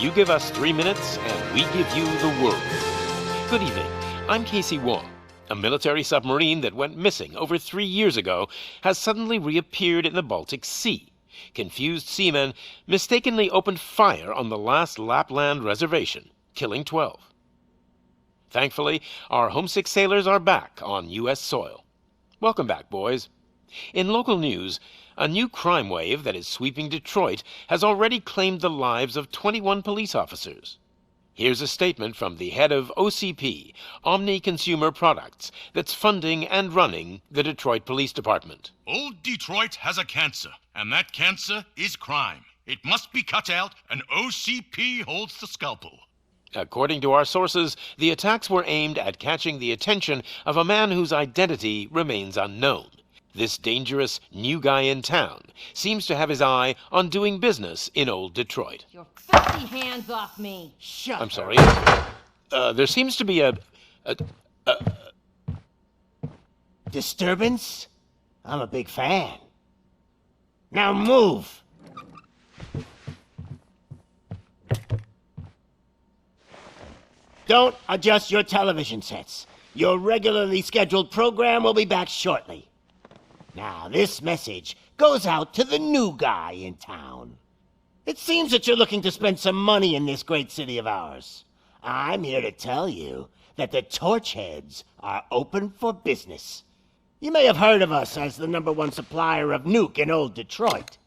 You give us 3 minutes, and we give you the world. Good evening. I'm Casey Wong. A military submarine that went missing over 3 years ago has suddenly reappeared in the Baltic Sea. Confused seamen mistakenly opened fire on the last Lapland reservation, killing 12. Thankfully, our homesick sailors are back on U.S. soil. Welcome back, boys. In local news, a new crime wave that is sweeping Detroit has already claimed the lives of 21 police officers. Here's a statement from the head of OCP, Omni Consumer Products, that's funding and running the Detroit Police Department. Old Detroit has a cancer, and that cancer is crime. It must be cut out, and OCP holds the scalpel. According to our sources, the attacks were aimed at catching the attention of a man whose identity remains unknown. This dangerous new guy in town seems to have his eye on doing business in old Detroit. Your filthy hands off me! I'm sorry. There seems to be a disturbance? I'm a big fan. Now move! Don't adjust your television sets. Your regularly scheduled program will be back shortly. Now, this message goes out to the new guy in town. It seems that you're looking to spend some money in this great city of ours. I'm here to tell you that the Torchheads are open for business. You may have heard of us as the #1 supplier of nuke in old Detroit.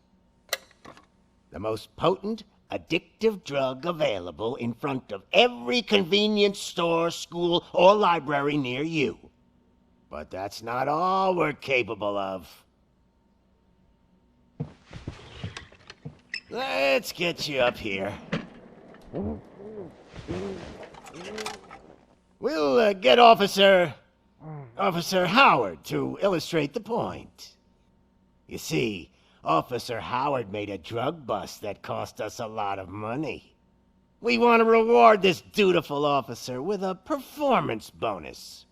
The most potent, addictive drug available in front of every convenience store, school, or library near you. But that's not all we're capable of. Let's get you up here. We'll get Officer Howard to illustrate the point. You see, Officer Howard made a drug bust that cost us a lot of money. We want to reward this dutiful officer with a performance bonus.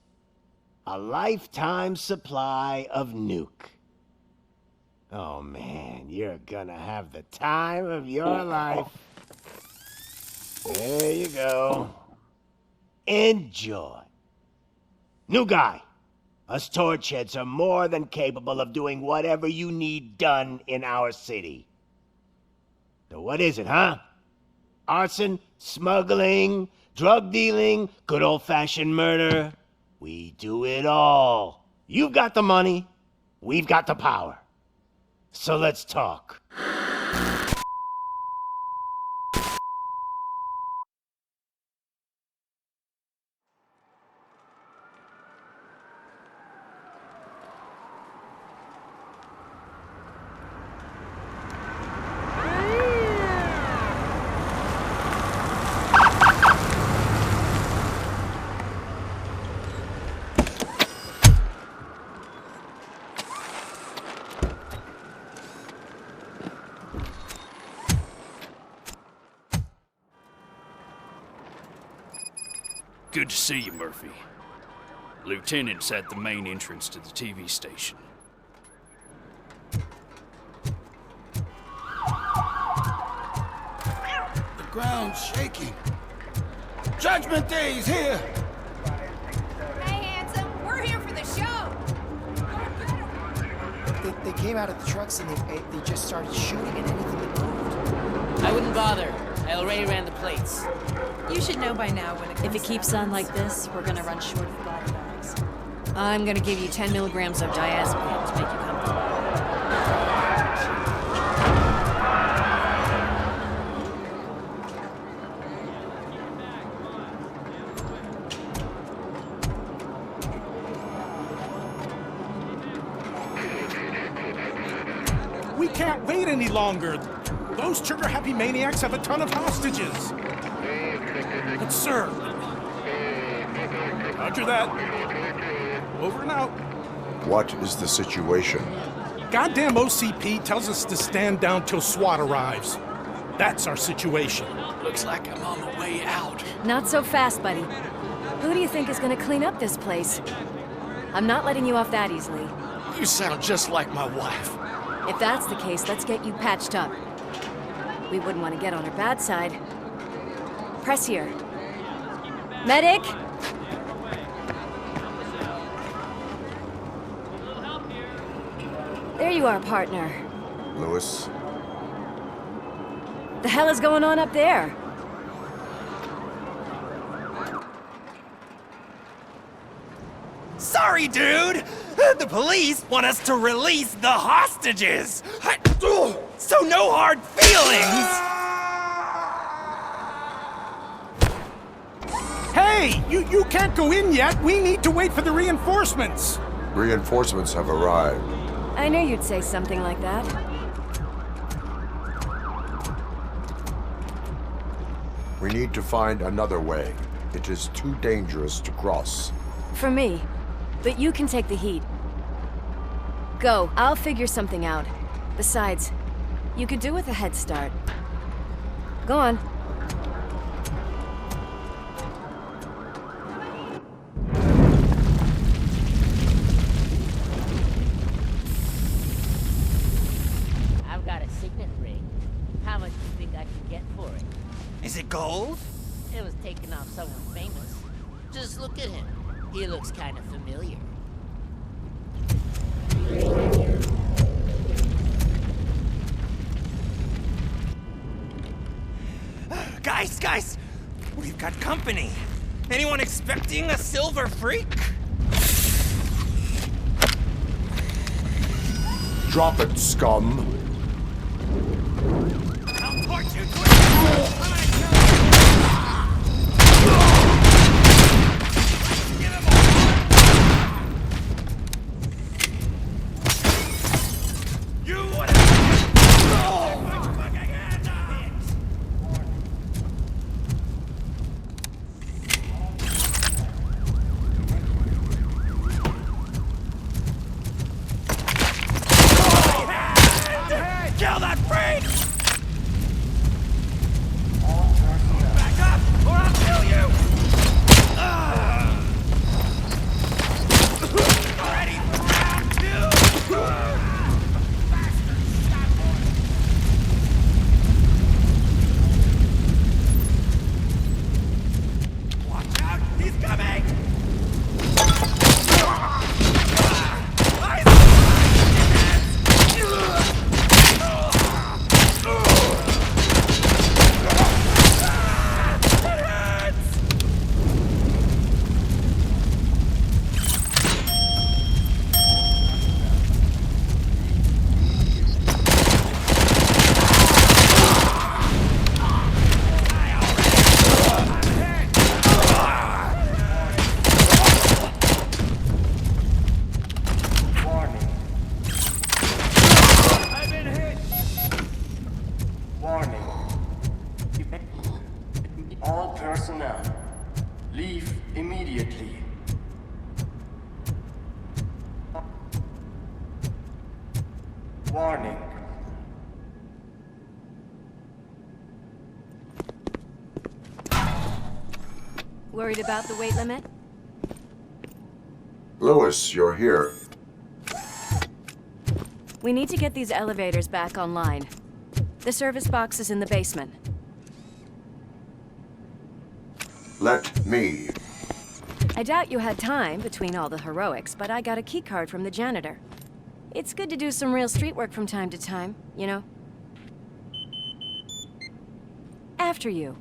A lifetime supply of nuke. Oh man, you're gonna have the time of your life. There you go. Enjoy. New guy, us Torchheads are more than capable of doing whatever you need done in our city. So what is it, huh? Arson, smuggling, drug dealing, good old-fashioned murder? We do it all. You've got the money, we've got the power. So let's talk. Good to see you, Murphy. Lieutenant's at the main entrance to the TV station. The ground's shaking. Judgment Day is here! Hey, handsome, we're here for the show! They came out of the trucks and they just started shooting at anything that moved. I wouldn't bother. I already ran the plates. You should know by now when it comes If it keeps to on like this, we're gonna run short of body bags. I'm gonna give you 10 milligrams of diazepam to make you comfortable. We can't wait any longer. Those trigger-happy maniacs have a ton of hostages. But sir... Roger that. Over and out. What is the situation? Goddamn OCP tells us to stand down till SWAT arrives. That's our situation. Looks like I'm on the way out. Not so fast, buddy. Who do you think is gonna clean up this place? I'm not letting you off that easily. You sound just like my wife. If that's the case, let's get you patched up. We wouldn't want to get on her bad side. Press here. Medic! There you are, partner. Lewis, The hell is going on up there? Sorry, dude! The police want us to release the hostages! So no hard feelings! Hey! You can't go in yet! We need to wait for the reinforcements! reinforcements have arrived. I knew you'd say something like that. We need to find another way. It is too dangerous to cross. For me. But you can take the heat. Go. I'll figure something out. Besides, you could do with a head start. Go on. I've got a signet ring. How much do you think I can get for it? Is it gold? It was taken off someone famous. Just look at him. He looks kind of familiar. Guys! We've got company. Anyone expecting a silver freak? Drop it, scum! I'll torch you kill that freak! Back up, or I'll kill you! Ready for round two? Watch out, he's coming! All personnel, leave immediately. Warning. Worried about the weight limit? Lewis, you're here. We need to get these elevators back online. The service box is in the basement. Let me. I doubt you had time between all the heroics, but I got a keycard from the janitor. It's good to do some real street work from time to time, you know? After you.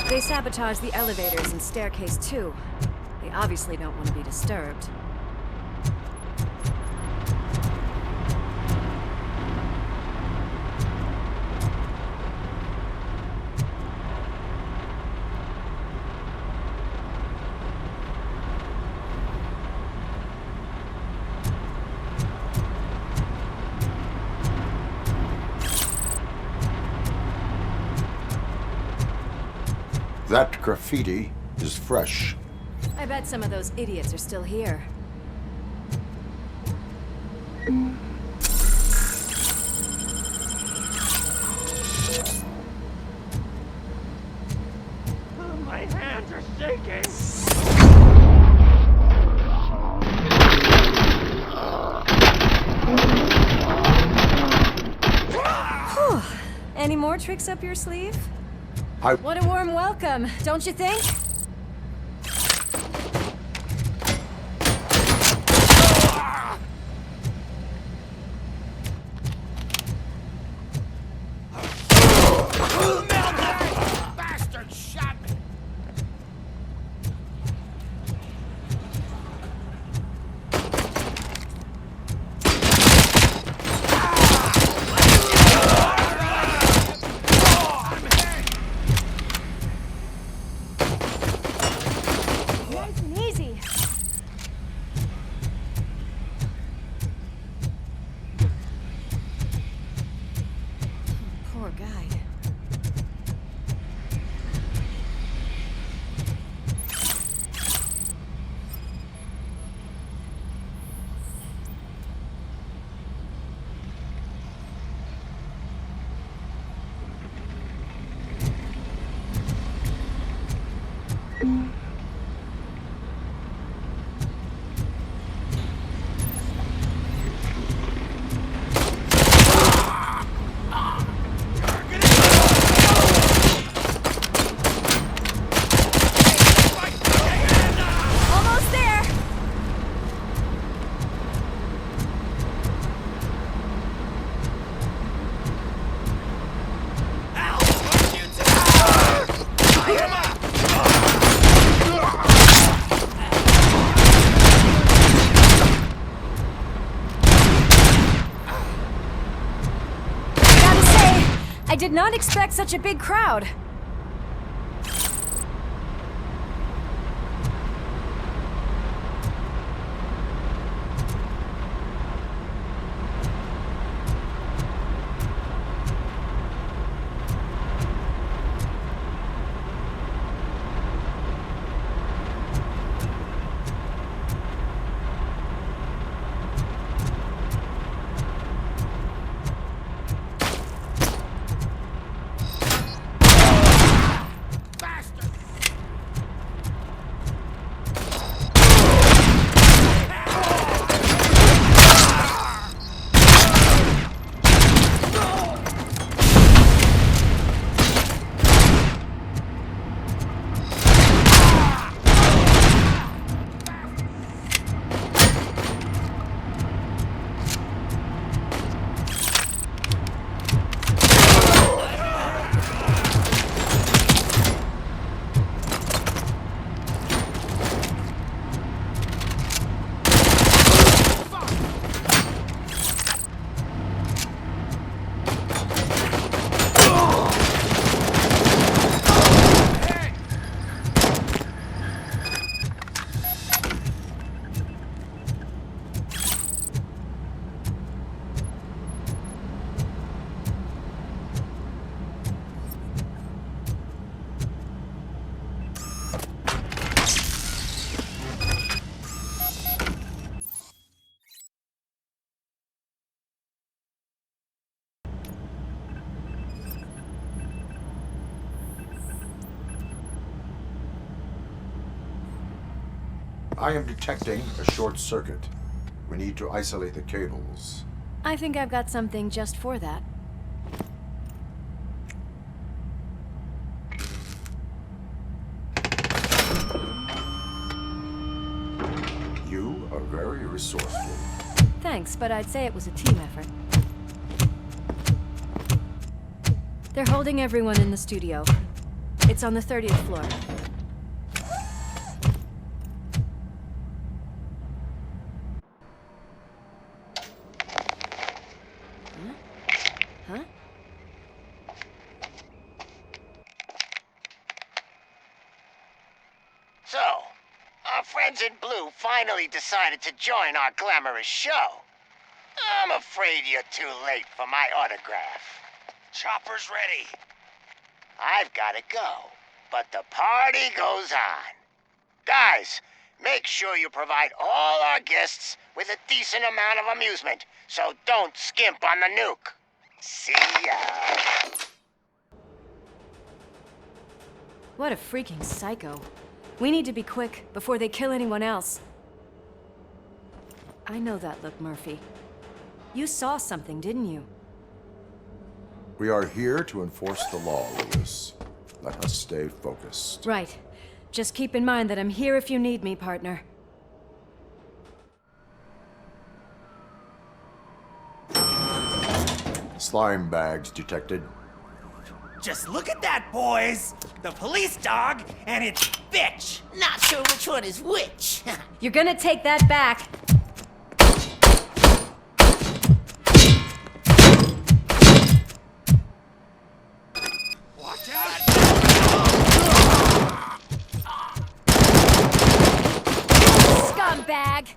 They sabotage the elevators and staircase too. They obviously don't want to be disturbed. That graffiti is fresh. I bet some of those idiots are still here. My hands are shaking! Any more tricks up your sleeve? I... What a warm welcome, don't you think? Bastard shot me! Nice and easy. Poor guy. Almost there. Gotta say, I did not expect such a big crowd. I am detecting a short circuit. We need to isolate the cables. I think I've got something just for that. You are very resourceful. Thanks, but I'd say it was a team effort. They're holding everyone in the studio. It's on the 30th floor. Huh? So, our friends in blue finally decided to join our glamorous show. I'm afraid you're too late for my autograph. Chopper's ready. I've got to go, but the party goes on. Guys, make sure you provide all our guests with a decent amount of amusement, so don't skimp on the nuke. See ya. What a freaking psycho. We need to be quick before they kill anyone else. I know that look, Murphy. You saw something, didn't you? We are here to enforce the law, Lewis. Let us stay focused. Right. Just keep in mind that I'm here if you need me, partner. Slime bags detected. Just look at that, boys! The police dog and its bitch! Not sure which one is which. You're gonna take that back. Watch out! Scumbag!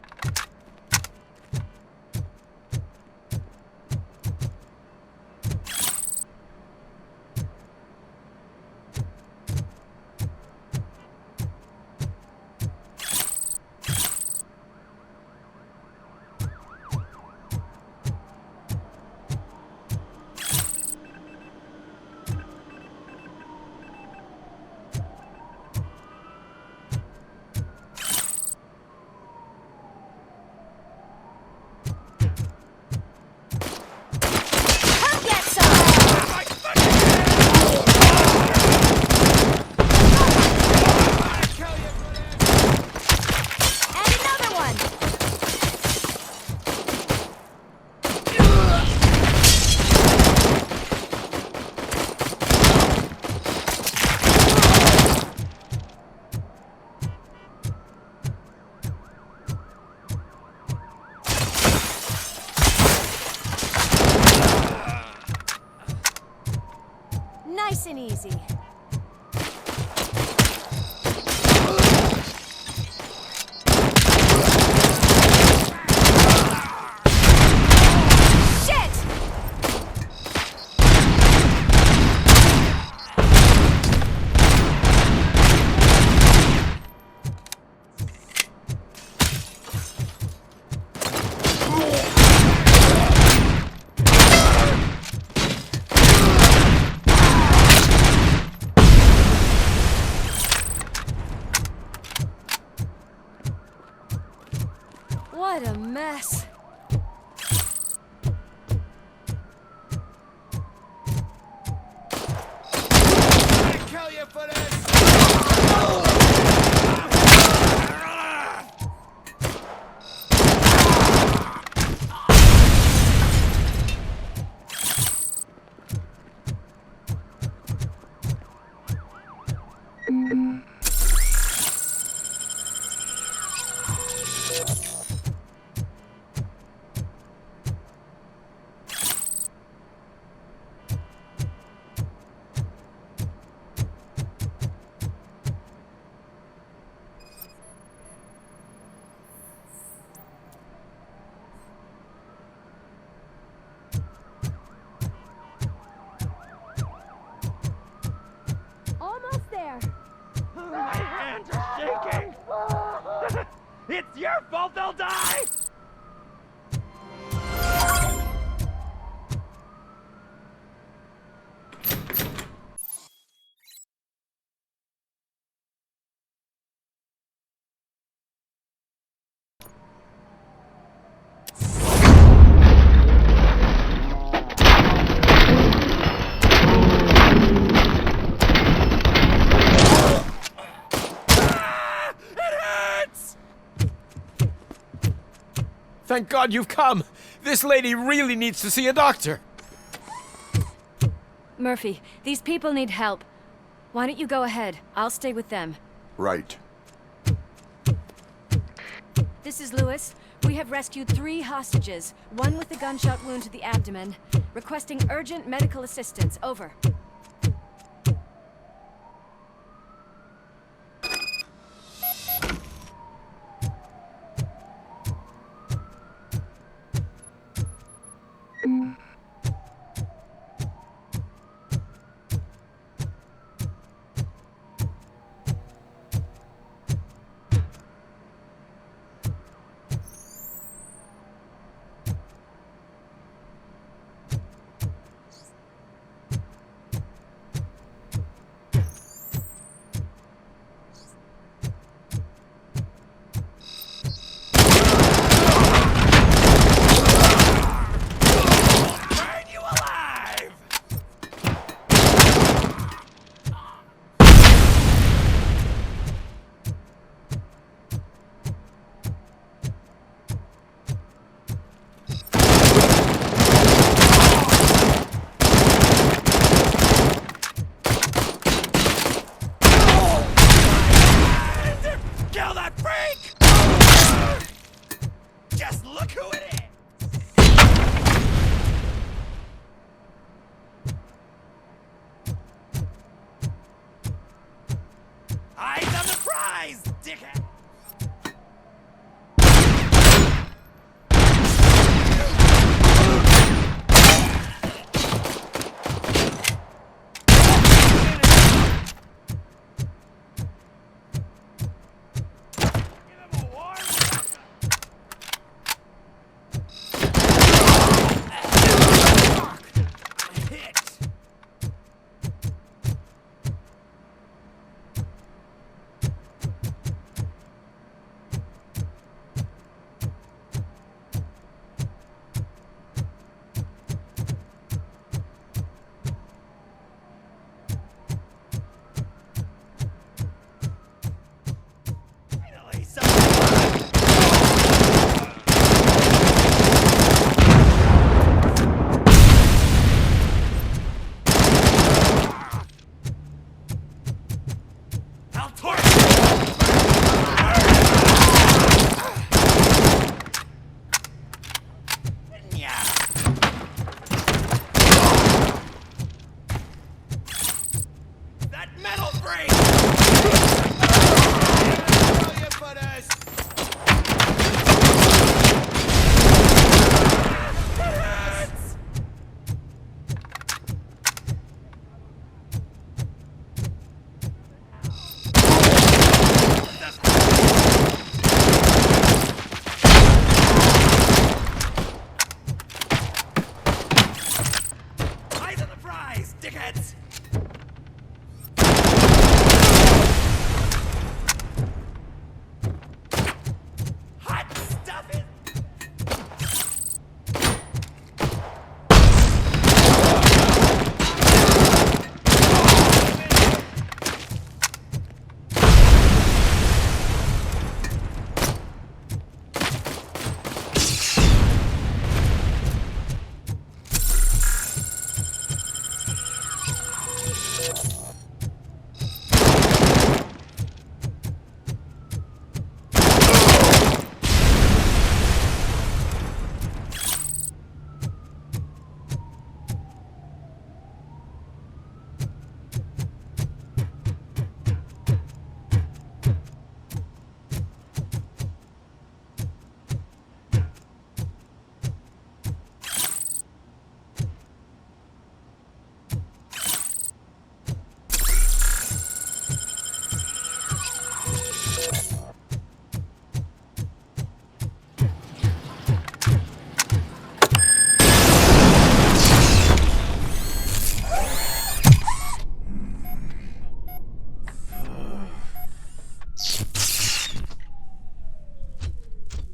Nice and easy. What a mess. I kill you for this! Almost there. My hands are shaking! It's your fault they'll die! Thank God you've come! This lady really needs to see a doctor! Murphy, these people need help. Why don't you go ahead? I'll stay with them. Right. This is Lewis. We have rescued 3 hostages, one with a gunshot wound to the abdomen. Requesting urgent medical assistance. Over. Look who it is! Eyes on the prize, dickhead!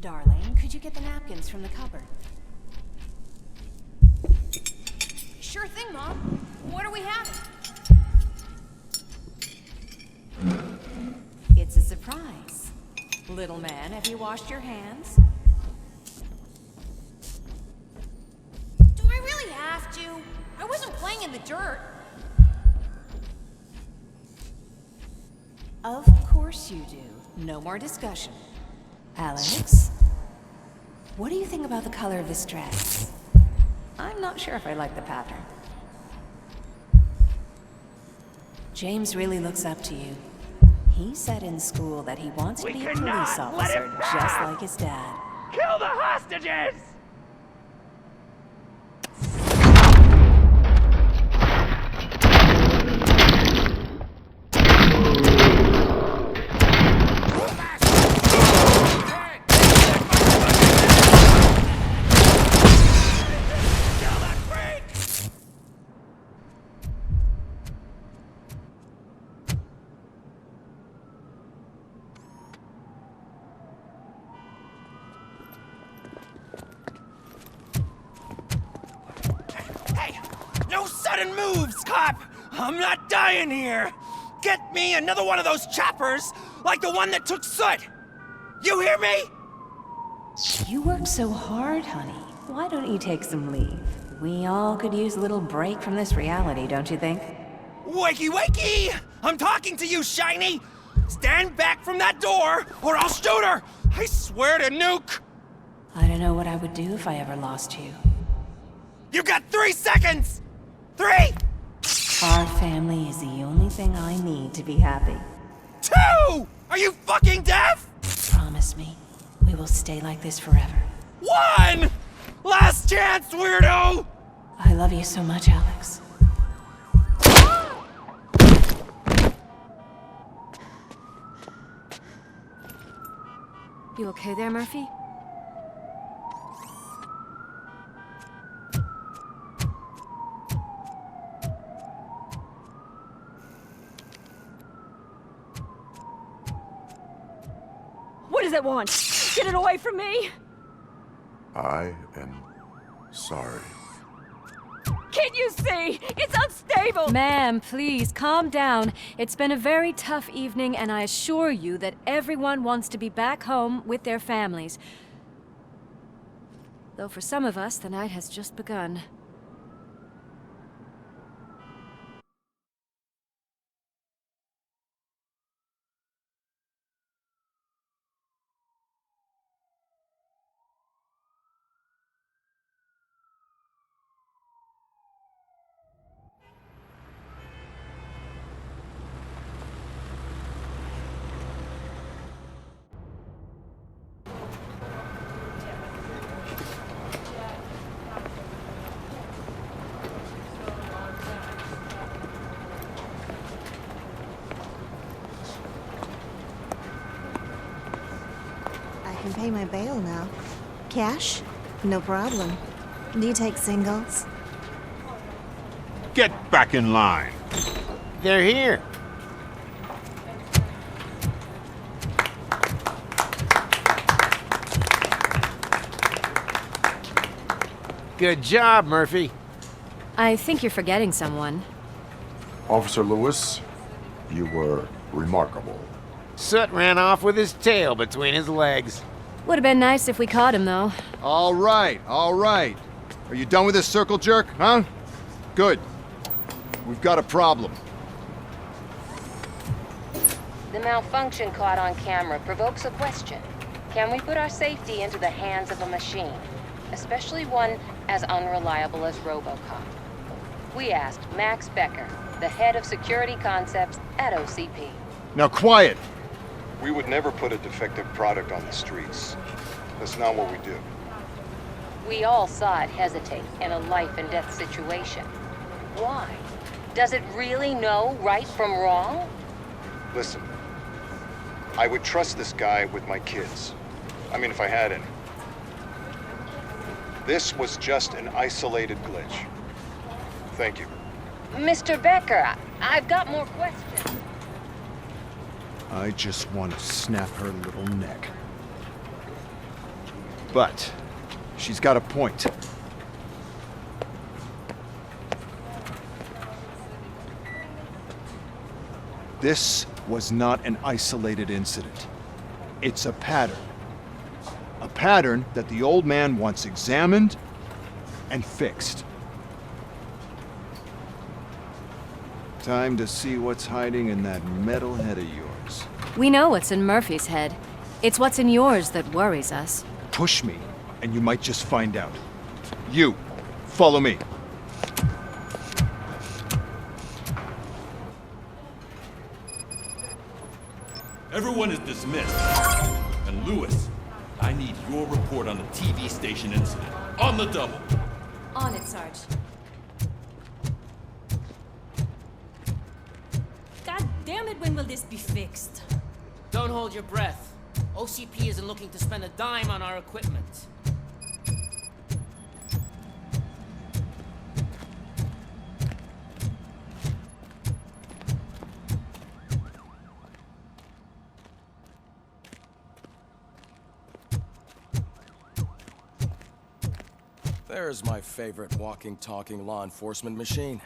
Darling, could you get the napkins from the cupboard? Sure thing, Mom. What are we having? It's a surprise. Little man, have you washed your hands? Do I really have to? I wasn't playing in the dirt. Of course you do. No more discussion. Alex? What do you think about the color of this dress? I'm not sure if I like the pattern. James really looks up to you. He said in school that he wants to be a police officer, just like his dad. Kill the hostages! No sudden moves, cop! I'm not dying here! Get me another one of those choppers, like the one that took Soot! You hear me? You work so hard, honey. Why don't you take some leave? We all could use a little break from this reality, don't you think? Wakey, wakey! I'm talking to you, Shiny! Stand back from that door, or I'll shoot her! I swear to nuke! I don't know what I would do if I ever lost you. You got 3 seconds! 3! Our family is the only thing I need to be happy. 2! Are you fucking deaf? Promise me, we will stay like this forever. 1! Last chance, weirdo! I love you so much, Alex. You okay there, Murphy? What does it want? Get it away from me! I am sorry. Can't you see? It's unstable! Ma'am, please, calm down. It's been a very tough evening, and I assure you that everyone wants to be back home with their families. Though for some of us, the night has just begun. I can pay my bail now. Cash? No problem. Do you take singles? Get back in line. They're here. Good job, Murphy. I think you're forgetting someone. Officer Lewis, you were remarkable. Soot ran off with his tail between his legs. Would have been nice if we caught him, though. All right, all right. Are you done with this circle jerk, huh? Good. We've got a problem. The malfunction caught on camera provokes a question. Can we put our safety into the hands of a machine? Especially one as unreliable as Robocop. We asked Max Becker, the head of security concepts at OCP. Now quiet! We would never put a defective product on the streets. That's not what we do. We all saw it hesitate in a life and death situation. Why? Does it really know right from wrong? Listen, I would trust this guy with my kids. I mean, if I had any. This was just an isolated glitch. Thank you. Mr. Becker, I've got more questions. I just want to snap her little neck. But she's got a point. This was not an isolated incident. It's a pattern. A pattern that the old man wants examined and fixed. Time to see what's hiding in that metal head of yours. We know what's in Murphy's head. It's what's in yours that worries us. Push me, and you might just find out. You, follow me. Everyone is dismissed. And Lewis, I need your report on the TV station incident. On the double. On it, Sarge. God damn it, when will this be fixed? Don't hold your breath. OCP isn't looking to spend a dime on our equipment. There's my favorite walking, talking law enforcement machine.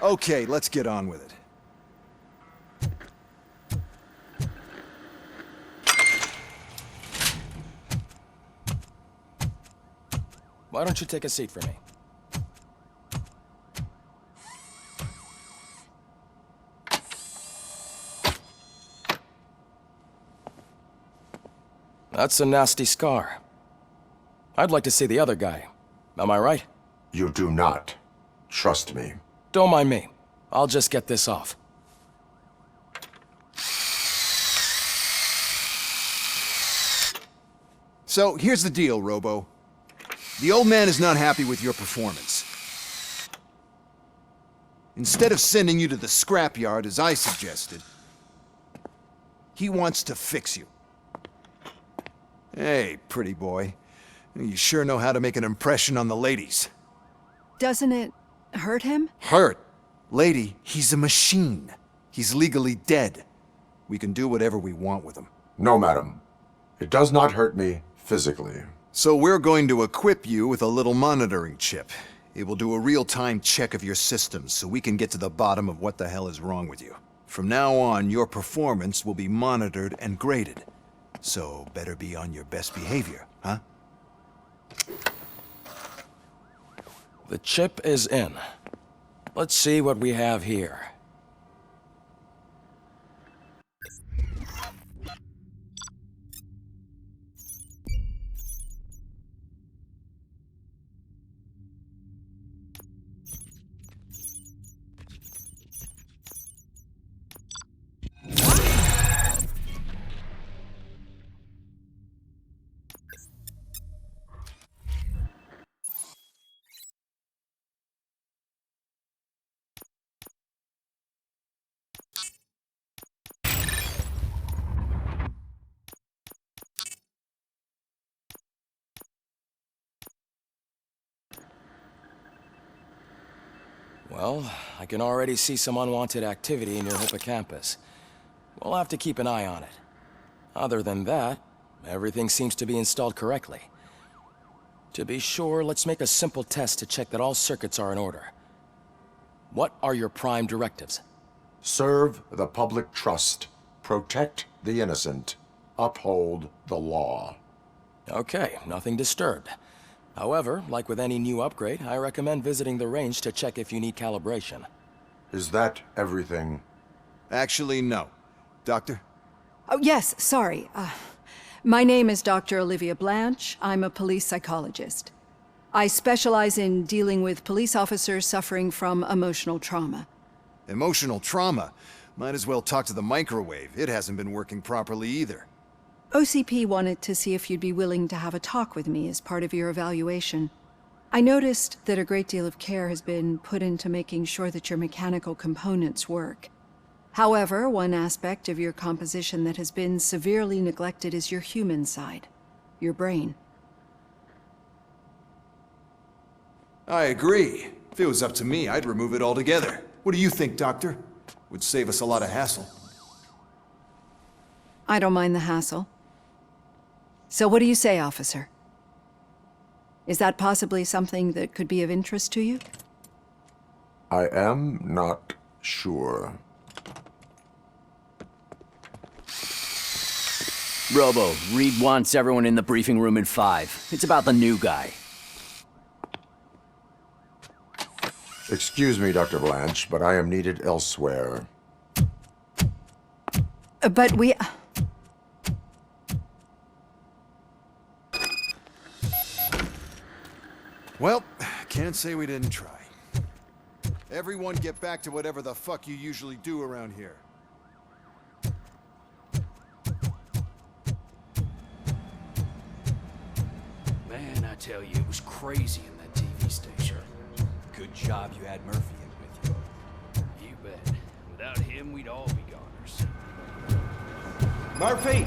Okay, let's get on with it. Why don't you take a seat for me? That's a nasty scar. I'd like to see the other guy. Am I right? You do not. Trust me. Don't mind me. I'll just get this off. So, here's the deal, Robo. The old man is not happy with your performance. Instead of sending you to the scrapyard, as I suggested, he wants to fix you. Hey, pretty boy. You sure know how to make an impression on the ladies. Doesn't it hurt him? Hurt? Lady, he's a machine. He's legally dead. We can do whatever we want with him. No, madam. It does not hurt me physically. So we're going to equip you with a little monitoring chip. It will do a real-time check of your systems so we can get to the bottom of what the hell is wrong with you. From now on, your performance will be monitored and graded. So better be on your best behavior, huh? The chip is in. Let's see what we have here. Well, I can already see some unwanted activity in your hippocampus. We'll have to keep an eye on it. Other than that, everything seems to be installed correctly. To be sure, let's make a simple test to check that all circuits are in order. What are your prime directives? Serve the public trust. Protect the innocent. Uphold the law. Okay, nothing disturbed. However, like with any new upgrade, I recommend visiting the range to check if you need calibration. Is that everything? Actually, no. Doctor? Oh, yes, sorry. My name is Dr. Olivia Blanche. I'm a police psychologist. I specialize in dealing with police officers suffering from emotional trauma. Emotional trauma? Might as well talk to the microwave. It hasn't been working properly either. OCP wanted to see if you'd be willing to have a talk with me as part of your evaluation. I noticed that a great deal of care has been put into making sure that your mechanical components work. However, one aspect of your composition that has been severely neglected is your human side, your brain. I agree. If it was up to me, I'd remove it altogether. What do you think, Doctor? Would save us a lot of hassle. I don't mind the hassle. So what do you say, officer? Is that possibly something that could be of interest to you? I am not sure. Robo, Reed wants everyone in the briefing room in 5. It's about the new guy. Excuse me, Dr. Blanche, but I am needed elsewhere. But we... Well, can't say we didn't try. Everyone get back to whatever the fuck you usually do around here. Man, I tell you, it was crazy in that TV station. Good job you had Murphy in with you. You bet. Without him, we'd all be goners. Murphy,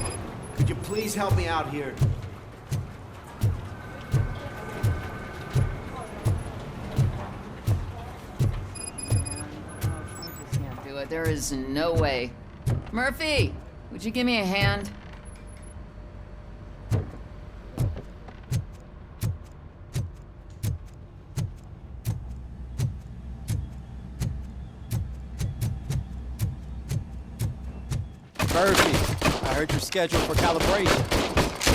could you please help me out here? There is no way. Murphy, would you give me a hand? Murphy, I heard you're scheduled for calibration.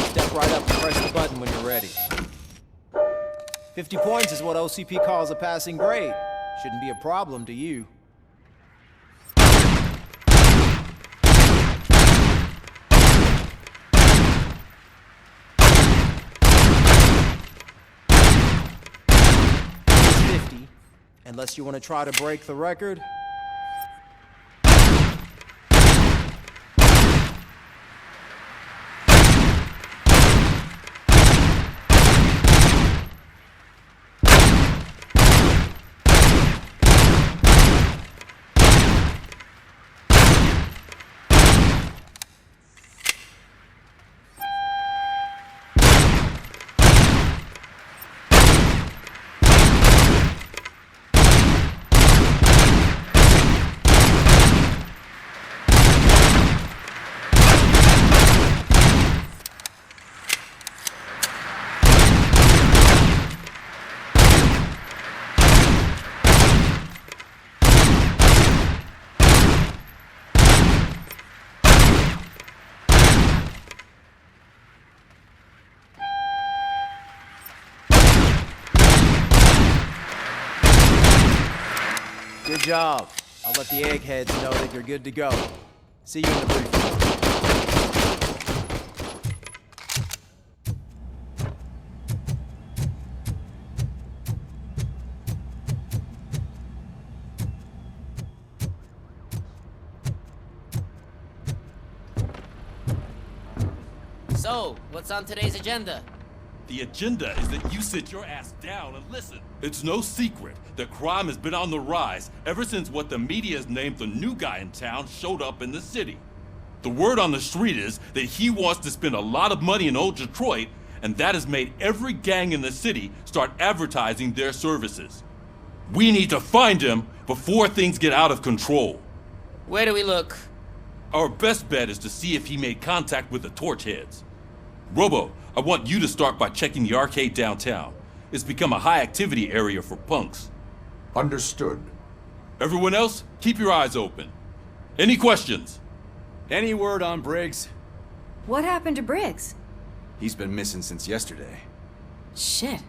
Step right up and press the button when you're ready. 50 points is what OCP calls a passing grade. Shouldn't be a problem to you. Unless you want to try to break the record. Good job. I'll let the eggheads know that you're good to go. See you in the briefing room. So, what's on today's agenda? The agenda is that you sit your ass down and listen. It's no secret that crime has been on the rise ever since what the media has named the new guy in town showed up in the city. The word on the street is that he wants to spend a lot of money in old Detroit, and that has made every gang in the city start advertising their services. We need to find him before things get out of control. Where do we look? Our best bet is to see if he made contact with the torch heads. Robo, I want you to start by checking the arcade downtown. It's become a high-activity area for punks. Understood. Everyone else, keep your eyes open. Any questions? Any word on Briggs? What happened to Briggs? He's been missing since yesterday. Shit.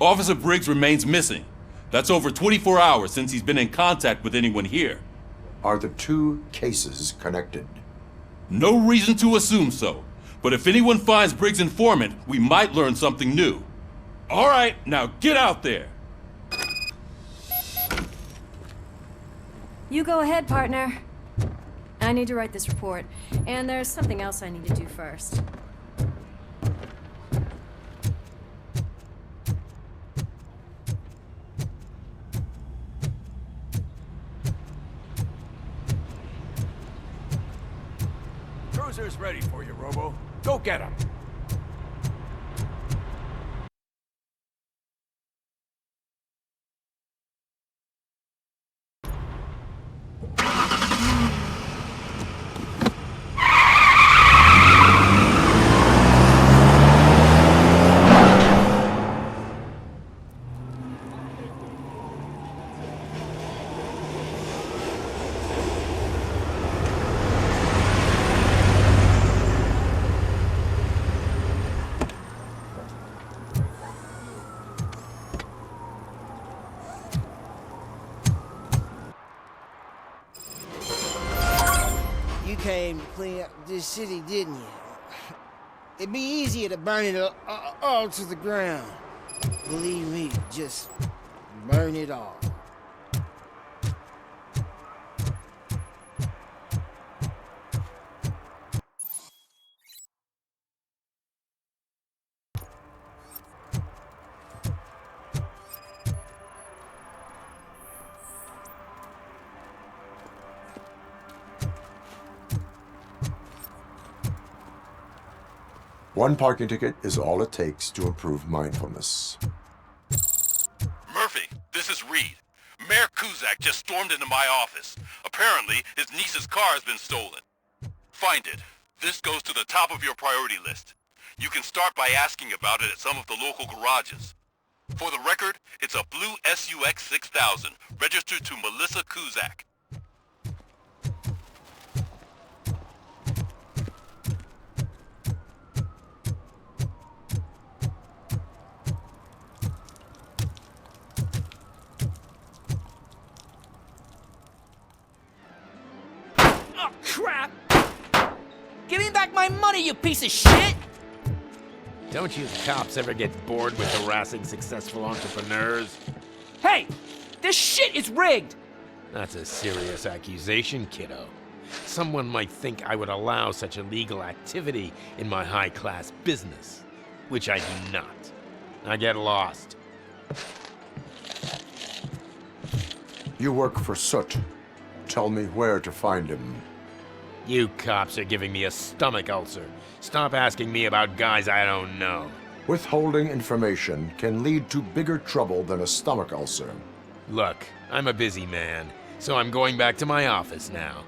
Officer Briggs remains missing. That's over 24 hours since he's been in contact with anyone here. Are the two cases connected? No reason to assume so. But if anyone finds Briggs' informant, we might learn something new. All right, now get out there. You go ahead, partner. I need to write this report, and there's something else I need to do first. Cruiser's ready for you, Robo. Go get him. You came to clean up this city, didn't you? It'd be easier to burn it all to the ground. Believe me, just burn it all. One parking ticket is all it takes to improve mindfulness. Murphy, this is Reed. Mayor Kuzak just stormed into my office. Apparently, his niece's car has been stolen. Find it. This goes to the top of your priority list. You can start by asking about it at some of the local garages. For the record, it's a blue SUX 6000, registered to Melissa Kuzak. Oh, crap! Give me back my money, you piece of shit! Don't you cops ever get bored with harassing successful entrepreneurs? Hey! This shit is rigged! That's a serious accusation, kiddo. Someone might think I would allow such illegal activity in my high-class business, which I do not. I get lost. You work for Soot. Tell me where to find him. You cops are giving me a stomach ulcer. Stop asking me about guys I don't know. Withholding information can lead to bigger trouble than a stomach ulcer. Look, I'm a busy man, so I'm going back to my office now.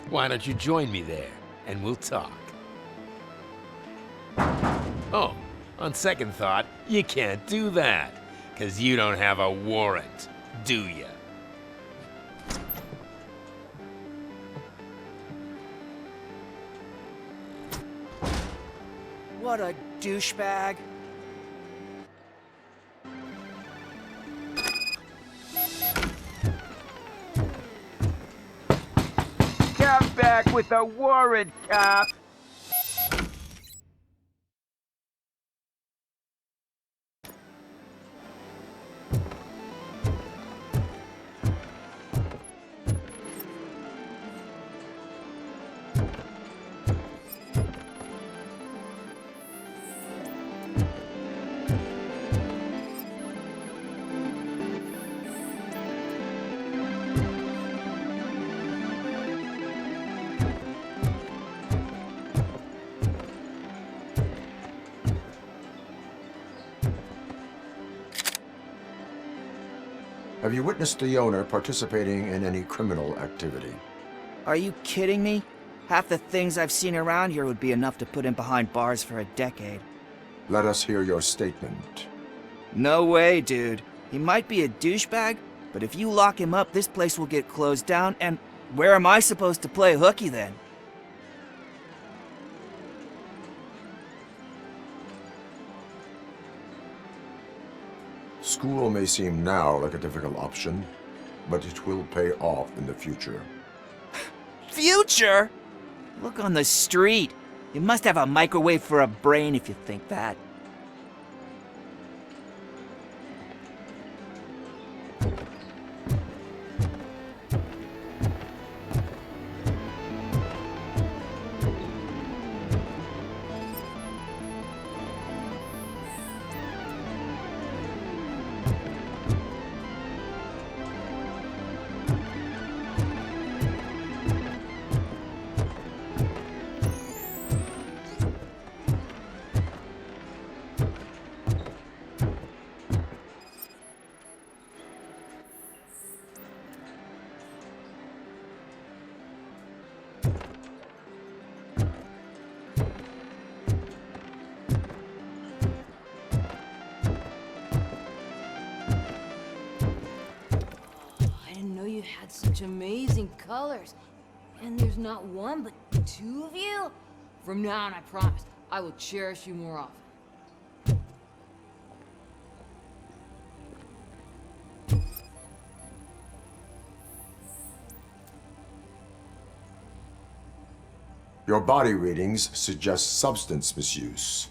Why don't you join me there, and we'll talk. Oh, on second thought, you can't do that, 'cause you don't have a warrant, do ya? What a douchebag. Come back with a warrant, cop! Have you witnessed the owner participating in any criminal activity? Are you kidding me? Half the things I've seen around here would be enough to put him behind bars for a decade. Let us hear your statement. No way, dude. He might be a douchebag, but if you lock him up, this place will get closed down, and where am I supposed to play hooky then? School may seem now like a difficult option, but it will pay off in the future. Future? Look on the street. You must have a microwave for a brain if you think that. You had such amazing colors. And there's not one, but two of you? From now on, I promise, I will cherish you more often. Your body readings suggest substance misuse.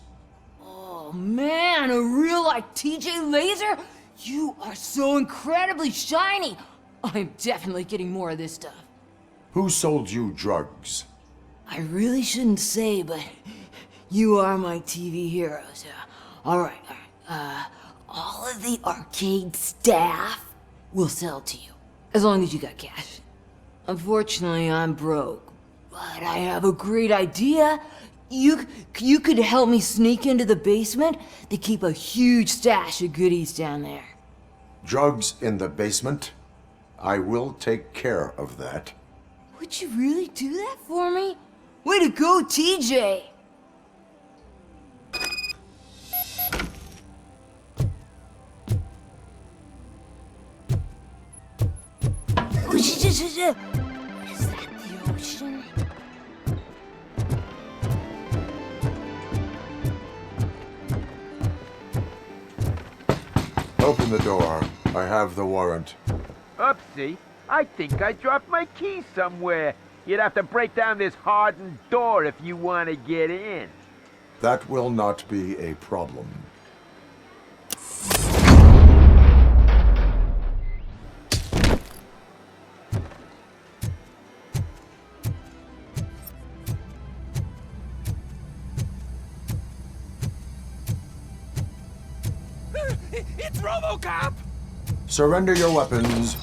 Oh man, a real like TJ Laser? You are so incredibly shiny! I'm definitely getting more of this stuff. Who sold you drugs? I really shouldn't say, but you are my TV heroes. Alright. All of the arcade staff will sell to you, as long as you got cash. Unfortunately, I'm broke, but I have a great idea. You could help me sneak into the basement. They keep a huge stash of goodies down there. Drugs in the basement? I will take care of that. Would you really do that for me? Way to go, TJ! Is that the ocean? Open the door. I have the warrant. Oopsie, I think I dropped my key somewhere. You'd have to break down this hardened door if you want to get in. That will not be a problem. It's Robocop! Surrender your weapons.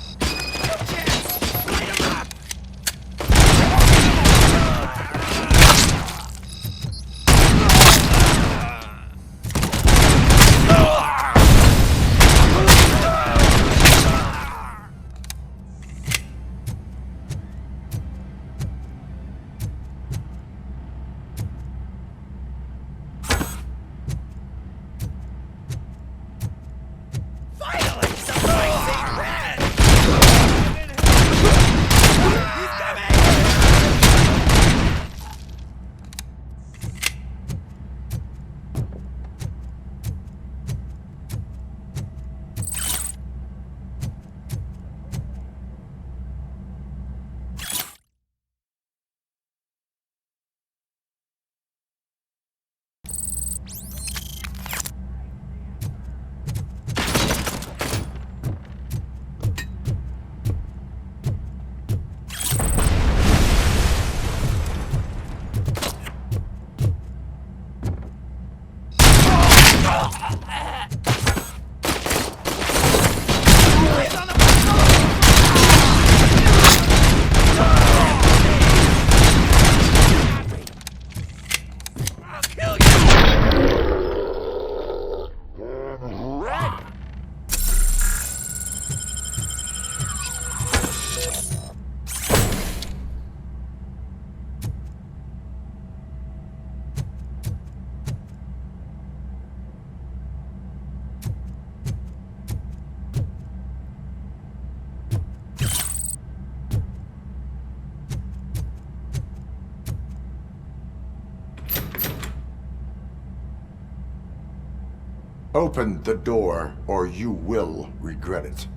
Open the door, or you will regret it.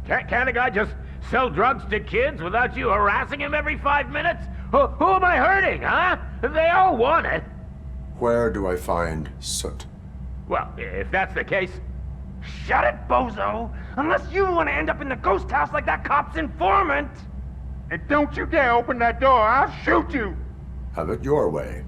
Can't a guy just sell drugs to kids without you harassing him every 5 minutes? Who am I hurting, huh? They all want it. Where do I find Soot? Well, if that's the case, shut it, bozo! Unless you want to end up in the ghost house like that cop's informant! And don't you dare open that door, I'll shoot you! Have it your way.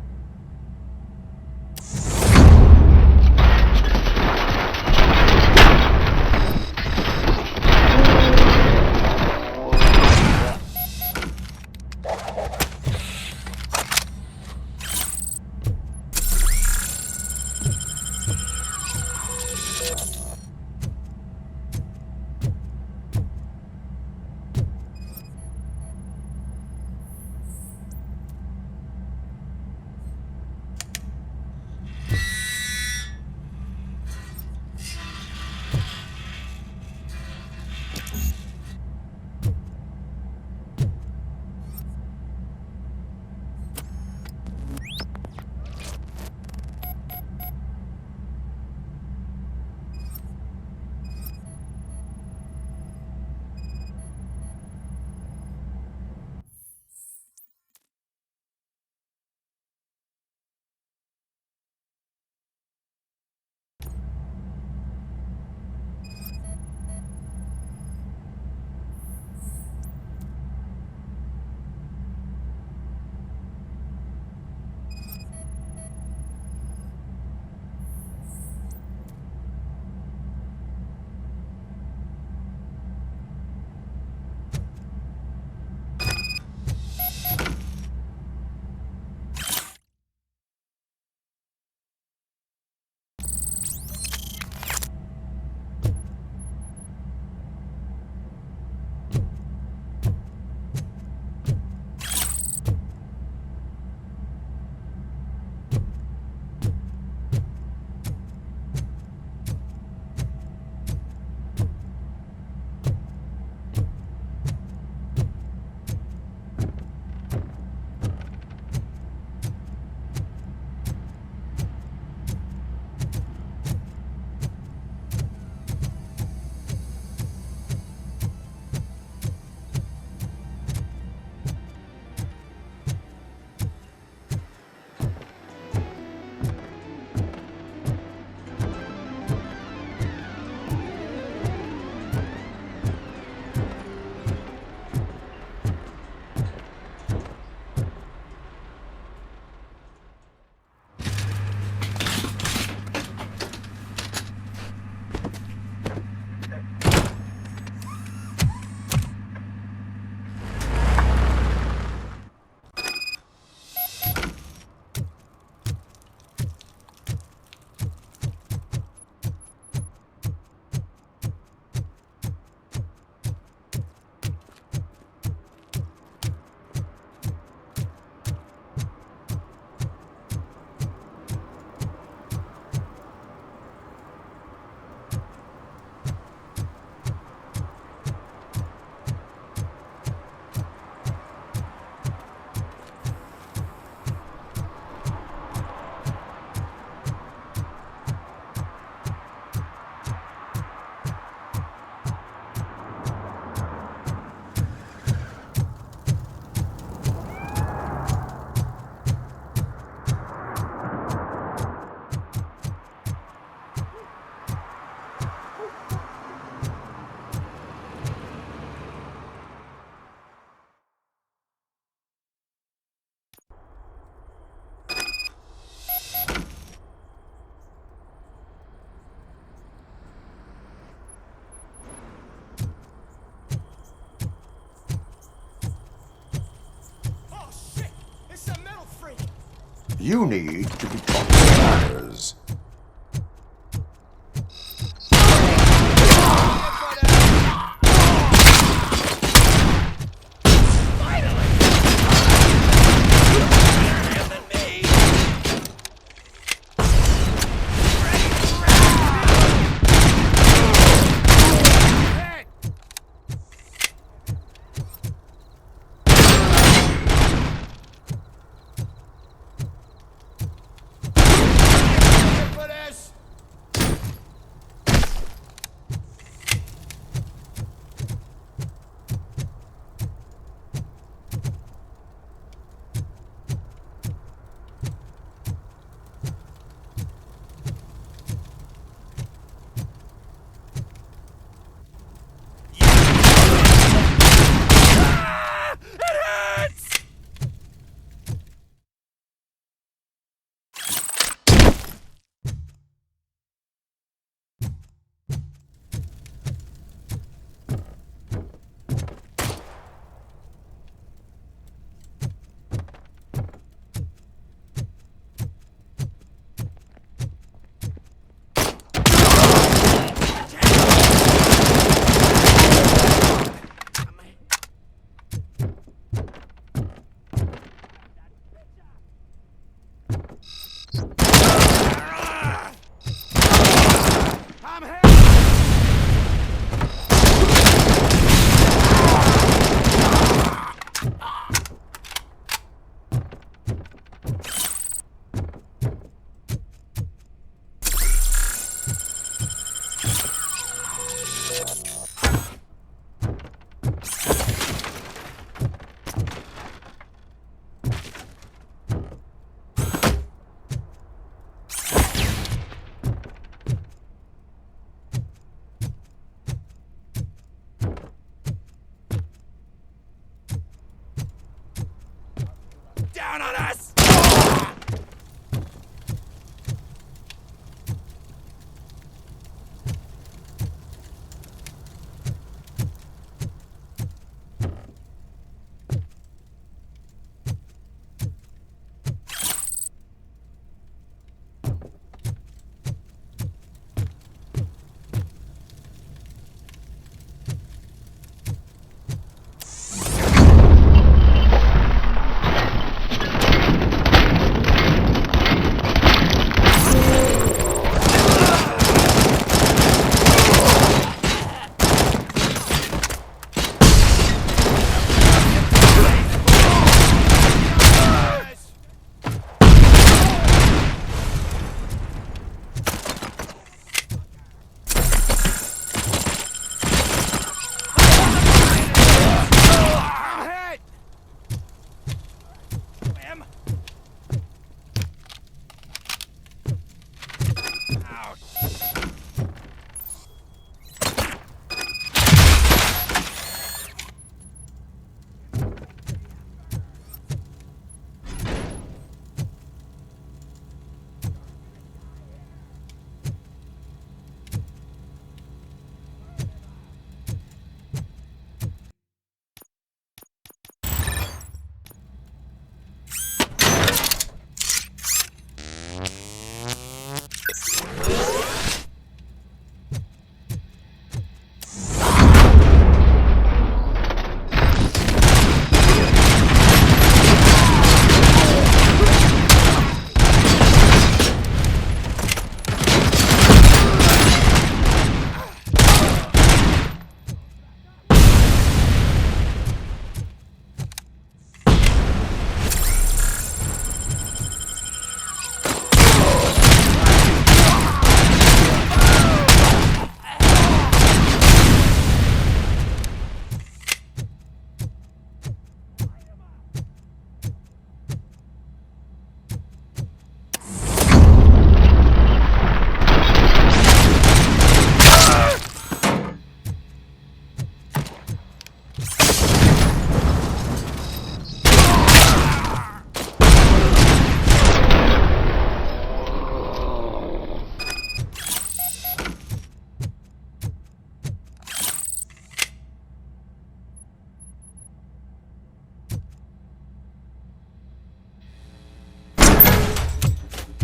You need to be taught manners.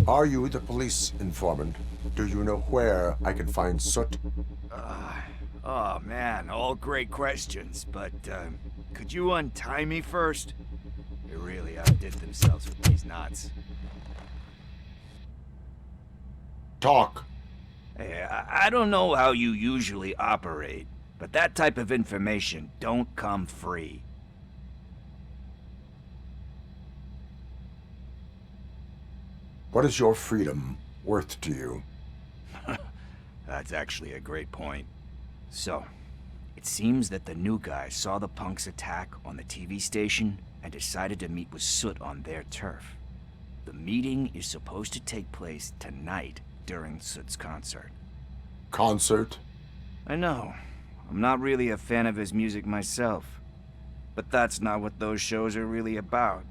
Are you the police informant? Do you know where I can find Soot? Oh man, all great questions, but could you untie me first? They really outdid themselves with these knots. Talk. Hey, I don't know how you usually operate, but that type of information don't come free. What is your freedom worth to you? That's actually a great point. So, it seems that the new guy saw the punks' attack on the TV station and decided to meet with Soot on their turf. The meeting is supposed to take place tonight during Soot's concert. Concert? I know. I'm not really a fan of his music myself. But that's not what those shows are really about.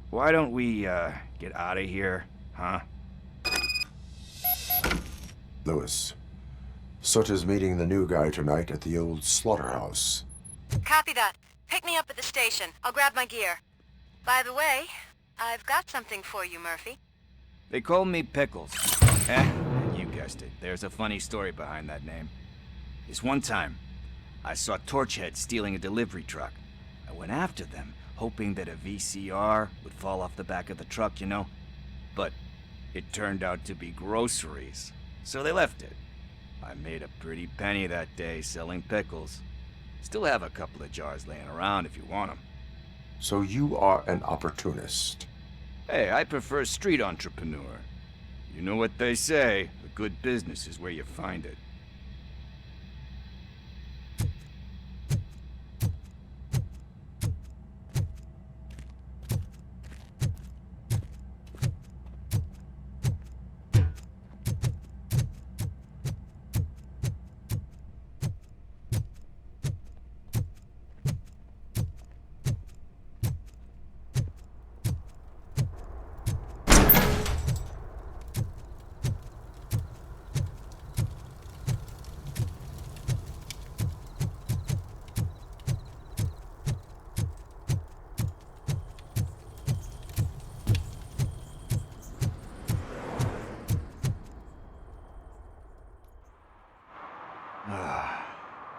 Why don't we, get out of here, huh? Lewis, Soot is meeting the new guy tonight at the old slaughterhouse. Copy that. Pick me up at the station. I'll grab my gear. By the way, I've got something for you, Murphy. They call me Pickles. You guessed it. There's a funny story behind that name. This one time, I saw Torchhead stealing a delivery truck. I went after them, hoping that a VCR would fall off the back of the truck, you know? But it turned out to be groceries, so they left it. I made a pretty penny that day selling pickles. Still have a couple of jars laying around if you want them. So you are an opportunist. Hey, I prefer street entrepreneur. You know what they say, a good business is where you find it.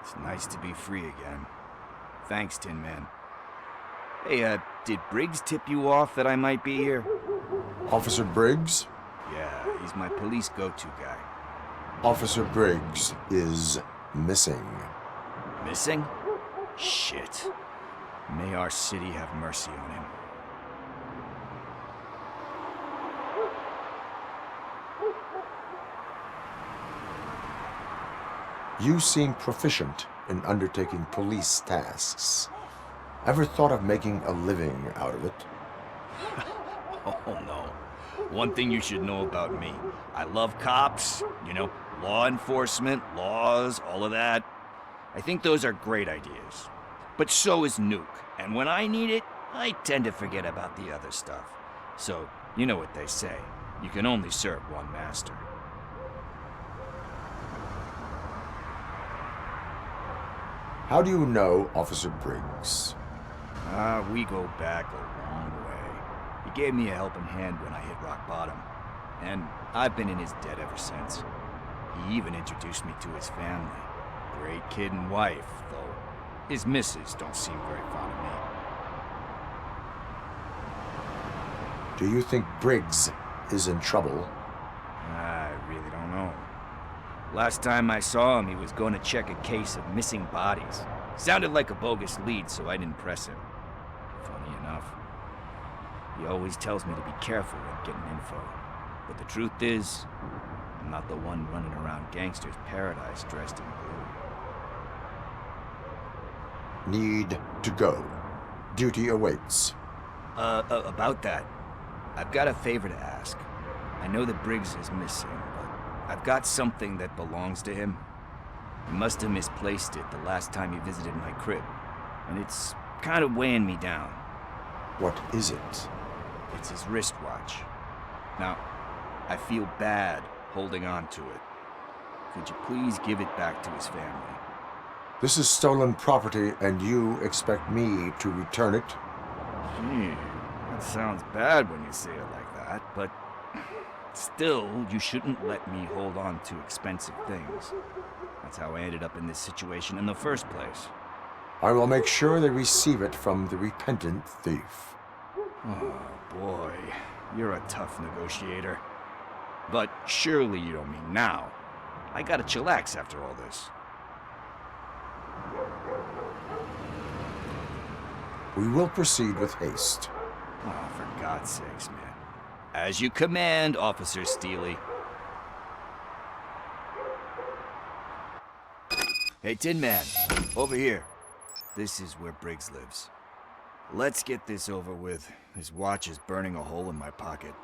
It's nice to be free again. Thanks, Tin Man. Hey, did Briggs tip you off that I might be here? Officer Briggs? Yeah, he's my police go-to guy. Officer Briggs is missing. Missing? Shit. May our city have mercy on him. You seem proficient in undertaking police tasks. Ever thought of making a living out of it? Oh no. One thing you should know about me. I love cops, you know, law enforcement, laws, all of that. I think those are great ideas. But so is Nuke, and when I need it, I tend to forget about the other stuff. So, you know what they say. You can only serve one master. How do you know Officer Briggs? We go back a long way. He gave me a helping hand when I hit rock bottom, and I've been in his debt ever since. He even introduced me to his family. Great kid and wife, though his missus don't seem very fond of me. Do you think Briggs is in trouble? I really don't know. Last time I saw him, he was going to check a case of missing bodies. Sounded like a bogus lead, so I didn't press him. Funny enough. He always tells me to be careful when getting info. But the truth is, I'm not the one running around gangster's paradise dressed in blue. Need to go. Duty awaits. About that, I've got a favor to ask. I know that Briggs is missing, but I've got something that belongs to him. He must have misplaced it the last time he visited my crib, and it's kind of weighing me down. What is it? It's his wristwatch. Now, I feel bad holding on to it. Could you please give it back to his family? This is stolen property, and you expect me to return it? Gee, that sounds bad when you say it like that, but Still, you shouldn't let me hold on to expensive things. That's how I ended up in this situation in the first place. I will make sure they receive it from the repentant thief. Oh, boy. You're a tough negotiator. But surely you don't mean now. I gotta chillax after all this. We will proceed with haste. Oh, for God's sakes, man. As you command, Officer Steely. Hey, Tin Man, over here. This is where Briggs lives. Let's get this over with. His watch is burning a hole in my pocket.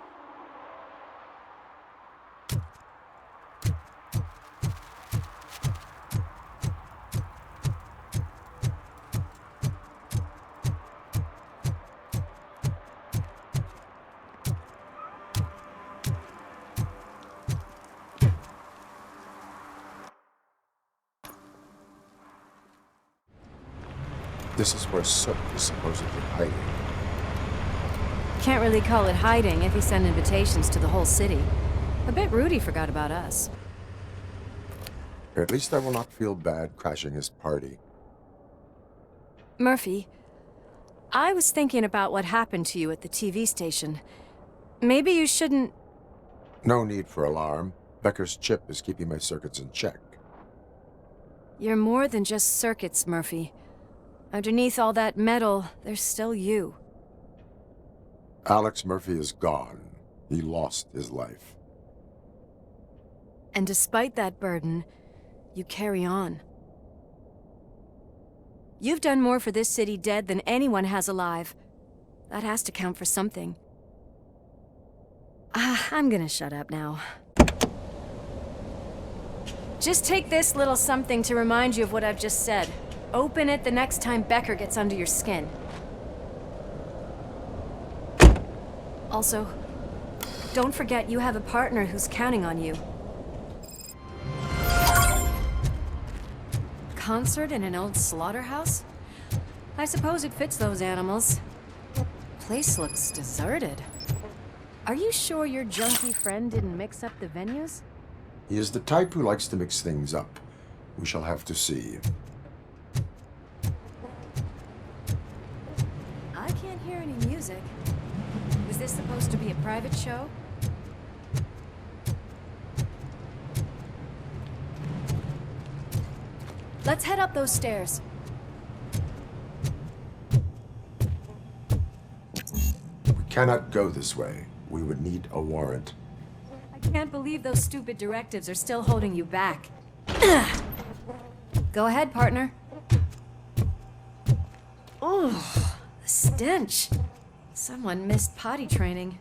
This is where Sook is supposedly hiding. Can't really call it hiding if he sent invitations to the whole city. A bit rude he forgot about us. At least I will not feel bad crashing his party. Murphy, I was thinking about what happened to you at the TV station. Maybe you shouldn't... No need for alarm. Becker's chip is keeping my circuits in check. You're more than just circuits, Murphy. Underneath all that metal, there's still you. Alex Murphy is gone. He lost his life. And despite that burden, you carry on. You've done more for this city dead than anyone has alive. That has to count for something. I'm gonna shut up now. Just take this little something to remind you of what I've just said. Open it the next time Becker gets under your skin. Also, don't forget you have a partner who's counting on you. Concert in an old slaughterhouse? I suppose it fits those animals. Place looks deserted. Are you sure your junkie friend didn't mix up the venues? He is the type who likes to mix things up. We shall have to see. I can't hear any music. Was this supposed to be a private show? Let's head up those stairs. We cannot go this way. We would need a warrant. I can't believe those stupid directives are still holding you back. Go ahead, partner. Ooh, the stench. Someone missed potty training.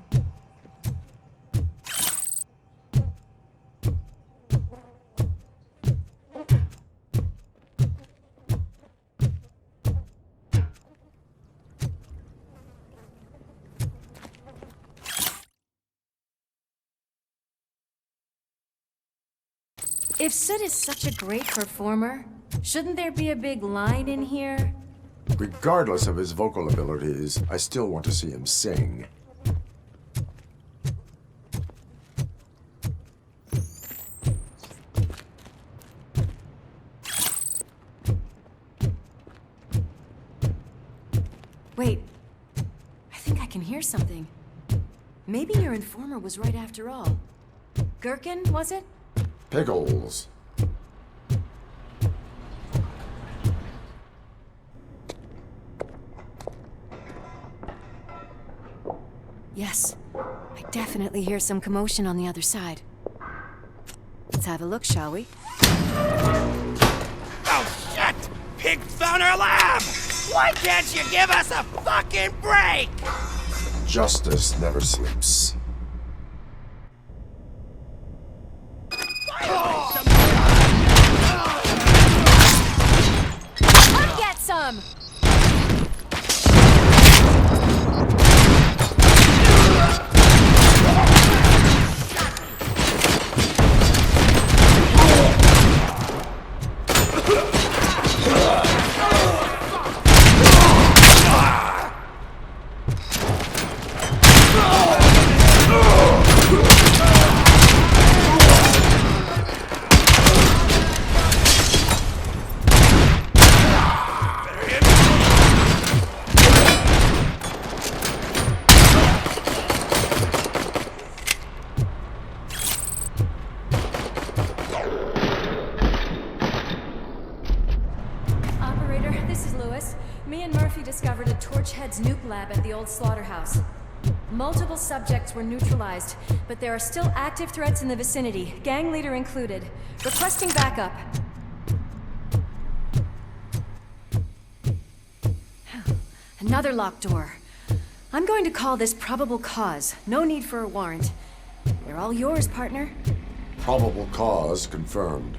If Sid is such a great performer, shouldn't there be a big line in here? Regardless of his vocal abilities, I still want to see him sing. Wait, I think I can hear something. Maybe your informer was right after all. Gherkin, was it? Pickles. Yes, I definitely hear some commotion on the other side. Let's have a look, shall we? Oh, shit! Pig found our lab! Why can't you give us a fucking break? Justice never sleeps. Come get some! Murphy discovered a Torchhead's nuke lab at the old slaughterhouse. Multiple subjects were neutralized, but there are still active threats in the vicinity, gang leader included. Requesting backup. Another locked door. I'm going to call this probable cause. No need for a warrant. They're all yours, partner. Probable cause confirmed.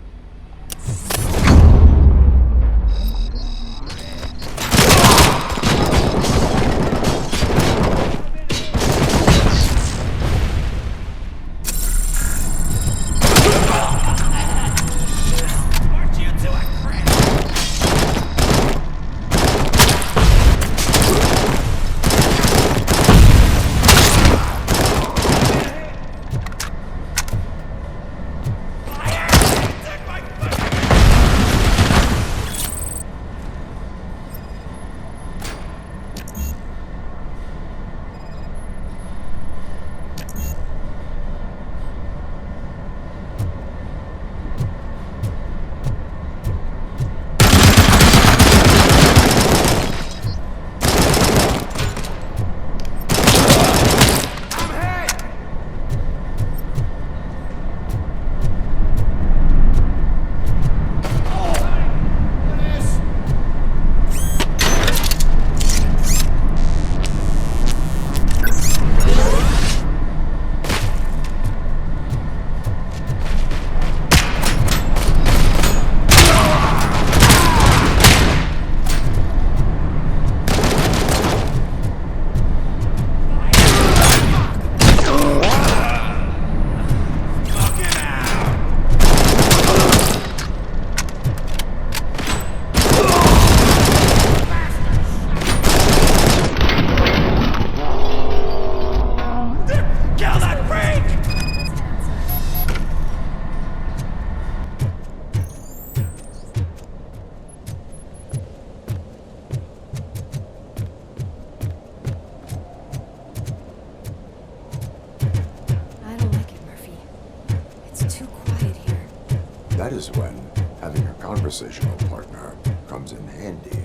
That is when having a conversational partner comes in handy.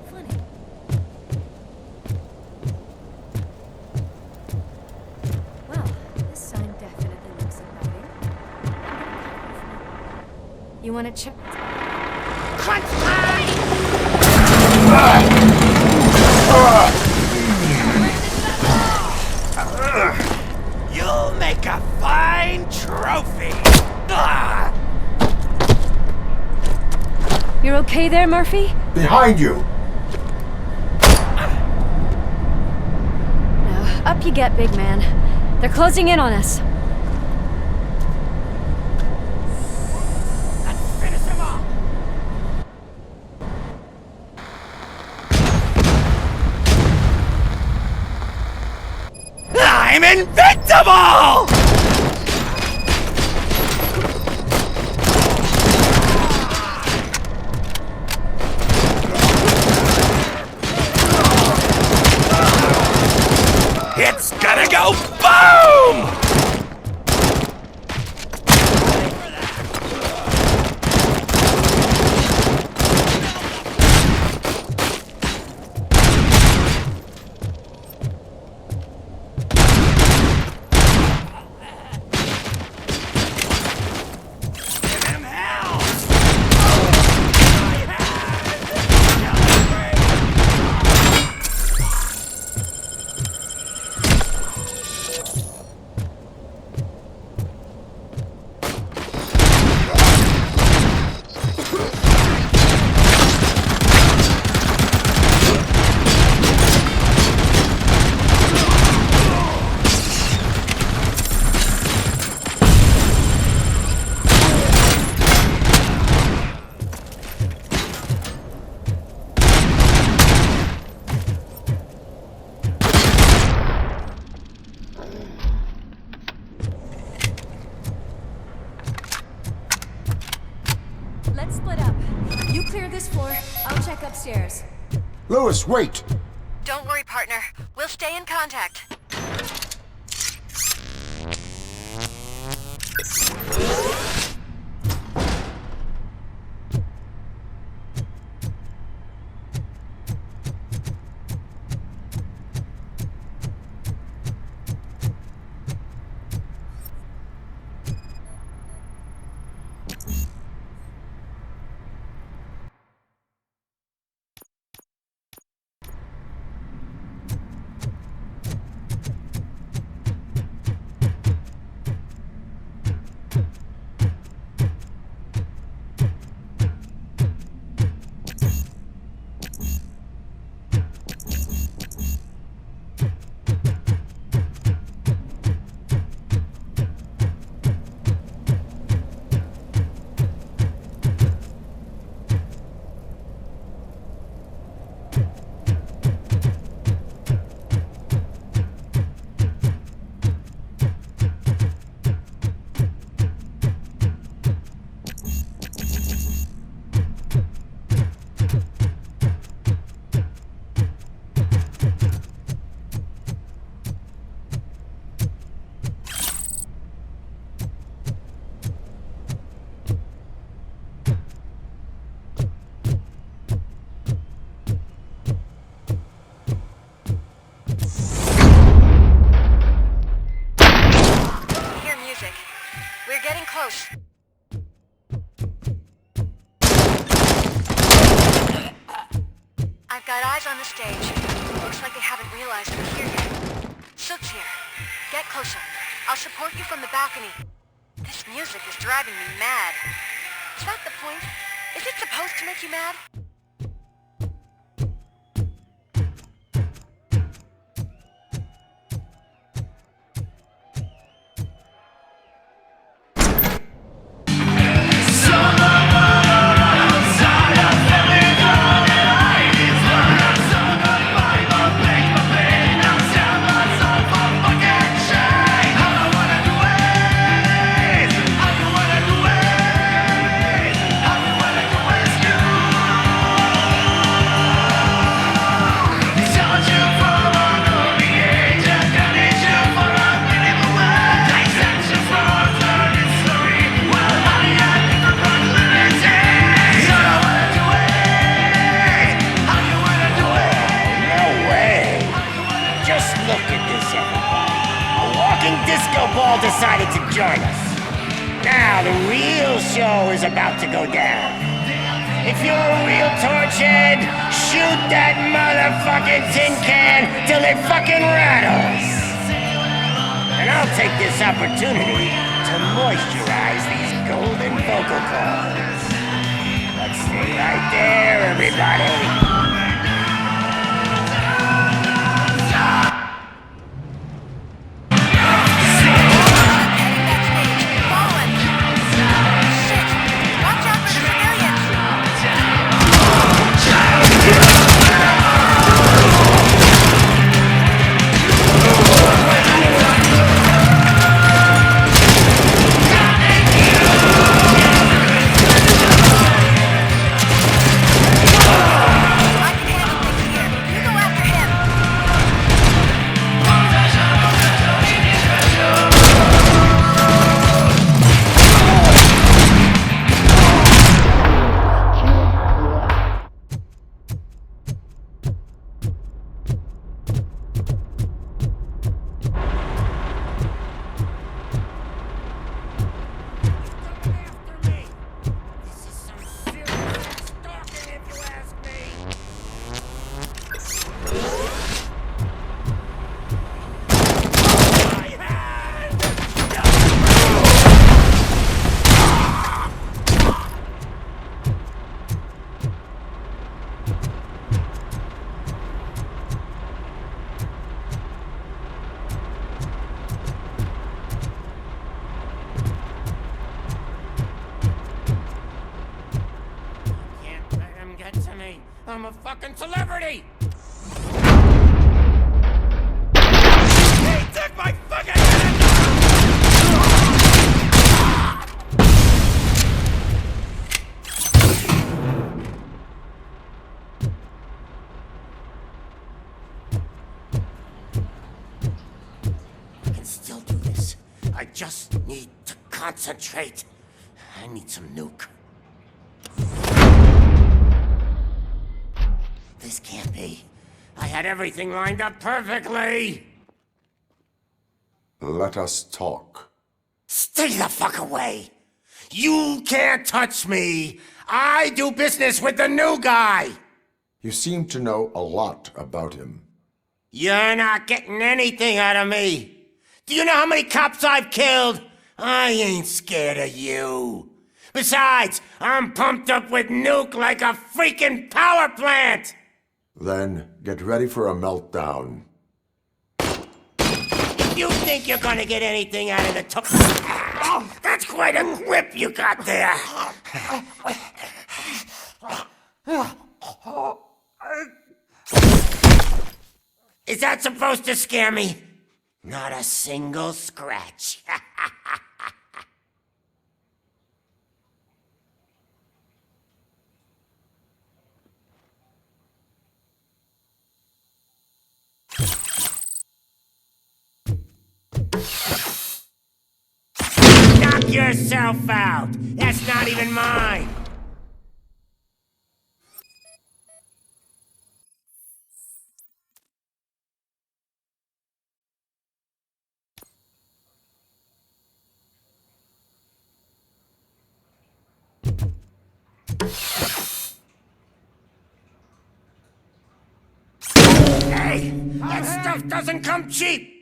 Funny. Well, this sign definitely looks inviting. You want to check? Crunch time! You'll make a fine trophy! You're okay there, Murphy? Behind you! Now, up you get, big man. They're closing in on us. Let's finish him off! I'm invincible! It's gonna go boom! Let's split up. You clear this floor, I'll check upstairs. Lewis, wait! Don't worry, partner. We'll stay in contact. Got eyes on the stage. Looks like they haven't realized we're here yet. Sook's here. Get closer. I'll support you from the balcony. This music is driving me mad. Is that the point? Is it supposed to make you mad? Decided to join us. Now the real show is about to go down. If you're a real torchhead, shoot that motherfucking tin can till it fucking rattles. And I'll take this opportunity to moisturize these golden vocal cords. Let's stay right there, everybody. I'm a fucking celebrity! He took my fucking head! I can still do this. I just need to concentrate. I need some nuke. This can't be. I had everything lined up perfectly! Let us talk. Stay the fuck away! You can't touch me! I do business with the new guy! You seem to know a lot about him. You're not getting anything out of me! Do you know how many cops I've killed? I ain't scared of you. Besides, I'm pumped up with nuke like a freaking power plant! Then get ready for a meltdown. If you think you're gonna get anything out of the that's quite a grip you got there! Is that supposed to scare me? Not a single scratch. Knock yourself out! That's not even mine! Hey, that stuff doesn't come cheap!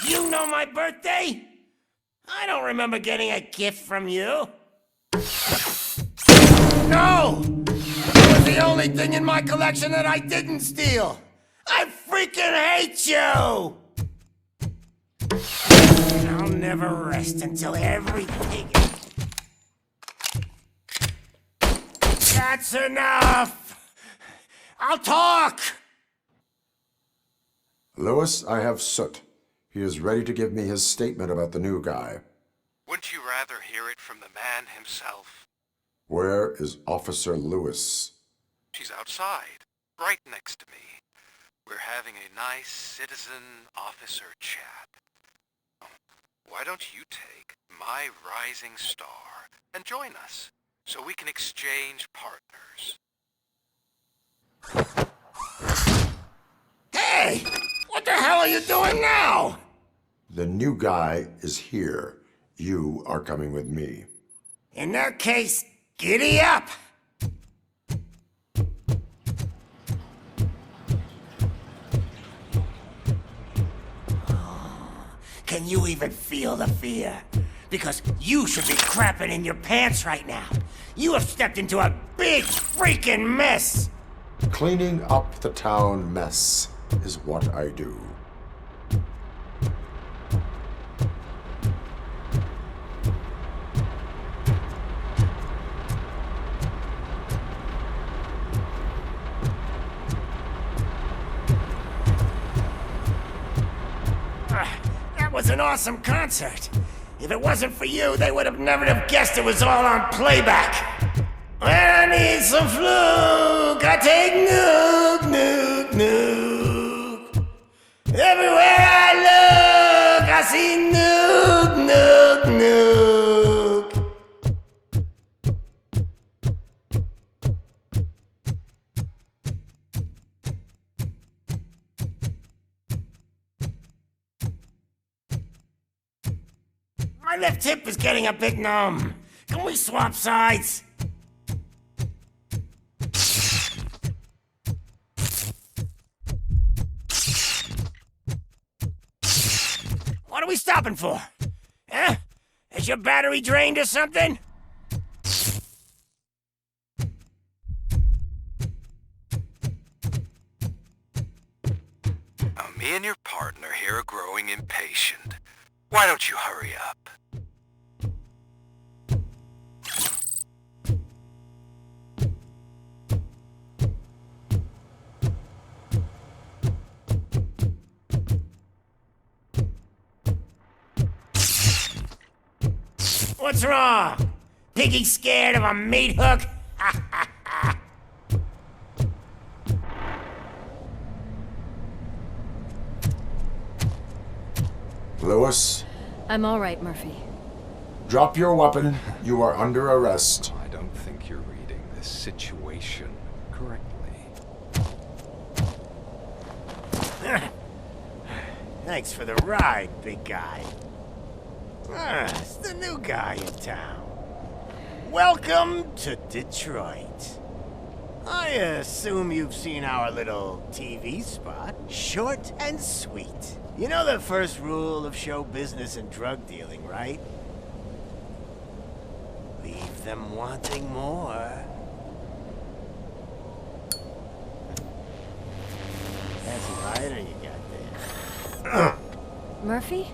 You know my birthday? I don't remember getting a gift from you. No! It was the only thing in my collection that I didn't steal! I freaking hate you! I'll never rest until everything... That's enough! I'll talk! Lewis, I have Soot. He is ready to give me his statement about the new guy. Wouldn't you rather hear it from the man himself? Where is Officer Lewis? She's outside, right next to me. We're having a nice citizen-officer chat. Why don't you take my rising star and join us, so we can exchange partners? Hey! What the hell are you doing now? The new guy is here. You are coming with me. In that case, giddy up! Can you even feel the fear? Because you should be crapping in your pants right now. You have stepped into a big freaking mess! Cleaning up the town mess is what I do. That was an awesome concert. If it wasn't for you, they would have never have guessed it was all on playback. I need some fluke. I take nuke, nuke, nuke. Everywhere I look, I see nuke, nuke, nuke. My left hip is getting a bit numb. Can we swap sides? What are we stopping for? Huh? Is your battery drained or something? Me and your partner here are growing impatient. Why don't you hurry up? What's wrong? Piggy scared of a meat hook? Lewis? I'm all right, Murphy. Drop your weapon. You are under arrest. I don't think you're reading this situation correctly. Thanks for the ride, big guy. It's the new guy in town. Welcome to Detroit. I assume you've seen our little TV spot. Short and sweet. You know the first rule of show business and drug dealing, right? Leave them wanting more. Fancy lighter you got there. Murphy?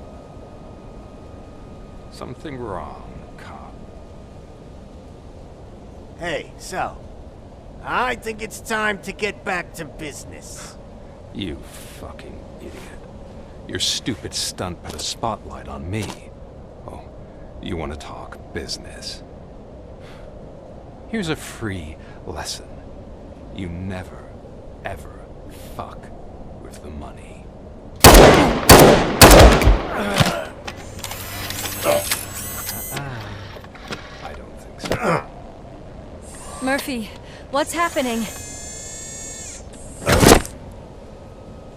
Something wrong, cop. Hey, so, I think it's time to get back to business. You fucking idiot. Your stupid stunt put a spotlight on me. Oh, you want to talk business? Here's a free lesson. You never, ever fuck with the money. I don't think so. Murphy, what's happening?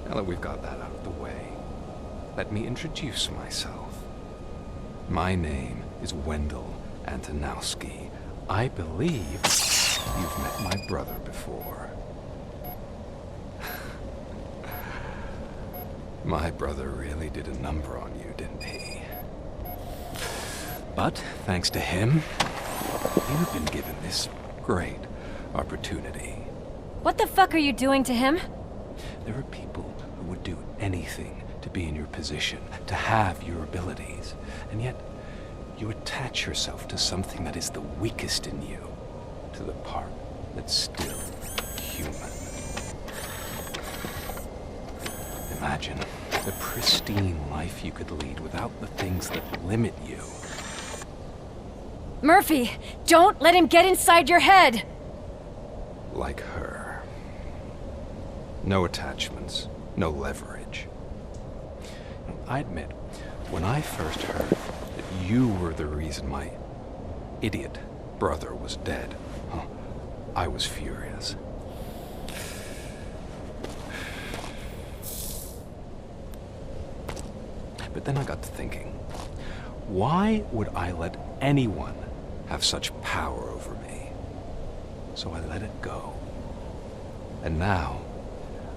Now that we've got that out of the way, let me introduce myself. My name is Wendell Antonowski. I believe you've met my brother before. My brother really did a number on you, didn't he? But thanks to him, you've been given this great opportunity. What the fuck are you doing to him? There are people who would do anything to be in your position, to have your abilities, and yet you attach yourself to something that is the weakest in you, to the part that's still human. Imagine the pristine life you could lead without the things that limit you. Murphy, don't let him get inside your head! Like her. No attachments, no leverage. I admit, when I first heard that you were the reason my idiot brother was dead, I was furious. But then I got to thinking, why would I let anyone have such power over me? So I let it go. And now,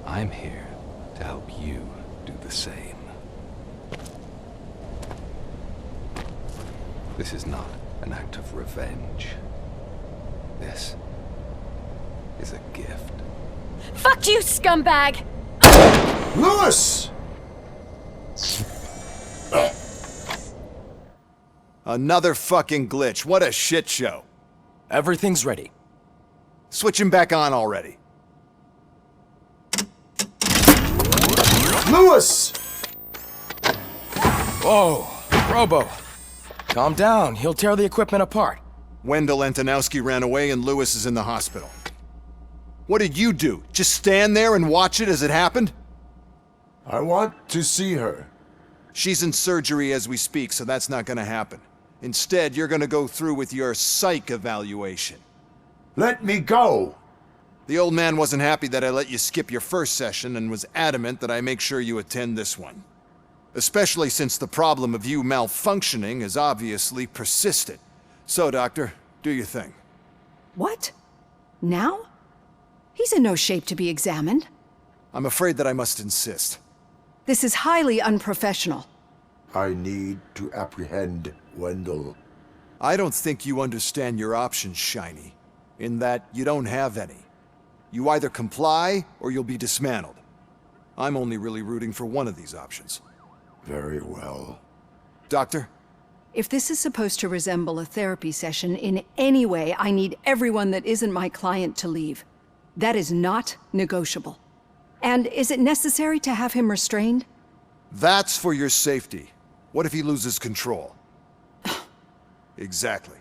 I'm here to help you do the same. This is not an act of revenge. This is a gift. Fuck you, scumbag! Lewis! Another fucking glitch. What a shit show. Everything's ready. Switch him back on already. Lewis! Whoa, Robo. Calm down. He'll tear the equipment apart. Wendell Antonowski ran away and Lewis is in the hospital. What did you do? Just stand there and watch it as it happened? I want to see her. She's in surgery as we speak, so that's not gonna happen. Instead, you're gonna go through with your psych evaluation. Let me go! The old man wasn't happy that I let you skip your first session and was adamant that I make sure you attend this one. Especially since the problem of you malfunctioning has obviously persisted. So, Doctor, do your thing. What? Now? He's in no shape to be examined. I'm afraid that I must insist. This is highly unprofessional. I need to apprehend Wendell. I don't think you understand your options, Shiny. In that you don't have any. You either comply or you'll be dismantled. I'm only really rooting for one of these options. Very well. Doctor? If this is supposed to resemble a therapy session in any way, I need everyone that isn't my client to leave. That is not negotiable. And is it necessary to have him restrained? That's for your safety. What if he loses control? Exactly.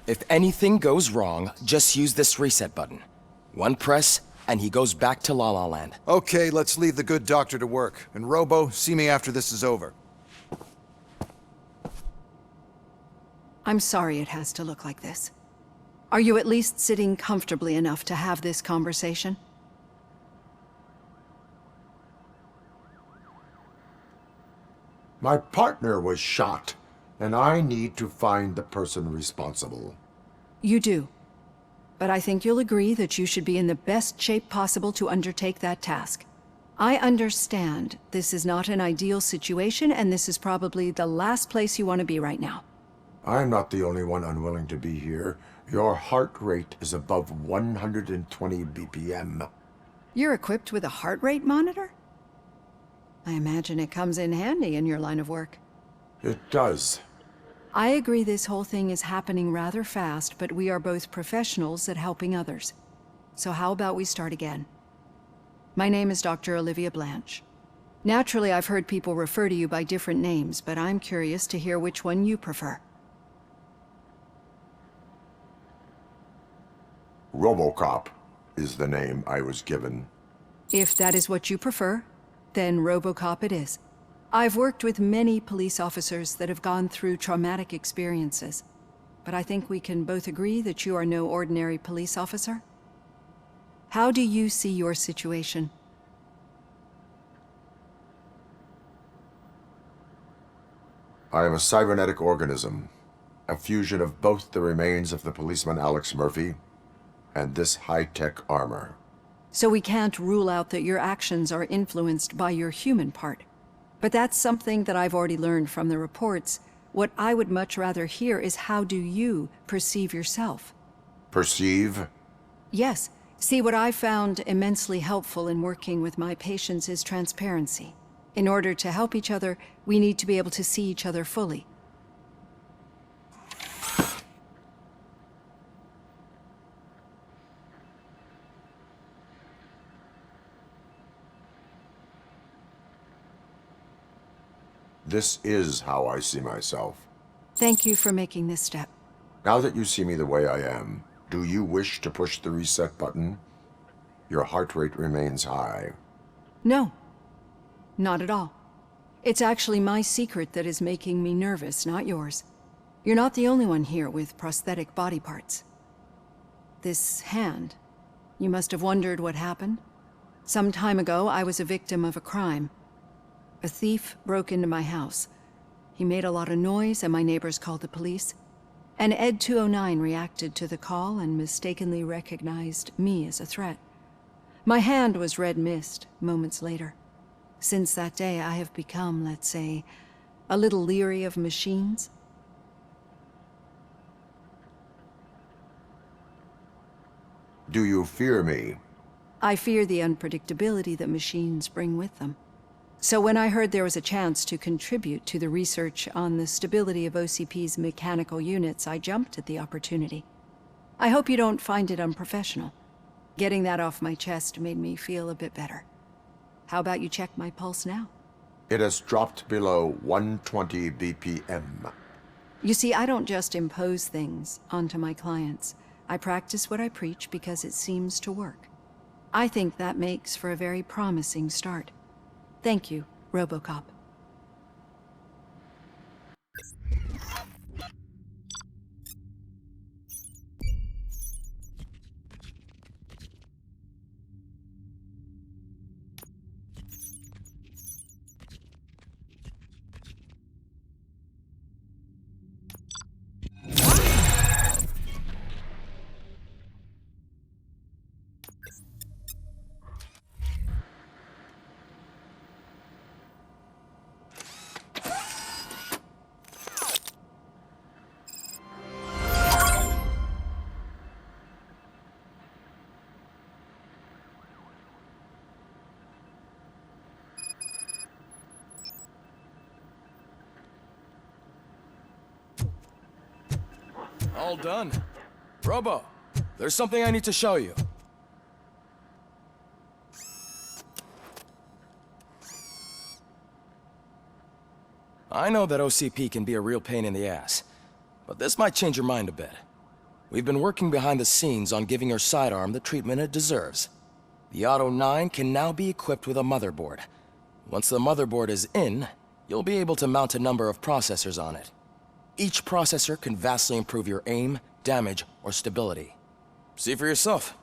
If anything goes wrong, just use this reset button. One press, and he goes back to La La Land. Okay, let's leave the good doctor to work. And Robo, see me after this is over. I'm sorry it has to look like this. Are you at least sitting comfortably enough to have this conversation? My partner was shot, and I need to find the person responsible. You do. But I think you'll agree that you should be in the best shape possible to undertake that task. I understand this is not an ideal situation, and this is probably the last place you want to be right now. I'm not the only one unwilling to be here. Your heart rate is above 120 BPM. You're equipped with a heart rate monitor? I imagine it comes in handy in your line of work. It does. I agree this whole thing is happening rather fast, but we are both professionals at helping others. So how about we start again? My name is Dr. Olivia Blanche. Naturally, I've heard people refer to you by different names, but I'm curious to hear which one you prefer. Robocop is the name I was given. If that is what you prefer, then Robocop it is. I've worked with many police officers that have gone through traumatic experiences, but I think we can both agree that you are no ordinary police officer. How do you see your situation? I am a cybernetic organism, a fusion of both the remains of the policeman Alex Murphy and this high-tech armor. So we can't rule out that your actions are influenced by your human part. But that's something that I've already learned from the reports. What I would much rather hear is how do you perceive yourself? Perceive? Yes. See, what I found immensely helpful in working with my patients is transparency. In order to help each other, we need to be able to see each other fully. This is how I see myself. Thank you for making this step. Now that you see me the way I am, do you wish to push the reset button? Your heart rate remains high. No. Not at all. It's actually my secret that is making me nervous, not yours. You're not the only one here with prosthetic body parts. This hand, you must have wondered what happened. Some time ago, I was a victim of a crime. A thief broke into my house. He made a lot of noise and my neighbors called the police. And Ed 209 reacted to the call and mistakenly recognized me as a threat. My hand was red mist moments later. Since that day, I have become, let's say, a little leery of machines. Do you fear me? I fear the unpredictability that machines bring with them. So when I heard there was a chance to contribute to the research on the stability of OCP's mechanical units, I jumped at the opportunity. I hope you don't find it unprofessional. Getting that off my chest made me feel a bit better. How about you check my pulse now? It has dropped below 120 BPM. You see, I don't just impose things onto my clients. I practice what I preach because it seems to work. I think that makes for a very promising start. Thank you, Robocop. All done. Robo, there's something I need to show you. I know that OCP can be a real pain in the ass, but this might change your mind a bit. We've been working behind the scenes on giving your sidearm the treatment it deserves. The Auto 9 can now be equipped with a motherboard. Once the motherboard is in, you'll be able to mount a number of processors on it. Each processor can vastly improve your aim, damage, or stability. See for yourself.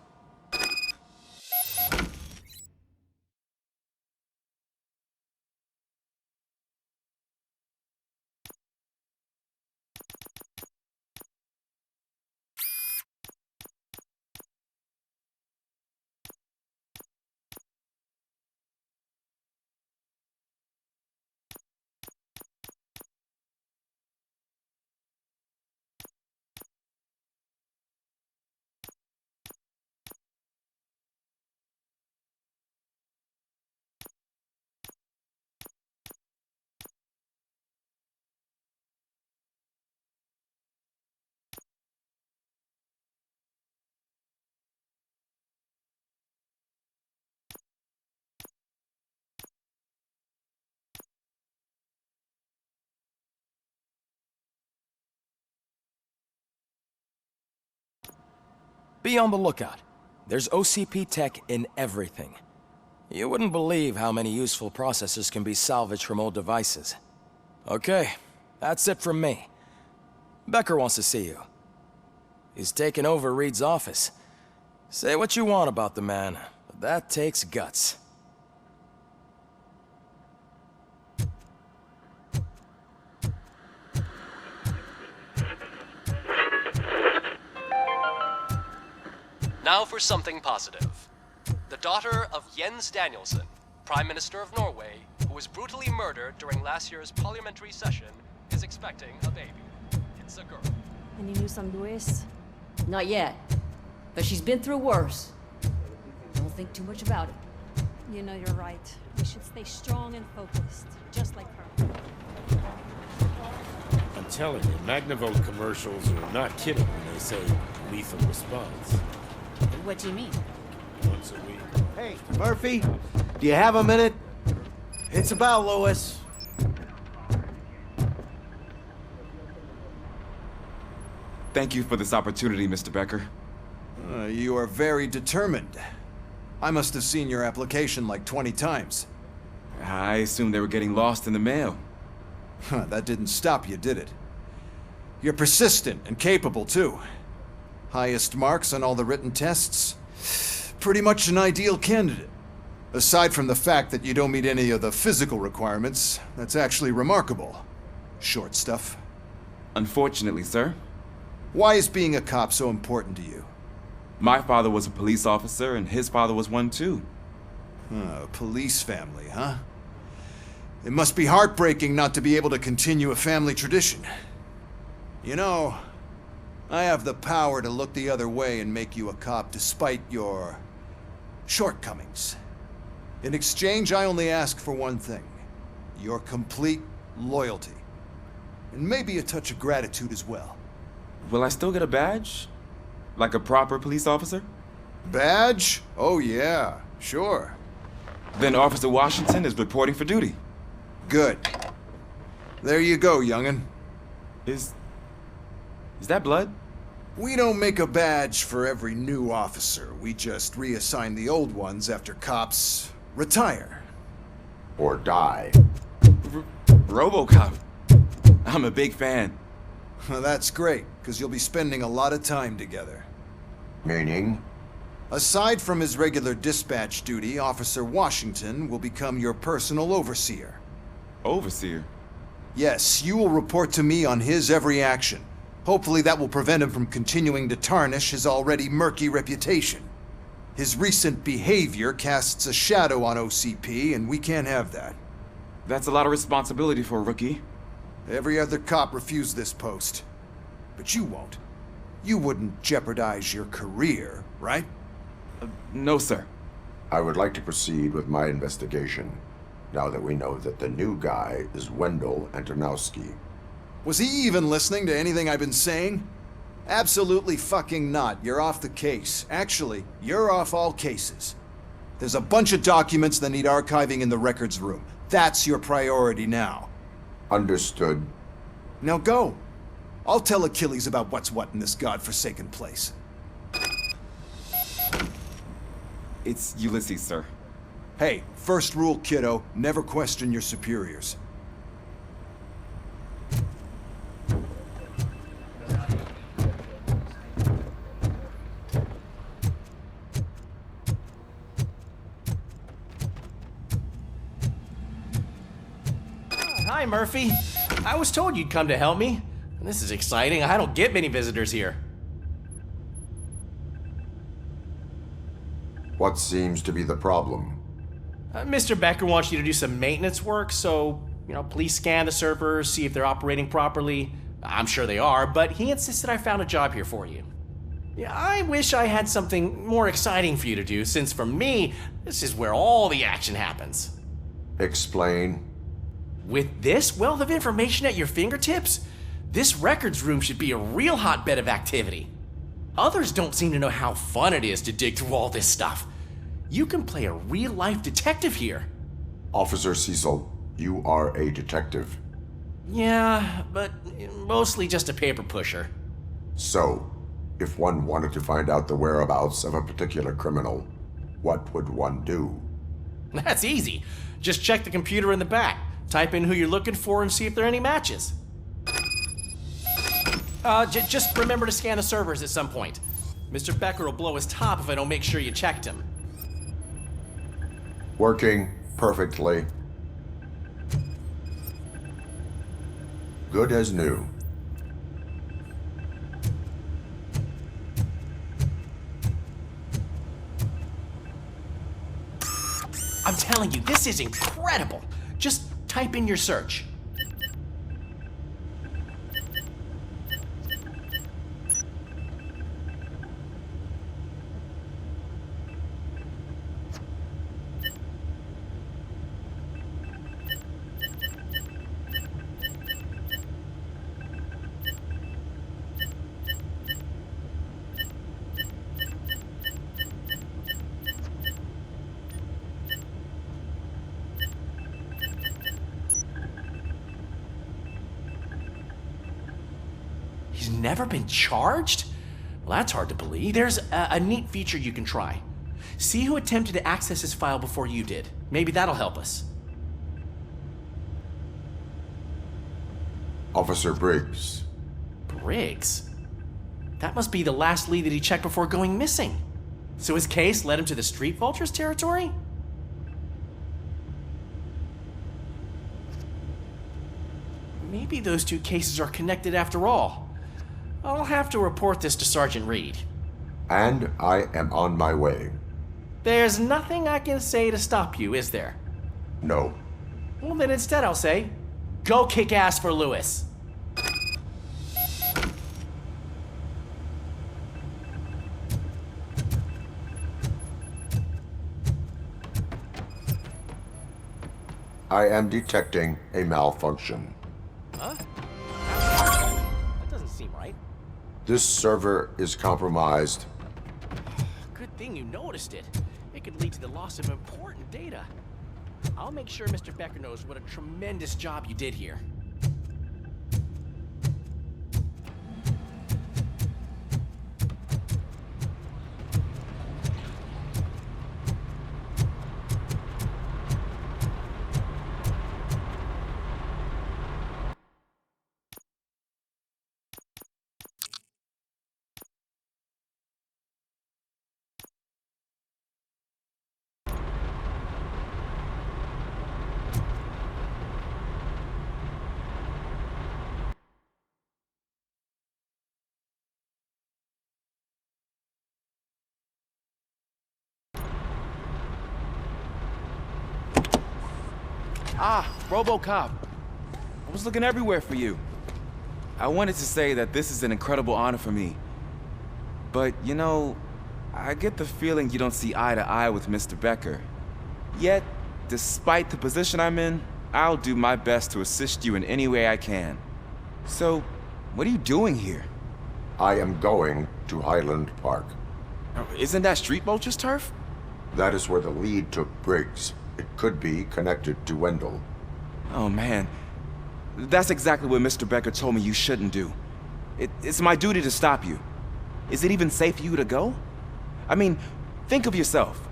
Be on the lookout. There's OCP tech in everything. You wouldn't believe how many useful processors can be salvaged from old devices. Okay, that's it from me. Becker wants to see you. He's taken over Reed's office. Say what you want about the man, but that takes guts. for something positive. The daughter of Jens Danielson, Prime Minister of Norway, who was brutally murdered during last year's parliamentary session, is expecting a baby. It's a girl. Any news on Luis? Not yet. But she's been through worse. Don't think too much about it. You know you're right. We should stay strong and focused, just like her. I'm telling you, Magnavolt commercials are not kidding when they say lethal response. What do you mean? Once a week. Hey, Murphy, do you have a minute? It's about Louis. Thank you for this opportunity, Mr. Becker. You are very determined. I must have seen your application like 20 times. I assumed they were getting lost in the mail. That didn't stop you, did it? You're persistent and capable, too. Highest marks on all the written tests. Pretty much an ideal candidate. Aside from the fact that you don't meet any of the physical requirements, that's actually remarkable. Short stuff. Unfortunately, sir. Why is being a cop so important to you? My father was a police officer, and his father was one too. A police family, huh? It must be heartbreaking not to be able to continue a family tradition. You know, I have the power to look the other way and make you a cop despite your shortcomings. In exchange, I only ask for one thing. Your complete loyalty. And maybe a touch of gratitude as well. Will I still get a badge? Like a proper police officer? Badge? Oh yeah, sure. Then Officer Washington is reporting for duty. Good. There you go, young'un. Is that blood? We don't make a badge for every new officer. We just reassign the old ones after cops retire. Or die. Robocop. I'm a big fan. Well, that's great, because you'll be spending a lot of time together. Meaning? Aside from his regular dispatch duty, Officer Washington will become your personal overseer. Overseer? Yes, you will report to me on his every action. Hopefully that will prevent him from continuing to tarnish his already murky reputation. His recent behavior casts a shadow on OCP, and we can't have that. That's a lot of responsibility for a rookie. Every other cop refused this post. But you won't. You wouldn't jeopardize your career, right? No, sir. I would like to proceed with my investigation, now that we know that the new guy is Wendell Antonowski. Was he even listening to anything I've been saying? Absolutely fucking not. You're off the case. Actually, you're off all cases. There's a bunch of documents that need archiving in the records room. That's your priority now. Understood. Now go. I'll tell Achilles about what's what in this godforsaken place. It's Ulysses, sir. Hey, first rule, kiddo, never question your superiors. Hi, Murphy. I was told you'd come to help me. This is exciting. I don't get many visitors here. What seems to be the problem? Mr. Becker wants you to do some maintenance work, so, please scan the servers, see if they're operating properly. I'm sure they are, but he insisted I found a job here for you. Yeah, I wish I had something more exciting for you to do, since for me, this is where all the action happens. Explain. With this wealth of information at your fingertips, this records room should be a real hotbed of activity. Others don't seem to know how fun it is to dig through all this stuff. You can play a real-life detective here. Officer Cecil, you are a detective. Yeah, but mostly just a paper pusher. So, if one wanted to find out the whereabouts of a particular criminal, what would one do? That's easy. Just check the computer in the back, type in who you're looking for, and see if there are any matches. Just remember to scan the servers at some point. Mr. Becker will blow his top if I don't make sure you checked him. Working perfectly. Good as new. I'm telling you, this is incredible. Just type in your search. He's never been charged? Well, that's hard to believe. There's a neat feature you can try. See who attempted to access his file before you did. Maybe that'll help us. Officer Briggs. Briggs? That must be the last lead that he checked before going missing. So his case led him to the Street Vultures territory? Maybe those two cases are connected after all. I'll have to report this to Sergeant Reed. And I am on my way. There's nothing I can say to stop you, is there? No. Well, then instead I'll say, go kick ass for Lewis. I am detecting a malfunction. Huh? That doesn't seem right. This server is compromised. Good thing you noticed it. It could lead to the loss of important data. I'll make sure Mr. Becker knows what a tremendous job you did here. Ah, Robocop. I was looking everywhere for you. I wanted to say that this is an incredible honor for me. But, you know, I get the feeling you don't see eye to eye with Mr. Becker. Yet, despite the position I'm in, I'll do my best to assist you in any way I can. So, what are you doing here? I am going to Highland Park. Isn't that Street Vulture's turf? That is where the lead took Briggs. It could be connected to Wendell. Oh, man. That's exactly what Mr. Becker told me you shouldn't do. It's my duty to stop you. Is it even safe for you to go? I mean, think of yourself.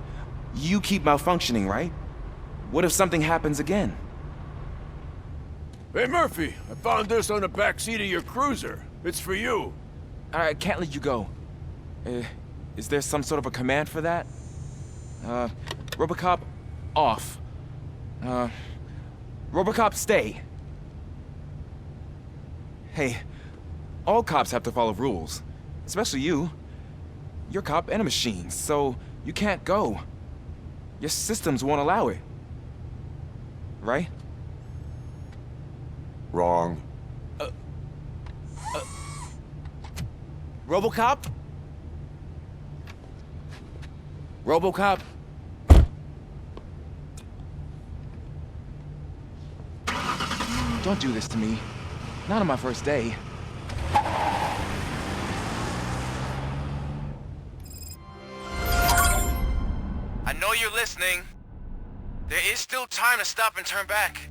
You keep malfunctioning, right? What if something happens again? Hey, Murphy, I found this on the back seat of your cruiser. It's for you. I can't let you go. Is there some sort of a command for that? Robocop, off. Robocop, stay. Hey, all cops have to follow rules. Especially you. You're a cop and a machine, so you can't go. Your systems won't allow it. Right? Wrong. Robocop? Robocop? Don't do this to me. Not on my first day. I know you're listening. There is still time to stop and turn back.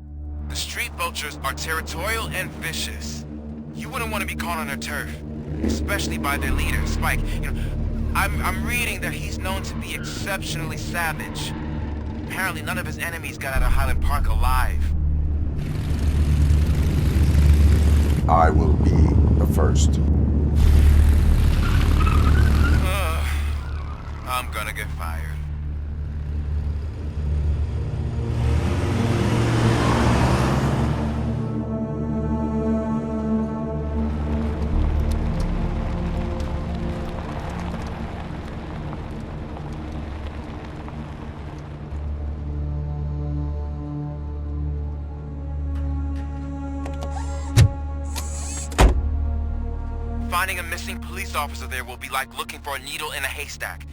The Street Vultures are territorial and vicious. You wouldn't want to be caught on their turf, especially by their leader, Spike. You know, I'm reading that he's known to be exceptionally savage. Apparently none of his enemies got out of Highland Park alive. I will be the first. I'm gonna get fired. Finding a missing police officer there will be like looking for a needle in a haystack.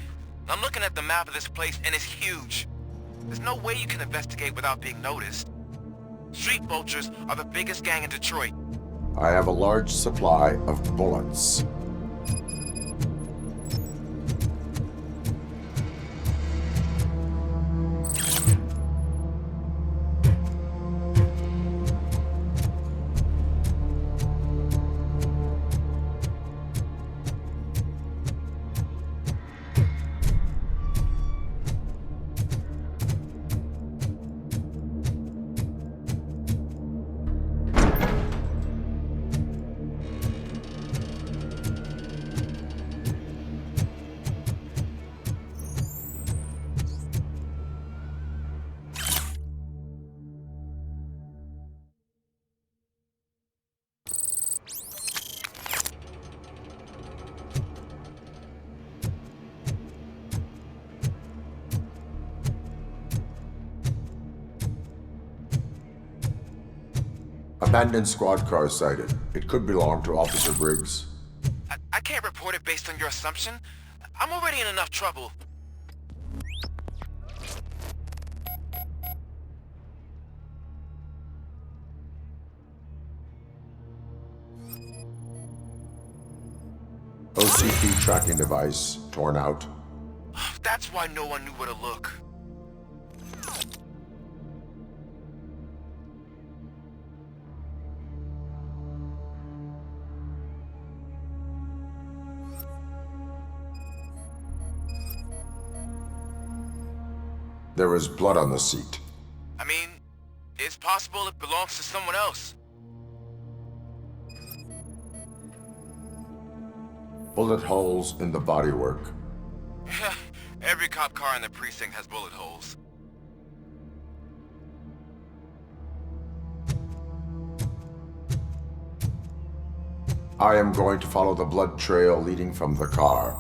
I'm looking at the map of this place and it's huge. There's no way you can investigate without being noticed. Street vultures are the biggest gang in Detroit. I have a large supply of bullets. Abandoned squad car sighted. It could belong to Officer Briggs. I can't report it based on your assumption. I'm already in enough trouble. OCP tracking device torn out. That's why no one knew where to look. There is blood on the seat. I mean, it's possible it belongs to someone else. Bullet holes in the bodywork. Every cop car in the precinct has bullet holes. I am going to follow the blood trail leading from the car.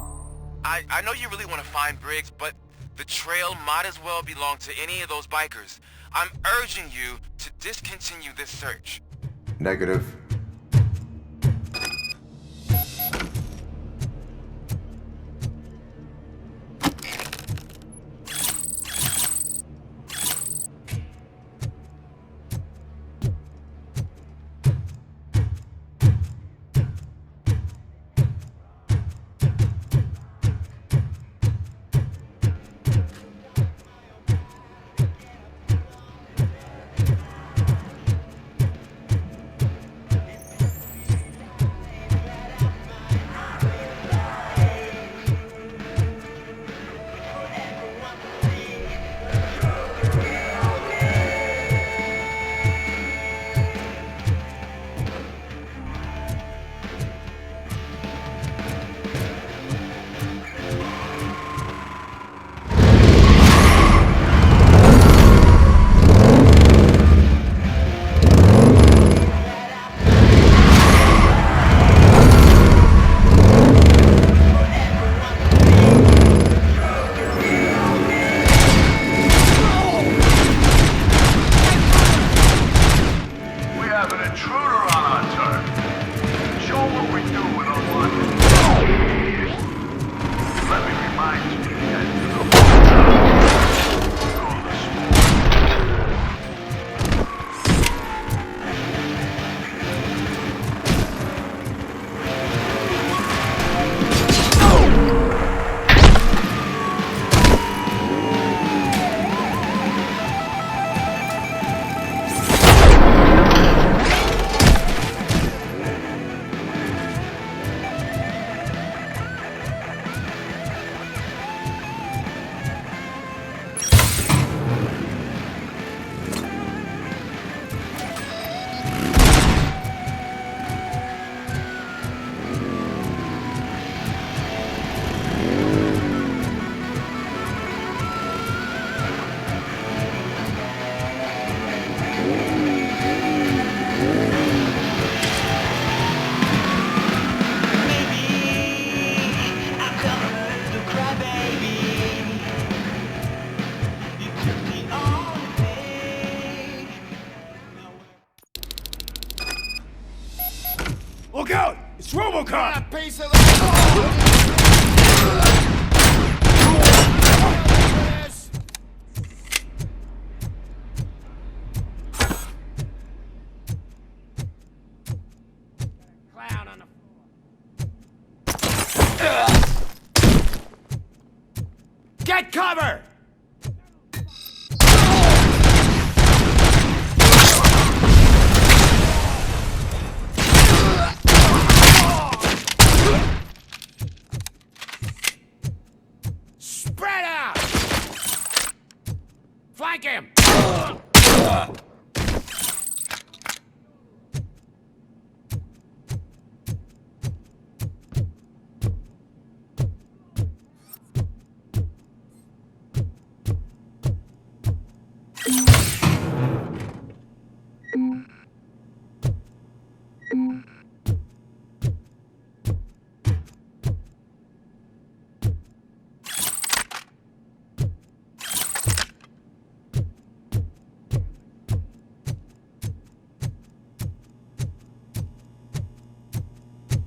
I know you really want to find Briggs, but the trail might as well belong to any of those bikers. I'm urging you to discontinue this search. Negative. Robocop! A piece of the... Clown on the Get cover! Spread out! Flank him!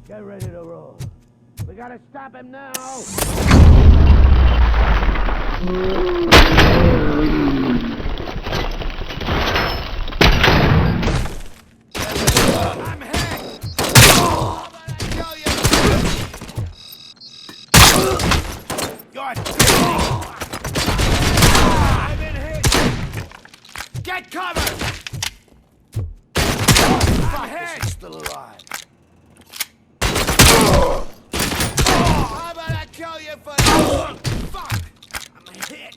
Get ready to roll. We gotta stop him now. I'm hit! You're I've been hit! Get cover! I'm hit! Still alive. How about I kill you for this? Fuck! I'm hit!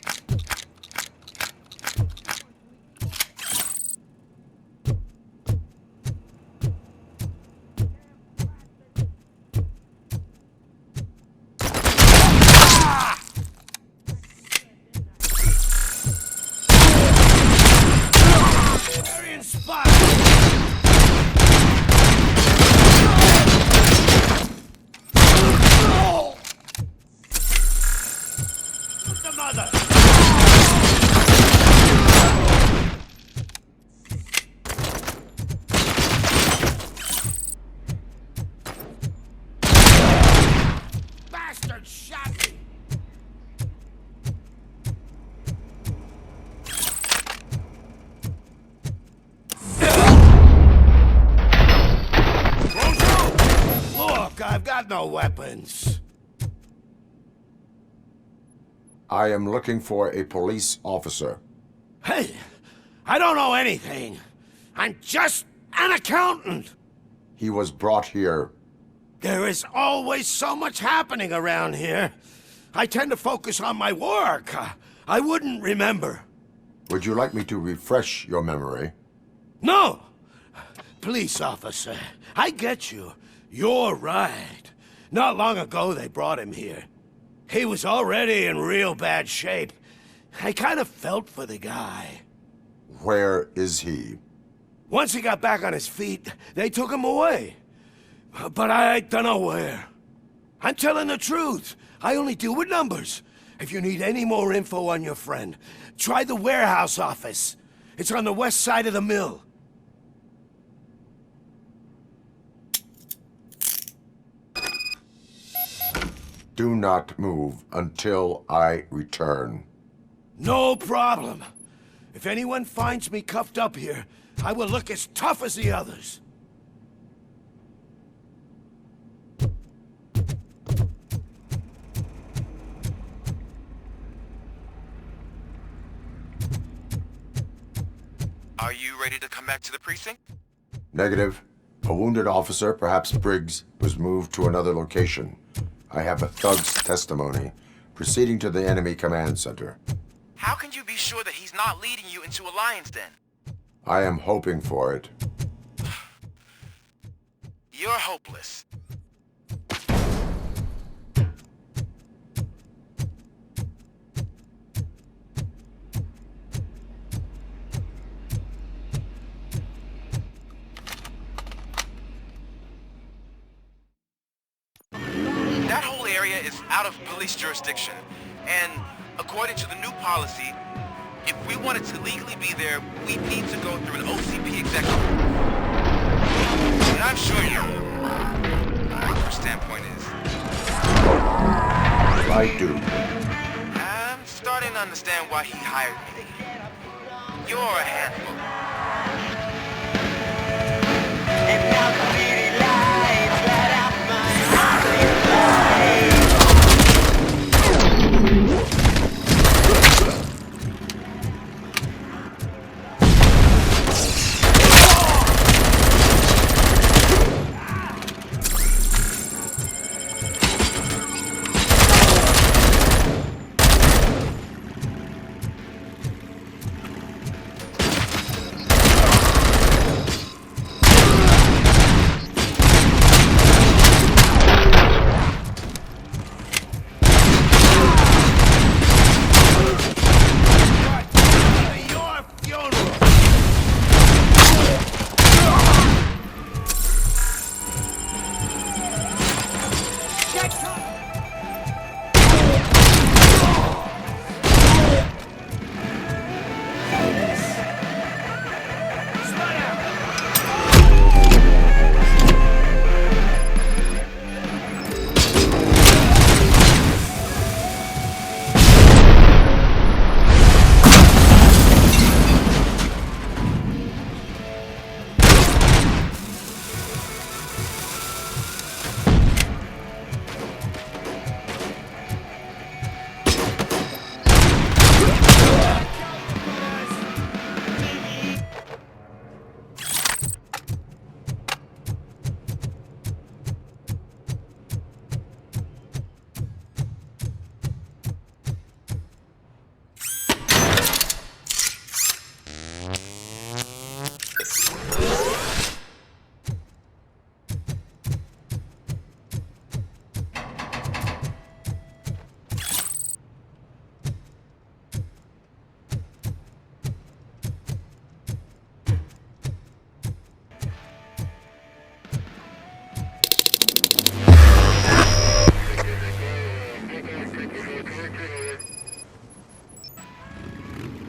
Very inspired! The mother! Bastard shot me! Look, I've got no weapons. I am looking for a police officer. Hey, I don't know anything. I'm just an accountant. He was brought here. There is always so much happening around here. I tend to focus on my work. I wouldn't remember. Would you like me to refresh your memory? No! Police officer, I get you. You're right. Not long ago they brought him here. He was already in real bad shape. I kind of felt for the guy. Where is he? Once he got back on his feet, they took him away. But I don't know where. I'm telling the truth. I only deal with numbers. If you need any more info on your friend, try the warehouse office. It's on the west side of the mill. Do not move until I return. No problem. If anyone finds me cuffed up here, I will look as tough as the others. Are you ready to come back to the precinct? Negative. A wounded officer, perhaps Briggs, was moved to another location. I have a thug's testimony, proceeding to the enemy command center. How can you be sure that he's not leading you into a lion's den? I am hoping for it. You're hopeless. That whole area is out of police jurisdiction, and according to the new policy, if we wanted to legally be there, we need to go through an OCP executive. And I'm sure you know. standpoint is. I do. I'm starting to understand why he hired me. You're a handful.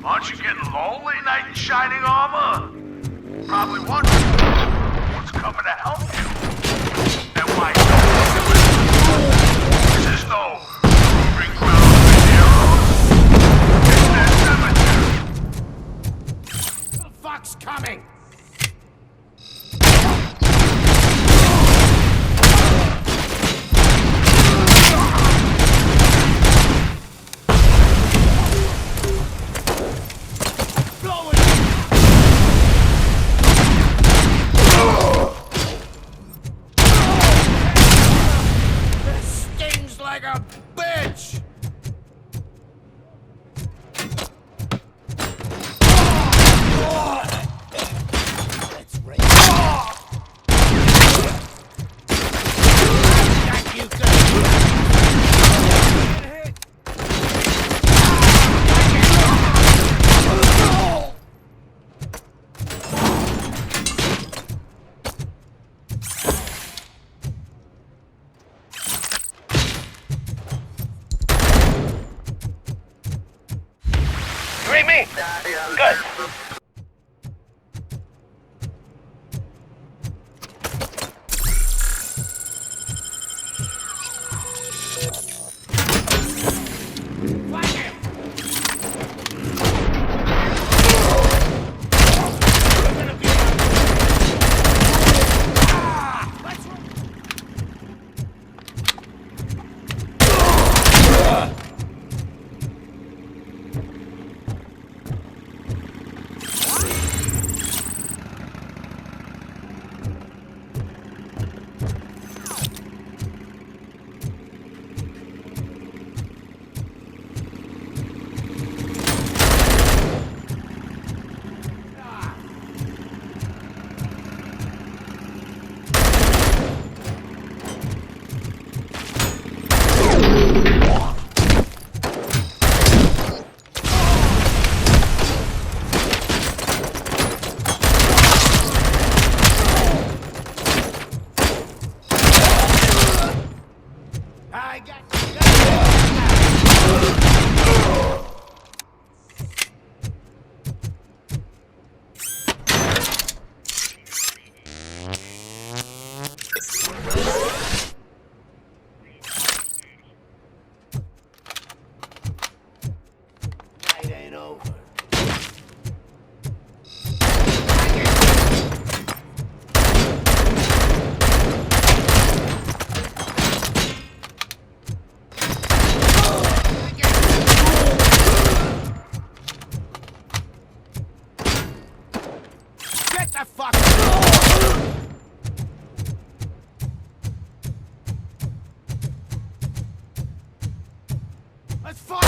Aren't you getting lonely, knight in shining armor? Probably wondering what's coming to help you. And why this is no proving ground for heroes. It's their cemetery. The fuck's coming! Good. over. Get the fuck! Let's fight!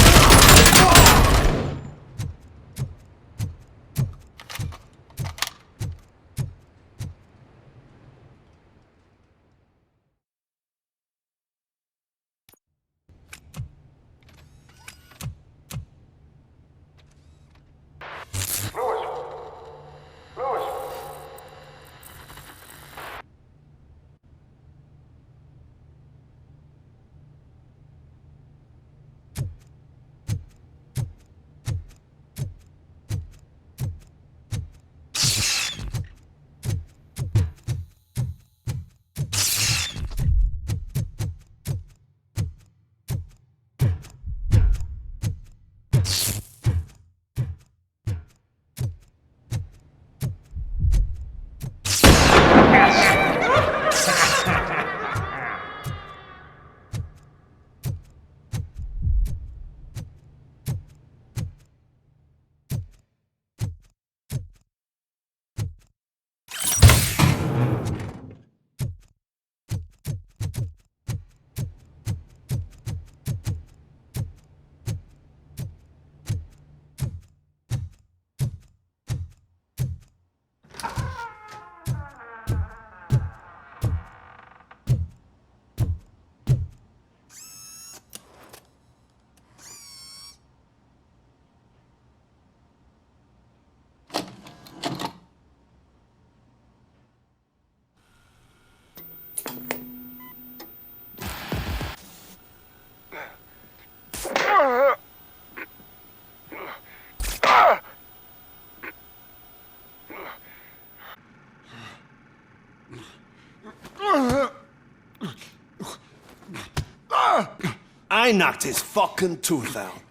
I knocked his fucking tooth out.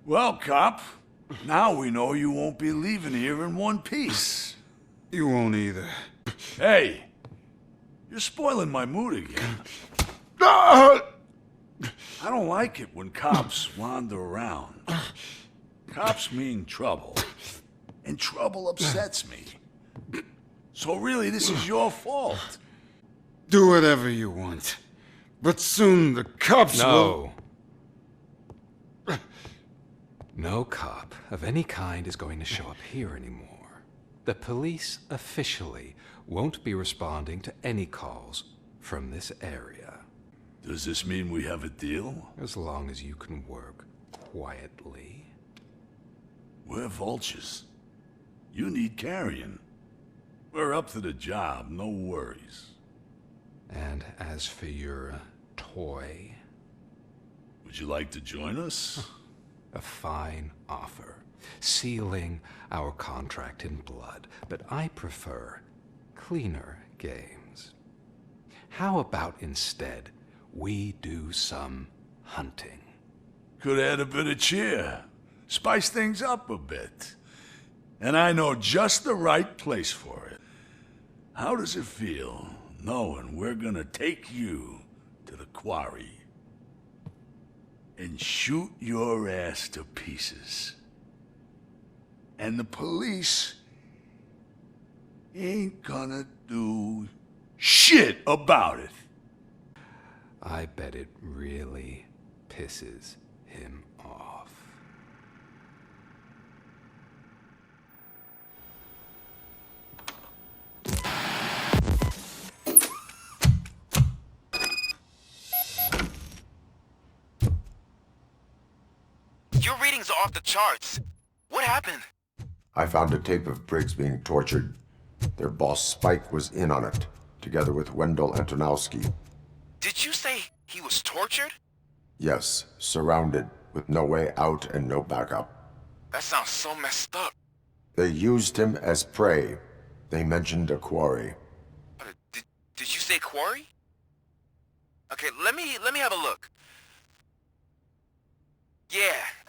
Well, cop, now we know you won't be leaving here in one piece. You won't either. Hey, you're spoiling my mood again. I don't like it when cops wander around. Cops mean trouble, and trouble upsets me. So really, this is your fault. Do whatever you want. But soon the cops will... No cop of any kind is going to show up here anymore. The police officially won't be responding to any calls from this area. Does this mean we have a deal? As long as you can work quietly. We're vultures. You need carrion. We're up to the job, no worries. And as for your toy... Would you like to join us? A fine offer, sealing our contract in blood, but I prefer cleaner games. How about instead we do some hunting? Could add a bit of cheer, spice things up a bit. And I know just the right place for it. How does it feel knowing we're gonna take you to the quarry and shoot your ass to pieces? And the police ain't gonna do shit about it. I bet it really pisses him off. Your readings are off the charts. What happened? I found a tape of Briggs being tortured. Their boss Spike was in on it, together with Wendell Antonowski. Did you say he was tortured? Yes, surrounded, with no way out and no backup. That sounds so messed up. They used him as prey. They mentioned a quarry. Did you say quarry? Okay, let me have a look.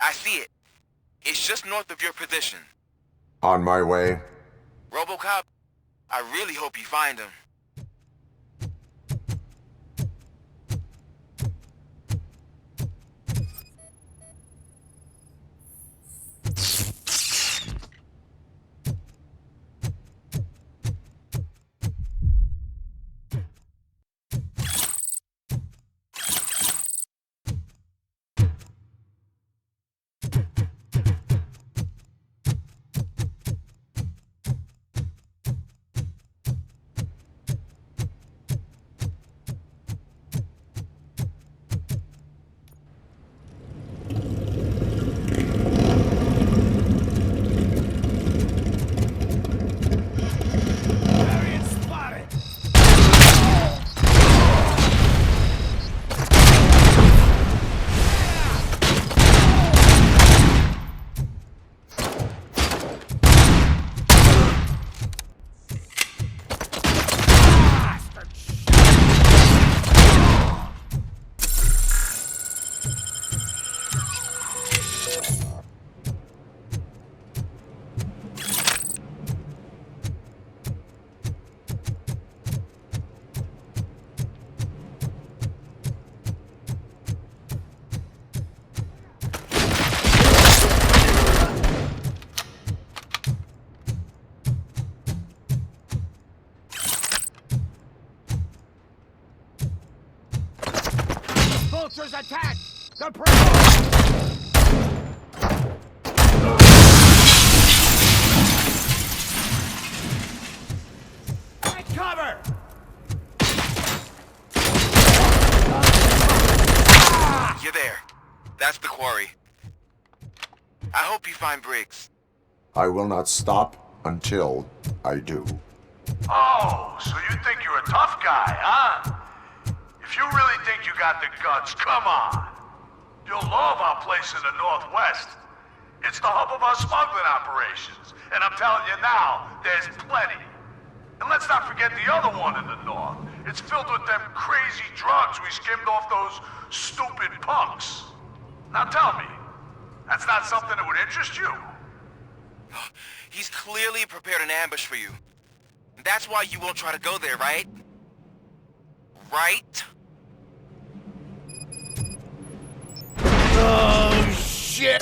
I see it. It's just north of your position. On my way. Robocop, I really hope you find him. Vultures attack! The Take cover! You're there. That's the quarry. I hope you find Briggs. I will not stop until I do. Oh, so you think you're a tough guy, huh? If you really think you got the guts, come on. You'll love our place in the Northwest. It's the hub of our smuggling operations. And I'm telling you now, there's plenty. And let's not forget the other one in the North. It's filled with them crazy drugs we skimmed off those stupid punks. Now tell me, that's not something that would interest you? He's clearly prepared an ambush for you. That's why you won't try to go there, right? Right? Oh, shit!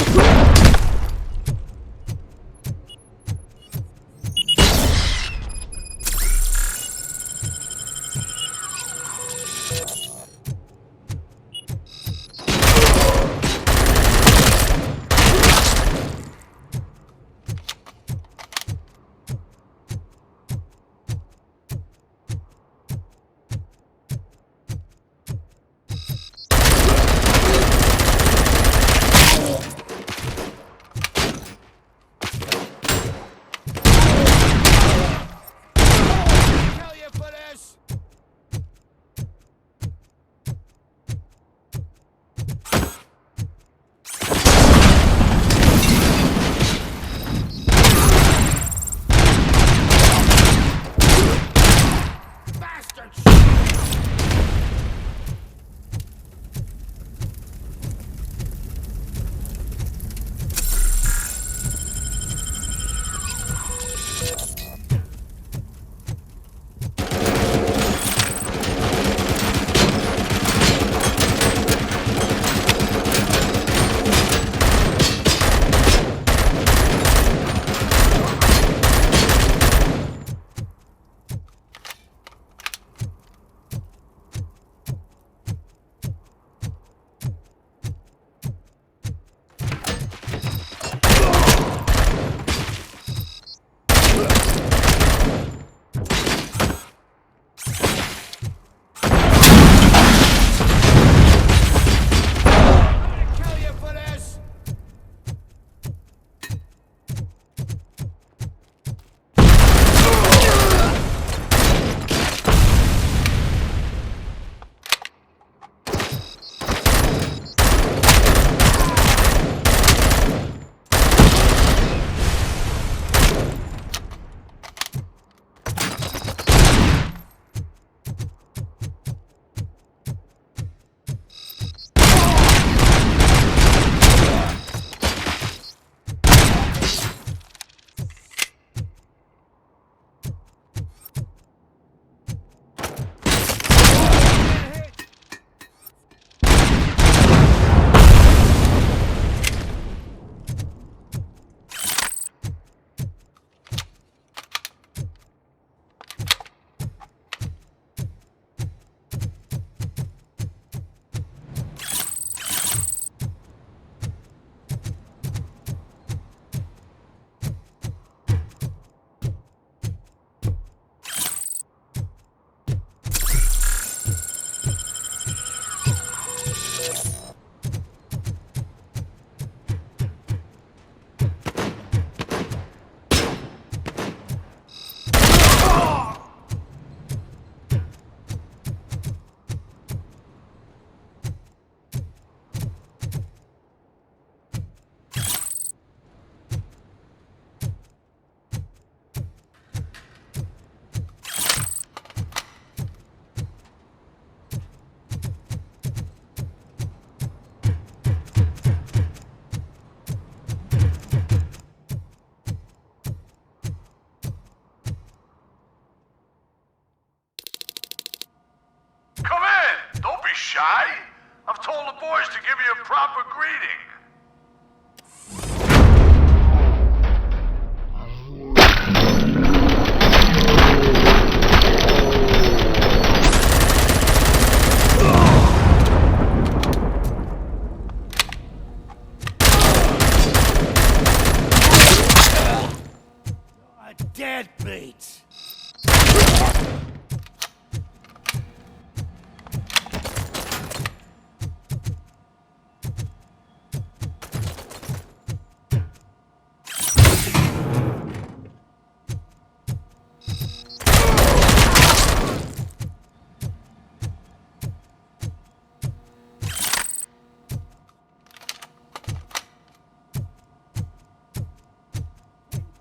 give you a proper greeting. A deadbeat.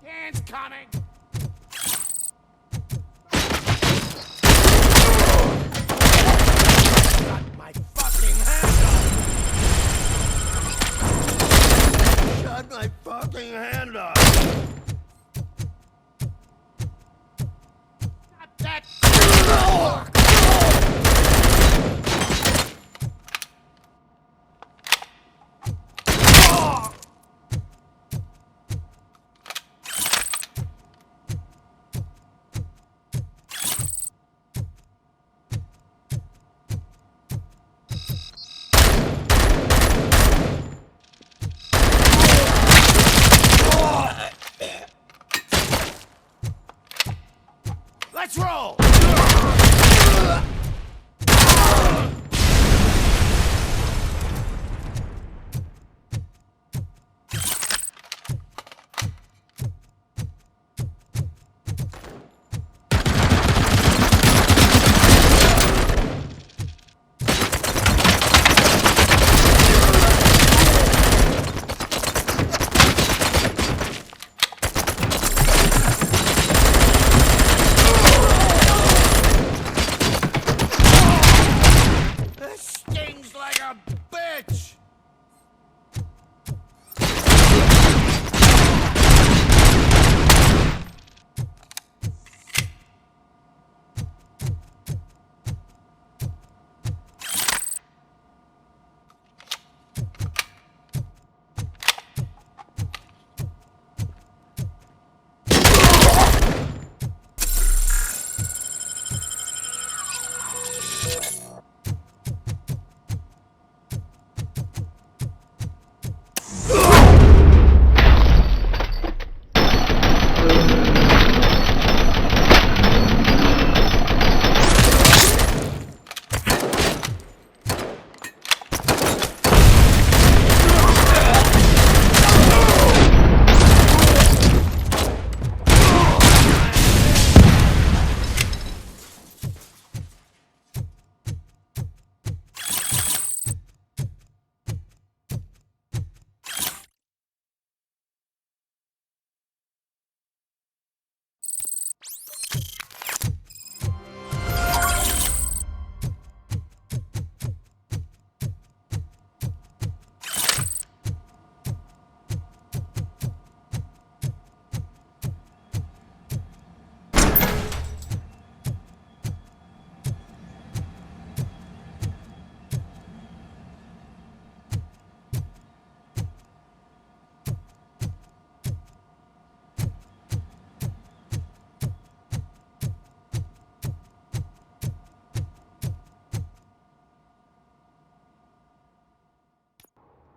Hands coming. Got my fucking hand up. Shut my fucking hand up. Stop that. Let's roll!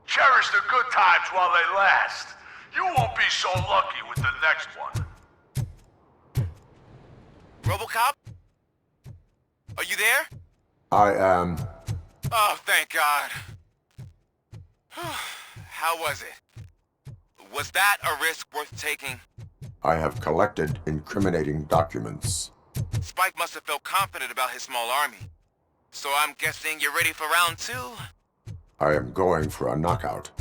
Cherish the good times while they last. You won't be so lucky with the next one. Robocop? Are you there? I am. Oh, thank God. How was it? Was that a risk worth taking? I have collected incriminating documents. Spike must have felt confident about his small army. So I'm guessing you're ready for round two? I am going for a knockout.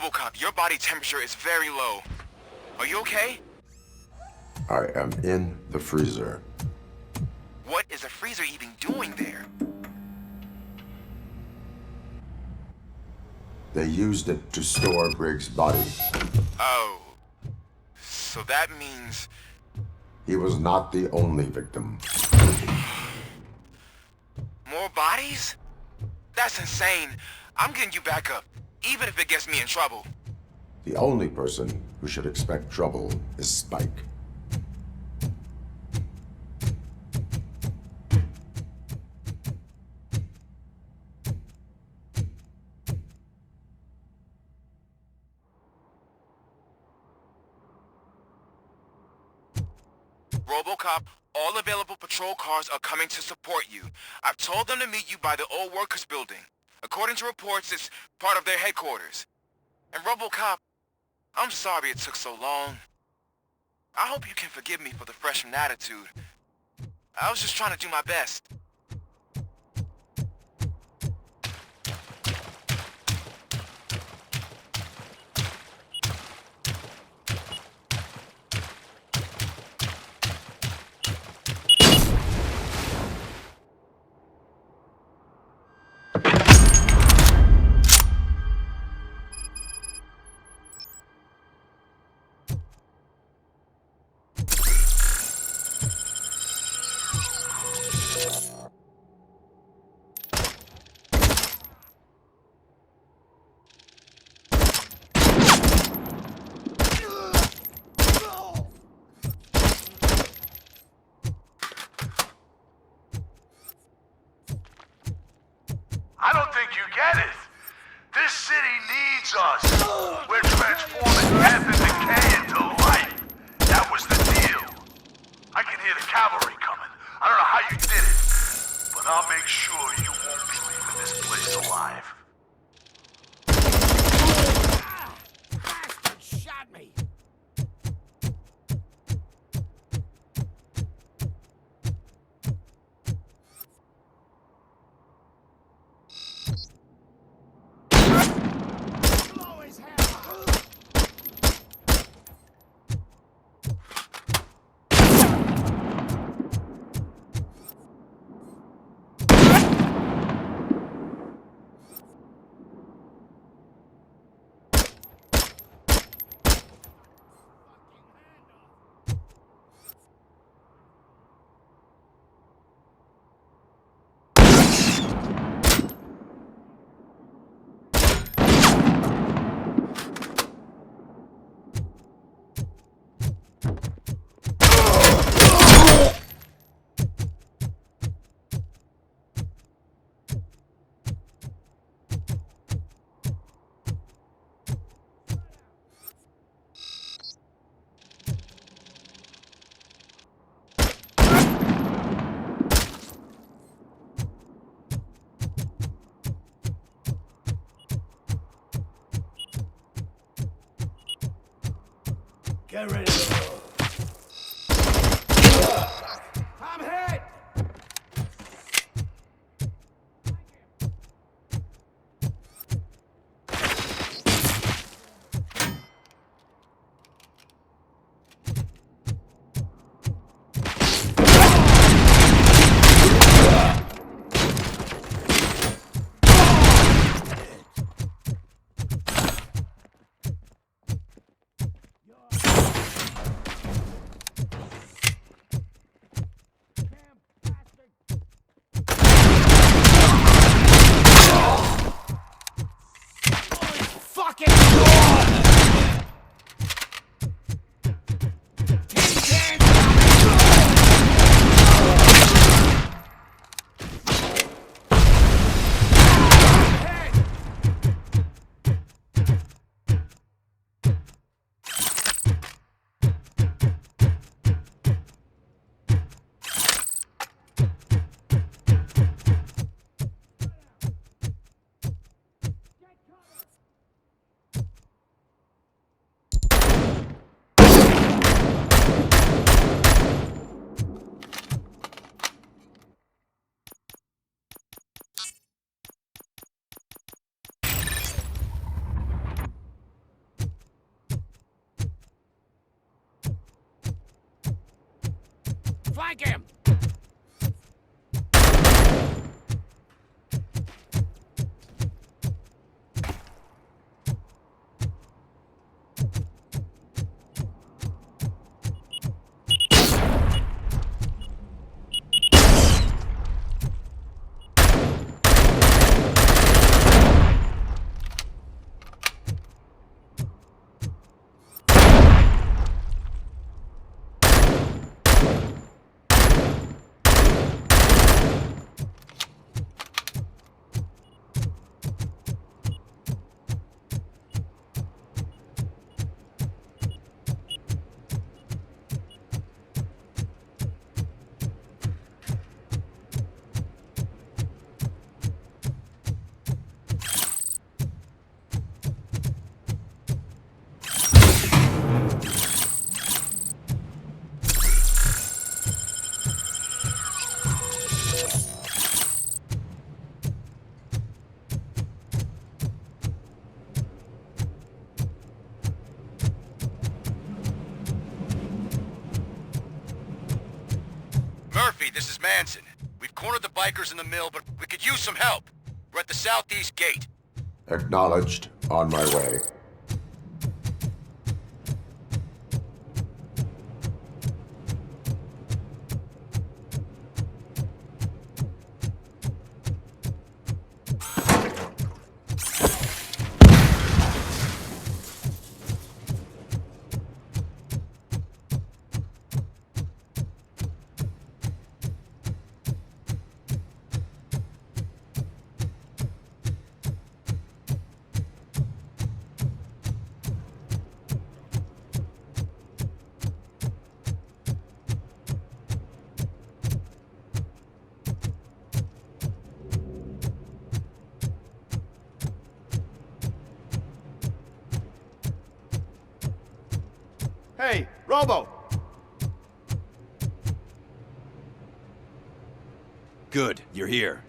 Robocop, your body temperature is very low. Are you okay? I am in the freezer. What is a freezer even doing there? They used it to store Briggs' body. Oh. So that means... He was not the only victim. More bodies? That's insane. I'm getting you back up, even if it gets me in trouble. The only person who should expect trouble is Spike. Robocop, all available patrol cars are coming to support you. I've told them to meet you by the old workers building. According to reports, it's part of their headquarters. And Robocop, I'm sorry it took so long. I hope you can forgive me for the freshman attitude. I was just trying to do my best. I don't think you get it. This city needs us. We're transforming death and decay into life. That was the deal. I can hear the cavalry coming. I don't know how you did it, but I'll make sure you won't be leaving this place alive. Bastard shot me! Get ready to go. I'm hit! Flank him! Murphy, this is Manson. We've cornered the bikers in the mill, but we could use some help. We're at the southeast gate. Acknowledged. On my way. Hey, Robo! Good, you're here.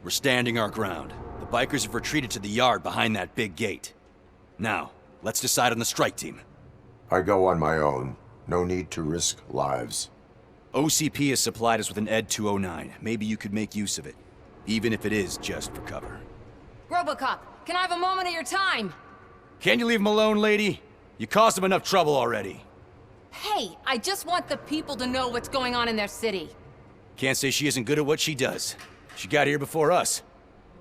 We're standing our ground. The bikers have retreated to the yard behind that big gate. Now, let's decide on the strike team. I go on my own. No need to risk lives. OCP has supplied us with an ED 209. Maybe you could make use of it, even if it is just for cover. Robocop, can I have a moment of your time? Can you leave him alone, lady? You caused him enough trouble already. Hey, I just want the people to know what's going on in their city. Can't say she isn't good at what she does. She got here before us.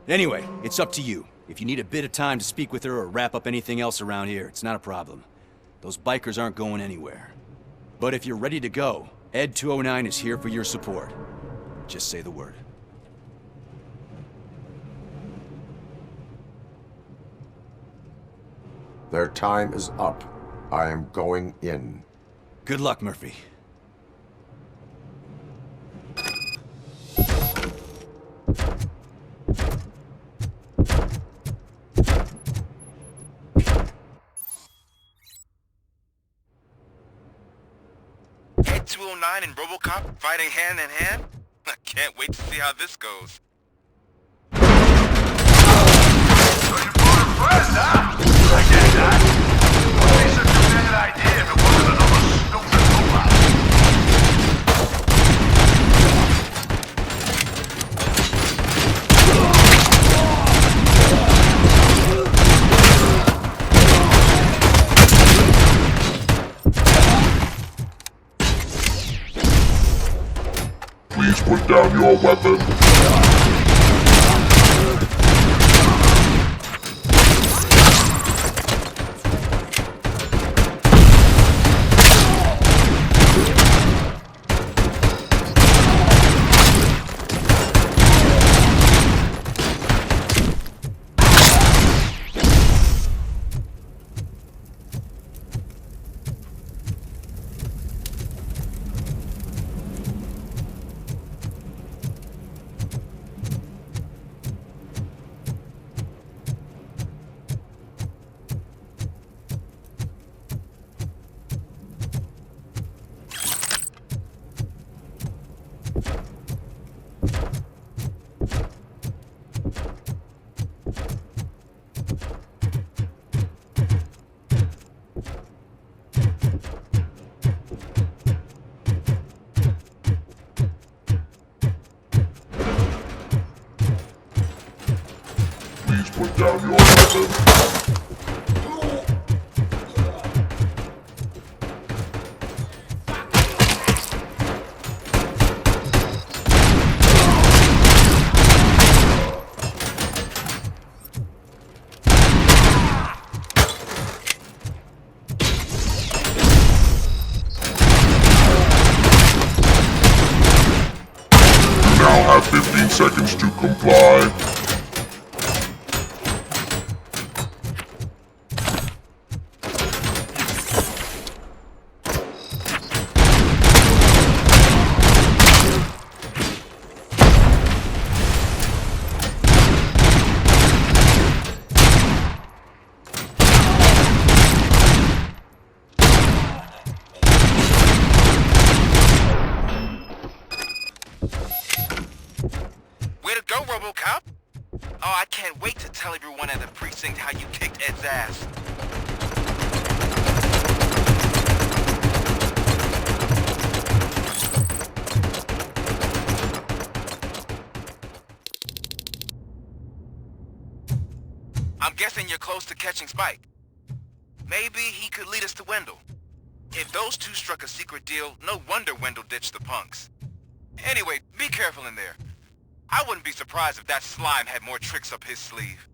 Anyway, it's up to you. If you need a bit of time to speak with her or wrap up anything else around here, it's not a problem. Those bikers aren't going anywhere. But if you're ready to go, ED 209 is here for your support. Just say the word. Their time is up. I am going in. Good luck, Murphy. Ed 209 and Robocop fighting hand in hand? I can't wait to see how this goes. I get that. Wouldn't be such a bad idea if it wasn't another stupid robot. Please put down your weapon. Now have 15 seconds to comply. Way to go, Robocop! Oh, I can't wait to tell everyone at the precinct how you kicked Ed's ass. I'm guessing you're close to catching Spike. Maybe he could lead us to Wendell. If those two struck a secret deal, no wonder Wendell ditched the punks. Anyway, be careful in there. I wouldn't be surprised if that slime had more tricks up his sleeve.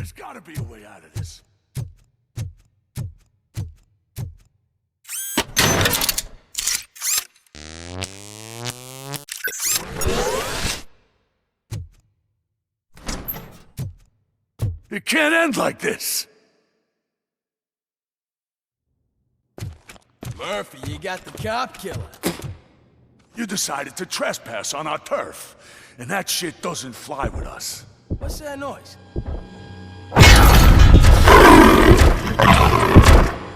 There's gotta be a way out of this. It can't end like this! Murphy, you got the cop killer. You decided to trespass on our turf, and that shit doesn't fly with us. What's that noise?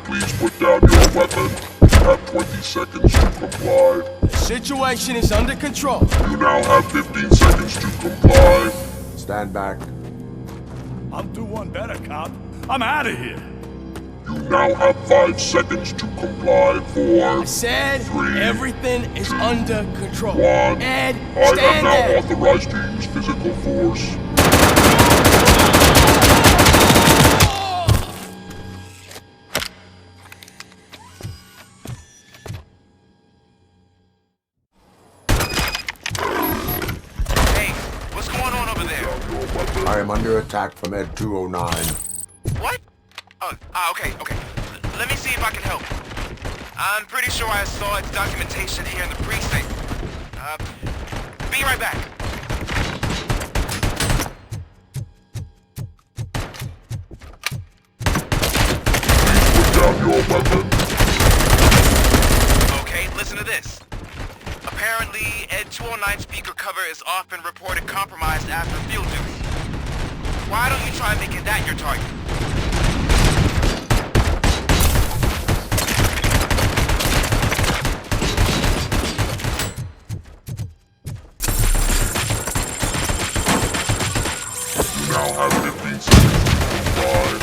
Please put down your weapon. You have 20 seconds to comply. The situation is under control. You now have 15 seconds to comply. Stand back. I'm doing better, cop. I'm out of here. You now have 5 seconds to comply. 4, I said 3, everything is under control. 1. Ed, I stand am now there. authorized to use physical force. I am under attack from Ed 209. What? Okay. Let me see if I can help. I'm pretty sure I saw its documentation here in the precinct. Be right back. Put down your weapon. Okay, listen to this. Apparently, Ed 209 speaker cover is often reported compromised after field duty. Why don't you try making that your target? You now have 15 seconds to comply.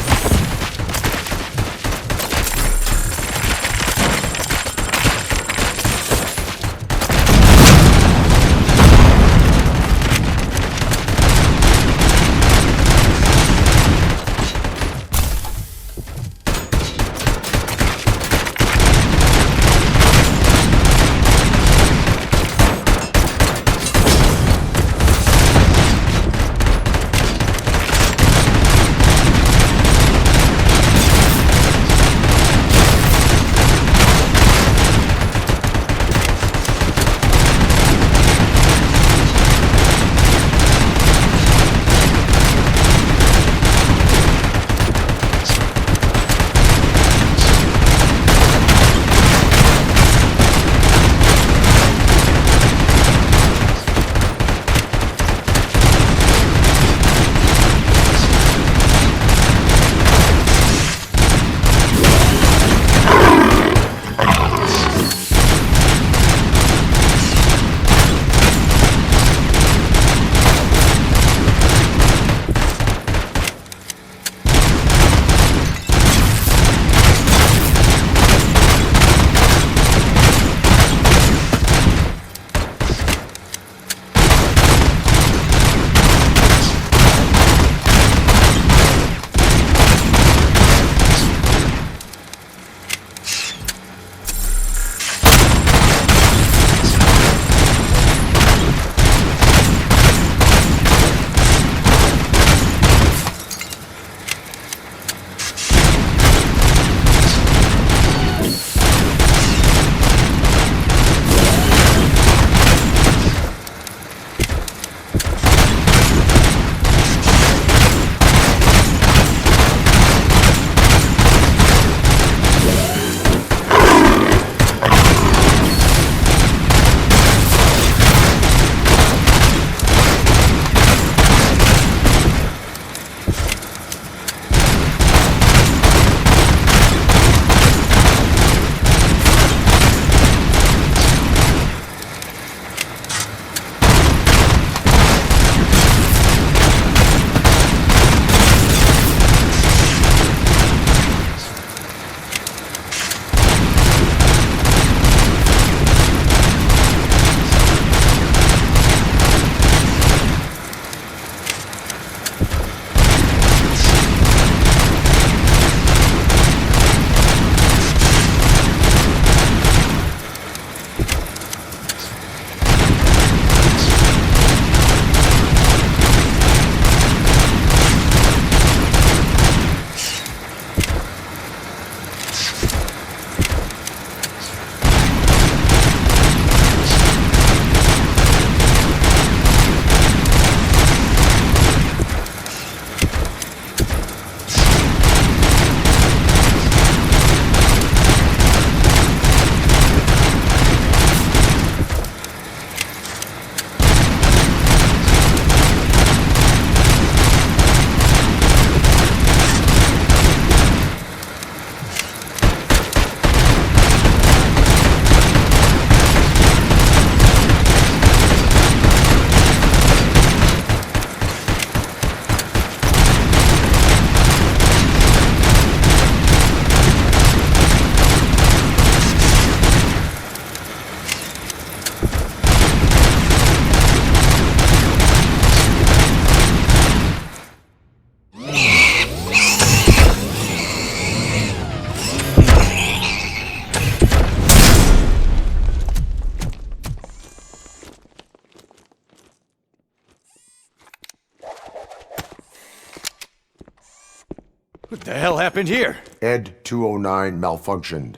What the hell happened here? Ed 209 malfunctioned.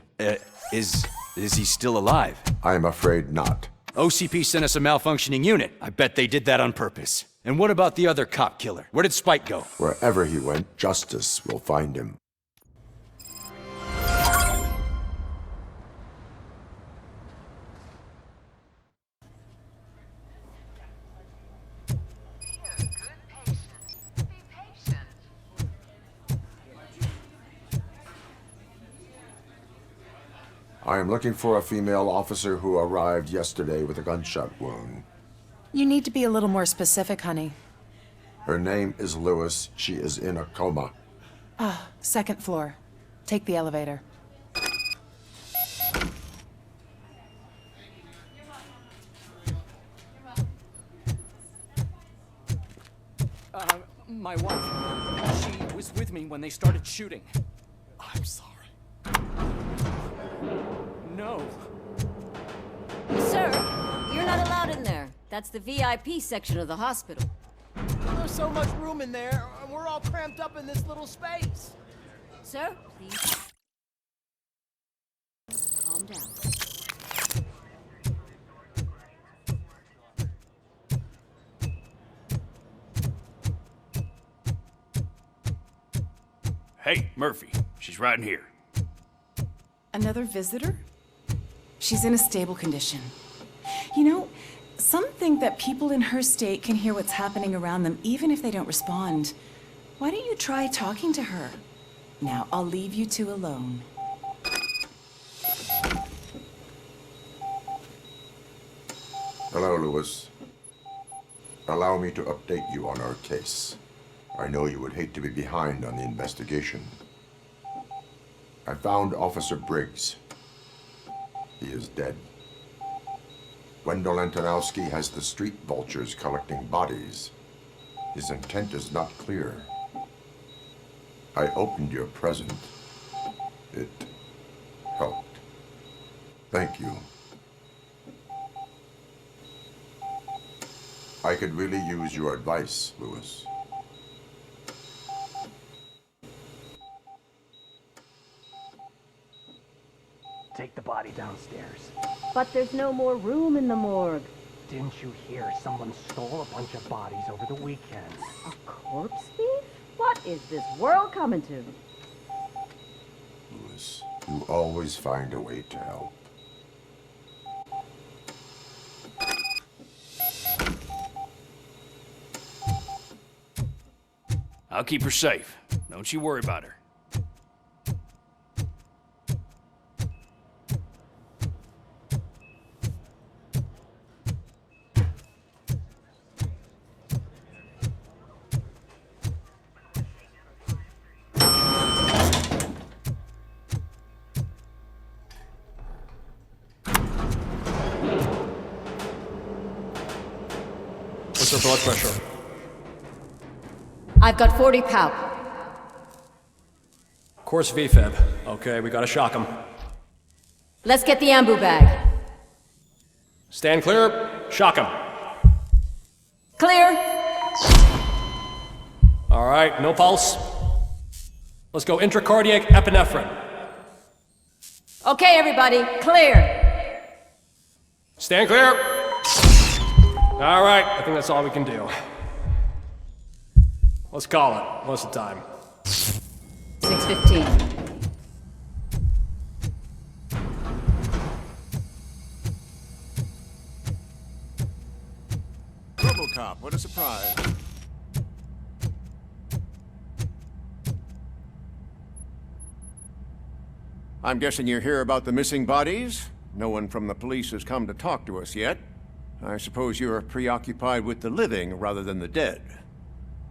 Is he still alive? I'm afraid not. OCP sent us a malfunctioning unit. I bet they did that on purpose. And what about the other cop killer? Where did Spike go? Wherever he went, justice will find him. I am looking for a female officer who arrived yesterday with a gunshot wound. You need to be a little more specific, honey. Her name is Lewis. She is in a coma. Ah, second floor. Take the elevator. My wife. She was with me when they started shooting. I'm sorry. No. Sir, you're not allowed in there. That's the VIP section of the hospital. There's so much room in there, and we're all cramped up in this little space. Sir, please. Calm down. Hey, Murphy. She's right in here. Another visitor? She's in a stable condition. You know, some think that people in her state can hear what's happening around them even if they don't respond. Why don't you try talking to her? Now, I'll leave you two alone. Hello, Lewis. Allow me to update you on our case. I know you would hate to be behind on the investigation. I found Officer Briggs. He is dead. Wendell Antonowski has the street vultures collecting bodies. His intent is not clear. I opened your present. It helped. Thank you. I could really use your advice, Lewis. Take the body downstairs. But there's no more room in the morgue. Didn't you hear someone stole a bunch of bodies over the weekend? A corpse thief? What is this world coming to? Lewis, you always find a way to help. I'll keep her safe. Don't you worry about her. What's her blood pressure? I've got 40 palp. Course VFib. Okay, we gotta shock him. Let's get the ambu bag. Stand clear. Shock him. Clear. All right, no pulse. Let's go intracardiac epinephrine. Okay, everybody, clear. Stand clear. All right, I think that's all we can do. Let's call it. What's the time? 6:15. Robocop, what a surprise. I'm guessing you're here about the missing bodies? No one from the police has come to talk to us yet. I suppose you're preoccupied with the living rather than the dead.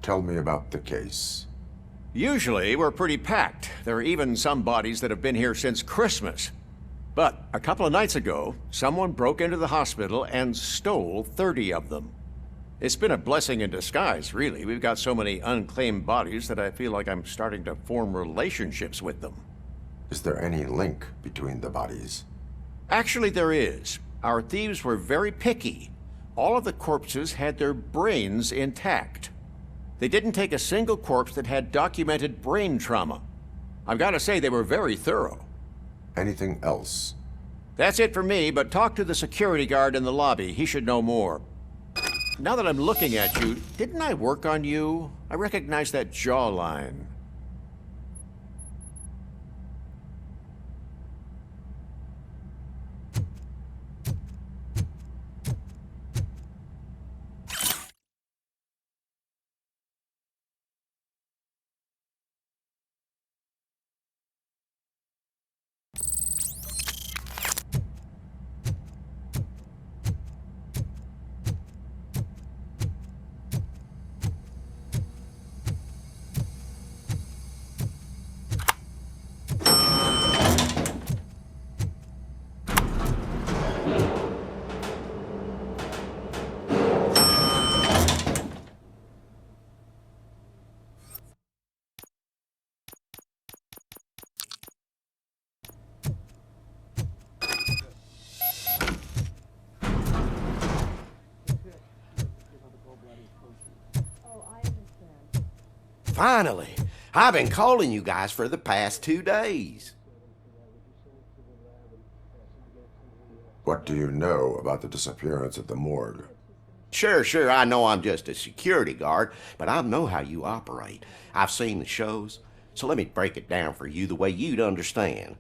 Tell me about the case. Usually, we're pretty packed. There are even some bodies that have been here since Christmas. But a couple of nights ago, someone broke into the hospital and stole 30 of them. It's been a blessing in disguise, really. We've got so many unclaimed bodies that I feel like I'm starting to form relationships with them. Is there any link between the bodies? Actually, there is. Our thieves were very picky. All of the corpses had their brains intact. They didn't take a single corpse that had documented brain trauma. I've got to say, they were very thorough. Anything else? That's it for me, but talk to the security guard in the lobby. He should know more. Now that I'm looking at you, didn't I work on you? I recognize that jawline. Finally! I've been calling you guys for the past 2 days. What do you know about the disappearance at the morgue? Sure, I know I'm just a security guard, but I know how you operate. I've seen the shows, so let me break it down for you the way you'd understand.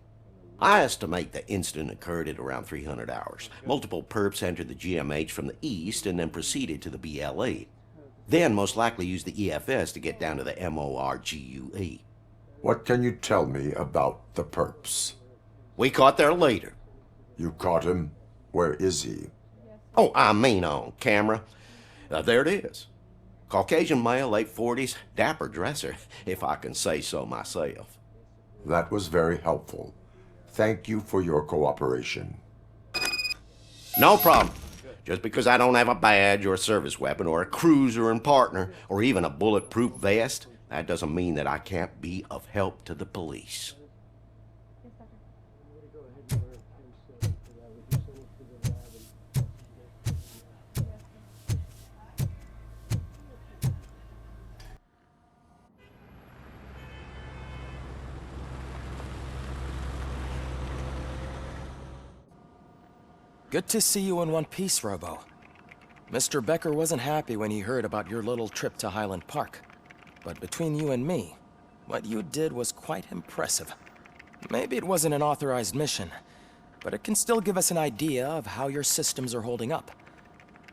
I estimate the incident occurred at around 300 hours. Multiple perps entered the GMH from the east and then proceeded to the BLE. Then most likely used the EFS to get down to the MORGUE. What can you tell me about the perps? We caught their leader. You caught him? Where is he? Oh, I mean on camera. There it is. Caucasian male, late 40s, dapper dresser, if I can say so myself. That was very helpful. Thank you for your cooperation. No problem. Just because I don't have a badge or a service weapon or a cruiser and partner or even a bulletproof vest, that doesn't mean that I can't be of help to the police. Good to see you in one piece, Robo. Mr. Becker wasn't happy when he heard about your little trip to Highland Park. But between you and me, what you did was quite impressive. Maybe it wasn't an authorized mission, but it can still give us an idea of how your systems are holding up.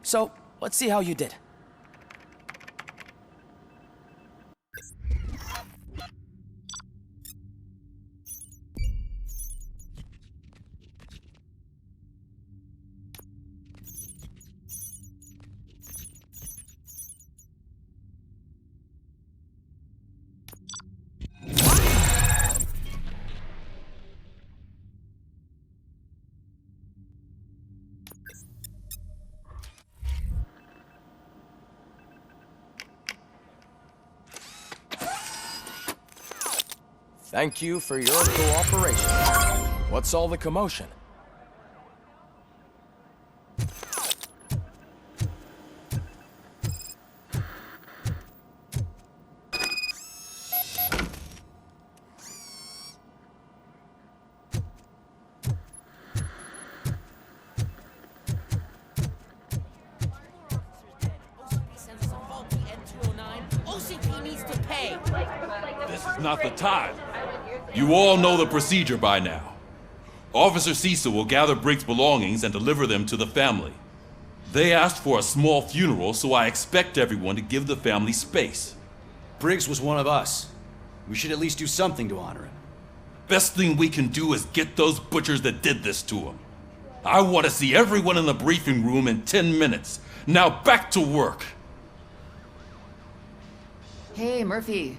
So, let's see how you did. Thank you for your cooperation. What's all the commotion? This is not the time. You all know the procedure by now. Officer Cecil will gather Briggs' belongings and deliver them to the family. They asked for a small funeral, so I expect everyone to give the family space. Briggs was one of us. We should at least do something to honor him. Best thing we can do is get those butchers that did this to him. I want to see everyone in the briefing room in 10 minutes. Now back to work. Hey, Murphy.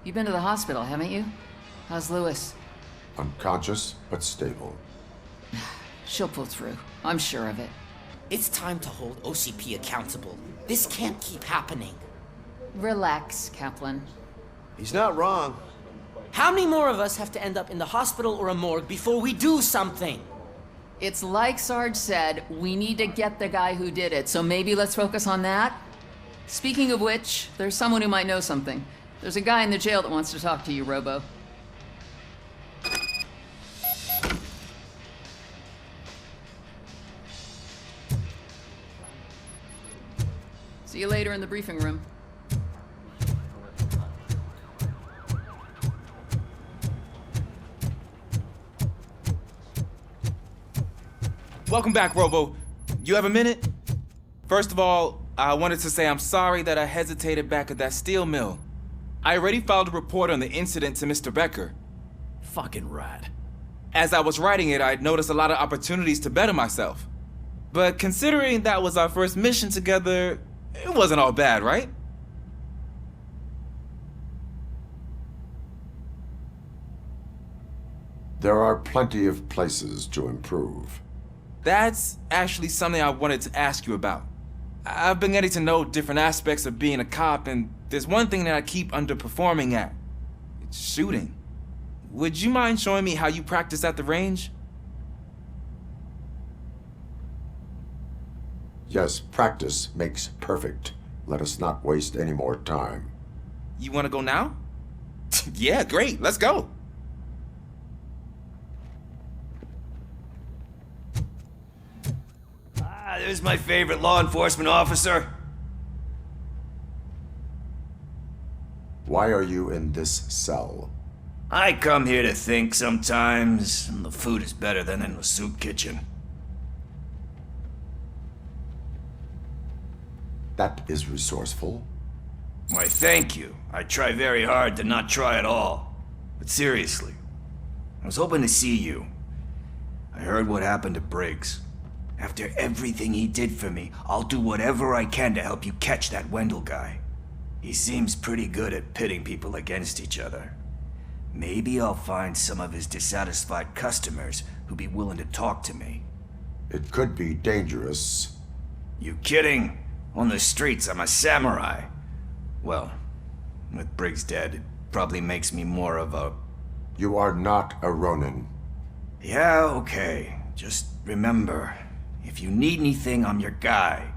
You've been to the hospital, haven't you? How's Lewis? Unconscious, but stable. She'll pull through. I'm sure of it. It's time to hold OCP accountable. This can't keep happening. Relax, Kaplan. He's not wrong. How many more of us have to end up in the hospital or a morgue before we do something? It's like Sarge said, we need to get the guy who did it, so maybe let's focus on that? Speaking of which, there's someone who might know something. There's a guy in the jail that wants to talk to you, Robo. See you later in the briefing room. Welcome back, Robo. You have a minute? First of all, I wanted to say I'm sorry that I hesitated back at that steel mill. I already filed a report on the incident to Mr. Becker. Fucking rat. As I was writing it, I'd noticed a lot of opportunities to better myself. But considering that was our first mission together, it wasn't all bad, right? There are plenty of places to improve. That's actually something I wanted to ask you about. I've been getting to know different aspects of being a cop, and there's one thing that I keep underperforming at. It's shooting. Would you mind showing me how you practice at the range? Yes, practice makes perfect. Let us not waste any more time. You want to go now? Yeah, great. Let's go. There's my favorite law enforcement officer. Why are you in this cell? I come here to think sometimes, and the food is better than in the soup kitchen. That is resourceful. Why, thank you. I try very hard to not try at all. But seriously, I was hoping to see you. I heard what happened to Briggs. After everything he did for me, I'll do whatever I can to help you catch that Wendell guy. He seems pretty good at pitting people against each other. Maybe I'll find some of his dissatisfied customers who'd be willing to talk to me. It could be dangerous. You kidding? On the streets, I'm a samurai. Well, with Briggs dead, it probably makes me more of a... You are not a Ronin. Yeah, okay. Just remember, if you need anything, I'm your guy.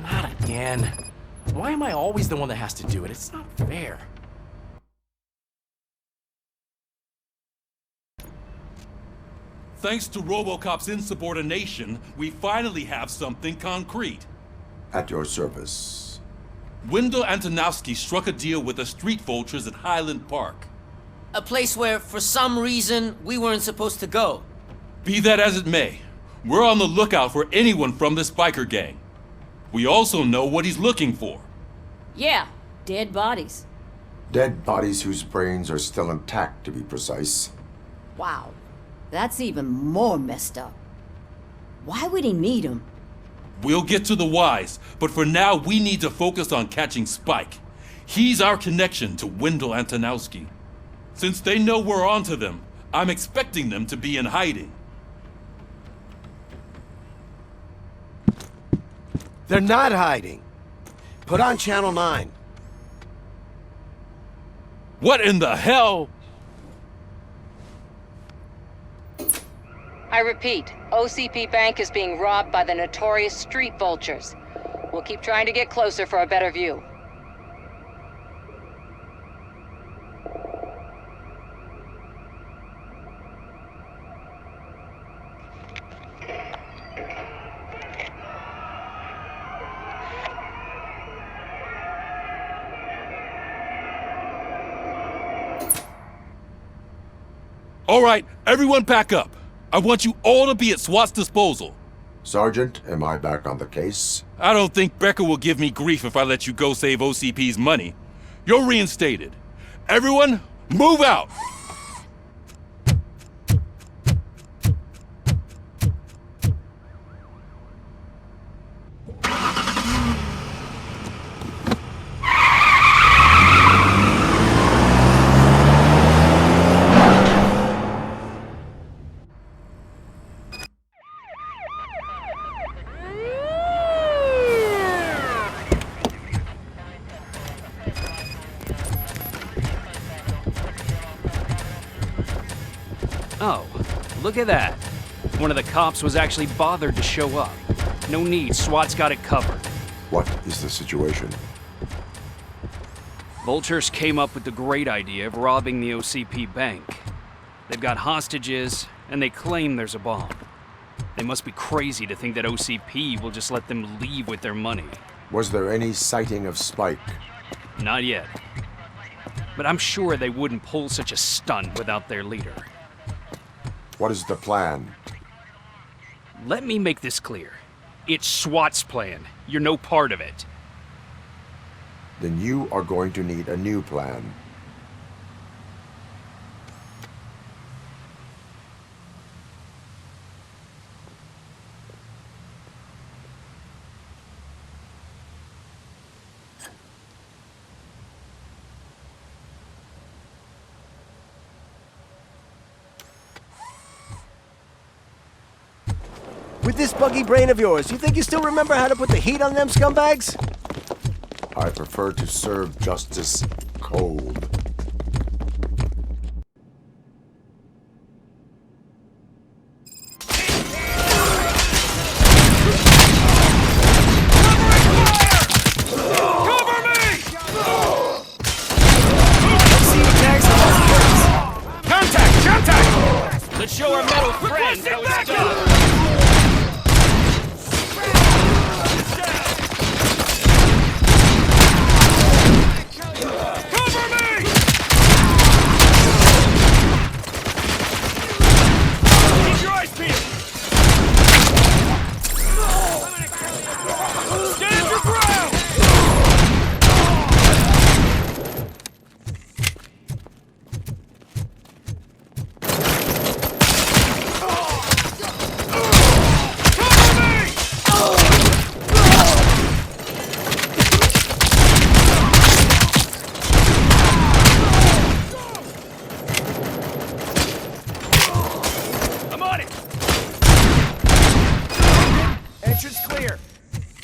Not again. Why am I always the one that has to do it? It's not fair. Thanks to Robocop's insubordination, we finally have something concrete. At your service. Wendell Antonowski struck a deal with the street vultures at Highland Park. A place where, for some reason, we weren't supposed to go. Be that as it may, we're on the lookout for anyone from this biker gang. We also know what he's looking for. Yeah, dead bodies. Dead bodies whose brains are still intact, to be precise. Wow, that's even more messed up. Why would he need them? We'll get to the whys, but for now we need to focus on catching Spike. He's our connection to Wendell Antonowski. Since they know we're onto them, I'm expecting them to be in hiding. They're not hiding. Put on Channel 9. What in the hell? I repeat, OCP Bank is being robbed by the notorious street vultures. We'll keep trying to get closer for a better view. All right, everyone back up. I want you all to be at SWAT's disposal. Sergeant, am I back on the case? I don't think Becker will give me grief if I let you go save OCP's money. You're reinstated. Everyone, move out! look at that. One of the cops was actually bothered to show up. No need, SWAT's got it covered. What is the situation? Vultures came up with the great idea of robbing the OCP bank. They've got hostages, and they claim there's a bomb. They must be crazy to think that OCP will just let them leave with their money. Was there any sighting of Spike? Not yet. But I'm sure they wouldn't pull such a stunt without their leader. What is the plan? Let me make this clear. It's SWAT's plan. You're no part of it. Then you are going to need a new plan. With this buggy brain of yours, you think you still remember how to put the heat on them scumbags? I prefer to serve justice cold. Contact! Let's show our metal friend how it's done!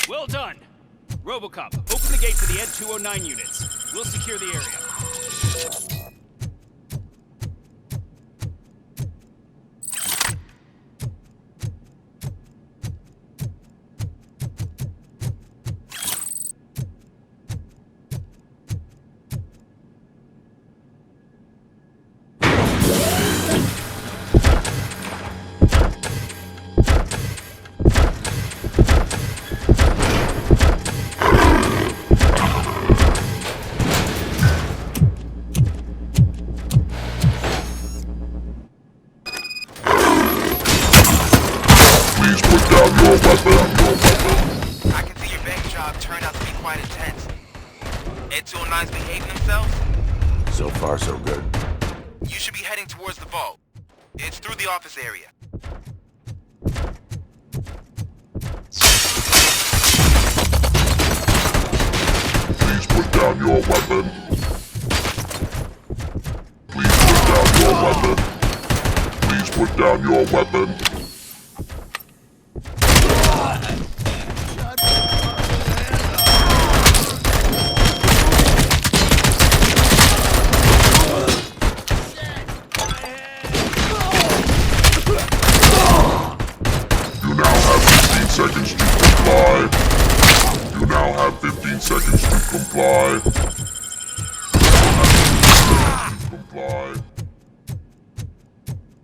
Well done. Robocop, open the gate for the Ed 209 units. We'll secure the area. I can see your bank job turned out to be quite intense. Ed 209's behaving themselves? So far, so good. You should be heading towards the vault. It's through the office area. Please put down your weapon. Please put down your weapon. Please put down your weapon. Seconds to comply. You now have 15 seconds to comply.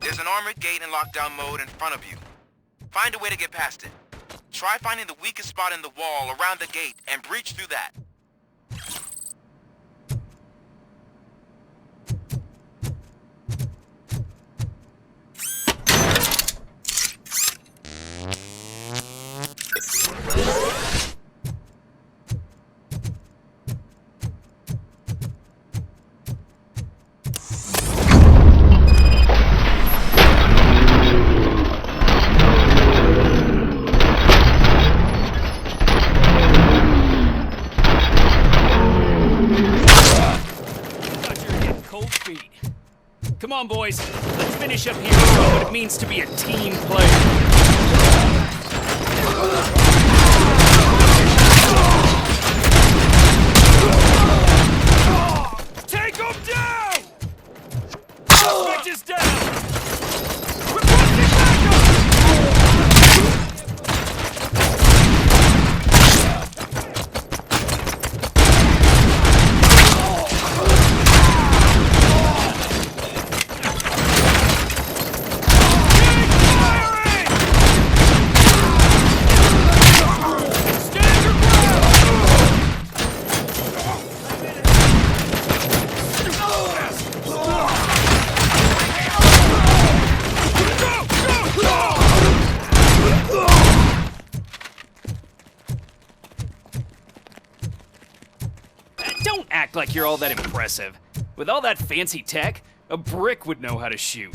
There's an armored gate in lockdown mode in front of you. Find a way to get past it. Try finding the weakest spot in the wall around the gate and breach through that. Come on, boys. Let's finish up here and show what it means to be a team player. Take him down! Switch is down! act like you're all that impressive. With all that fancy tech, a brick would know how to shoot.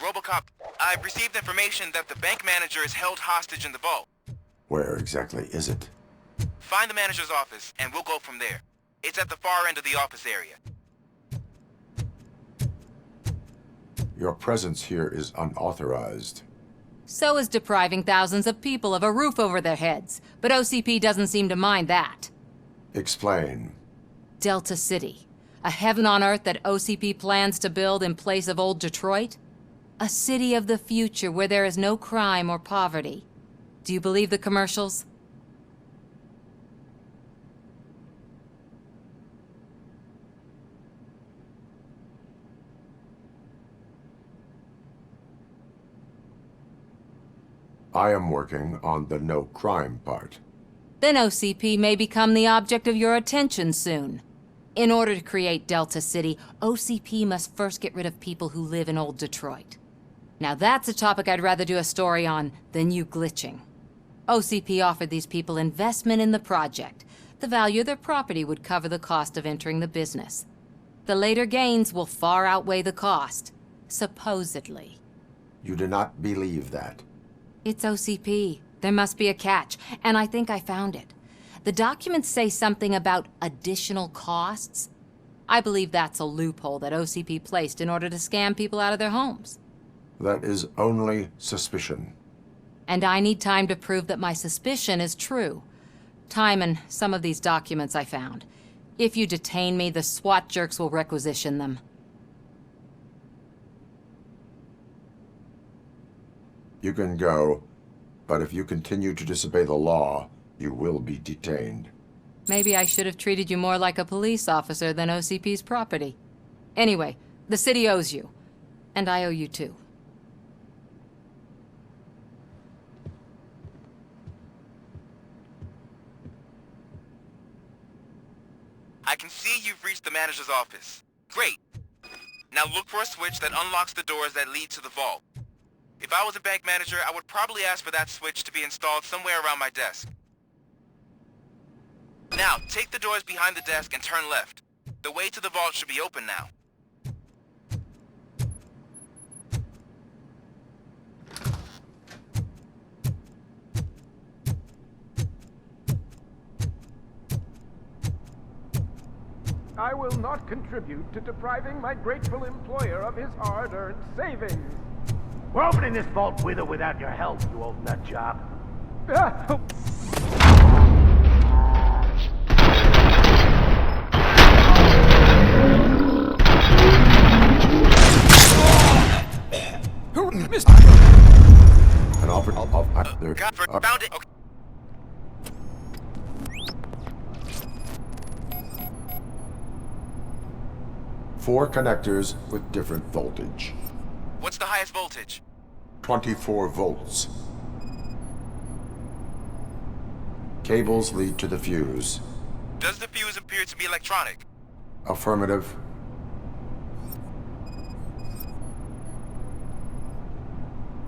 Robocop, I've received information that the bank manager is held hostage in the vault. Where exactly is it? Find the manager's office, and we'll go from there. It's at the far end of the office area. Your presence here is unauthorized. So is depriving thousands of people of a roof over their heads. But OCP doesn't seem to mind that. Explain. Delta City. A heaven on earth that OCP plans to build in place of old Detroit? A city of the future where there is no crime or poverty. Do you believe the commercials? I am working on the no crime part. Then OCP may become the object of your attention soon. In order to create Delta City, OCP must first get rid of people who live in old Detroit. Now that's a topic I'd rather do a story on than you glitching. OCP offered these people investment in the project. The value of their property would cover the cost of entering the business. The later gains will far outweigh the cost, supposedly. You do not believe that. It's OCP. There must be a catch, and I think I found it. The documents say something about additional costs. I believe that's a loophole that OCP placed in order to scam people out of their homes. That is only suspicion. And I need time to prove that my suspicion is true. Time and some of these documents I found. If you detain me, the SWAT jerks will requisition them. You can go, but if you continue to disobey the law, you will be detained. Maybe I should have treated you more like a police officer than OCP's property. Anyway, the city owes you. And I owe you too. I can see you've reached the manager's office. Great. Now look for a switch that unlocks the doors that lead to the vault. If I was a bank manager, I would probably ask for that switch to be installed somewhere around my desk. Now, take the doors behind the desk and turn left. The way to the vault should be open now. I will not contribute to depriving my grateful employer of his hard-earned savings. We're opening this vault with or without your help, you old nut job. An operative Found it. Okay. Four connectors with different voltage. What's the highest voltage? 24 volts. Cables lead to the fuse. Does the fuse appear to be electronic? Affirmative.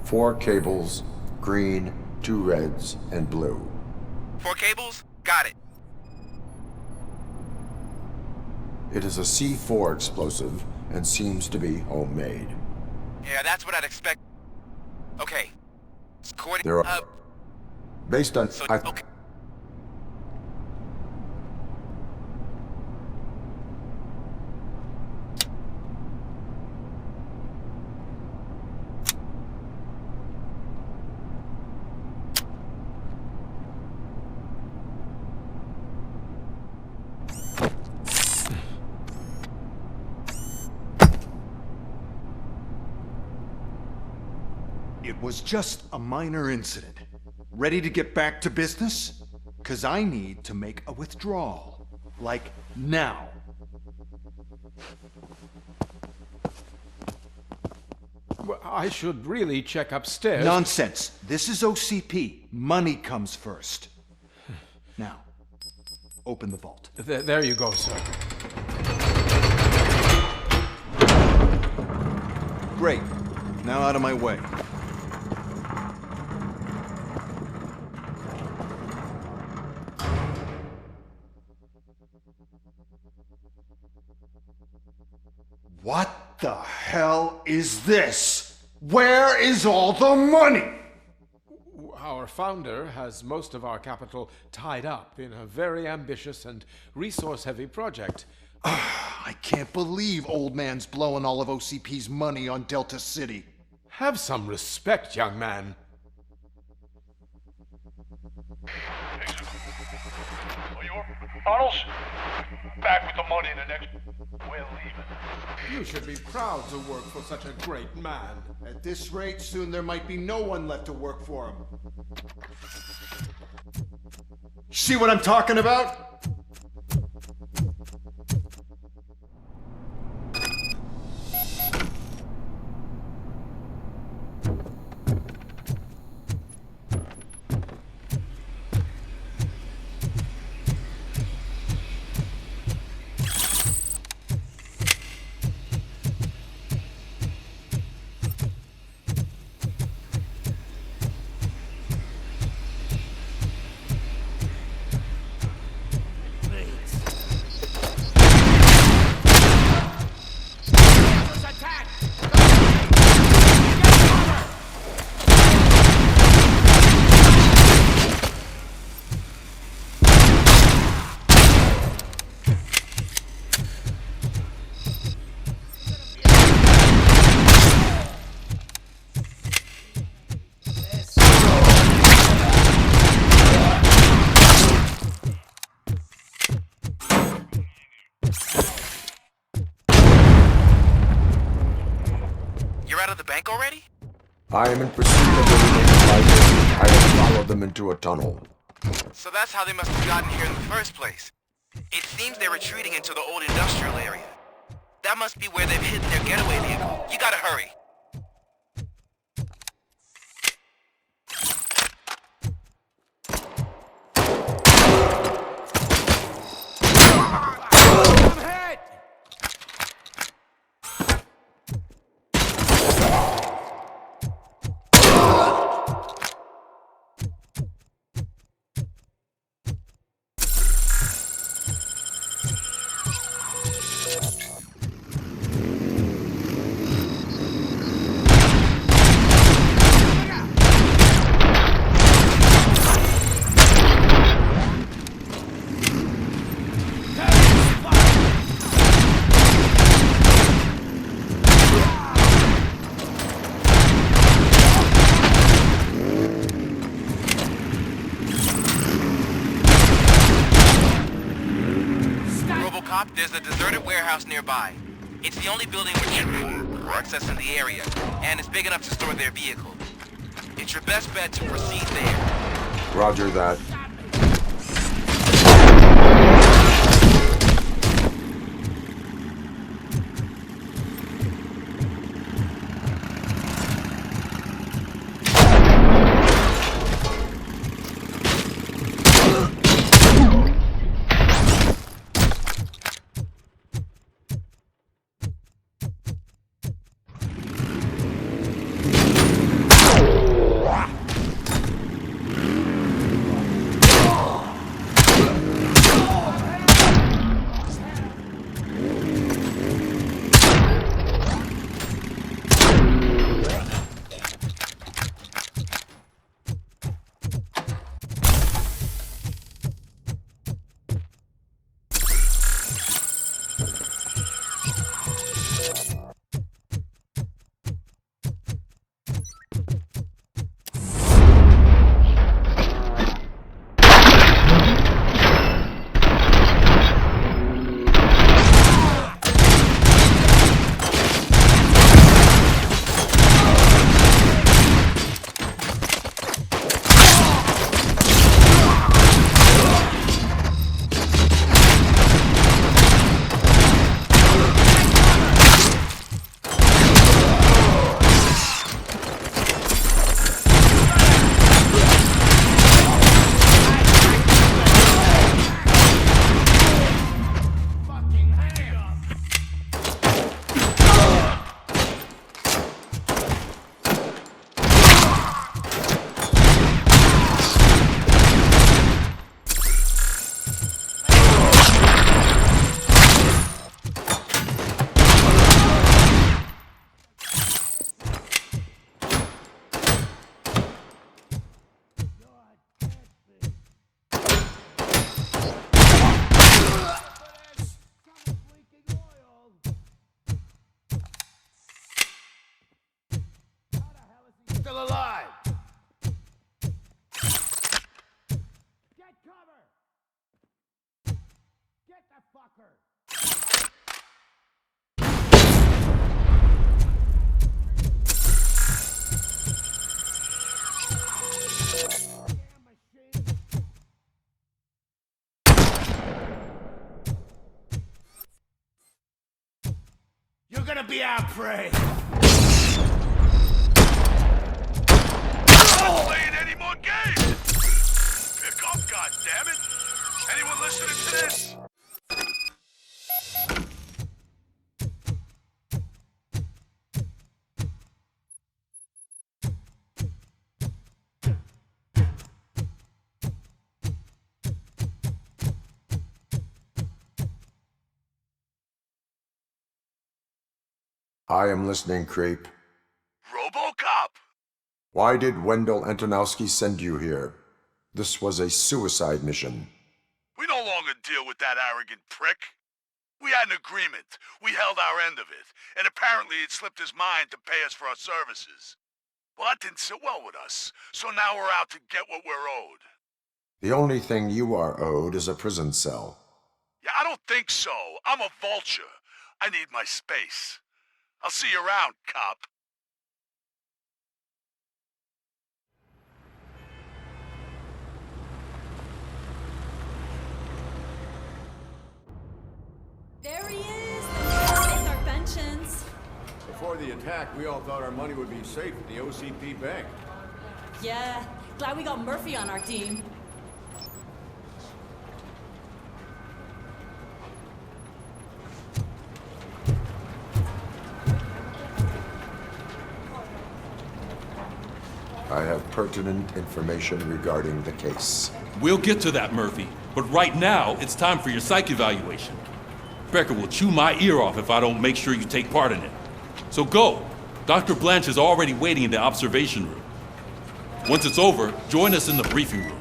Four cables, green, 2 reds, and blue. 4 cables? Got it. It is a C4 explosive and seems to be homemade. Yeah, that's what I'd expect. Okay. There are... Based on... Okay. It was just a minor incident. Ready to get back to business? 'Cause I need to make a withdrawal. Like, now. Well, I should really check upstairs. Nonsense. This is OCP. Money comes first. Now, open the vault. There you go, sir. Great. Now out of my way. What the hell is this? Where is all the money? Our founder has most of our capital tied up in a very ambitious and resource-heavy project. I can't believe old man's blowing all of OCP's money on Delta City. Have some respect, young man. Tunnels, back with the money in the next... We're leaving. You should be proud to work for such a great man. At this rate, soon there might be no one left to work for him. See what I'm talking about? Already? I am in pursuit of the remaining fighters. I have followed them into a tunnel. So that's how they must have gotten here in the first place. It seems they're retreating into the old industrial area. That must be where they've hidden their getaway vehicle. You gotta hurry. Robocop, there's a deserted warehouse nearby. It's the only building with access in the area, and it's big enough to store their vehicle. It's your best bet to proceed there. Roger that. You're gonna be our prey! Not playing any more games! Pick up, goddammit! Anyone listening to this? I am listening, creep. Robocop! Why did Wendell Antonowski send you here? This was a suicide mission. We no longer deal with that arrogant prick. We had an agreement. We held our end of it. And apparently it slipped his mind to pay us for our services. Well, that didn't sit well with us. So now we're out to get what we're owed. The only thing you are owed is a prison cell. Yeah, I don't think so. I'm a vulture. I need my space. I'll see you around, cop. There he is! With our pensions. Before the attack, we all thought our money would be safe at the OCP bank. Yeah, glad we got Murphy on our team. I have pertinent information regarding the case. We'll get to that, Murphy. But right now, it's time for your psych evaluation. Becker will chew my ear off if I don't make sure you take part in it. So go. Dr. Blanche is already waiting in the observation room. Once it's over, join us in the briefing room.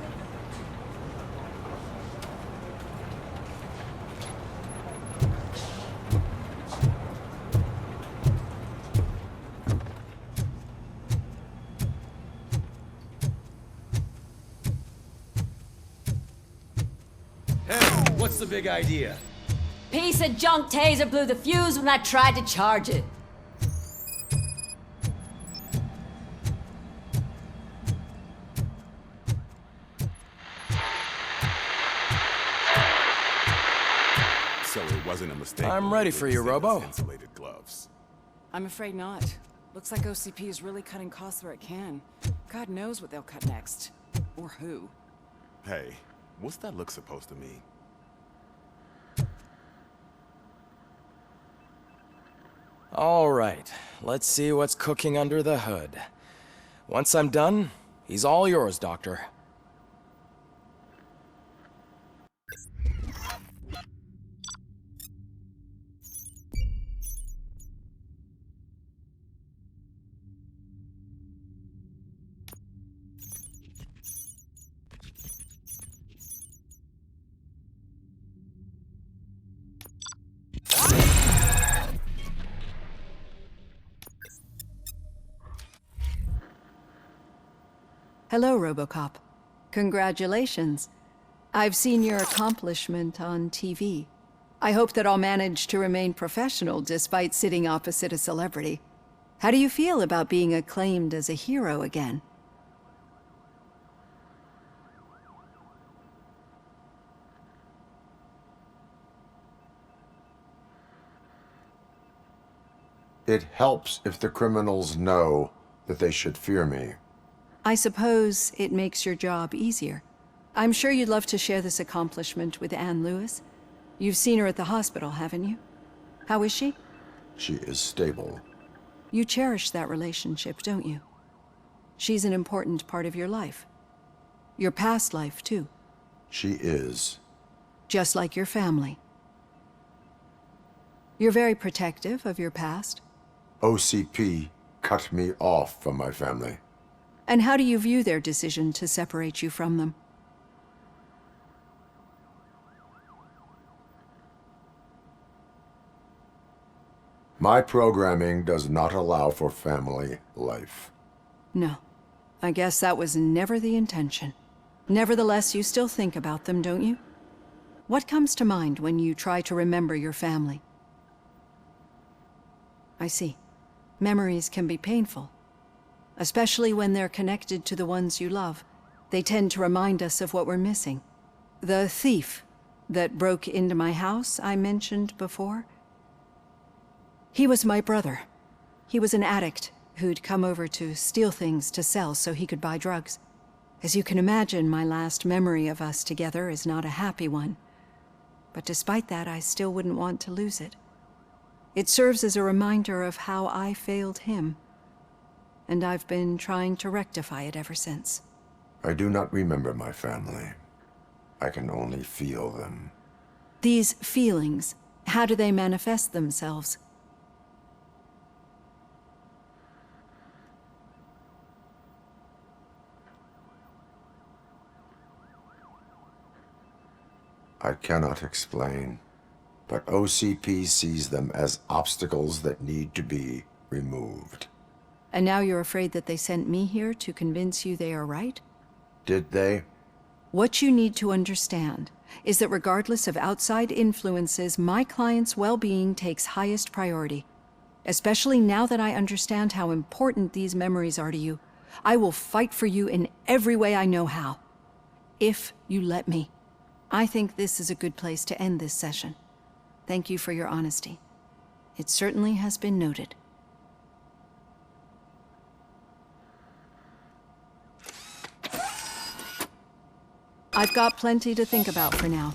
What's the big idea? Piece of junk taser blew the fuse when I tried to charge it. So it wasn't a mistake. I'm ready for you, Robo. Insulated gloves. I'm afraid not. Looks like OCP is really cutting costs where it can. God knows what they'll cut next. Or who. Hey, what's that look supposed to mean? All right, let's see what's cooking under the hood. Once I'm done, he's all yours, Doctor. Hello, Robocop. Congratulations. I've seen your accomplishment on TV. I hope that I'll manage to remain professional despite sitting opposite a celebrity. How do you feel about being acclaimed as a hero again? It helps if the criminals know that they should fear me. I suppose it makes your job easier. I'm sure you'd love to share this accomplishment with Anne Lewis. You've seen her at the hospital, haven't you? How is she? She is stable. You cherish that relationship, don't you? She's an important part of your life. Your past life, too. She is. Just like your family. You're very protective of your past. OCP cut me off from my family. And how do you view their decision to separate you from them? My programming does not allow for family life. No. I guess that was never the intention. Nevertheless, you still think about them, don't you? What comes to mind when you try to remember your family? I see. Memories can be painful, especially when they're connected to the ones you love. They tend to remind us of what we're missing. The thief that broke into my house I mentioned before, he was my brother. He was an addict who'd come over to steal things to sell so he could buy drugs. As you can imagine, my last memory of us together is not a happy one. But despite that, I still wouldn't want to lose it. It serves as a reminder of how I failed him, and I've been trying to rectify it ever since. I do not remember my family. I can only feel them. These feelings, how do they manifest themselves? I cannot explain, but OCP sees them as obstacles that need to be removed. And now you're afraid that they sent me here to convince you they are right? Did they? What you need to understand is that regardless of outside influences, my client's well-being takes highest priority. Especially now that I understand how important these memories are to you. I will fight for you in every way I know how. If you let me. I think this is a good place to end this session. Thank you for your honesty. It certainly has been noted. I've got plenty to think about for now.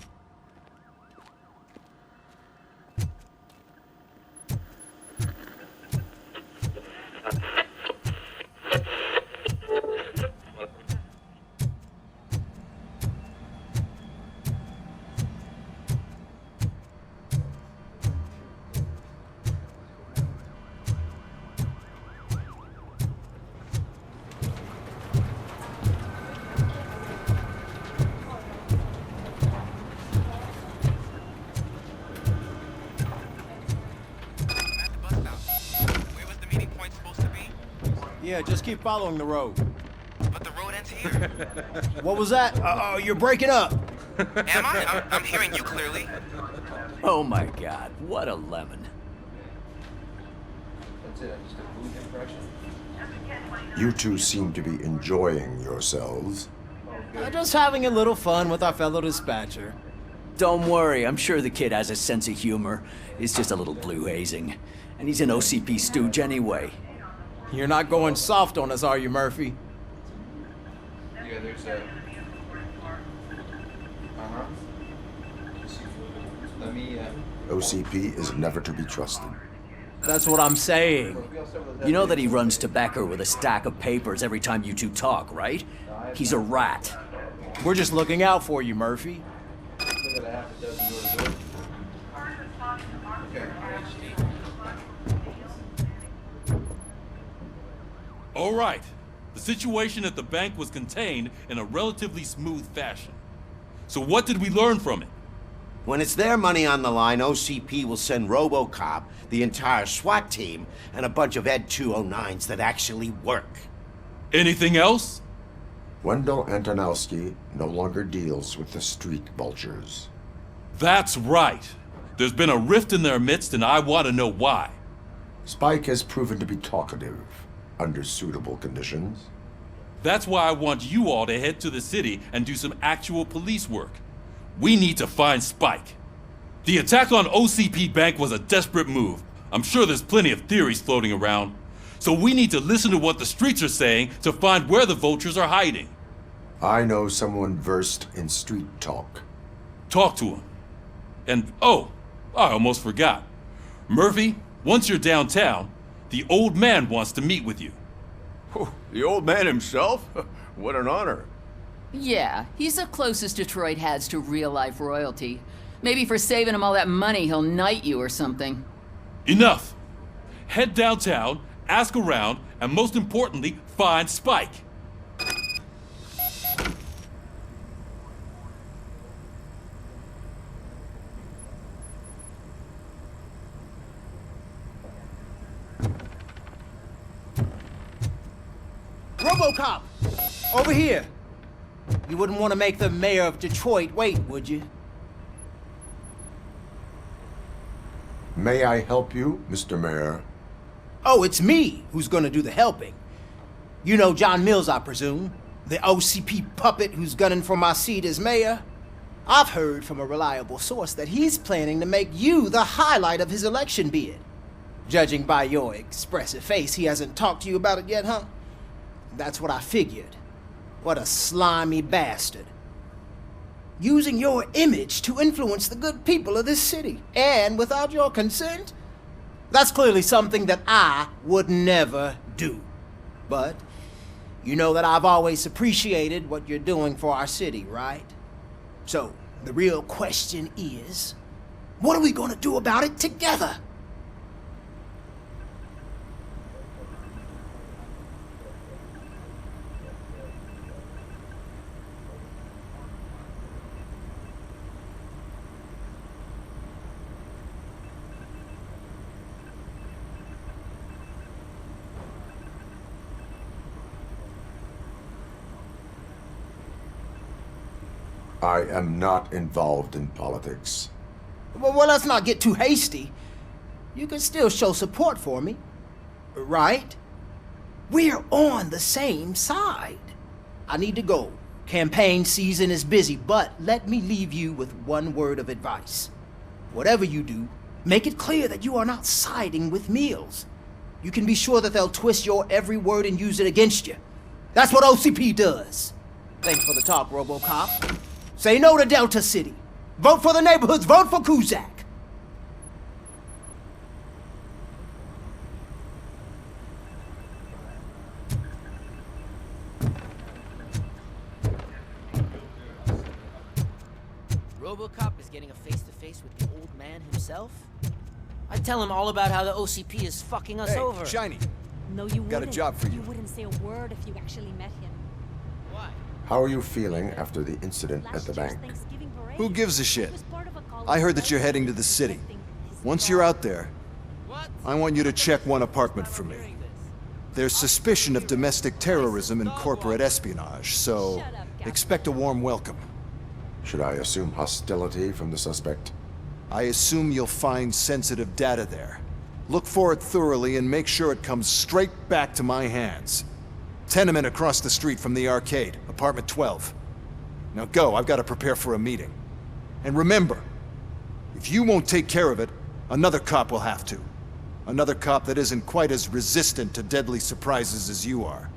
Yeah, just keep following the road. But the road ends here. What was that? You're breaking up. Am I? I'm hearing you clearly. Oh my god, what a lemon. You two seem to be enjoying yourselves. Just having a little fun with our fellow dispatcher. Don't worry, I'm sure the kid has a sense of humor. It's just a little blue hazing. And he's an OCP stooge anyway. You're not going soft on us, are you, Murphy? Yeah, there's a... Let me, OCP is never to be trusted. That's what I'm saying. You know that he runs to Becker with a stack of papers every time you two talk, right? He's a rat. We're just looking out for you, Murphy. All right. The situation at the bank was contained in a relatively smooth fashion. So what did we learn from it? When it's their money on the line, OCP will send Robocop, the entire SWAT team, and a bunch of Ed 209s that actually work. Anything else? Wendell Antonowski no longer deals with the street vultures. That's right. There's been a rift in their midst, and I want to know why. Spike has proven to be talkative, under suitable conditions. That's why I want you all to head to the city and do some actual police work. We need to find Spike. The attack on OCP Bank was a desperate move. I'm sure there's plenty of theories floating around. So we need to listen to what the streets are saying to find where the vultures are hiding. I know someone versed in street talk. Talk to him. And, oh, I almost forgot. Murphy, once you're downtown, the old man wants to meet with you. Oh, the old man himself? What an honor. Yeah, he's the closest Detroit has to real-life royalty. Maybe for saving him all that money, he'll knight you or something. Enough! Head downtown, ask around, and most importantly, find Spike. Robocop! Over here! You wouldn't want to make the mayor of Detroit wait, would you? May I help you, Mr. Mayor? Oh, it's me who's gonna do the helping. You know John Mills, I presume? The OCP puppet who's gunning for my seat as mayor? I've heard from a reliable source that he's planning to make you the highlight of his election bid. Judging by your expressive face, he hasn't talked to you about it yet, huh? That's what I figured. What a slimy bastard. Using your image to influence the good people of this city, and without your consent? That's clearly something that I would never do. But you know that I've always appreciated what you're doing for our city, right? So, the real question is, what are we gonna do about it together? I am not involved in politics. Well, let's not get too hasty. You can still show support for me, right? We're on the same side. I need to go. Campaign season is busy, but let me leave you with one word of advice. Whatever you do, make it clear that you are not siding with Mills. You can be sure that they'll twist your every word and use it against you. That's what OCP does. Thanks for the talk, Robocop. Say no to Delta City. Vote for the neighborhoods. Vote for Kuzak. Robocop is getting a face-to-face with the old man himself? I tell him all about how the OCP is fucking us over. Shiny. No, you wouldn't. Got a job for you. You wouldn't say a word if you actually met him. Why? How are you feeling after the incident at the bank? Who gives a shit? I heard that you're heading to the city. Once you're out there, I want you to check one apartment for me. There's suspicion of domestic terrorism and corporate espionage, so expect a warm welcome. Should I assume hostility from the suspect? I assume you'll find sensitive data there. Look for it thoroughly and make sure it comes straight back to my hands. Tenement across the street from the arcade, apartment 12. Now go, I've got to prepare for a meeting. And remember, if you won't take care of it, another cop will have to. Another cop that isn't quite as resistant to deadly surprises as you are.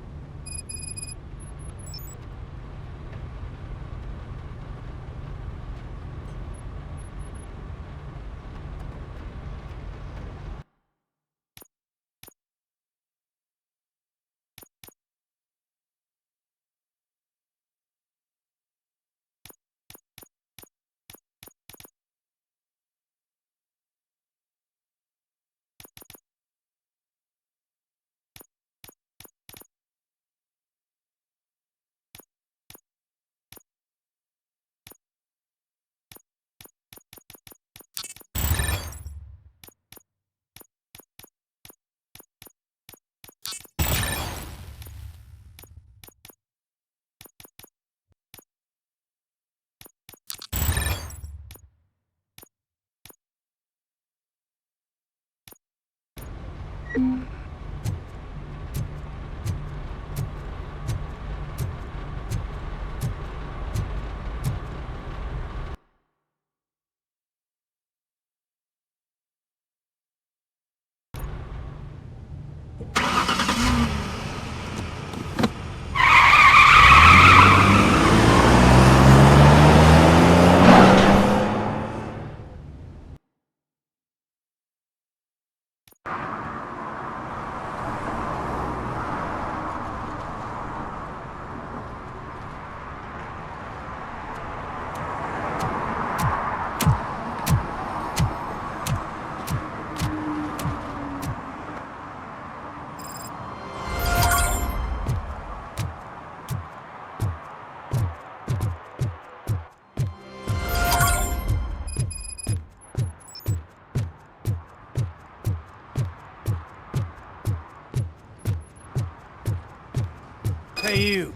Hey you,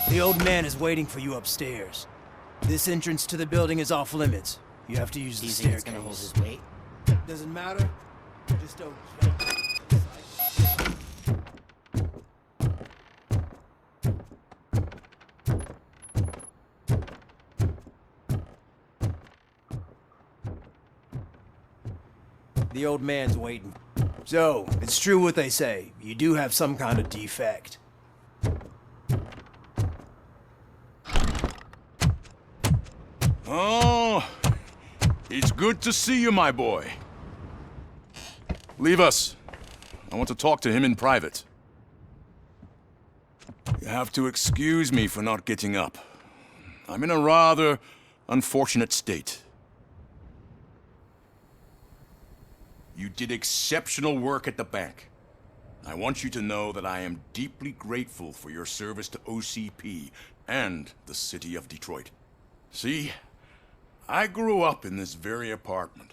the old man is waiting for you upstairs. This entrance to the building is off limits. You have to use the staircase. Gonna hold his weight? Doesn't matter. just don't. The old man's waiting. So, it's true what they say. You do have some kind of defect. Oh, it's good to see you, my boy. Leave us. I want to talk to him in private. You have to excuse me for not getting up. I'm in a rather unfortunate state. You did exceptional work at the bank. I want you to know that I am deeply grateful for your service to OCP and the city of Detroit. See, I grew up in this very apartment,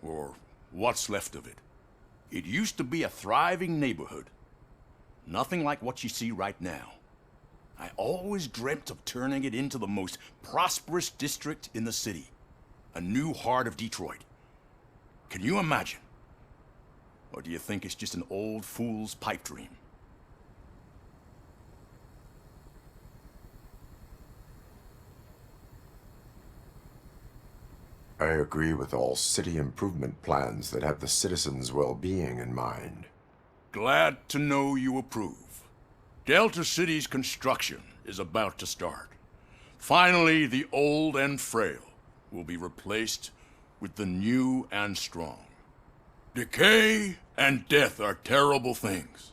or what's left of it. It used to be a thriving neighborhood. Nothing like what you see right now. I always dreamt of turning it into the most prosperous district in the city. A new heart of Detroit. Can you imagine? Or do you think it's just an old fool's pipe dream? I agree with all city improvement plans that have the citizens' well-being in mind. Glad to know you approve. Delta City's construction is about to start. Finally, the old and frail will be replaced with the new and strong. Decay and death are terrible things.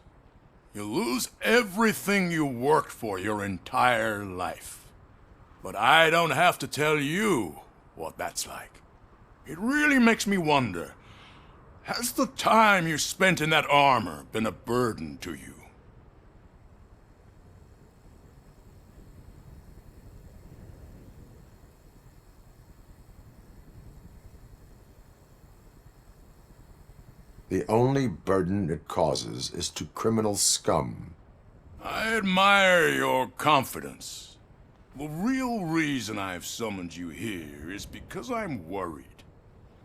You lose everything you worked for your entire life. But I don't have to tell you what that's like. It really makes me wonder, has the time you spent in that armor been a burden to you? The only burden it causes is to criminal scum. I admire your confidence. The real reason I've summoned you here is because I'm worried.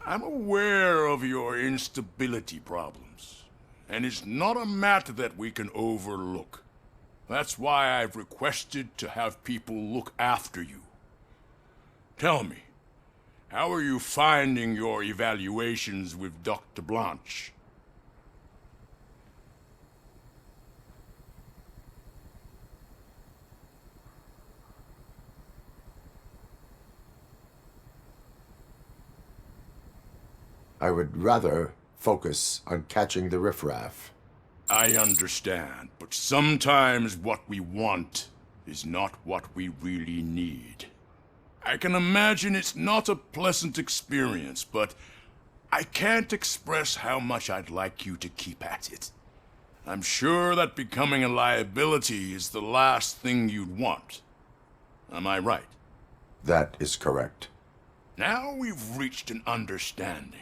I'm aware of your instability problems, and it's not a matter that we can overlook. That's why I've requested to have people look after you. Tell me, how are you finding your evaluations with Dr. Blanche? I would rather focus on catching the riffraff. I understand, but sometimes what we want is not what we really need. I can imagine it's not a pleasant experience, but I can't express how much I'd like you to keep at it. I'm sure that becoming a liability is the last thing you'd want. Am I right? That is correct. Now we've reached an understanding.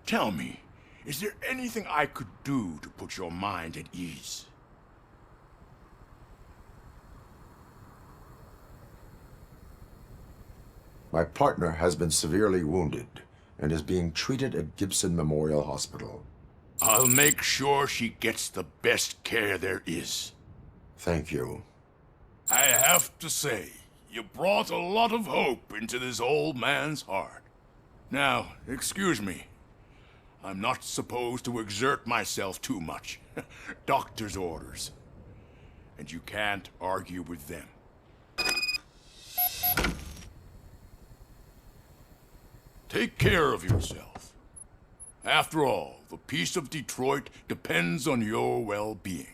Tell me, is there anything I could do to put your mind at ease? My partner has been severely wounded and is being treated at Gibson Memorial Hospital. I'll make sure she gets the best care there is. Thank you. I have to say, you brought a lot of hope into this old man's heart. Now, excuse me. I'm not supposed to exert myself too much. Doctor's orders. And you can't argue with them. Take care of yourself. After all, the peace of Detroit depends on your well-being.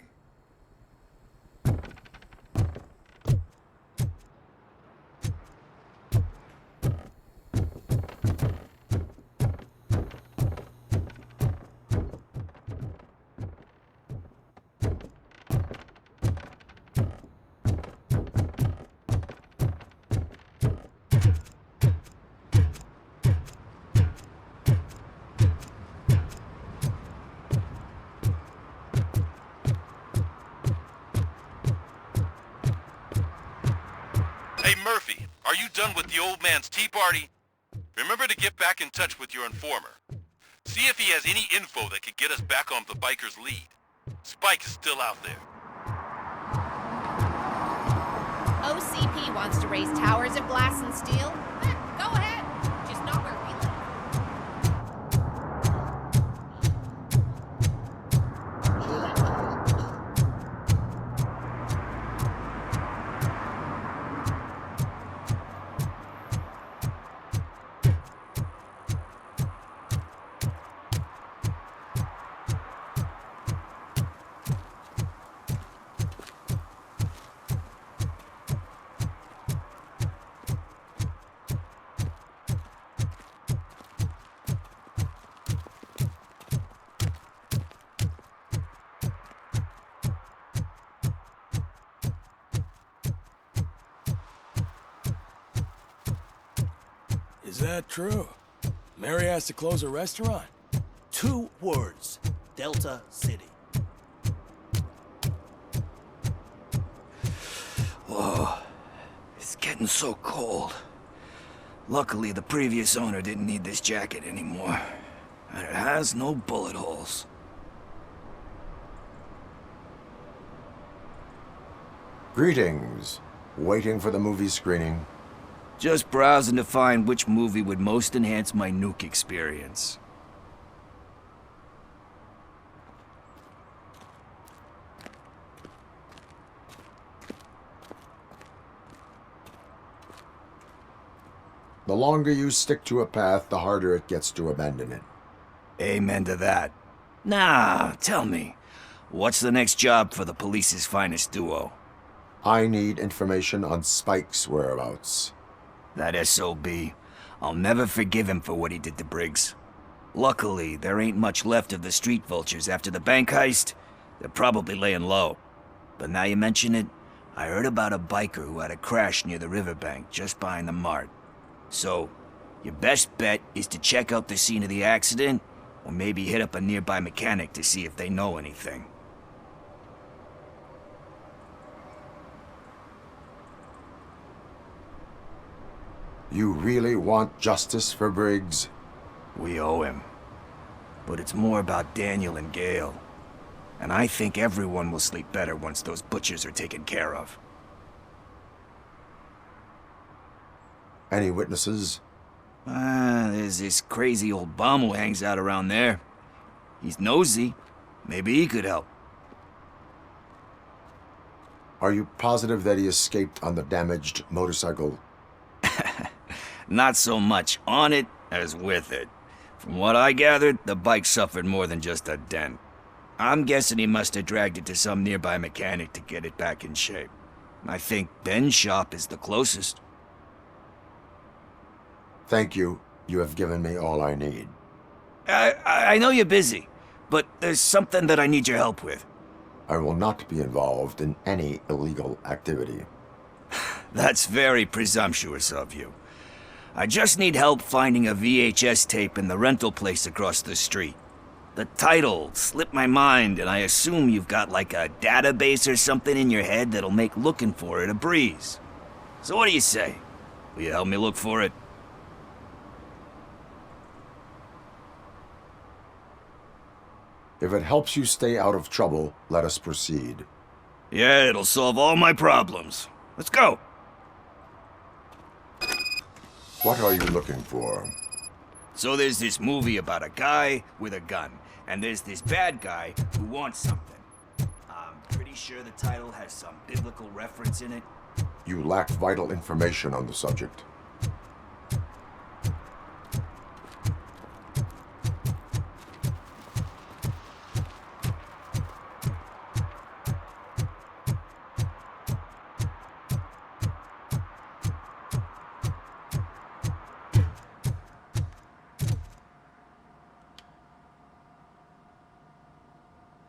Hey Murphy, are you done with the old man's tea party? Remember to get back in touch with your informer. See if he has any info that could get us back on the biker's lead. Spike is still out there. OCP wants to raise towers of glass and steel? Go ahead. Just not where we live. Is that true? Mary has to close a restaurant? 2 words. Delta City. Whoa. It's getting so cold. Luckily, the previous owner didn't need this jacket anymore. And it has no bullet holes. Greetings. Waiting for the movie screening. Just browsing to find which movie would most enhance my nuke experience. The longer you stick to a path, the harder it gets to abandon it. Amen to that. Nah, tell me, what's the next job for the police's finest duo? I need information on Spike's whereabouts. That SOB. I'll never forgive him for what he did to Briggs. Luckily, there ain't much left of the street vultures after the bank heist. They're probably laying low. But now you mention it, I heard about a biker who had a crash near the riverbank just behind the mart. So, your best bet is to check out the scene of the accident, or maybe hit up a nearby mechanic to see if they know anything. You really want justice for Briggs? We owe him. But it's more about Daniel and Gale. And I think everyone will sleep better once those butchers are taken care of. Any witnesses? There's this crazy old bum who hangs out around there. He's nosy. Maybe he could help. Are you positive that he escaped on the damaged motorcycle? Not so much on it as with it. From what I gathered, the bike suffered more than just a dent. I'm guessing he must have dragged it to some nearby mechanic to get it back in shape. I think Ben's shop is the closest. Thank you. You have given me all I need. I know you're busy, but there's something that I need your help with. I will not be involved in any illegal activity. That's very presumptuous of you. I just need help finding a VHS tape in the rental place across the street. The title slipped my mind, and I assume you've got like a database or something in your head that'll make looking for it a breeze. So what do you say? Will you help me look for it? If it helps you stay out of trouble, let us proceed. Yeah, it'll solve all my problems. Let's go! What are you looking for? So there's this movie about a guy with a gun, and there's this bad guy who wants something. I'm pretty sure the title has some biblical reference in it. You lack vital information on the subject.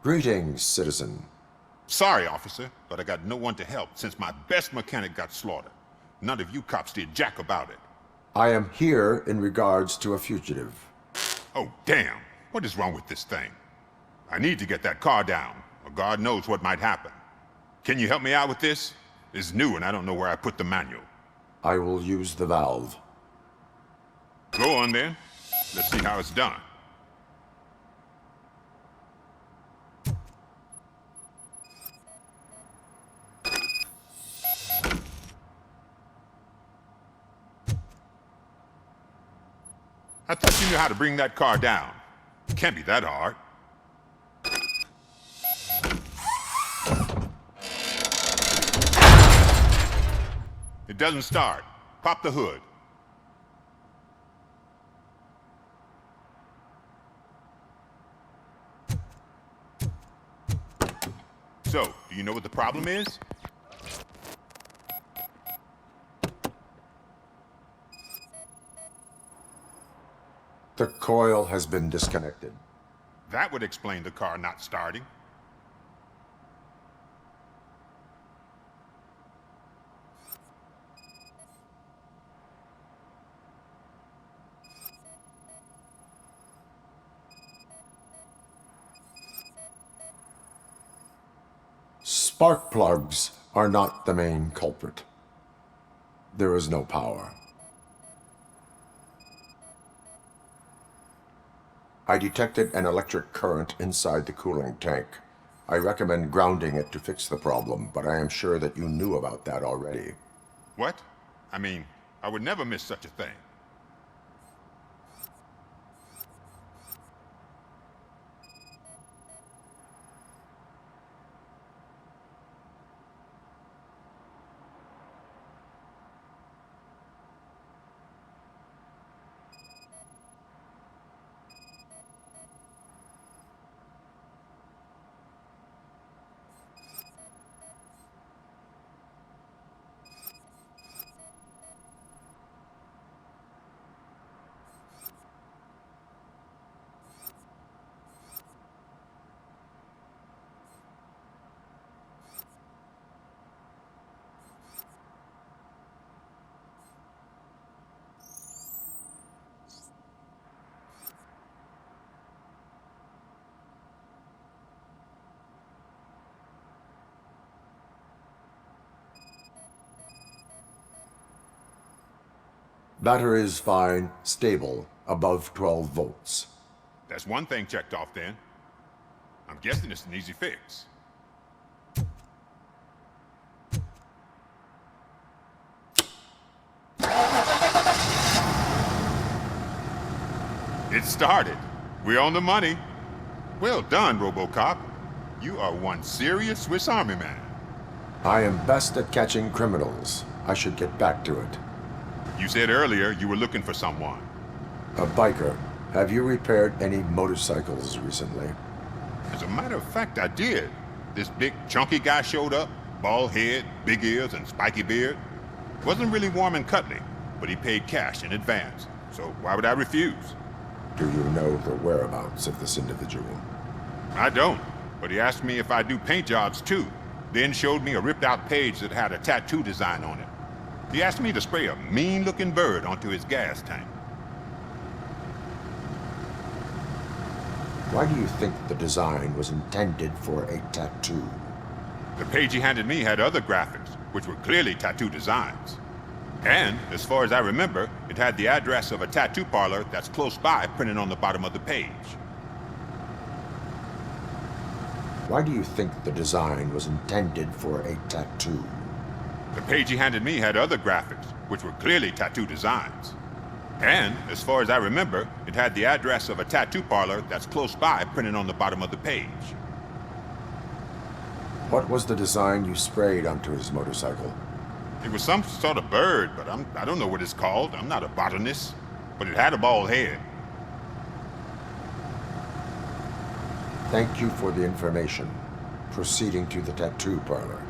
Greetings, citizen. Sorry, officer, but I got no one to help since my best mechanic got slaughtered. None of you cops did jack about it. I am here in regards to a fugitive. Oh, damn. What is wrong with this thing? I need to get that car down, or God knows what might happen. Can you help me out with this? It's new and I don't know where I put the manual. I will use the valve. Go on then. Let's see how it's done. I thought you knew how to bring that car down. Can't be that hard. It doesn't start. Pop the hood. So, do you know what the problem is? The coil has been disconnected. That would explain the car not starting. Spark plugs are not the main culprit. There is no power. I detected an electric current inside the cooling tank. I recommend grounding it to fix the problem, but I am sure that you knew about that already. What? I mean, I would never miss such a thing. Battery is fine, stable, above 12 volts. That's one thing checked off then. I'm guessing it's an easy fix. It started. We're on the money. Well done, Robocop. You are one serious Swiss Army man. I am best at catching criminals. I should get back to it. You said earlier you were looking for someone. A biker. Have you repaired any motorcycles recently? As a matter of fact, I did. This big, chunky guy showed up. Bald head, big ears, and spiky beard. Wasn't really warm and cuddly, but he paid cash in advance. So why would I refuse? Do you know the whereabouts of this individual? I don't, but he asked me if I do paint jobs too. Then showed me a ripped-out page that had a tattoo design on it. He asked me to spray a mean-looking bird onto his gas tank. Why do you think the design was intended for a tattoo? The page he handed me had other graphics, which were clearly tattoo designs. And, as far as I remember, it had the address of a tattoo parlor that's close by printed on the bottom of the page. Why do you think the design was intended for a tattoo? The page he handed me had other graphics, which were clearly tattoo designs. And, as far as I remember, it had the address of a tattoo parlor that's close by printed on the bottom of the page. What was the design you sprayed onto his motorcycle? It was some sort of bird, but I don't know what it's called. I'm not a botanist. But it had a bald head. Thank you for the information. Proceeding to the tattoo parlor.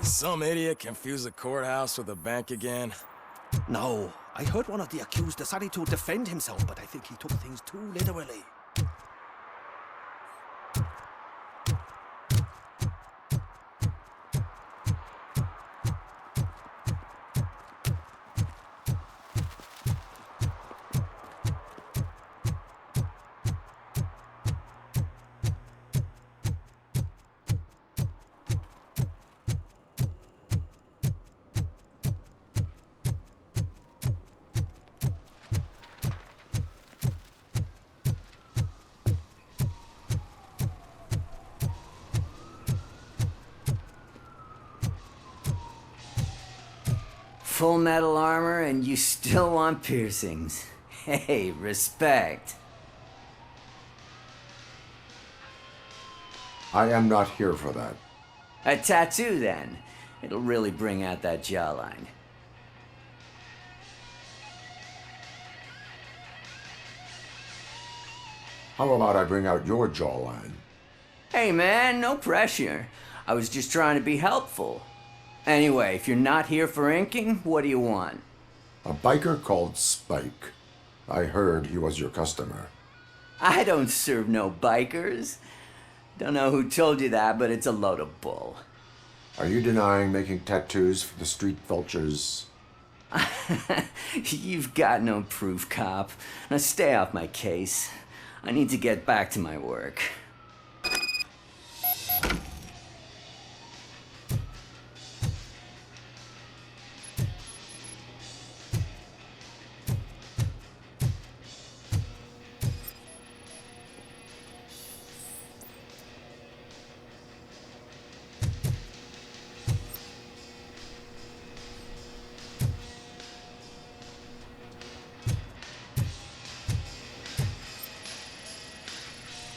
Some idiot confused the courthouse with a bank again. No, I heard one of the accused decided to defend himself, but I think he took things too literally. full metal armor and you still want piercings. Hey, respect. I am not here for that. A tattoo, then. It'll really bring out that jawline. How about I bring out your jawline? Hey, man, no pressure. I was just trying to be helpful. Anyway, if you're not here for inking, what do you want? A biker called Spike. I heard he was your customer. I don't serve no bikers. Don't know who told you that, but it's a load of bull. Are you denying making tattoos for the street vultures? You've got no proof, cop. Now stay off my case. I need to get back to my work.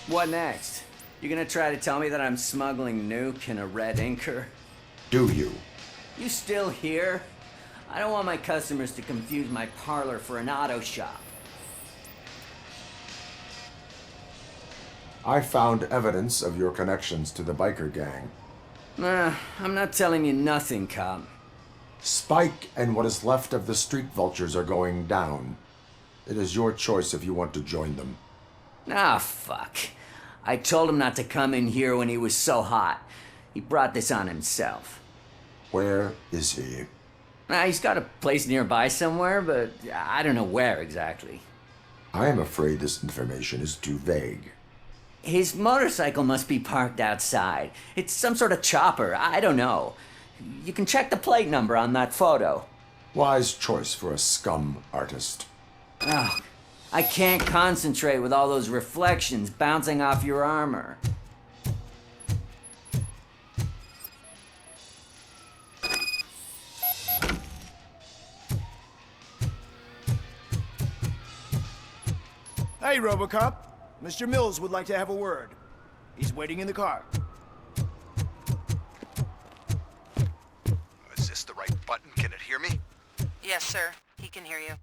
What next? You gonna try to tell me that I'm smuggling nuke in a red inker? Do you? You still here? I don't want my customers to confuse my parlor for an auto shop. I found evidence of your connections to the biker gang. I'm not telling you nothing, cop. Spike and what is left of the street vultures are going down. It is your choice if you want to join them. Ah, fuck. I told him not to come in here when he was so hot. He brought this on himself. Where is he? He's got a place nearby somewhere, but I don't know where exactly. I am afraid this information is too vague. His motorcycle must be parked outside. It's some sort of chopper. I don't know. You can check the plate number on that photo. Wise choice for a scum artist. Oh, I can't concentrate with all those reflections bouncing off your armor. Hey, Robocop. Mr. Mills would like to have a word. He's waiting in the car. Is this the right button? Can it hear me? Yes, sir. He can hear you.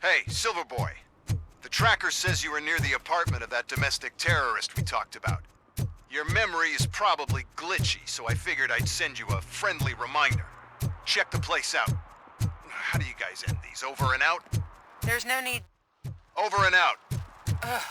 Hey, Silverboy. The tracker says you were near the apartment of that domestic terrorist we talked about. Your memory is probably glitchy, so I figured I'd send you a friendly reminder. Check the place out. How do you guys end these? Over and out? There's no need. Over and out. Ugh.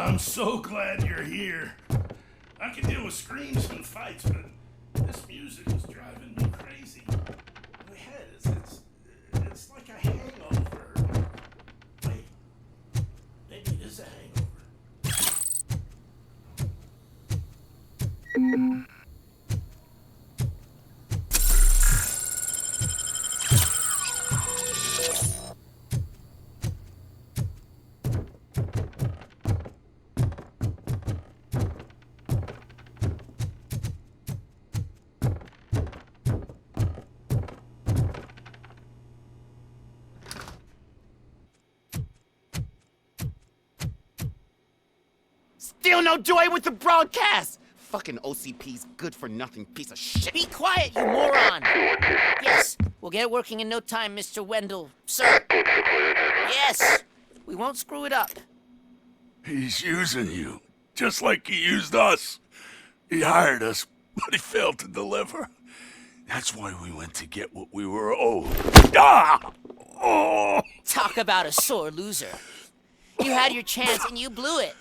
I'm so glad you're here. I can deal with screams and fights, but this music is driving me crazy. My head it's like a hangover. Wait, maybe it is a hangover. Still no joy with the broadcast! Fucking OCP's good-for-nothing piece of shit. Be quiet, you moron! Yes, we'll get it working in no time, Mr. Wendell. Sir! Yes! We won't screw it up. He's using you, just like he used us. He hired us, but he failed to deliver. That's why we went to get what we were owed. Ah! Oh! Talk about a sore loser. You had your chance and you blew it.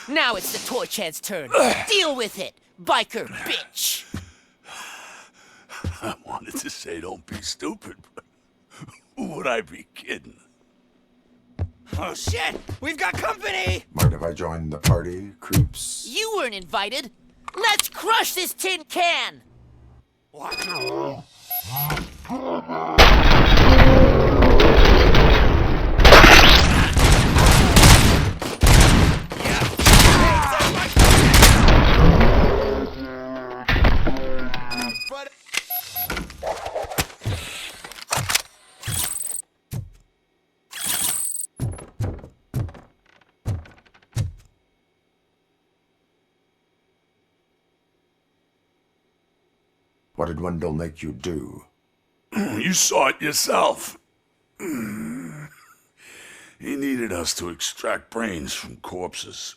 Now it's the toy chant's turn. Deal with it, biker bitch. I wanted to say don't be stupid, but who would I be kidding? Oh shit! We've got company! Mind if I join the party, creeps? You weren't invited. Let's crush this tin can! What did Wendell make you do? You saw it yourself. He needed us to extract brains from corpses.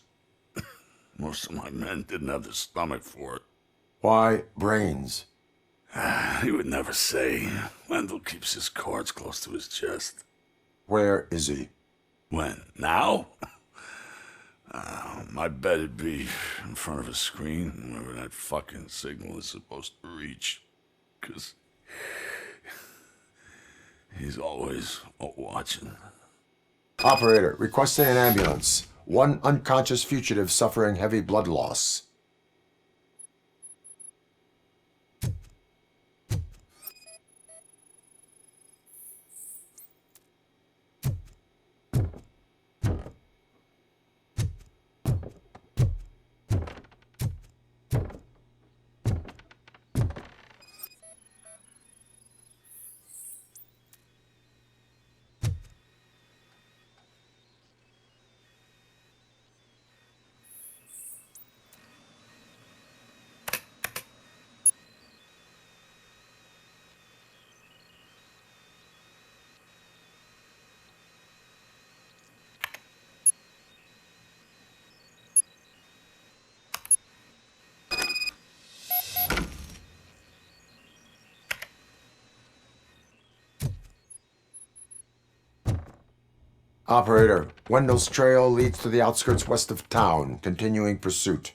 Most of my men didn't have the stomach for it. Why brains? He would never say. Wendell keeps his cards close to his chest. Where is he? When? Now? I bet it'd be in front of a screen, wherever that fucking signal is supposed to reach. 'Cause he's always watching. Operator, requesting an ambulance. One unconscious fugitive suffering heavy blood loss. Operator, Wendell's trail leads to the outskirts west of town, continuing pursuit.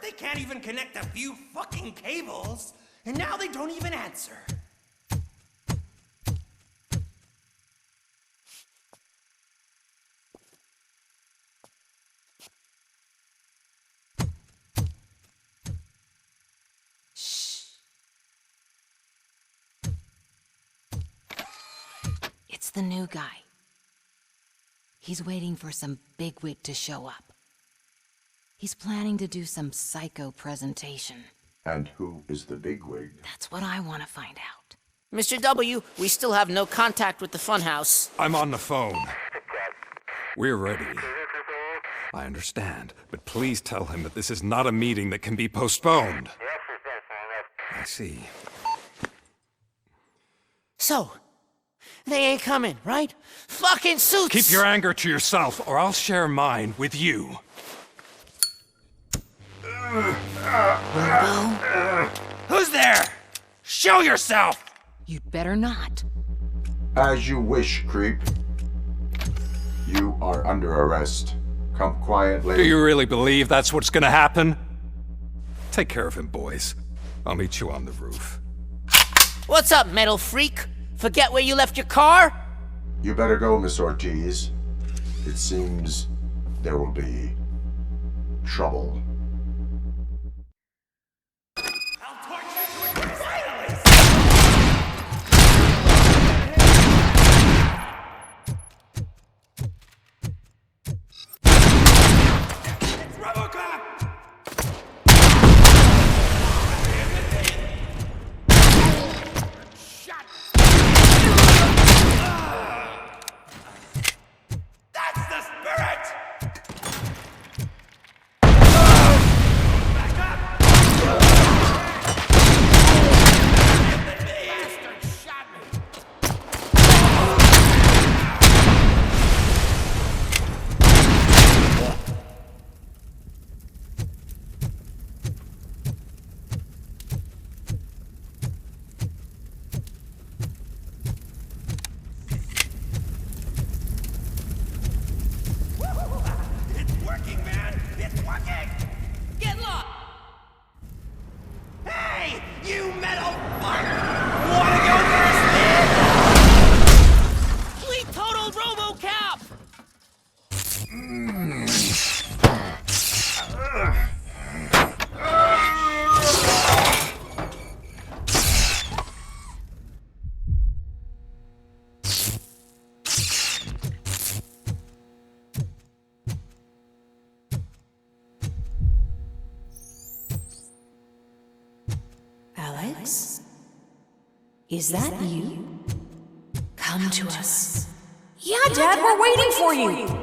they can't even connect a few fucking cables, and now they don't even answer. It's the new guy. He's waiting for some bigwig to show up. He's planning to do some psycho presentation. And who is the bigwig? That's what I want to find out. Mr. W, we still have no contact with the funhouse. I'm on the phone. We're ready. I understand, but please tell him that this is not a meeting that can be postponed. I see. So, they ain't coming, right? Fucking suits! Keep your anger to yourself, or I'll share mine with you. Robo? Who's there? Show yourself! You'd better not. As you wish, creep. You are under arrest. Come quietly. Do you really believe that's what's gonna happen? Take care of him, boys. I'll meet you on the roof. What's up, metal freak? Forget where you left your car? You better go, Miss Ortiz. It seems there will be trouble. Robocop! That's the spirit! Back up! Bastard shot me! It's working, man! It's working! Get lost! Hey, you metal fuck! Wanna go first, man? We totaled Robocop! Alex? Is that you? Come to us. Yeah, Dad, we're waiting for you.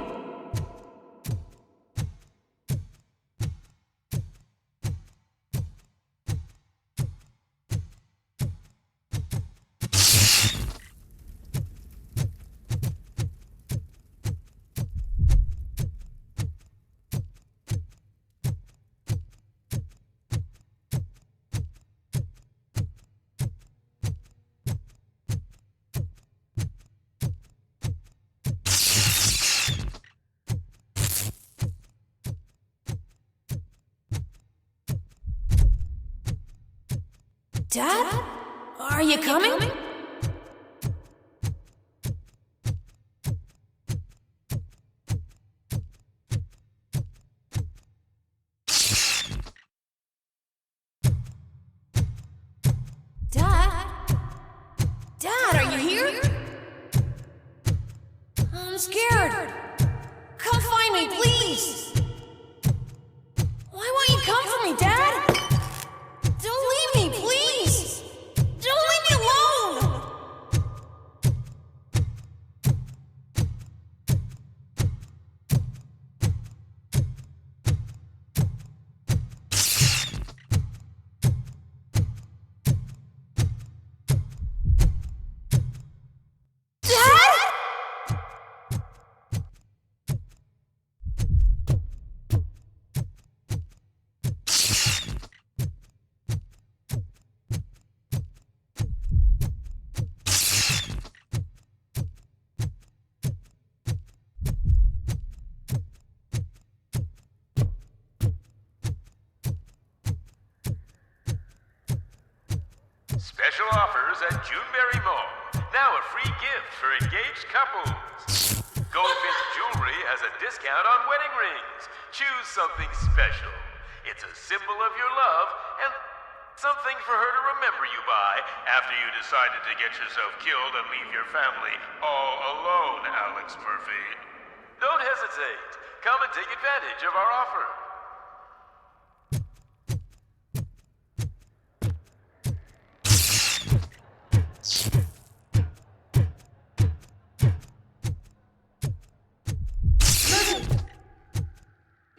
Dad? Are you coming? Dad? Dad, are you here? I'm scared. Come find me, please. Why won't you come for me, Dad? Don't leave me, please! Don't leave me alone! Dad? Special offers at Juneberry Mall. Now a free gift for engaged couples. Goldfinch Jewelry has a discount on wedding rings. Choose something special. It's a symbol of your love and something for her to remember you by after you decided to get yourself killed and leave your family all alone, Alex Murphy. Don't hesitate. Come and take advantage of our offer.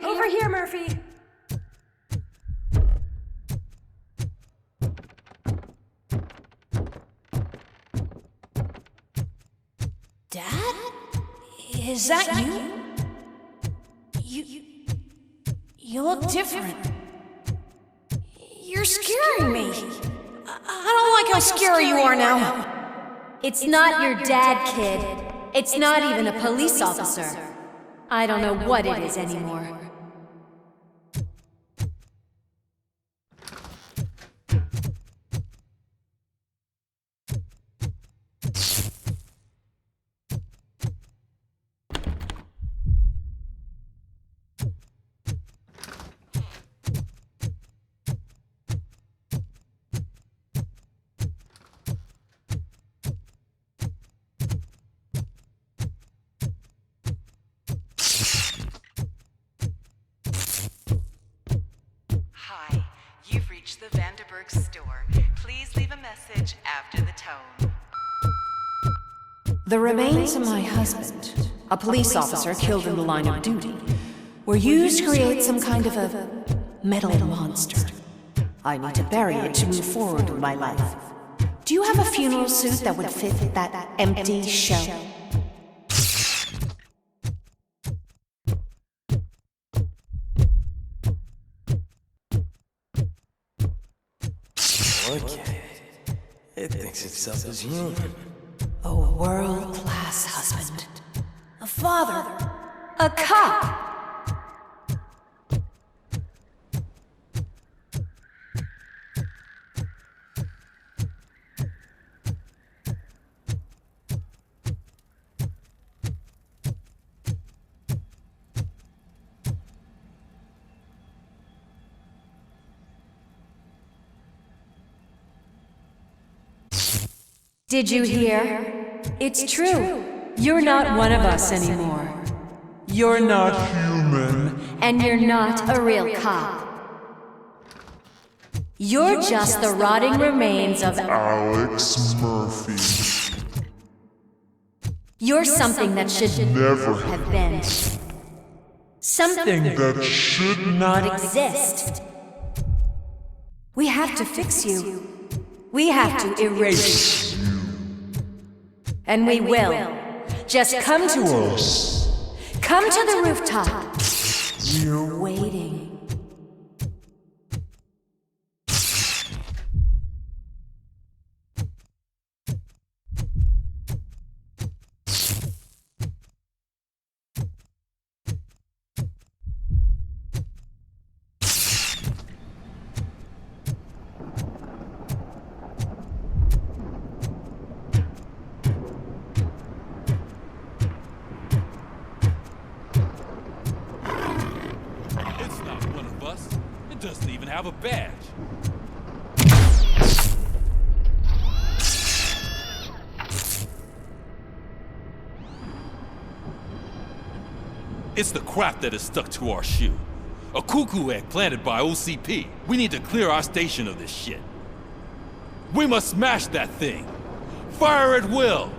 Over here, Murphy. Dad? Is that you? You look different. You're scaring me. I don't like how scary you are now. It's not your dad, kid. It's not even a police officer. I don't know what it is anymore. The Vanderburg store. Please leave a message after the tone. The remains of my husband, a police officer killed in the line of duty, were used to create some kind of a metal monster. I need to bury it to move forward with my life. Do you have a funeral suit that would fit that empty shell? Look at it. It thinks itself as human. A world-class husband. A father. A cop. Did you hear? It's true. You're not one of us anymore. You're not human. And you're not a real cop. You're just the rotting remains of Alex Murphy. You're something that should never have been. Something that should not exist. We have to fix you. We have to erase you. And we will. Just come to us. Come to the rooftop. We're waiting. Doesn't even have a badge. It's the crap that is stuck to our shoe. A cuckoo egg planted by OCP. We need to clear our station of this shit. We must smash that thing. Fire at will.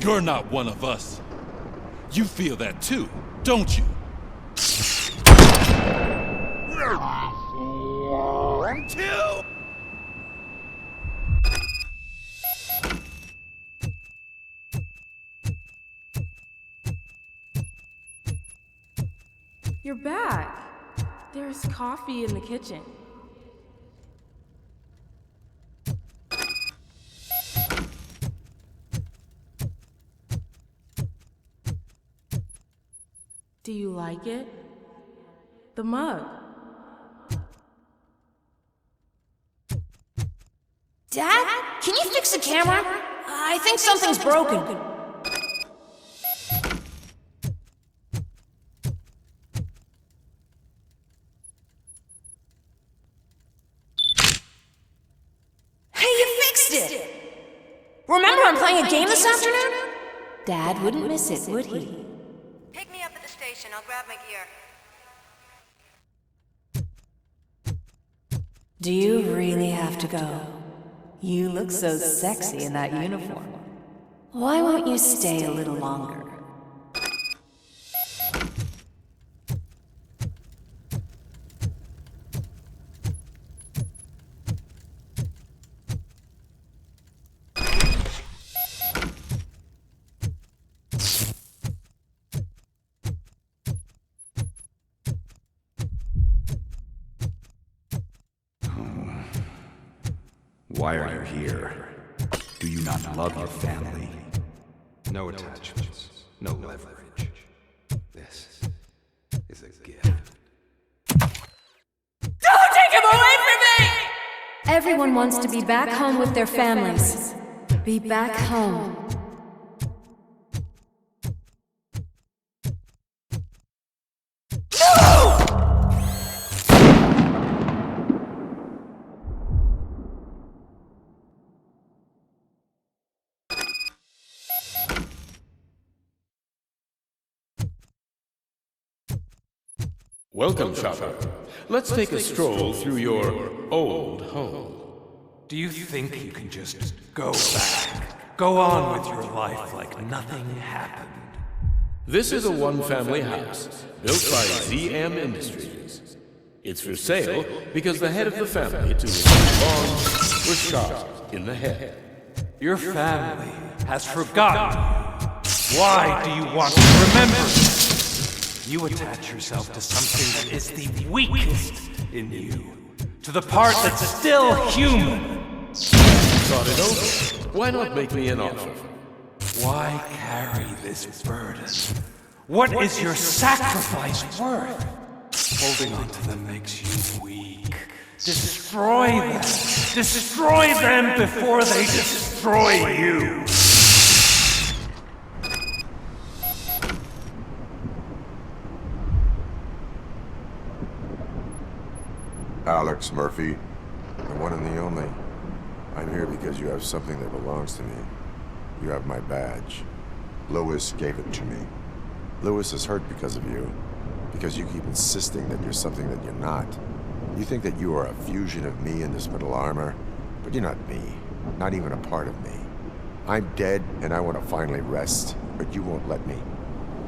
You're not one of us. You feel that too, don't you? Two. You're back. There's coffee in the kitchen. Do you like it? The mug. Dad, can you fix the camera? I think something's broken. Hey, you fixed it! Remember I'm playing a game this afternoon? Dad wouldn't miss it, would he? Pick me up at the station. I'll grab my gear. Do you really have to go? You look so sexy in that uniform. Why won't you stay a little longer? Why are you here? Do you not love your family? No attachments, no leverage. This is a gift. Don't take him away from me! Everyone wants to be back home with their families. Be back home. Welcome, shopper. Let's take a stroll through your old home. Do you think you can just go back? Go on with your life like nothing happened? This is a one-family house built by ZM Industries. It's for sale because the head of the family, to which it belonged, was shot in the head. Your family has forgotten you. Why do you want to remember? You attach yourself to something that is the weakest in you, to the part that's still human. Thought it over? Why not make me an offer? Why carry this burden? What is your sacrifice worth? Holding on to them makes you weak. Destroy them! Destroy them before they destroy you! Alex Murphy, the one and the only. I'm here because you have something that belongs to me. You have my badge. Lewis gave it to me. Lewis is hurt because of you. Because you keep insisting that you're something that you're not. You think that you are a fusion of me in this metal armor, but you're not me. Not even a part of me. I'm dead and I want to finally rest, but you won't let me.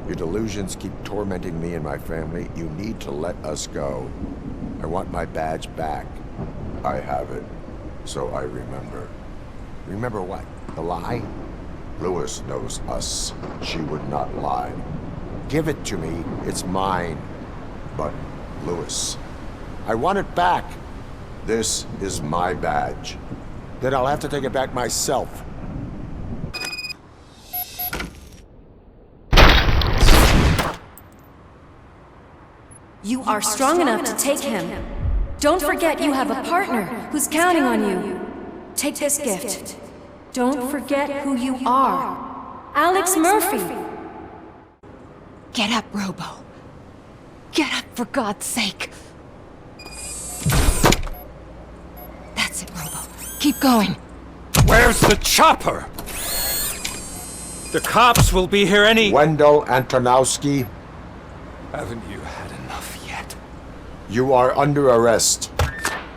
Your delusions keep tormenting me and my family. You need to let us go. I want my badge back. I have it, so I remember. Remember what? The lie? Lewis knows us. She would not lie. Give it to me. It's mine. But, Lewis, I want it back. This is my badge. Then I'll have to take it back myself. You are strong enough to take him. Don't forget you have a partner who's counting on you. Take this gift. Don't forget who you are. Alex Murphy. Get up, Robo. Get up, for God's sake. That's it, Robo. Keep going. Where's the chopper? The cops will be here any... Wendell Antonowski. Haven't you had enough yet? You are under arrest.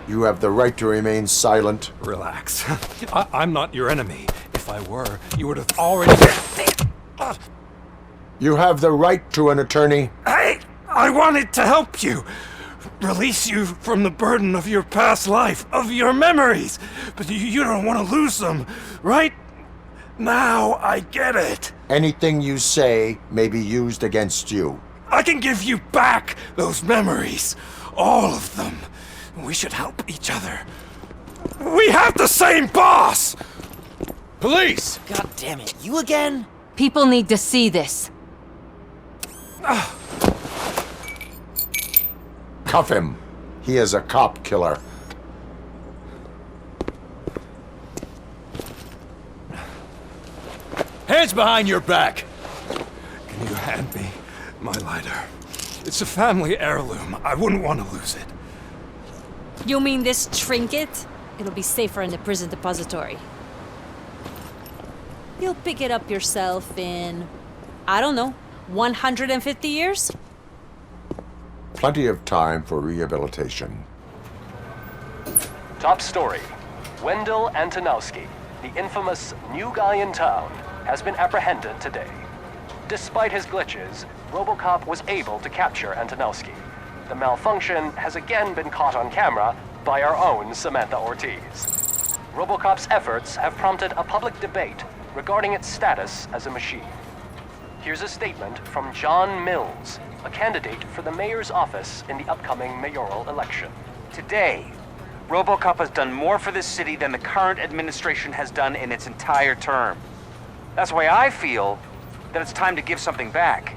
You have the right to remain silent. Relax. I'm not your enemy. If I were, you would have already... You have the right to an attorney. I wanted to help you. Release you from the burden of your past life, of your memories. But you don't want to lose them, right? Now I get it. Anything you say may be used against you. I can give you back those memories. All of them. We should help each other. We have the same boss! Police! God damn it, you again? People need to see this. Cuff him. He is a cop killer. Hands behind your back! Can you hand me my lighter? It's a family heirloom. I wouldn't want to lose it. You mean this trinket? It'll be safer in the prison depository. You'll pick it up yourself in, I don't know, 150 years? Plenty of time for rehabilitation. Top story. Wendell Antonowski, the infamous new guy in town, has been apprehended today. Despite his glitches, Robocop was able to capture Antonowski. The malfunction has again been caught on camera by our own Samantha Ortiz. Robocop's efforts have prompted a public debate regarding its status as a machine. Here's a statement from John Mills, a candidate for the mayor's office in the upcoming mayoral election. Today, Robocop has done more for this city than the current administration has done in its entire term. That's why I feel that it's time to give something back.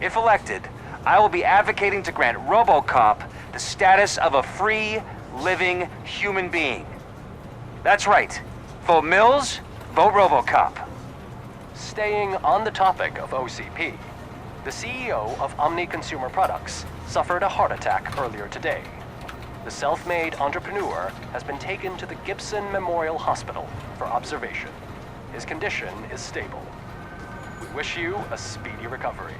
If elected, I will be advocating to grant Robocop the status of a free, living human being. That's right. Vote Mills, vote Robocop. Staying on the topic of OCP, the CEO of Omni Consumer Products suffered a heart attack earlier today. The self-made entrepreneur has been taken to the Gibson Memorial Hospital for observation. His condition is stable. We wish you a speedy recovery.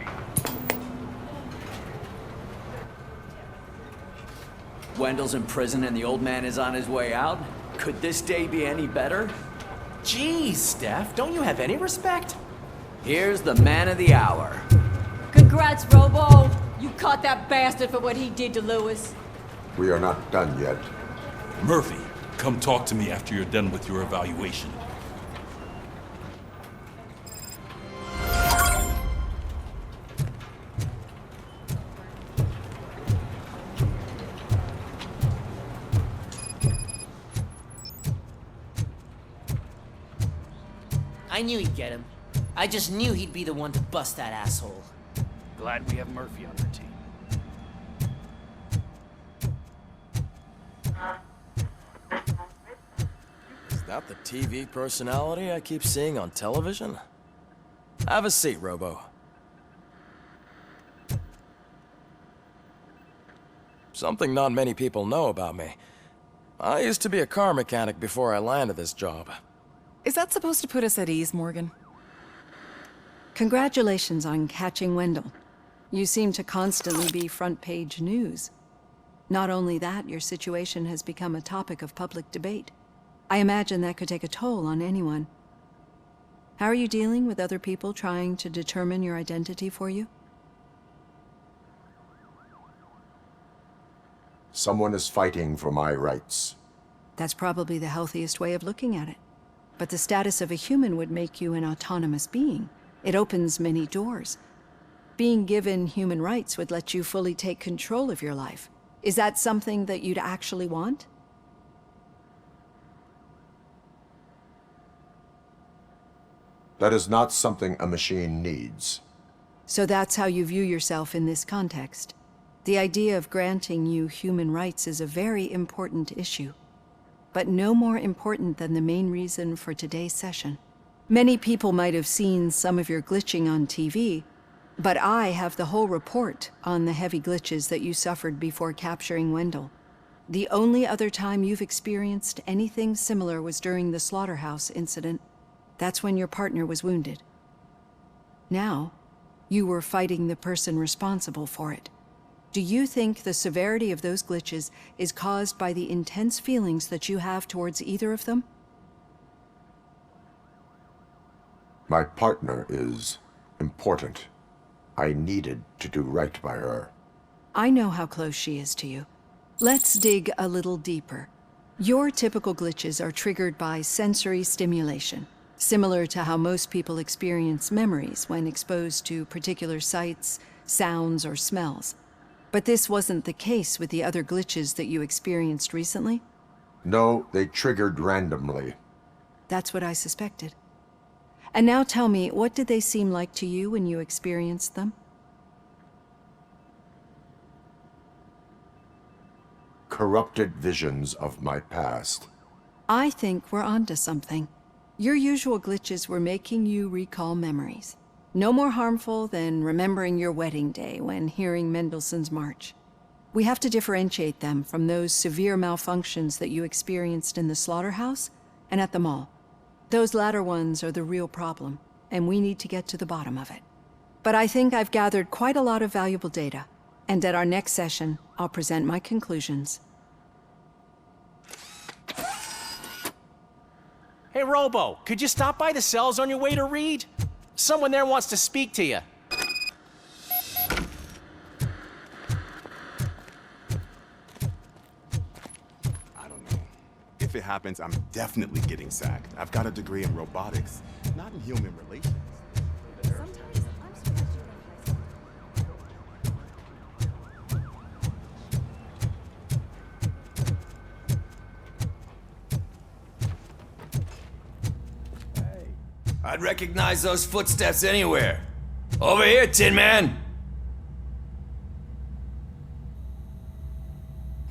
Wendell's in prison and the old man is on his way out? Could this day be any better? Geez, Steph, don't you have any respect? Here's the man of the hour. Congrats, Robo! You caught that bastard for what he did to Lewis. We are not done yet. Murphy, come talk to me after you're done with your evaluation. I knew he'd get him. I just knew he'd be the one to bust that asshole. Glad we have Murphy on our team. Is that the TV personality I keep seeing on television? Have a seat, Robo. Something not many people know about me. I used to be a car mechanic before I landed this job. Is that supposed to put us at ease, Morgan? Congratulations on catching Wendell. You seem to constantly be front-page news. Not only that, your situation has become a topic of public debate. I imagine that could take a toll on anyone. How are you dealing with other people trying to determine your identity for you? Someone is fighting for my rights. That's probably the healthiest way of looking at it. But the status of a human would make you an autonomous being. It opens many doors. Being given human rights would let you fully take control of your life. Is that something that you'd actually want? That is not something a machine needs. So that's how you view yourself in this context. The idea of granting you human rights is a very important issue, but no more important than the main reason for today's session. Many people might have seen some of your glitching on TV, but I have the whole report on the heavy glitches that you suffered before capturing Wendell. The only other time you've experienced anything similar was during the slaughterhouse incident. That's when your partner was wounded. Now, you were fighting the person responsible for it. Do you think the severity of those glitches is caused by the intense feelings that you have towards either of them? My partner is important. I needed to do right by her. I know how close she is to you. Let's dig a little deeper. Your typical glitches are triggered by sensory stimulation, similar to how most people experience memories when exposed to particular sights, sounds, or smells. But this wasn't the case with the other glitches that you experienced recently? No, they triggered randomly. That's what I suspected. And now tell me, what did they seem like to you when you experienced them? corrupted visions of my past. I think we're onto something. Your usual glitches were making you recall memories. No more harmful than remembering your wedding day when hearing Mendelssohn's March. We have to differentiate them from those severe malfunctions that you experienced in the slaughterhouse and at the mall. Those latter ones are the real problem, and we need to get to the bottom of it. But I think I've gathered quite a lot of valuable data, and at our next session, I'll present my conclusions. Hey, Robo, could you stop by the cells on your way to Reed? Someone there wants to speak to you. If it happens, I'm definitely getting sacked. I've got a degree in robotics, not in human relations. I'd recognize those footsteps anywhere. Over here, Tin Man!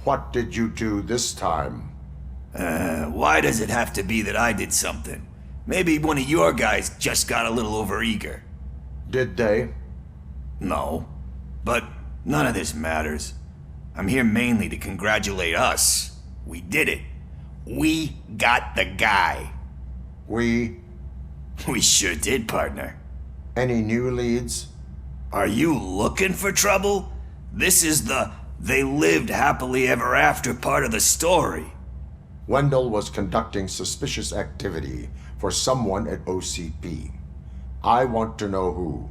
What did you do this time? Why does it have to be that I did something? Maybe one of your guys just got a little overeager. Did they? No. But none of this matters. I'm here mainly to congratulate us. We did it. We got the guy. We sure did, partner. Any new leads? Are you looking for trouble? This is the "they lived happily ever after" part of the story. Wendell was conducting suspicious activity for someone at OCP. I want to know who.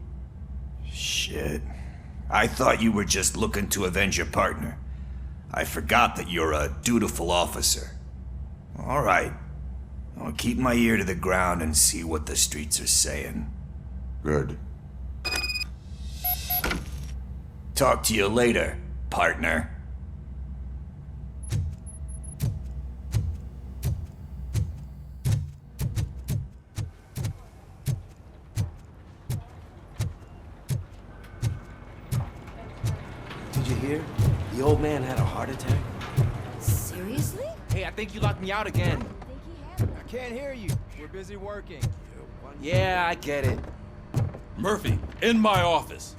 Shit. I thought you were just looking to avenge your partner. I forgot that you're a dutiful officer. All right. I'll keep my ear to the ground and see what the streets are saying. Good. Talk to you later, partner. Did you hear? The old man had a heart attack. Seriously? Hey, I think you locked me out again. I can't hear you. We're busy working. Yeah, I get it. Murphy, in my office.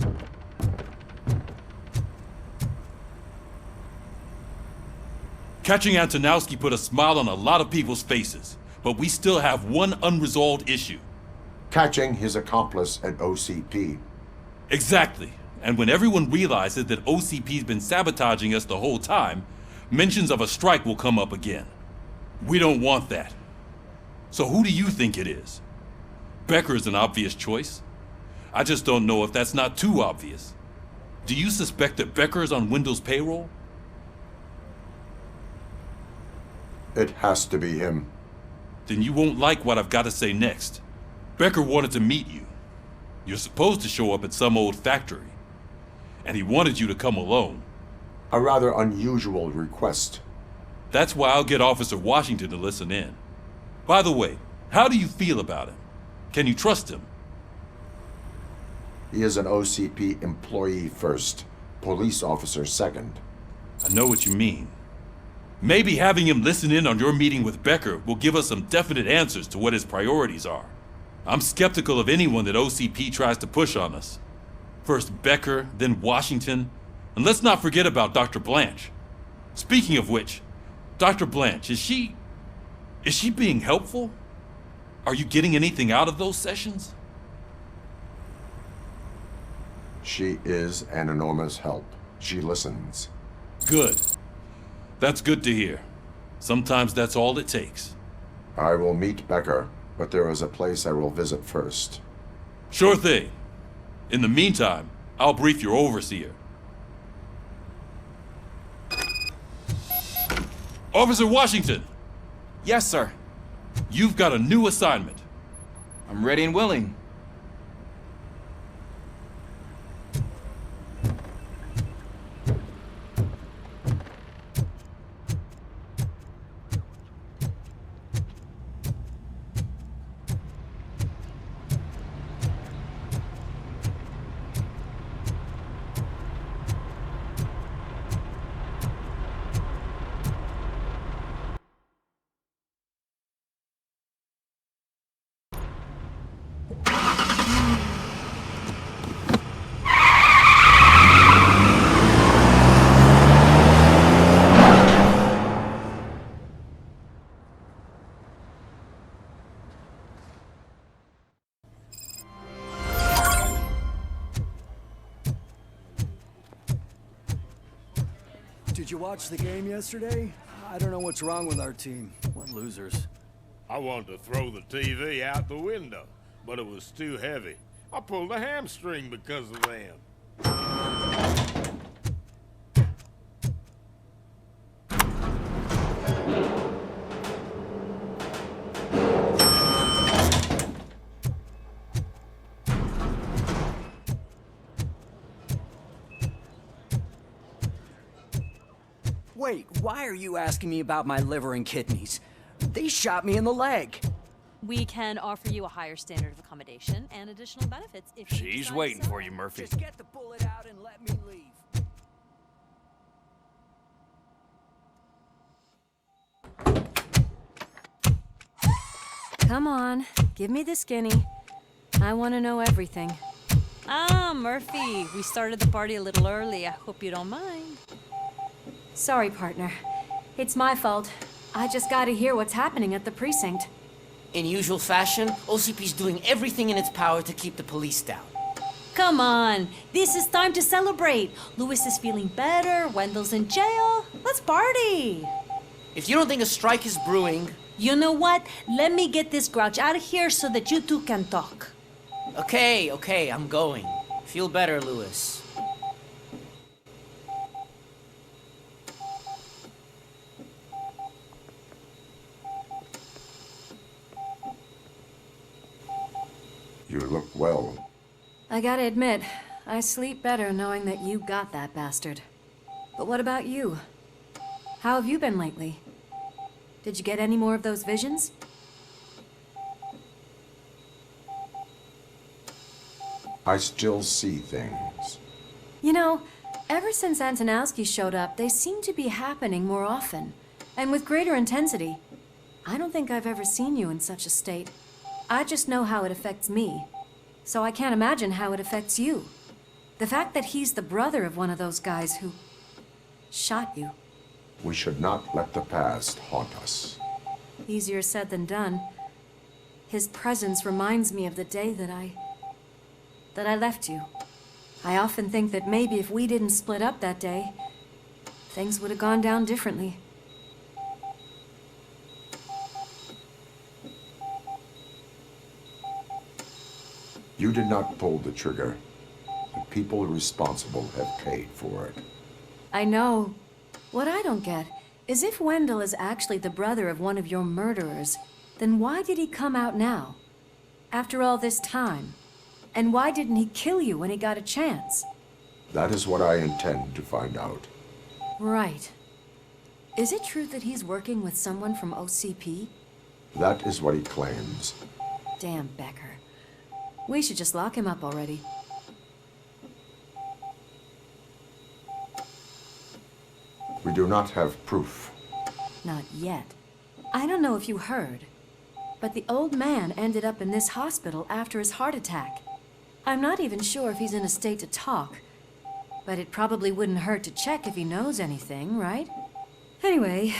Catching Antonowski put a smile on a lot of people's faces, but we still have one unresolved issue. Catching his accomplice at OCP. Exactly. And when everyone realizes that OCP's been sabotaging us the whole time, mentions of a strike will come up again. We don't want that. So who do you think it is? Becker is an obvious choice. I just don't know if that's not too obvious. Do you suspect that Becker is on Wendell's payroll? It has to be him. Then you won't like what I've got to say next. Becker wanted to meet you. You're supposed to show up at some old factory. And he wanted you to come alone. A rather unusual request. That's why I'll get Officer Washington to listen in. By the way, how do you feel about him? Can you trust him? He is an OCP employee first, police officer second. I know what you mean. Maybe having him listen in on your meeting with Becker will give us some definite answers to what his priorities are. I'm skeptical of anyone that OCP tries to push on us. First Becker, then Washington, and let's not forget about Dr. Blanche. Speaking of which, Dr. Blanche, is she being helpful? Are you getting anything out of those sessions? She is an enormous help. She listens. Good. That's good to hear. Sometimes that's all it takes. I will meet Becker, but there is a place I will visit first. Sure thing. In the meantime, I'll brief your overseer. Officer Washington! Yes, sir. You've got a new assignment. I'm ready and willing. Did you watch the game yesterday? I don't know what's wrong with our team. What losers. I wanted to throw the TV out the window, but it was too heavy. I pulled a hamstring because of them. Wait, why are you asking me about my liver and kidneys? They shot me in the leg. We can offer you a higher standard of accommodation and additional benefits if you She's decide waiting so. for you, Murphy. Just get the bullet out and let me leave. Come on, give me the skinny. I want to know everything. Ah, Murphy, we started the party a little early. I hope you don't mind. Sorry, partner. It's my fault. I just gotta hear what's happening at the precinct. In usual fashion, OCP's doing everything in its power to keep the police down. Come on, this is time to celebrate. Lewis is feeling better, Wendell's in jail. Let's party. If you don't think a strike is brewing... You know what? Let me get this grouch out of here so that you two can talk. Okay, I'm going. Feel better, Lewis. You look well. I gotta admit, I sleep better knowing that you got that bastard. But what about you? How have you been lately? Did you get any more of those visions? I still see things. You know, ever since Antonowski showed up, they seem to be happening more often, and with greater intensity. I don't think I've ever seen you in such a state. I just know how it affects me, so I can't imagine how it affects you. The fact that he's the brother of one of those guys who shot you. We should not let the past haunt us. Easier said than done. His presence reminds me of the day that I left you. I often think that maybe if we didn't split up that day, things would have gone down differently. You did not pull the trigger. The people responsible have paid for it. I know. What I don't get is if Wendell is actually the brother of one of your murderers, then why did he come out now? After all this time? And why didn't he kill you when he got a chance? That is what I intend to find out. Right. Is it true that he's working with someone from OCP? That is what he claims. Damn Becker. We should just lock him up already. We do not have proof. Not yet. I don't know if you heard, but the old man ended up in this hospital after his heart attack. I'm not even sure if he's in a state to talk, but it probably wouldn't hurt to check if he knows anything, right? Anyway,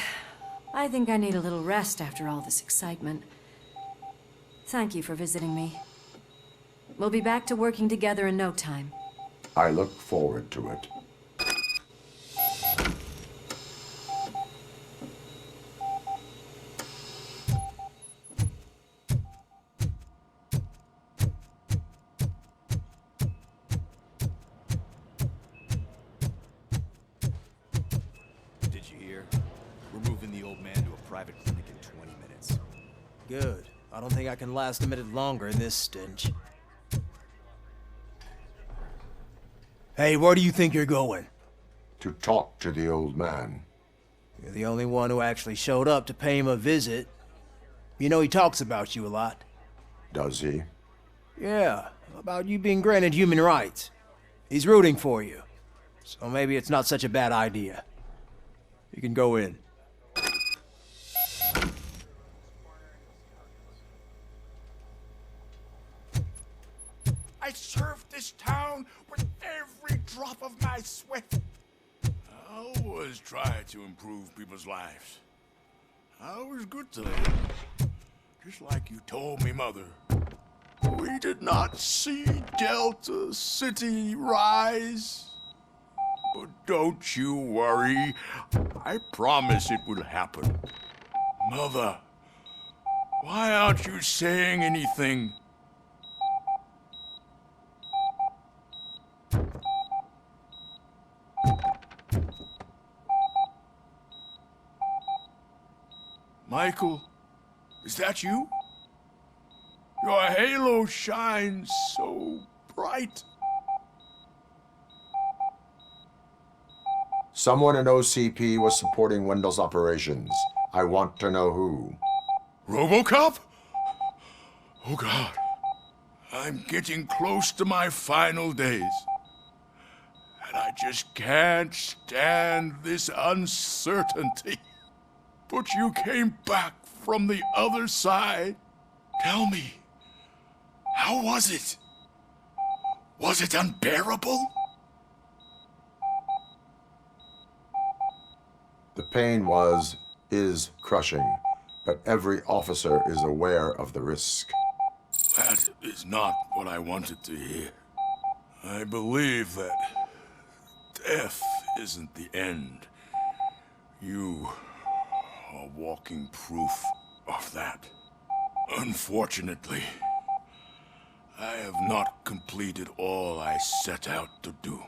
I think I need a little rest after all this excitement. Thank you for visiting me. We'll be back to working together in no time. I look forward to it. Did you hear? We're moving the old man to a private clinic in 20 minutes. Good. I don't think I can last a minute longer in this stench. Hey, where do you think you're going? To talk to the old man. You're the only one who actually showed up to pay him a visit. You know he talks about you a lot. Does he? Yeah, about you being granted human rights. He's rooting for you. So maybe it's not such a bad idea. You can go in. I served this town with every drop of my sweat. I always try to improve people's lives. I was good to them. Just like you told me, Mother. We did not see Delta City rise. Don't you worry. I promise it will happen. Mother, why aren't you saying anything? Michael, is that you? Your halo shines so bright. Someone in OCP was supporting Wendell's operations. I want to know who. Robocop? Oh God. I'm getting close to my final days. And I just can't stand this uncertainty. But you came back from the other side. Tell me, how was it? Was it unbearable? The pain is crushing, but every officer is aware of the risk. That is not what I wanted to hear. I believe that death isn't the end. You are walking proof of that. Unfortunately, I have not completed all I set out to do.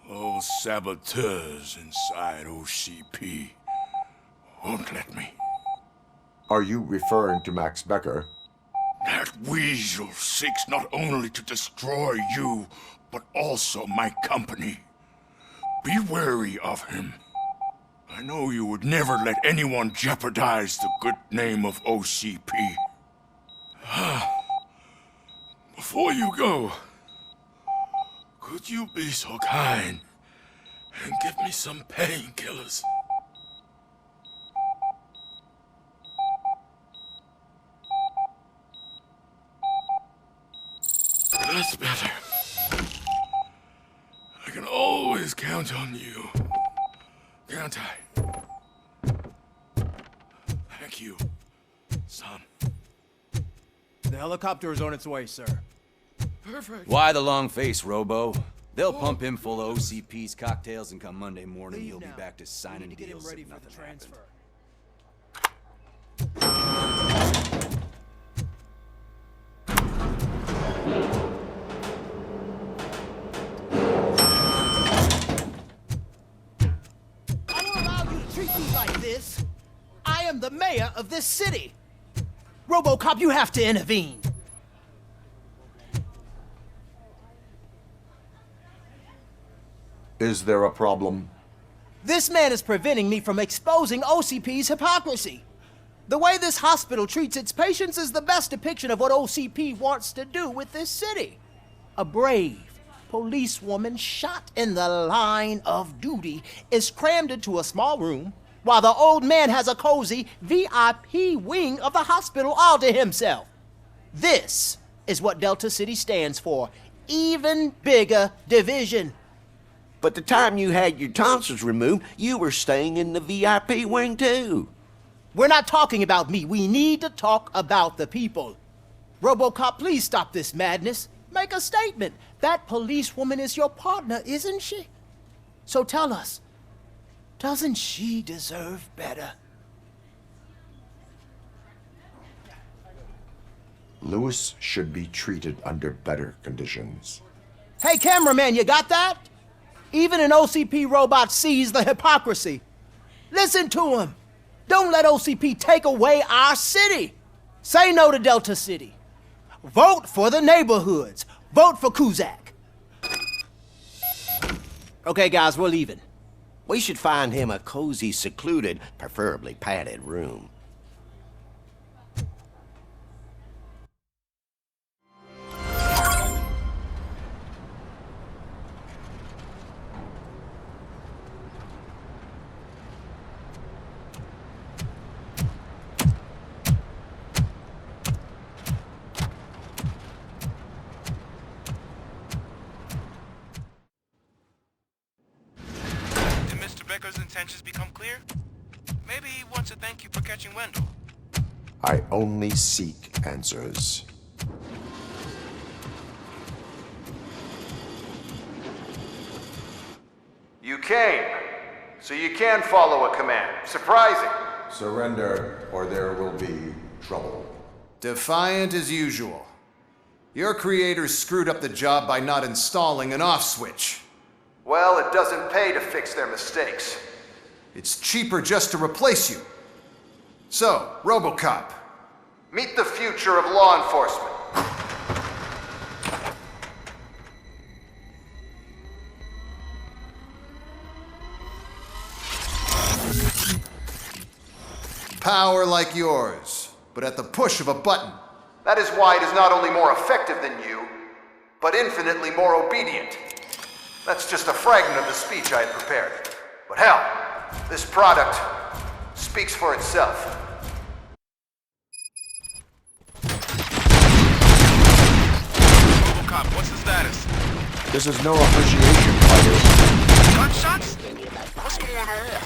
Those saboteurs inside OCP won't let me. Are you referring to Max Becker? That weasel seeks not only to destroy you, but also my company. Be wary of him. I know you would never let anyone jeopardize the good name of OCP. Before you go, could you be so kind and give me some painkillers? That's better. I can always count on you, can't I? Thank you, son. The helicopter is on its way, sir. Perfect. Why the long face, Robo? They'll pump him full of OCP's cocktails, and come Monday morning, he'll be back to signing deals if nothing happened. I don't allow you to treat me like this. I am the mayor of this city. Robocop, you have to intervene. Is there a problem? This man is preventing me from exposing OCP's hypocrisy. The way this hospital treats its patients is the best depiction of what OCP wants to do with this city. A brave policewoman shot in the line of duty is crammed into a small room, while the old man has a cozy VIP wing of the hospital all to himself. This is what Delta City stands for. Even bigger division. But the time you had your tonsils removed, you were staying in the VIP wing too. We're not talking about me. We need to talk about the people. Robocop, please stop this madness. Make a statement. That policewoman is your partner, isn't she? So tell us, doesn't she deserve better? Lewis should be treated under better conditions. Hey, cameraman, you got that? Even an OCP robot sees the hypocrisy. Listen to him. Don't let OCP take away our city. Say no to Delta City. Vote for the neighborhoods. Vote for Kuzak. Okay, guys, we're leaving. We should find him a cozy, secluded, preferably padded room. Becker's intentions become clear? Maybe he wants to thank you for catching Wendell. I only seek answers. You came, so you can follow a command. Surprising. Surrender, or there will be trouble. Defiant as usual. Your creators screwed up the job by not installing an off switch. Well, it doesn't pay to fix their mistakes. It's cheaper just to replace you. So, Robocop, meet the future of law enforcement. Power like yours, but at the push of a button. That is why it is not only more effective than you, but infinitely more obedient. That's just a fragment of the speech I had prepared. But hell, this product speaks for itself. Robocop, what's the status? This is no appreciation party. Gunshots? What's going on here?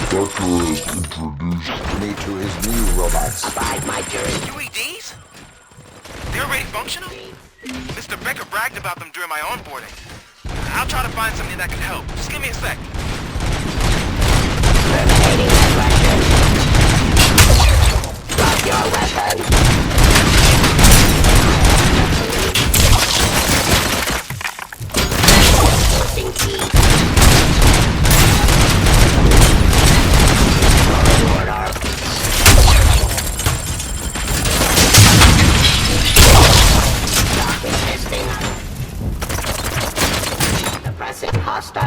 Becker has introduced me to his new robots. UEDs? They're already functional? Mr. Becker bragged about them during my onboarding. I'll try to find something that can help. Just give me a sec. Drop your weapon. Suppressing hostile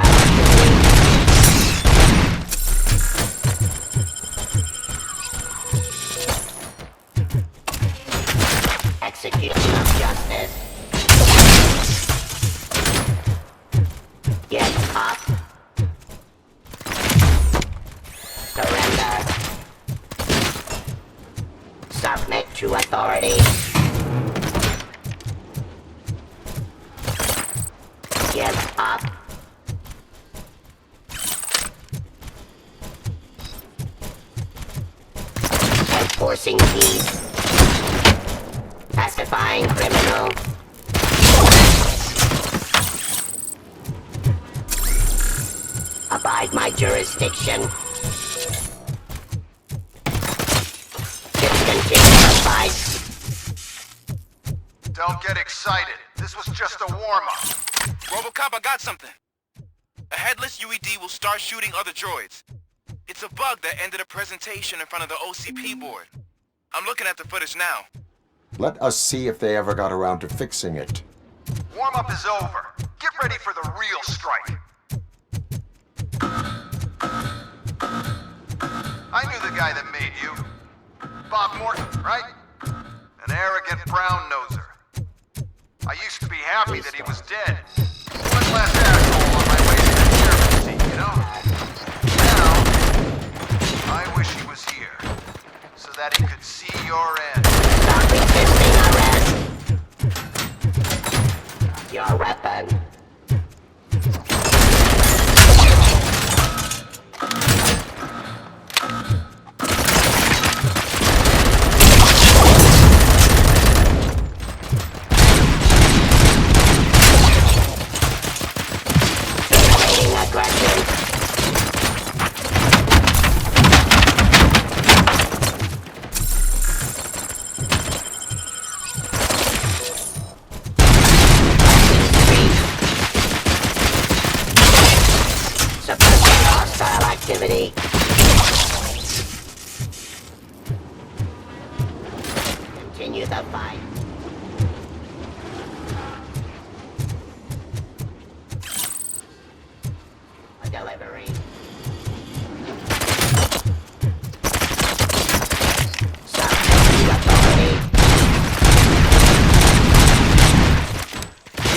execution of justice. Get up. Surrender. Submit to authority. Give up. Enforcing peace. Pacifying criminal. Abide my jurisdiction. Discontinue the fight. Don't get excited. This was just a warm-up. Robocop, I got something. A headless UED will start shooting other droids. It's a bug that ended a presentation in front of the OCP board. I'm looking at the footage now. Let us see if they ever got around to fixing it. Warm-up is over. Get ready for the real strike. I knew the guy that made you. Bob Morton, right? An arrogant brown-noser. I used to be happy that he was dead. One less asshole on my way to the chairman seat, you know? Now, I wish he was here, so that he could see your end. Stop resisting arrest. Your weapon. Activity. Continue the fight. A delivery. Subject to authority.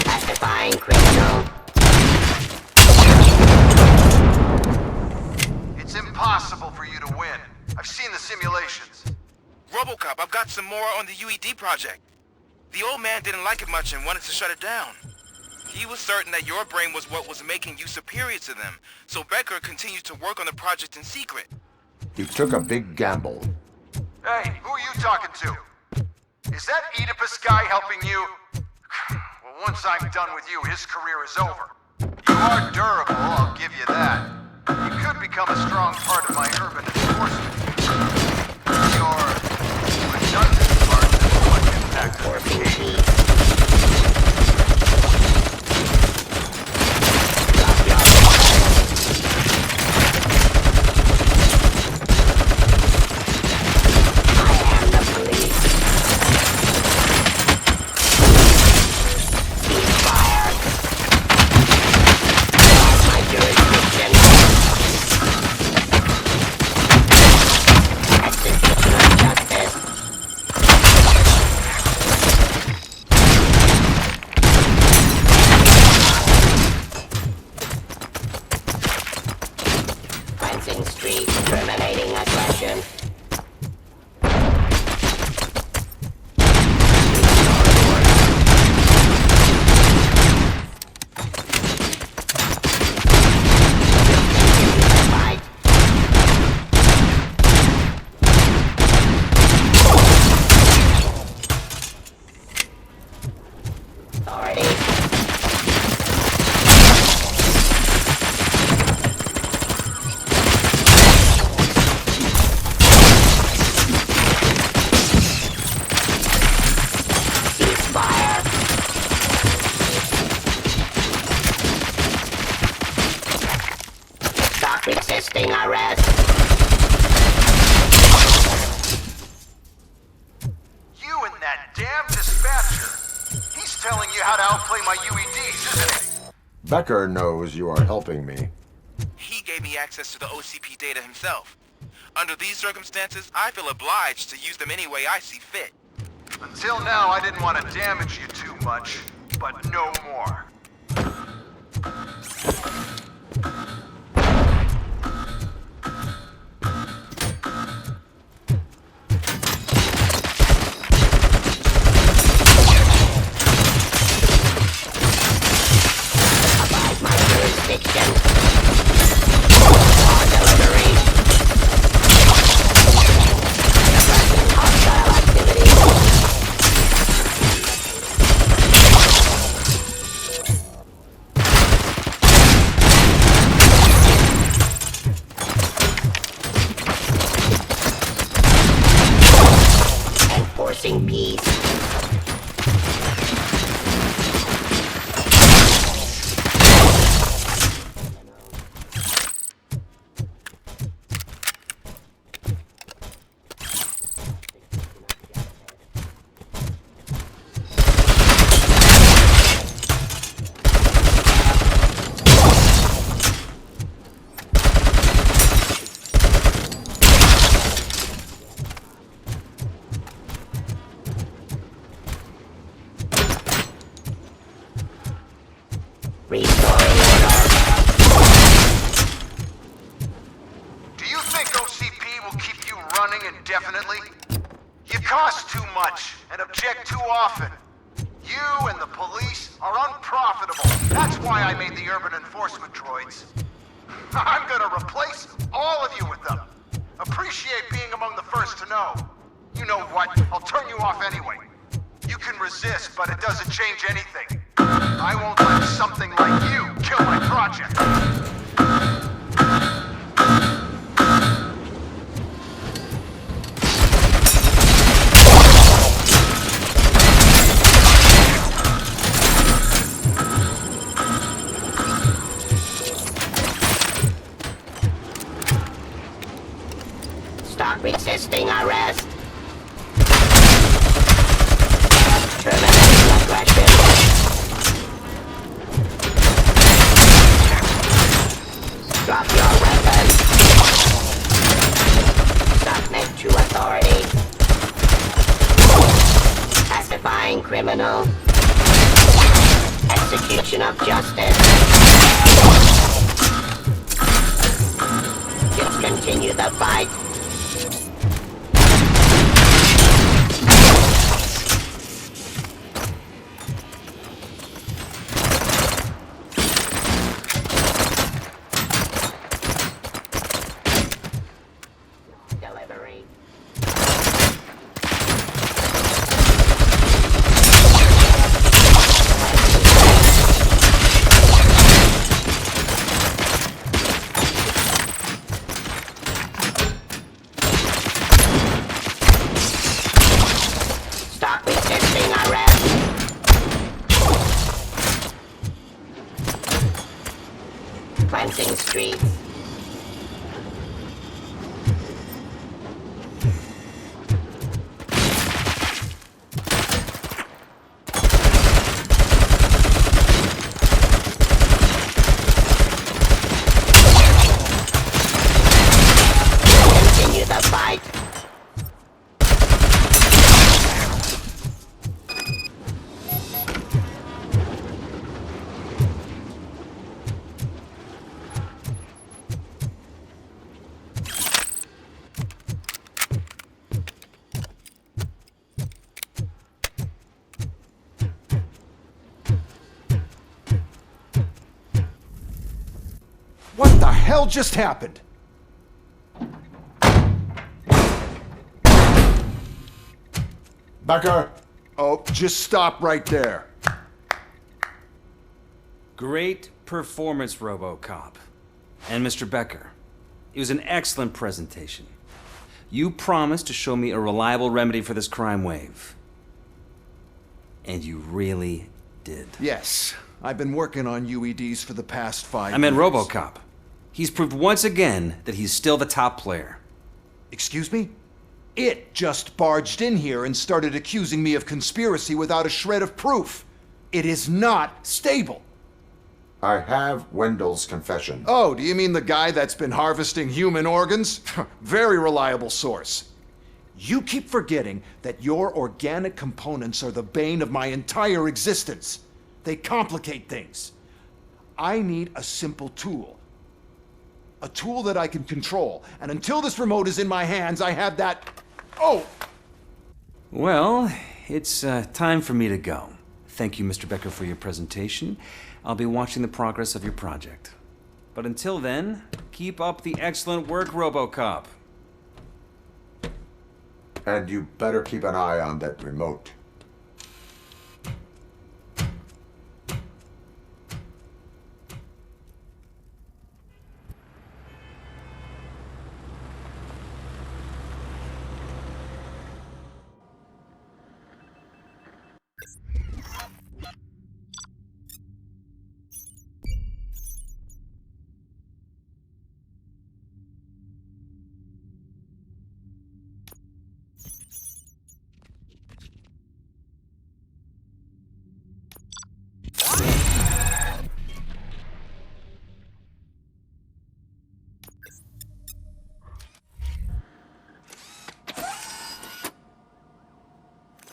Pacifying criminal. It's impossible for you to win. I've seen the simulations. Robocop, I've got some more on the UED project. The old man didn't like it much and wanted to shut it down. He was certain that your brain was what was making you superior to them, so Becker continued to work on the project in secret. He took a big gamble. Hey, who are you talking to? Is that Oedipus guy helping you? Well, once I'm done with you, his career is over. You are durable, I'll give you that. You could become a strong part of my urban enforcement. Your redundant part is what impacts our case. Resisting arrest. You and that damn dispatcher. He's telling you how to outplay my UEDs, isn't he? Becker knows you are helping me. He gave me access to the OCP data himself. Under these circumstances, I feel obliged to use them any way I see fit. Until now, I didn't want to damage you too much, but no more. Do you think OCP will keep you running indefinitely? You cost too much and object too often. You and the police are unprofitable. That's why I made the urban enforcement droids. I'm gonna replace all of you with them. Appreciate being among the first to know. You know what? I'll turn you off anyway. You can resist, but it doesn't change anything. I won't let something like you kill my project. Stop resisting arrest. Terminating aggression. Drop your weapon. Submit to authority. Pacifying criminal. Execution of justice. Discontinue the fight. streets. Continue the fight. What the hell just happened? Becker! Oh, just stop right there. Great performance, Robocop. And Mr. Becker, it was an excellent presentation. You promised to show me a reliable remedy for this crime wave. And you really did. Yes, I've been working on UEDs for the past 5 years. I meant Robocop. He's proved once again that he's still the top player. Excuse me? It just barged in here and started accusing me of conspiracy without a shred of proof. It is not stable. I have Wendell's confession. Oh, do you mean the guy that's been harvesting human organs? Very reliable source. You keep forgetting that your organic components are the bane of my entire existence. They complicate things. I need a simple tool. A tool that I can control. And until this remote is in my hands, I have that... Oh! Well, it's time for me to go. Thank you, Mr. Becker, for your presentation. I'll be watching the progress of your project. But until then, keep up the excellent work, Robocop. And you better keep an eye on that remote.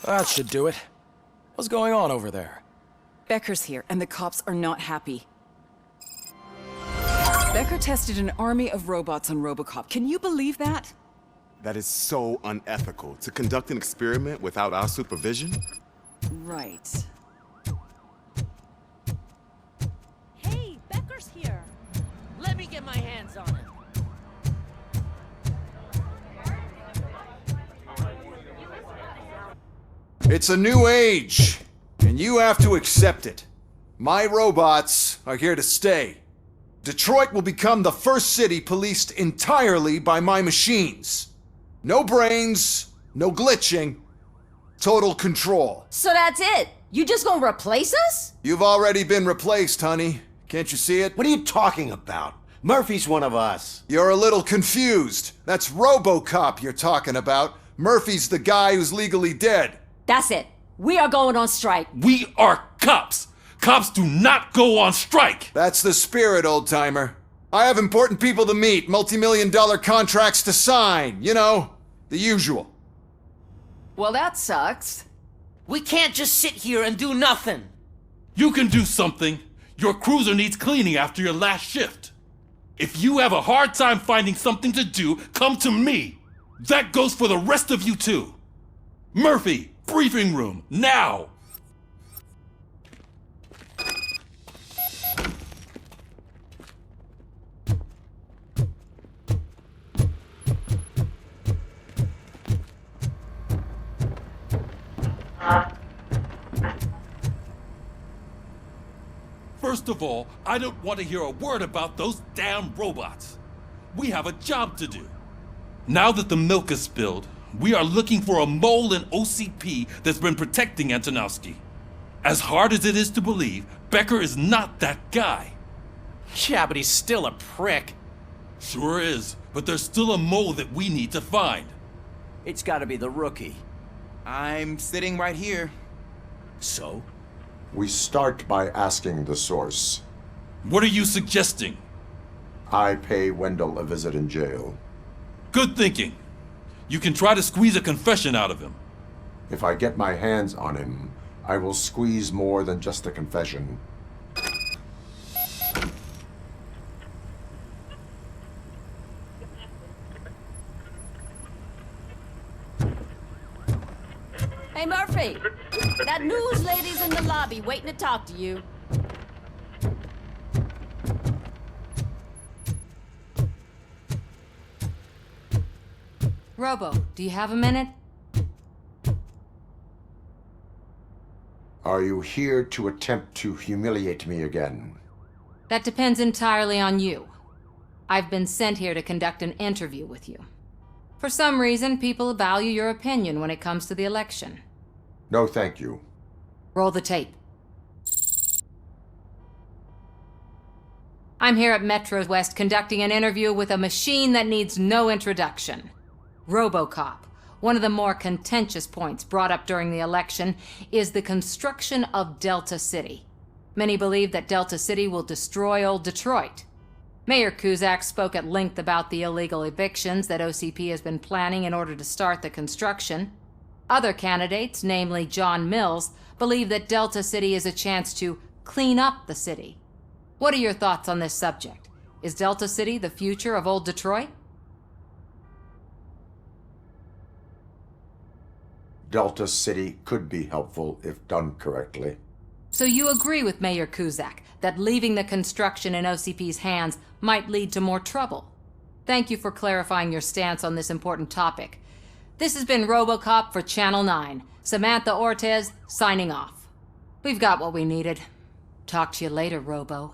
That should do it. What's going on over there? Becker's here, and the cops are not happy. Becker tested an army of robots on Robocop. Can you believe that? That is so unethical. To conduct an experiment without our supervision? Right. Hey, Becker's here. Let me get my hands on him. It's a new age, and you have to accept it. My robots are here to stay. Detroit will become the first city policed entirely by my machines. No brains, no glitching, total control. So that's it? You just gonna replace us? You've already been replaced, honey. Can't you see it? What are you talking about? Murphy's one of us. You're a little confused. That's Robocop you're talking about. Murphy's the guy who's legally dead. That's it. We are going on strike. We are cops. Cops do not go on strike. That's the spirit, old-timer. I have important people to meet, multi-million-dollar contracts to sign. You know, the usual. Well, that sucks. We can't just sit here and do nothing. You can do something. Your cruiser needs cleaning after your last shift. If you have a hard time finding something to do, come to me. That goes for the rest of you too. Murphy, briefing room, now! First of all, I don't want to hear a word about those damn robots. We have a job to do. Now that the milk is spilled, we are looking for a mole in OCP that's been protecting Antonowski. As hard as it is to believe, Becker is not that guy. Yeah, but he's still a prick. Sure is, but there's still a mole that we need to find. It's gotta be the rookie. I'm sitting right here. So? We start by asking the source. What are you suggesting? I pay Wendell a visit in jail. Good thinking. You can try to squeeze a confession out of him. If I get my hands on him, I will squeeze more than just a confession. Hey, Murphy! That news lady's in the lobby waiting to talk to you. Robo, do you have a minute? Are you here to attempt to humiliate me again? That depends entirely on you. I've been sent here to conduct an interview with you. For some reason, people value your opinion when it comes to the election. No, thank you. Roll the tape. I'm here at Metro West conducting an interview with a machine that needs no introduction. Robocop. One of the more contentious points brought up during the election is the construction of Delta City. Many believe that Delta City will destroy old Detroit. Mayor Cusack spoke at length about the illegal evictions that OCP has been planning in order to start the construction. Other candidates, namely John Mills, believe that Delta City is a chance to clean up the city. What are your thoughts on this subject? Is Delta City the future of old Detroit? Delta City could be helpful if done correctly. So you agree with Mayor Cusack that leaving the construction in OCP's hands might lead to more trouble? Thank you for clarifying your stance on this important topic. This has been Robocop for Channel 9. Samantha Ortez, signing off. We've got what we needed. Talk to you later, Robo.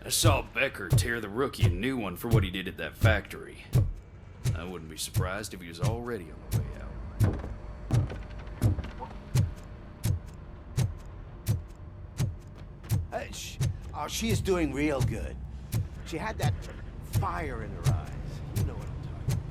I saw Becker tear the rookie a new one for what he did at that factory. I wouldn't be surprised if he was already on the way out. She is doing real good. She had that fire in her eyes. You know what I'm talking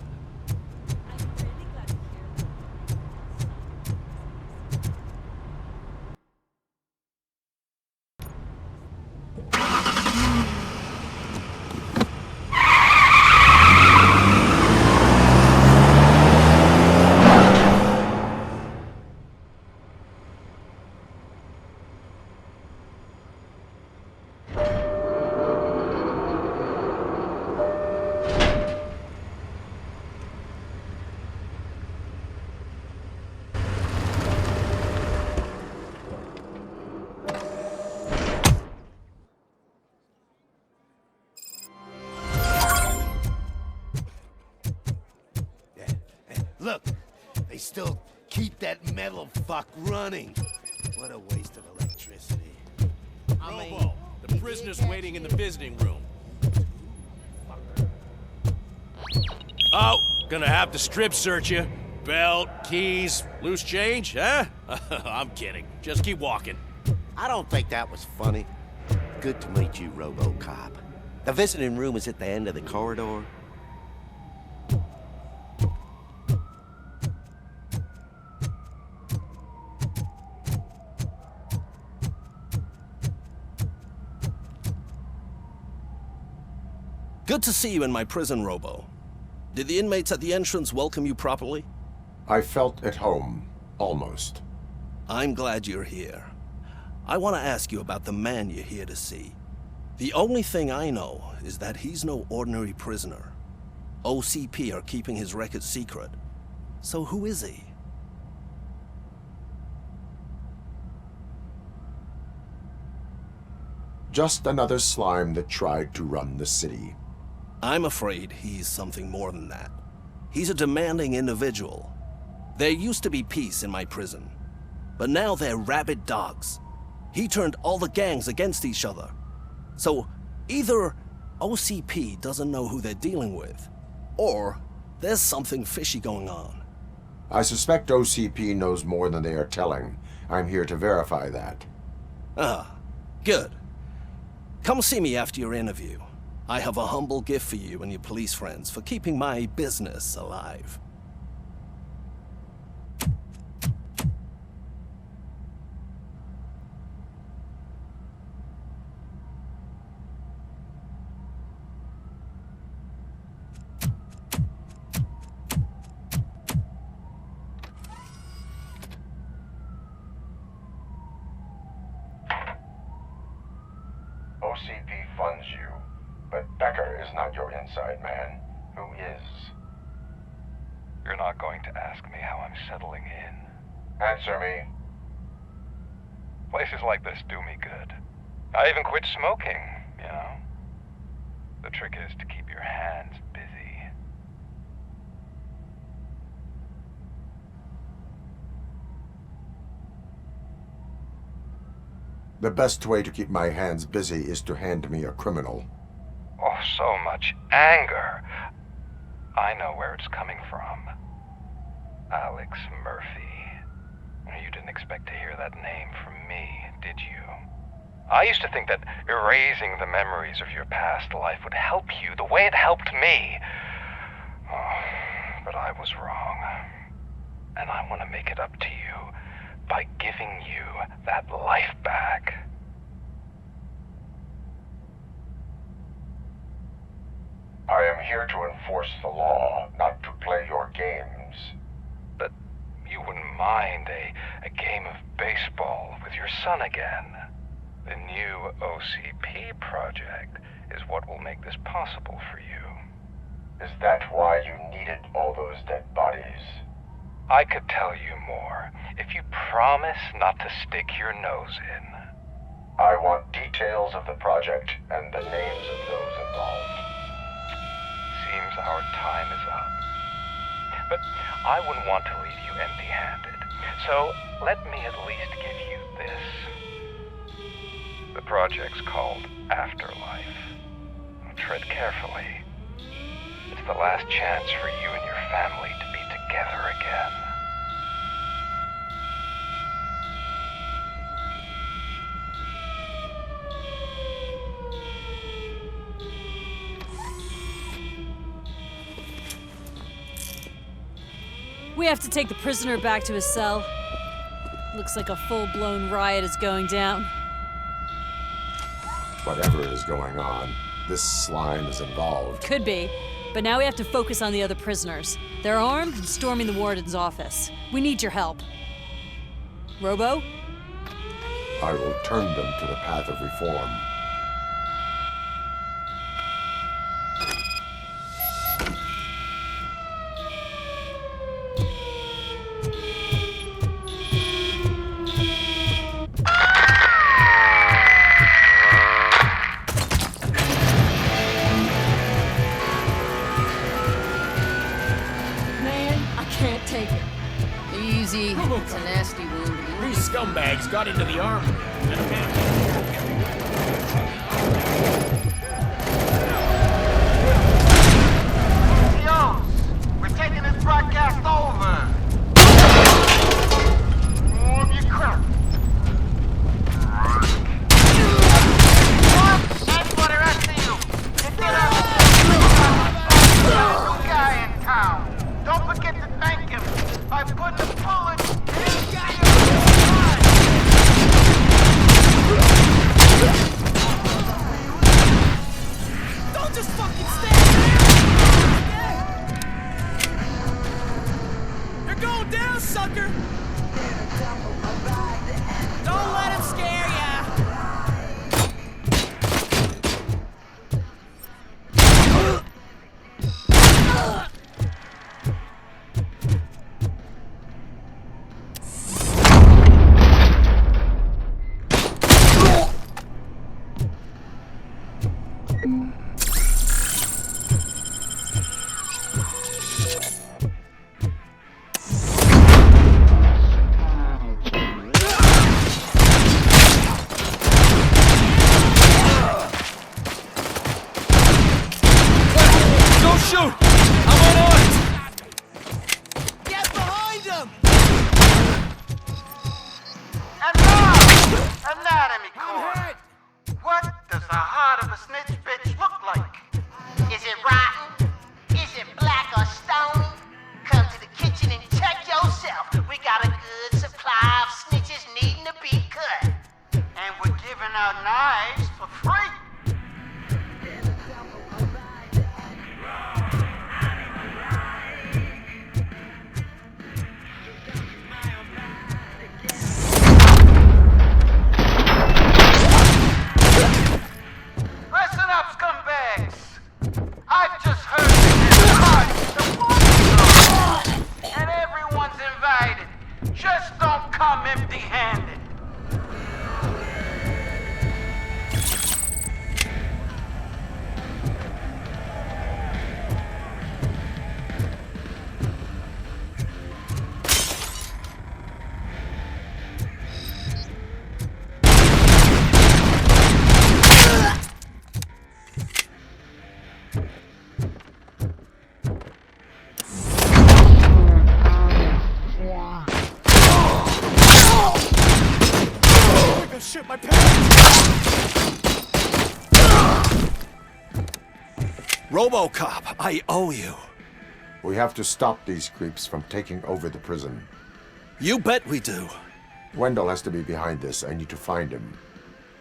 Look, they still keep that metal fuck running. What a waste of electricity. Robo, the prisoner's waiting in the visiting room. Oh, gonna have to strip search you. Belt, keys, loose change, huh? I'm kidding. Just keep walking. I don't think that was funny. Good to meet you, Robocop. The visiting room is at the end of the corridor. Good to see you in my prison, Robo. Did the inmates at the entrance welcome you properly? I felt at home, almost. I'm glad you're here. I want to ask you about the man you're here to see. The only thing I know is that he's no ordinary prisoner. OCP are keeping his record secret. So who is he? Just another slime that tried to run the city. I'm afraid he's something more than that. He's a demanding individual. There used to be peace in my prison, but now they're rabid dogs. He turned all the gangs against each other. So either OCP doesn't know who they're dealing with, or there's something fishy going on. I suspect OCP knows more than they are telling. I'm here to verify that. Ah, good. Come see me after your interview. I have a humble gift for you and your police friends for keeping my business alive. OCP funds you, but Becker is not your inside man. Who is? You're not going to ask me how I'm settling in. Answer me. Places like this do me good. I even quit smoking, you know. The trick is to keep your hands busy. The best way to keep my hands busy is to hand me a criminal. Oh, so much anger. I know where it's coming from. Alex Murphy. You didn't expect to hear that name from me, did you? I used to think that erasing the memories of your past life would help you the way it helped me. Oh, but I was wrong. And I want to make it up to you by giving you that life back. I am here to enforce the law, not to play your games. But you wouldn't mind a game of baseball with your son again. The new OCP project is what will make this possible for you. Is that why you needed all those dead bodies? I could tell you more if you promise not to stick your nose in. I want details of the project and the names of those involved. Seems our time is up. But I wouldn't want to leave you empty-handed, so let me at least give you this. The project's called Afterlife. Tread carefully. It's the last chance for you and your family to be together again. We have to take the prisoner back to his cell. Looks like a full-blown riot is going down. Whatever is going on, this slime is involved. Could be, but now we have to focus on the other prisoners. They're armed and storming the warden's office. We need your help. Robo? I will turn them to the path of reform. It's a nasty wound. These scumbags got into the armory. Teyon, we're taking this broadcast over. Warm your crap. That's for the rest of you. Get that new guy in town. Don't forget to thank him by putting a bullet in his guy. come empty-handed. Shit, my pants! Robocop, I owe you. We have to stop these creeps from taking over the prison. You bet we do. Wendell has to be behind this. I need to find him.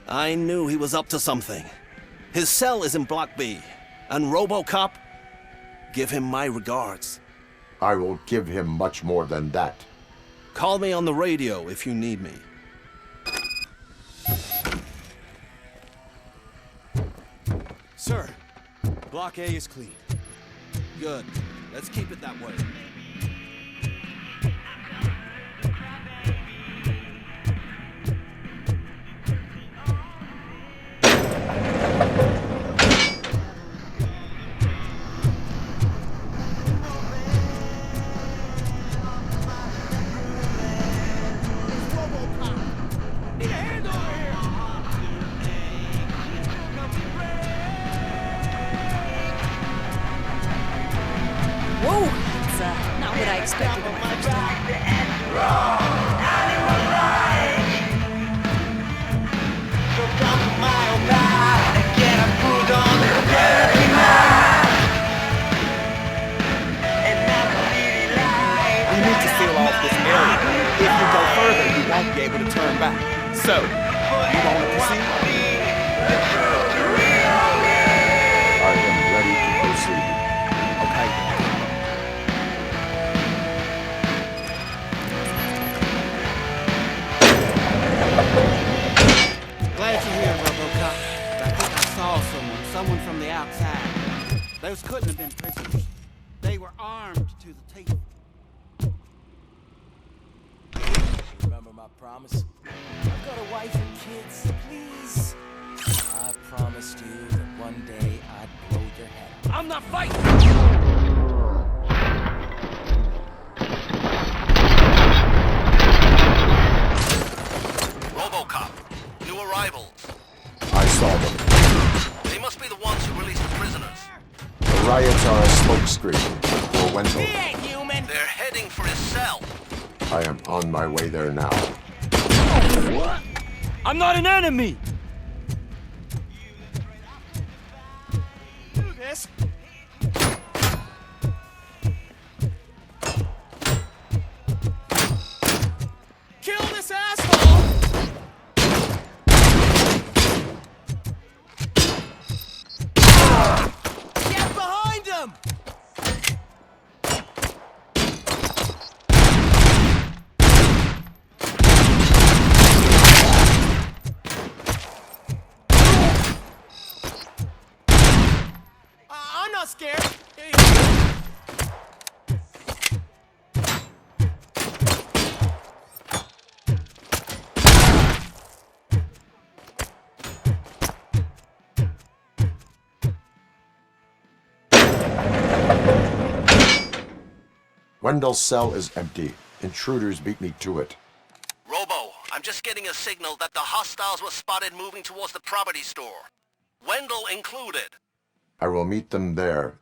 I knew he was up to something. His cell is in Block B. And Robocop, give him my regards. I will give him much more than that. Call me on the radio if you need me. Sir, Block A is clean. Good. Let's keep it that way. Whoa! It's not what I expected of my first time. We need to seal off this area. If you go further, you won't be able to turn back. So, you want to proceed? I am ready to proceed. Okay. Glad you're here, Robocop. But I think I saw someone from the outside. Those couldn't have been prisoners. They were armed to the teeth. Remember my promise? I've got a wife and kids, please. I promised you that one day I'd blow your head off. I'm not fighting! Robocop, new arrivals. I saw them. They must be the ones who released the prisoners. The riots are a smokescreen for Wendell. He ain't human! They're heading for his cell. I am on my way there now. What? I'm not an enemy! Do this. Kill this asshole! Get behind him! I'm not scared. Wendell's cell is empty. Intruders beat me to it. Robo, I'm just getting a signal that the hostiles were spotted moving towards the property store. Wendell included. I will meet them there.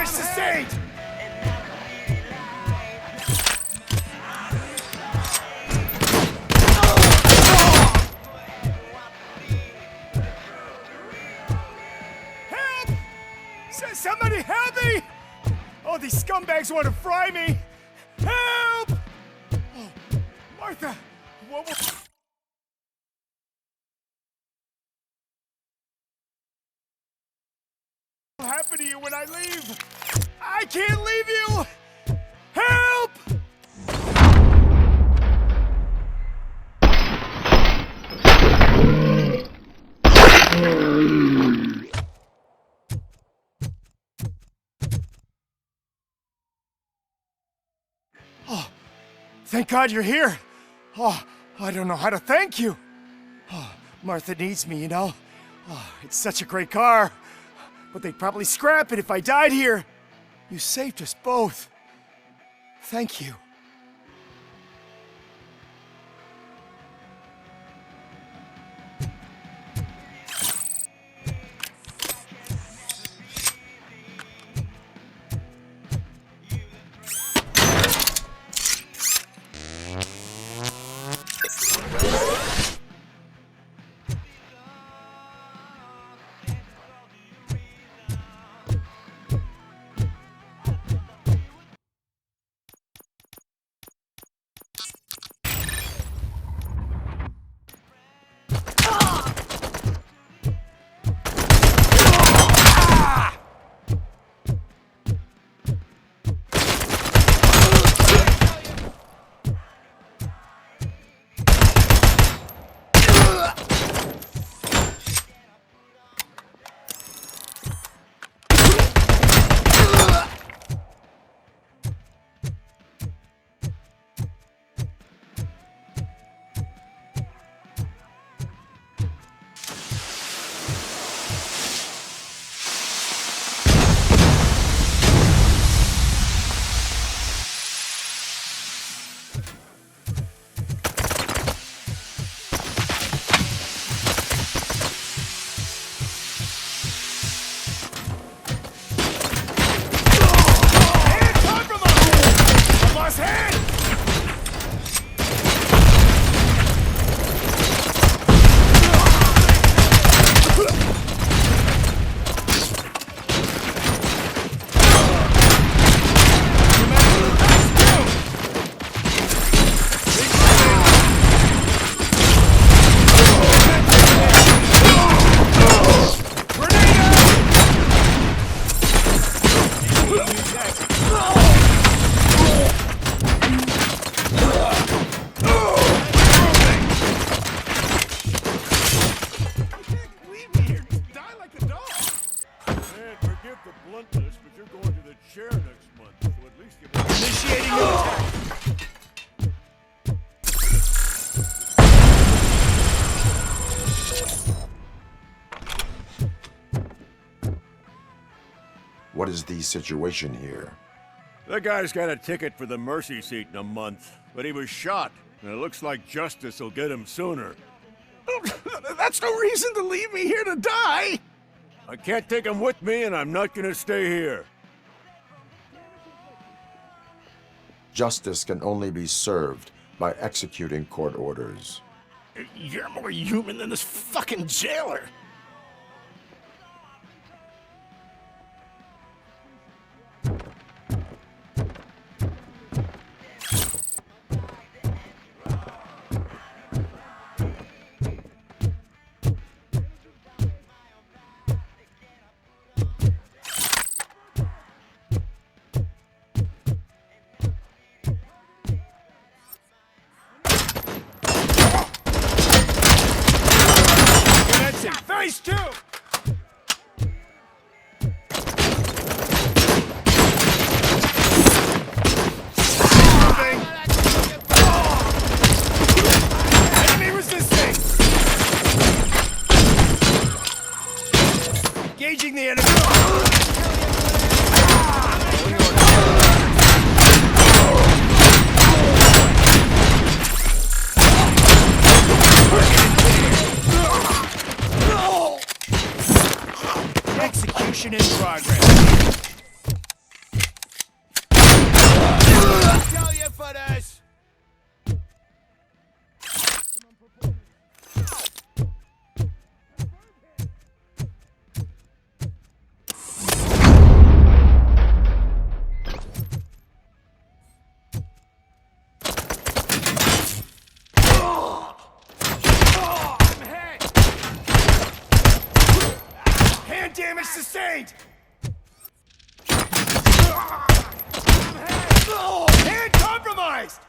Damage sustained! Help! Somebody help me! Oh, these scumbags want to fry me! Help! Oh, Martha! What will happen to you when I leave? I can't leave you! Help! Oh, thank God you're here. Oh, I don't know how to thank you. Oh, Martha needs me, you know. Oh, it's such a great car. But they'd probably scrap it if I died here. You saved us both. Thank you. What is the situation here? That guy's got a ticket for the mercy seat in a month, but he was shot, and it looks like justice will get him sooner. That's no reason to leave me here to die! I can't take him with me, and I'm not gonna stay here. Justice can only be served by executing court orders. You're more human than this fucking jailer! Phase two! Enemy resisting! Engaging the enemy! Execution in progress. sustained! Hand compromised!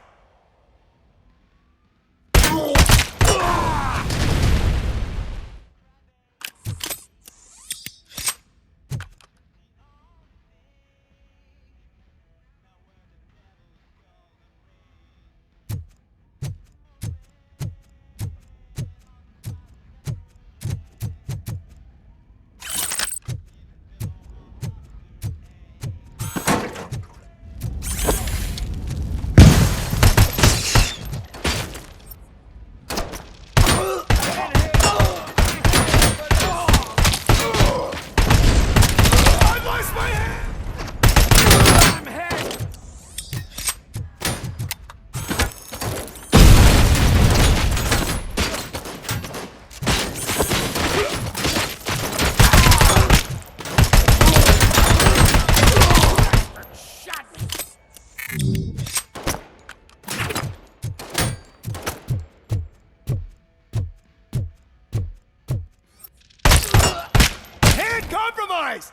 Hand compromised!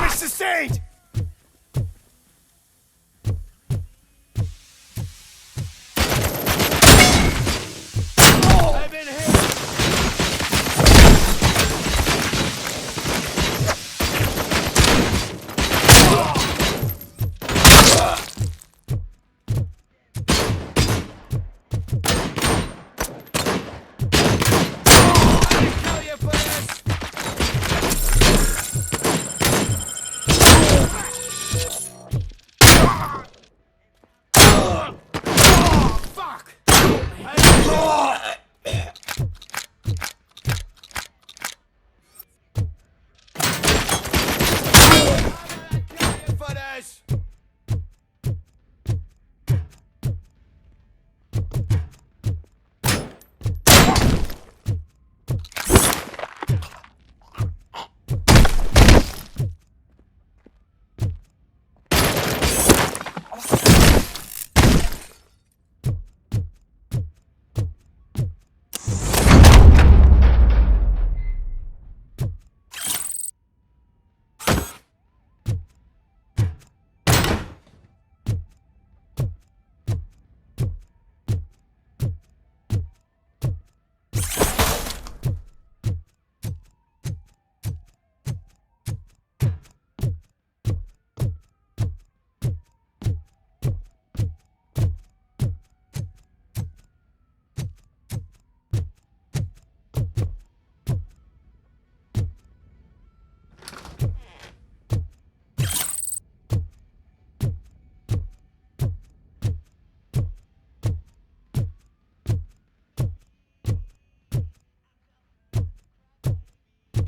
Sustained! I've been hit! Kill you for this!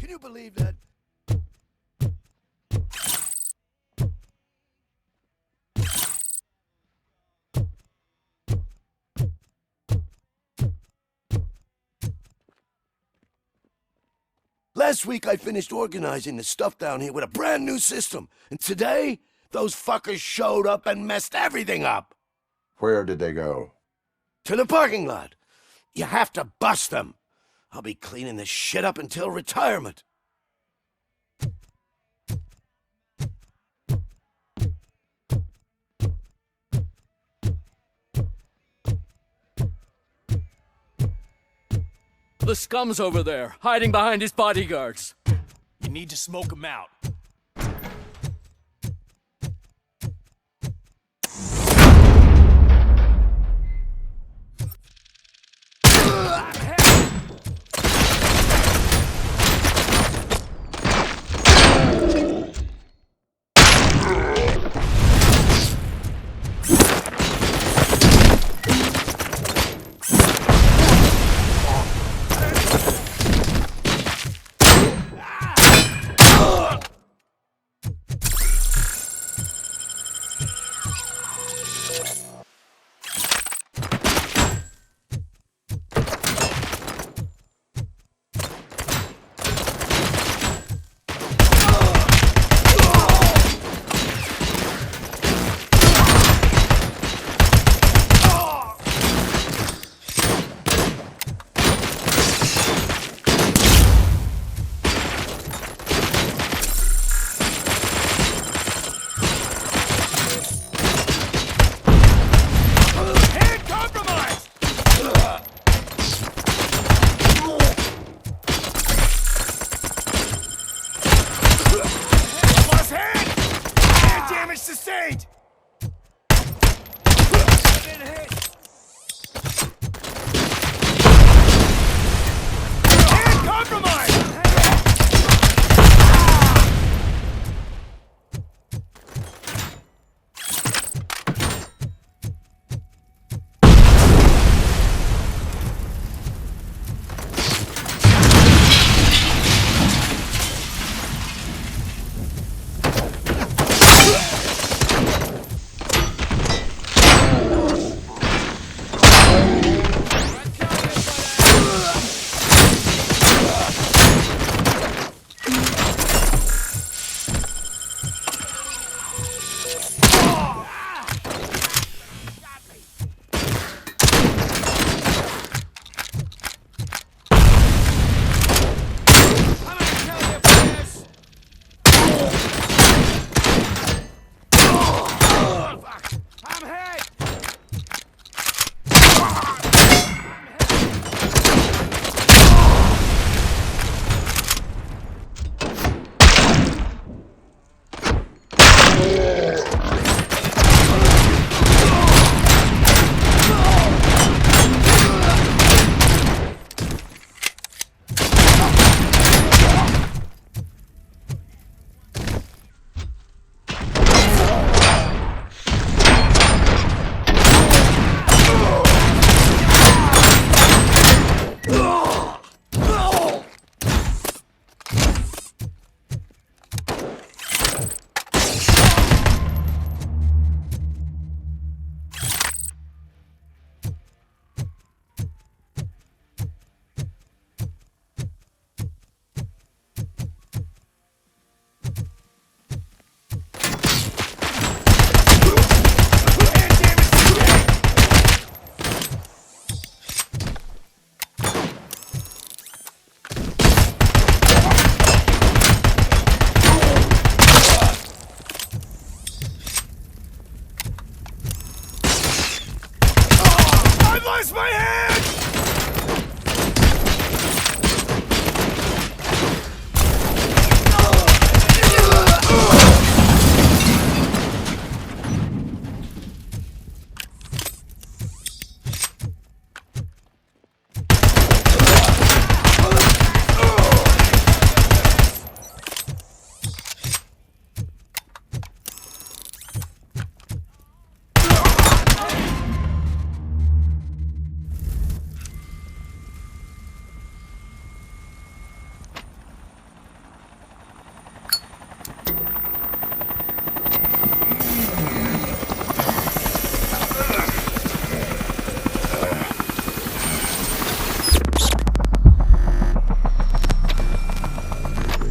Can you believe that? Last week I finished organizing the stuff down here with a brand new system. And today, those fuckers showed up and messed everything up. Where did they go? To the parking lot. You have to bust them. I'll be cleaning this shit up until retirement. The scum's over there, hiding behind his bodyguards. You need to smoke him out.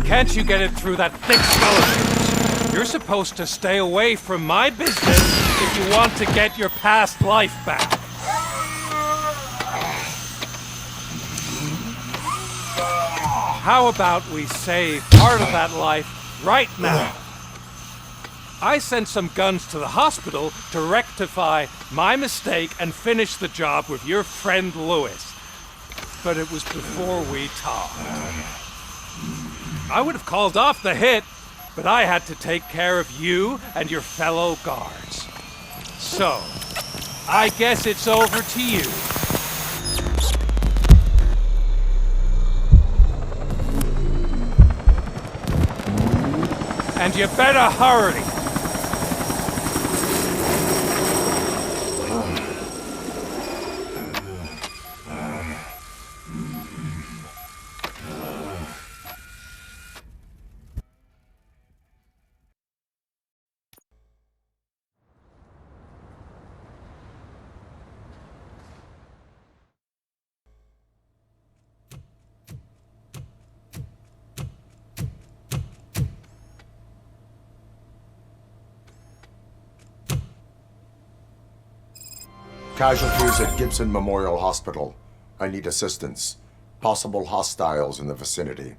can't you get it through that thick skull of yours? You're supposed to stay away from my business if you want to get your past life back. How about we save part of that life right now? I sent some guns to the hospital to rectify my mistake and finish the job with your friend Lewis. But it was before we talked. I would have called off the hit, but I had to take care of you and your fellow guards. So, I guess it's over to you. And you better hurry. Casualties at Gibson Memorial Hospital. I need assistance. Possible hostiles in the vicinity.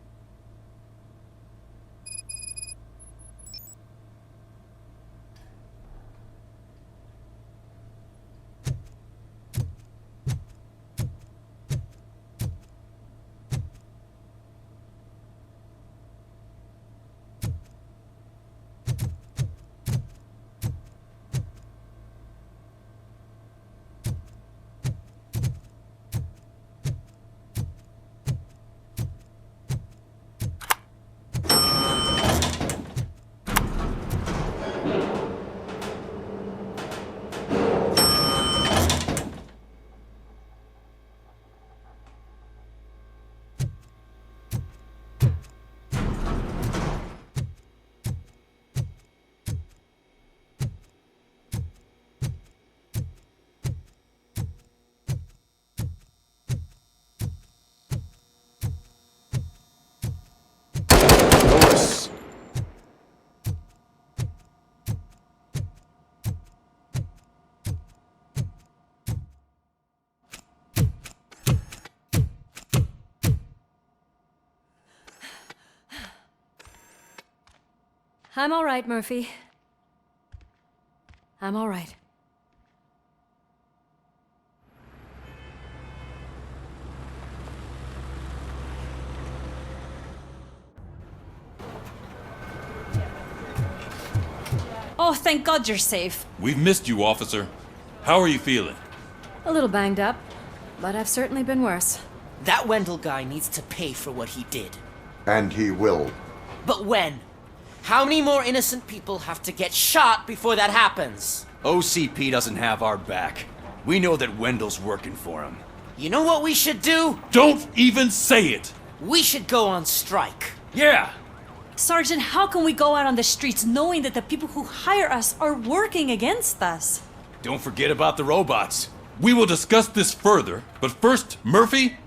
I'm all right, Murphy. I'm all right. Oh, thank God you're safe. We've missed you, officer. How are you feeling? A little banged up, but I've certainly been worse. That Wendell guy needs to pay for what he did. And he will. But when? How many more innocent people have to get shot before that happens? OCP doesn't have our back. We know that Wendell's working for him. You know what we should do? Don't even say it! We should go on strike. Yeah! Sergeant, how can we go out on the streets knowing that the people who hire us are working against us? Don't forget about the robots. We will discuss this further, but first, Murphy,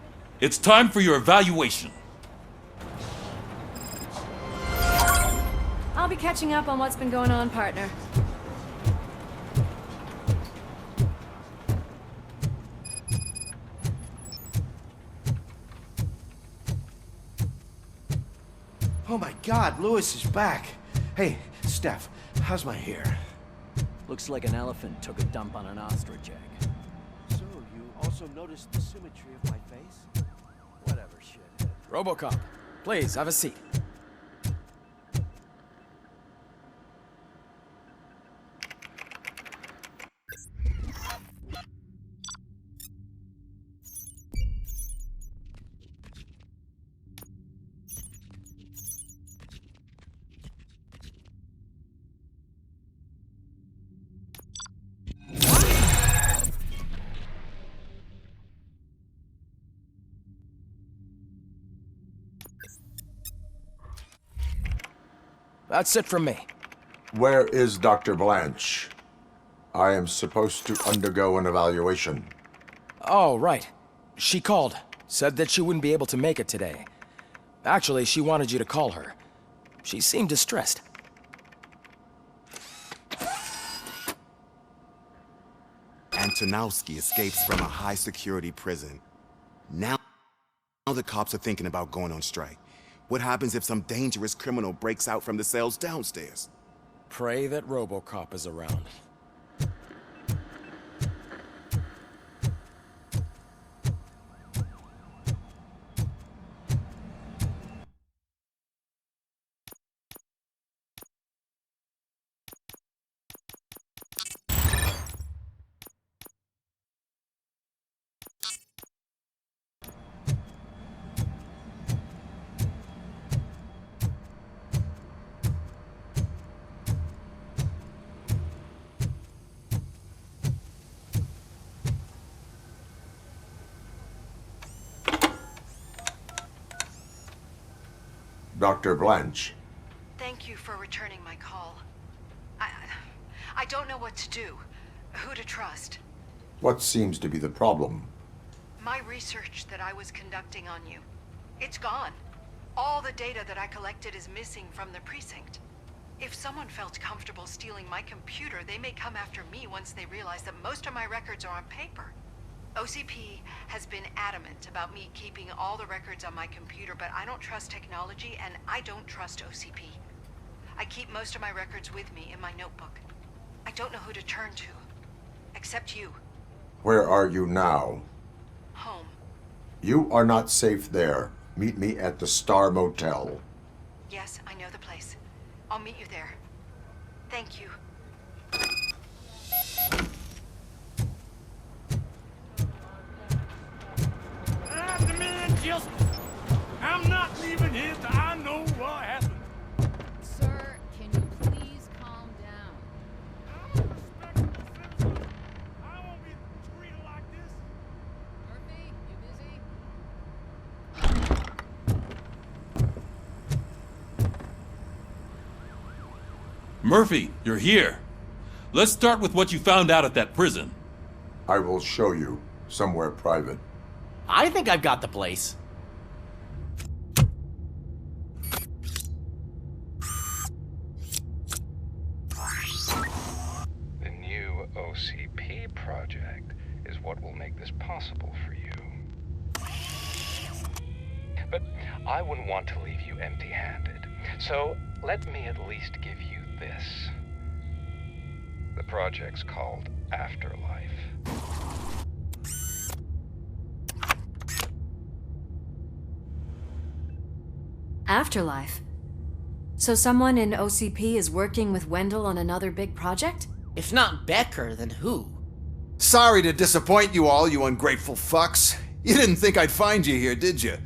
it's time for your evaluation. I'll be catching up on what's been going on, partner. Oh my God, Lewis is back. Hey, Steph, how's my hair? Looks like an elephant took a dump on an ostrich egg. So, you also noticed the symmetry of my face? Whatever, shit. Robocop, please, have a seat. That's it from me. Where is Dr. Blanche? I am supposed to undergo an evaluation. Oh, right. She called. Said that she wouldn't be able to make it today. Actually, she wanted you to call her. She seemed distressed. Antonowski escapes from a high-security prison. Now the cops are thinking about going on strike. What happens if some dangerous criminal breaks out from the cells downstairs? Pray that Robocop is around. Dr. Blanche. Thank you for returning my call. I don't know what to do, who to trust. What seems to be the problem? My research that I was conducting on you, it's gone. All the data that I collected is missing from the precinct. If someone felt comfortable stealing my computer, they may come after me once they realize that most of my records are on paper. OCP has been adamant about me keeping all the records on my computer, but I don't trust technology and I don't trust OCP. I keep most of my records with me in my notebook. I don't know who to turn to, except you. Where are you now? Home. You are not safe there. Meet me at the Star Motel. Yes, I know the place. I'll meet you there. Thank you. The man just... I'm not leaving here till I know what happened. Sir, can you please calm down? I won't be treated like this. Murphy, you busy? Murphy, you're here. Let's start with what you found out at that prison. I will show you, somewhere private. I think I've got the place. The new OCP project is what will make this possible for you. But I wouldn't want to leave you empty-handed. So let me at least give you this. The project's called Afterlife. Afterlife? So someone in OCP is working with Wendell on another big project? If not Becker, then who? Sorry to disappoint you all, you ungrateful fucks. You didn't think I'd find you here, did you?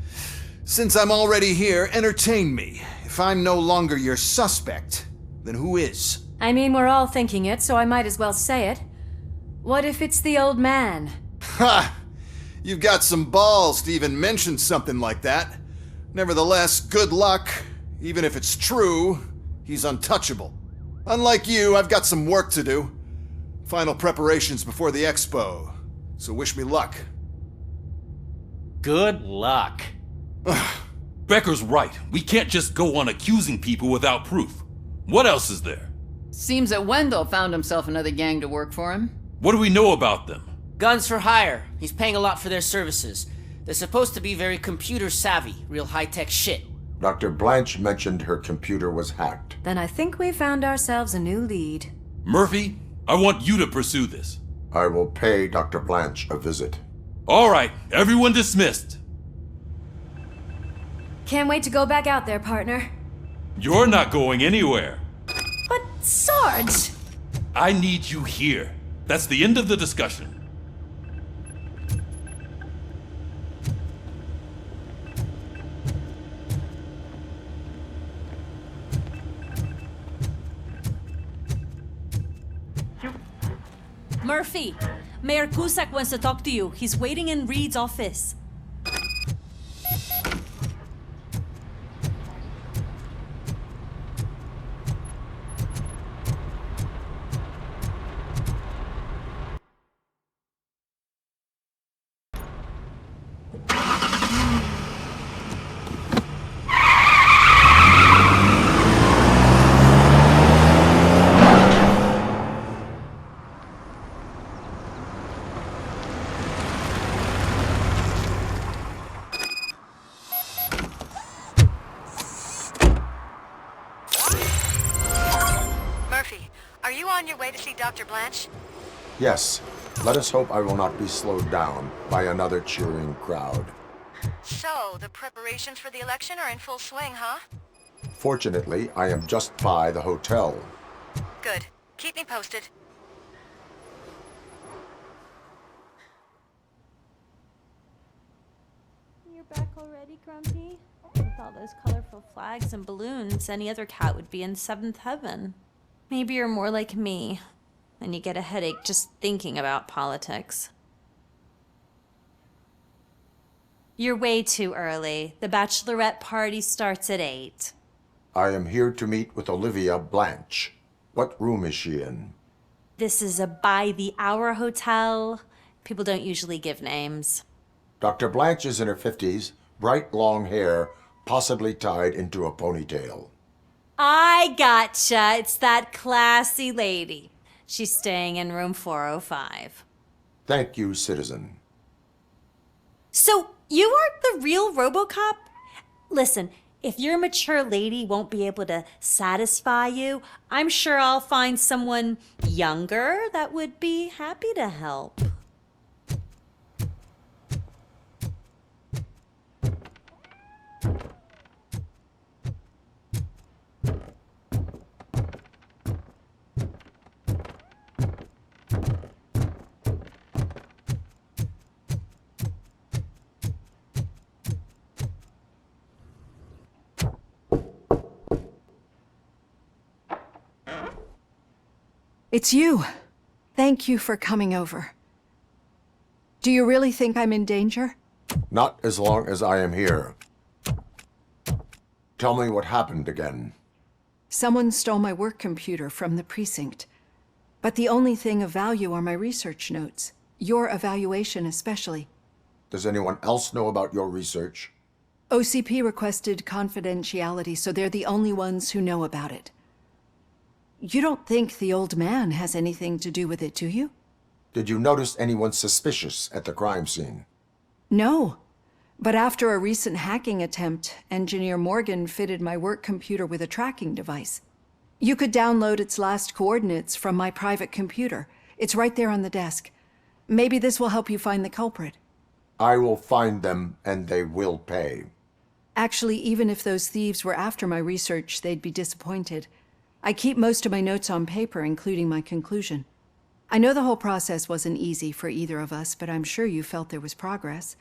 Since I'm already here, entertain me. If I'm no longer your suspect, then who is? I mean, we're all thinking it, so I might as well say it. What if it's the old man? Ha! You've got some balls to even mention something like that. Nevertheless, good luck. Even if it's true, he's untouchable. Unlike you, I've got some work to do. Final preparations before the expo. So wish me luck. Good luck. Becker's right. We can't just go on accusing people without proof. What else is there? Seems that Wendell found himself another gang to work for him. What do we know about them? Guns for hire. He's paying a lot for their services. They're supposed to be very computer savvy, real high-tech shit. Dr. Blanche mentioned her computer was hacked. Then I think we found ourselves a new lead. Murphy, I want you to pursue this. I will pay Dr. Blanche a visit. All right, everyone dismissed. Can't wait to go back out there, partner. You're not going anywhere. But, Sarge! I need you here. That's the end of the discussion. Murphy, Mayor Cusack wants to talk to you. He's waiting in Reed's office. way to see Dr. Blanche? Yes. Let us hope I will not be slowed down by another cheering crowd. So, the preparations for the election are in full swing, huh? Fortunately, I am just by the hotel. Good. Keep me posted. You're back already, Grumpy? With all those colorful flags and balloons, any other cat would be in seventh heaven. Maybe you're more like me, and you get a headache just thinking about politics. You're way too early. The bachelorette party starts at 8. I am here to meet with Olivia Blanche. What room is she in? This is a by-the-hour hotel. People don't usually give names. Dr. Blanche is in her 50s, bright long hair, possibly tied into a ponytail. I gotcha. It's that classy lady. She's staying in room 405. Thank you, citizen. So, you aren't the real Robocop? Listen, if your mature lady won't be able to satisfy you, I'm sure I'll find someone younger that would be happy to help. It's you. Thank you for coming over. Do you really think I'm in danger? Not as long as I am here. Tell me what happened again. Someone stole my work computer from the precinct. But the only thing of value are my research notes. Your evaluation especially. Does anyone else know about your research? OCP requested confidentiality, so they're the only ones who know about it. You don't think the old man has anything to do with it, do you? Did you notice anyone suspicious at the crime scene? No. But after a recent hacking attempt, Engineer Morgan fitted my work computer with a tracking device. You could download its last coordinates from my private computer. It's right there on the desk. Maybe this will help you find the culprit. I will find them, and they will pay. Actually, even if those thieves were after my research, they'd be disappointed. I keep most of my notes on paper, including my conclusion. I know the whole process wasn't easy for either of us, but I'm sure you felt there was progress.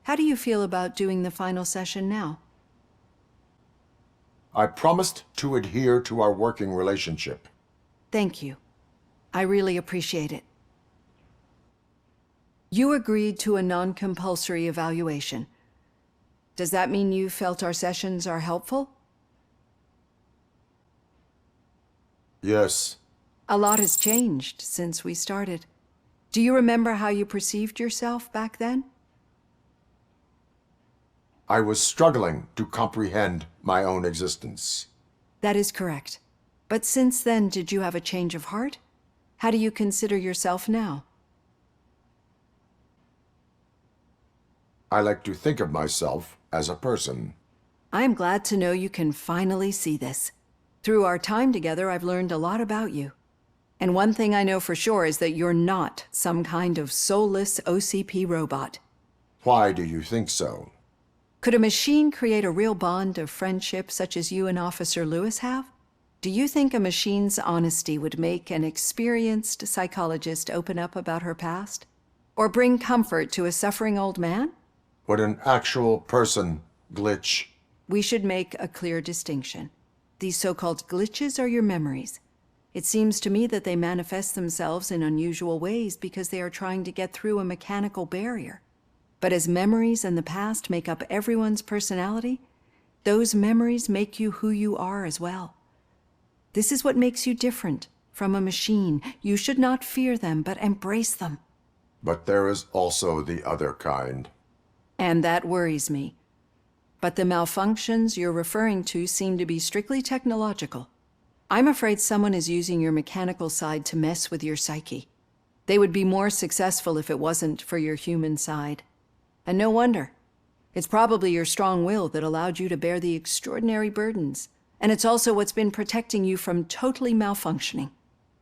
How do you feel about doing the final session now? I promised to adhere to our working relationship. Thank you. I really appreciate it. You agreed to a non-compulsory evaluation. Does that mean you felt our sessions are helpful? Yes. A lot has changed since we started. Do you remember how you perceived yourself back then? I was struggling to comprehend my own existence. That is correct. But since then, did you have a change of heart? How do you consider yourself now? I like to think of myself as a person. I am glad to know you can finally see this. Through our time together, I've learned a lot about you. And one thing I know for sure is that you're not some kind of soulless OCP robot. Why do you think so? Could a machine create a real bond of friendship such as you and Officer Lewis have? Do you think a machine's honesty would make an experienced psychologist open up about her past? Or bring comfort to a suffering old man? Would an actual person glitch? We should make a clear distinction. These so-called glitches are your memories. It seems to me that they manifest themselves in unusual ways because they are trying to get through a mechanical barrier. But as memories and the past make up everyone's personality, those memories make you who you are as well. This is what makes you different from a machine. You should not fear them, but embrace them. But there is also the other kind. And that worries me. But the malfunctions you're referring to seem to be strictly technological. I'm afraid someone is using your mechanical side to mess with your psyche. They would be more successful if it wasn't for your human side. And no wonder. It's probably your strong will that allowed you to bear the extraordinary burdens. And it's also what's been protecting you from totally malfunctioning.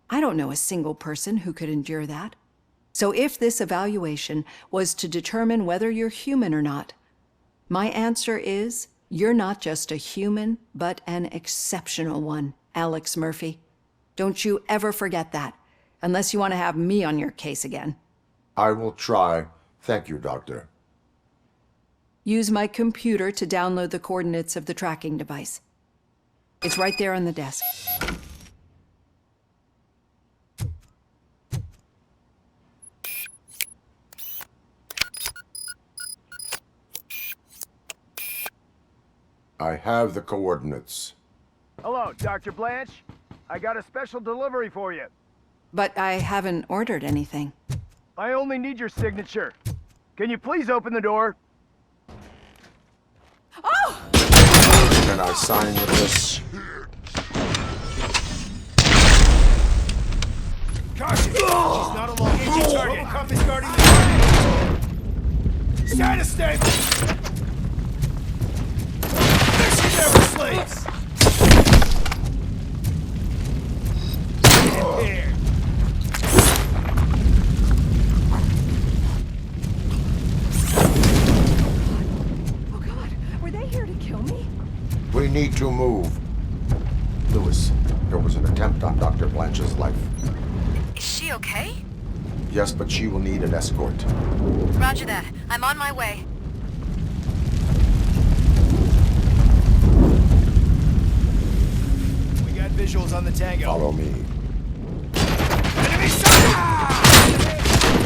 I don't know a single person who could endure that. So if this evaluation was to determine whether you're human or not, my answer is you're not just a human, but an exceptional one, Alex Murphy. Don't you ever forget that, unless you want to have me on your case again. I will try. Thank you, Doctor. Use my computer to download the coordinates of the tracking device. It's right there on the desk. I have the coordinates. Hello, Dr. Blanche. I got a special delivery for you. But I haven't ordered anything. I only need your signature. Can you please open the door? Oh! Can I sign with this? Caution! She's not a long-range target. Robocop is guarding the target. Status stable! Mission never sleeps! Here. Oh God, were they here to kill me? We need to move. Lewis, there was an attempt on Dr. Blanche's life. Is she okay? Yes, but she will need an escort. Roger that. I'm on my way. We got visuals on the Tango. Follow me. Enemy shot!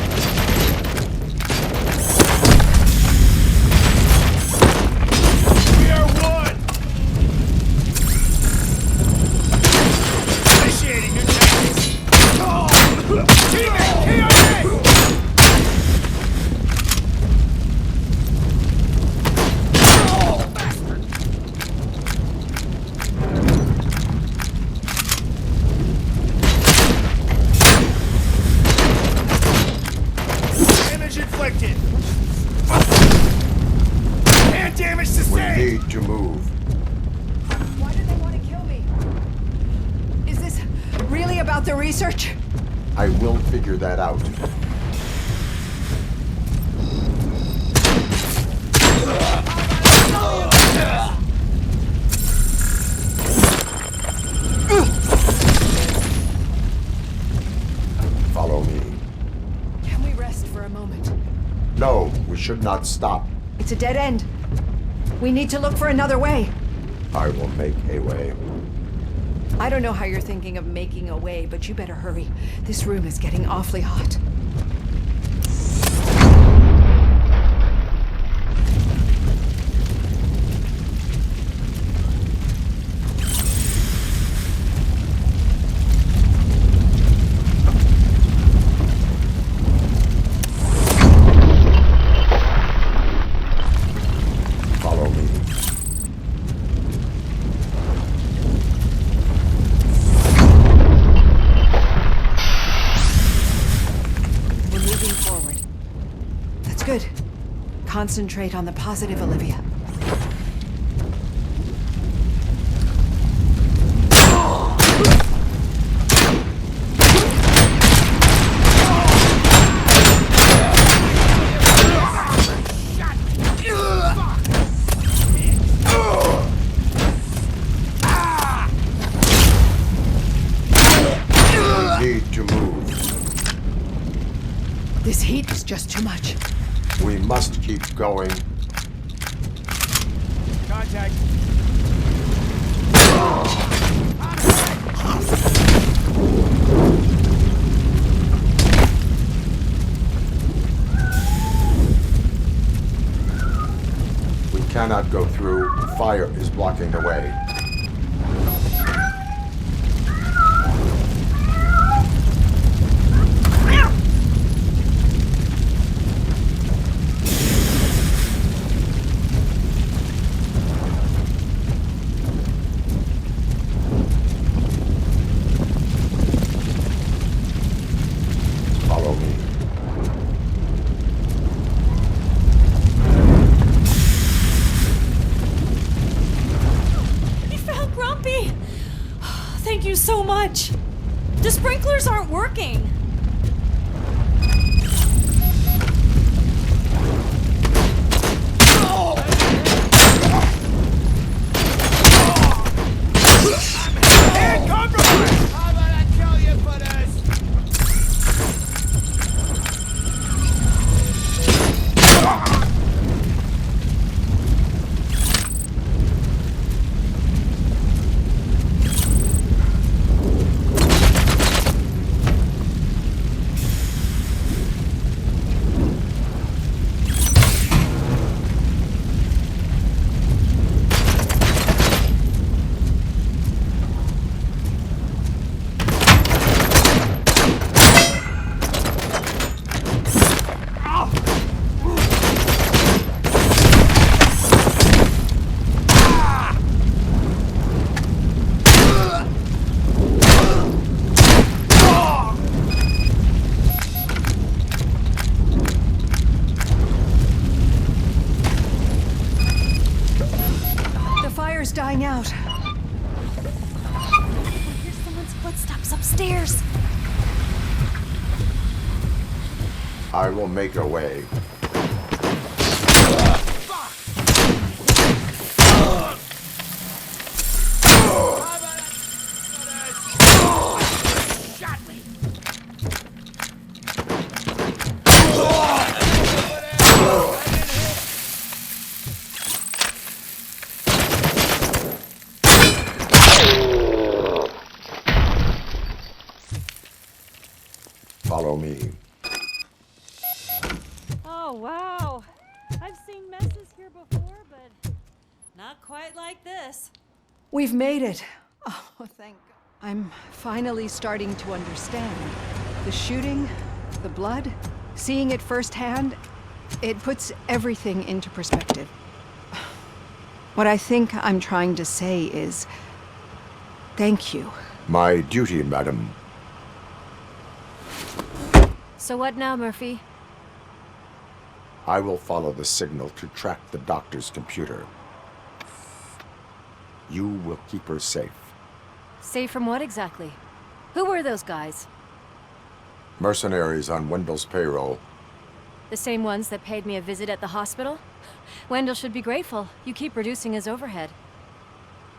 We are one! Initiating new tactics. Teammate, KIA! Damage inflicted. And damage We sustained. need to move. Why do they want to kill me? Is this really about the research? I will figure that out. Follow me. Can we rest for a moment? No, we should not stop. It's a dead end. We need to look for another way. I will make a way. I don't know how you're thinking of making a way, but you better hurry. This room is getting awfully hot. Follow me. We're moving forward. That's good. Concentrate on the positive, Olivia. We need to move. This heat is just too much. We must keep going. Contact. We cannot go through. Fire is blocking the way. Follow me. You found Grumpy! Thank you so much. The sprinklers aren't working! And compromise! How about I tell you for this? Dying out. Here's someone's footsteps upstairs. I will make a way. Follow me. Oh, wow. I've seen messes here before, but not quite like this. We've made it. Oh, thank God. I'm finally starting to understand. The shooting, the blood, seeing it firsthand, it puts everything into perspective. What I think I'm trying to say is, thank you. My duty, madam. So what now, Murphy? I will follow the signal to track the doctor's computer. You will keep her safe. Safe from what exactly? Who were those guys? Mercenaries on Wendell's payroll. The same ones that paid me a visit at the hospital? Wendell should be grateful. You keep reducing his overhead.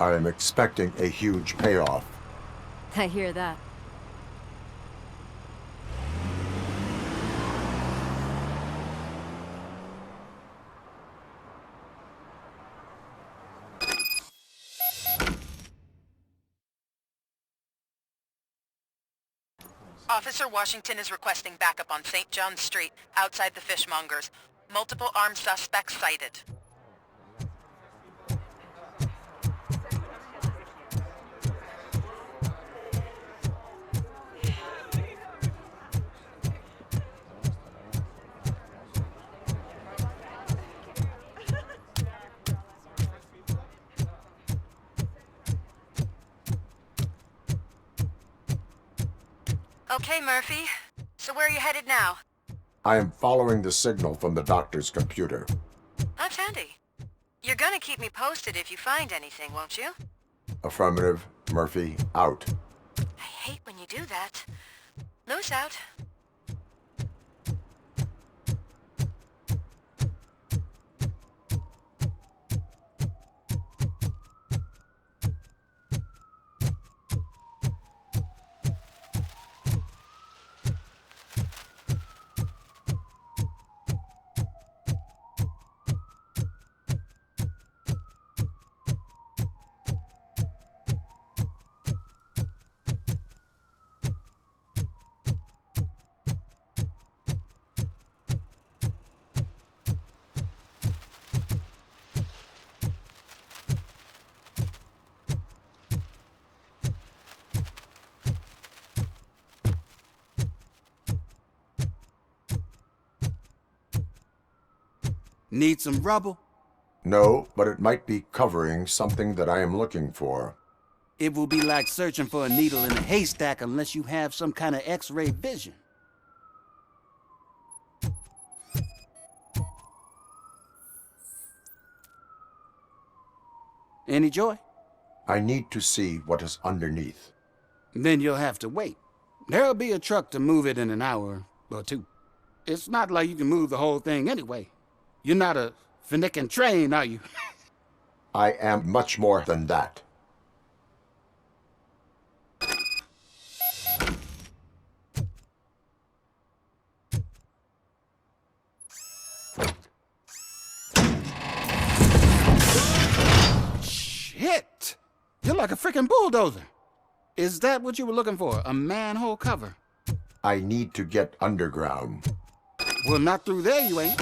I am expecting a huge payoff. I hear that. Officer Washington is requesting backup on St. John's Street, outside the fishmongers. Multiple armed suspects sighted. Okay, Murphy. So where are you headed now? I am following the signal from the doctor's computer. That's handy. You're gonna keep me posted if you find anything, won't you? Affirmative. Murphy, out. I hate when you do that. Loose out. Need some rubble? No, but it might be covering something that I am looking for. It will be like searching for a needle in a haystack unless you have some kind of X-ray vision. Any joy? I need to see what is underneath. Then you'll have to wait. There'll be a truck to move it in an hour or two. It's not like you can move the whole thing anyway. You're not a finicking train, are you? I am much more than that. Shit! You're like a freaking bulldozer. Is that what you were looking for? A manhole cover? I need to get underground. Well, not through there, you ain't.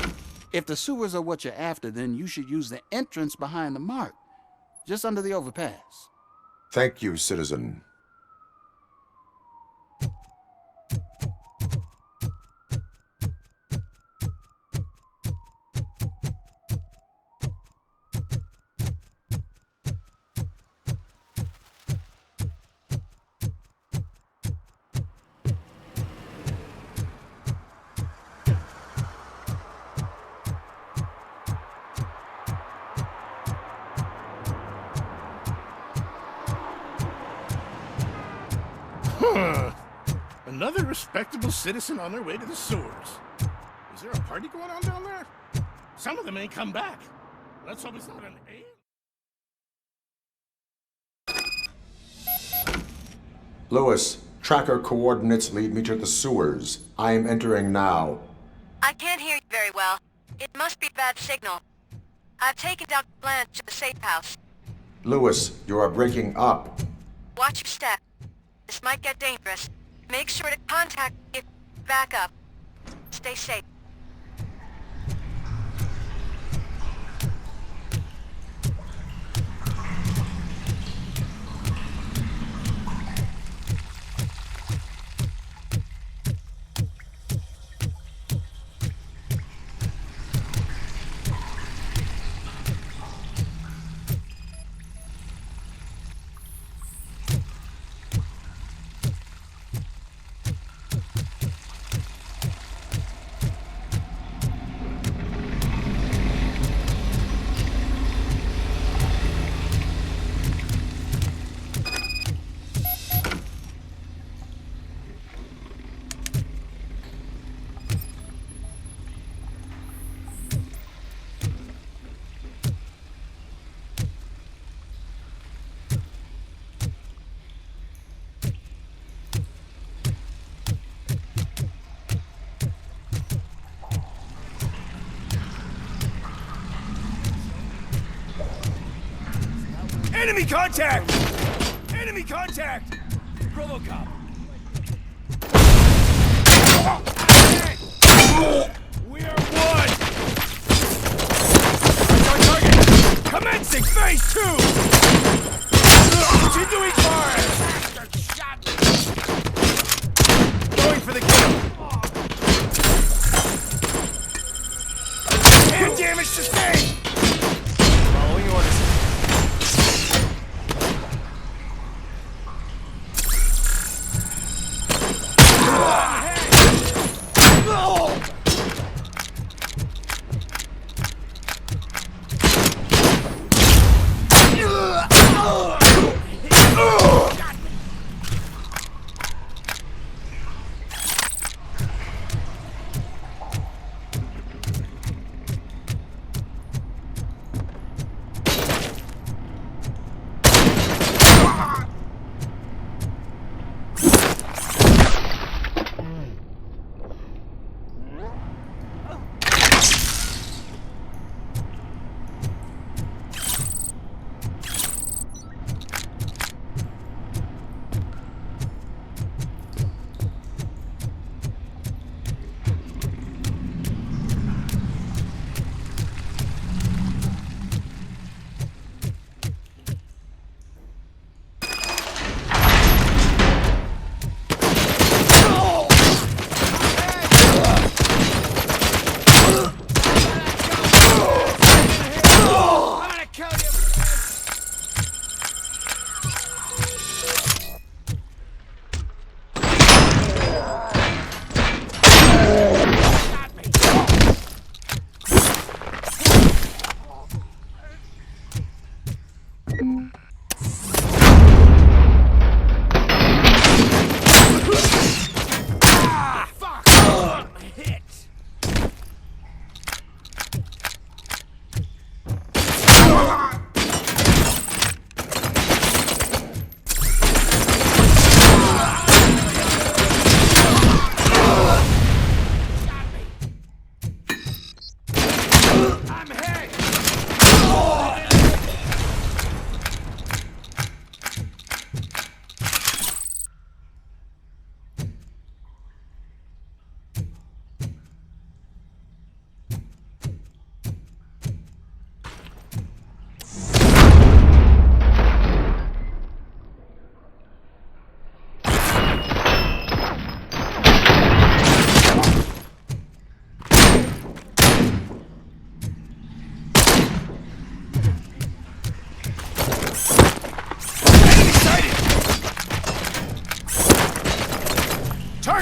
If the sewers are what you're after, then you should use the entrance behind the mark, just under the overpass. Thank you, citizen. Another respectable citizen on their way to the sewers. Is there a party going on down there? Some of them ain't come back. Let's hope it's not an alien. Lewis, tracker coordinates lead me to the sewers. I am entering now. I can't hear you very well. It must be a bad signal. I've taken Dr. Blanche to the safe house. Lewis, you are breaking up. Watch your step. This might get dangerous. Make sure to contact me if you back up. Stay safe. Enemy contact! Enemy contact! Robocop! We are one! On target! Commencing phase 2! Continuing fire! Going for the kill! Hand damage sustained! Following orders.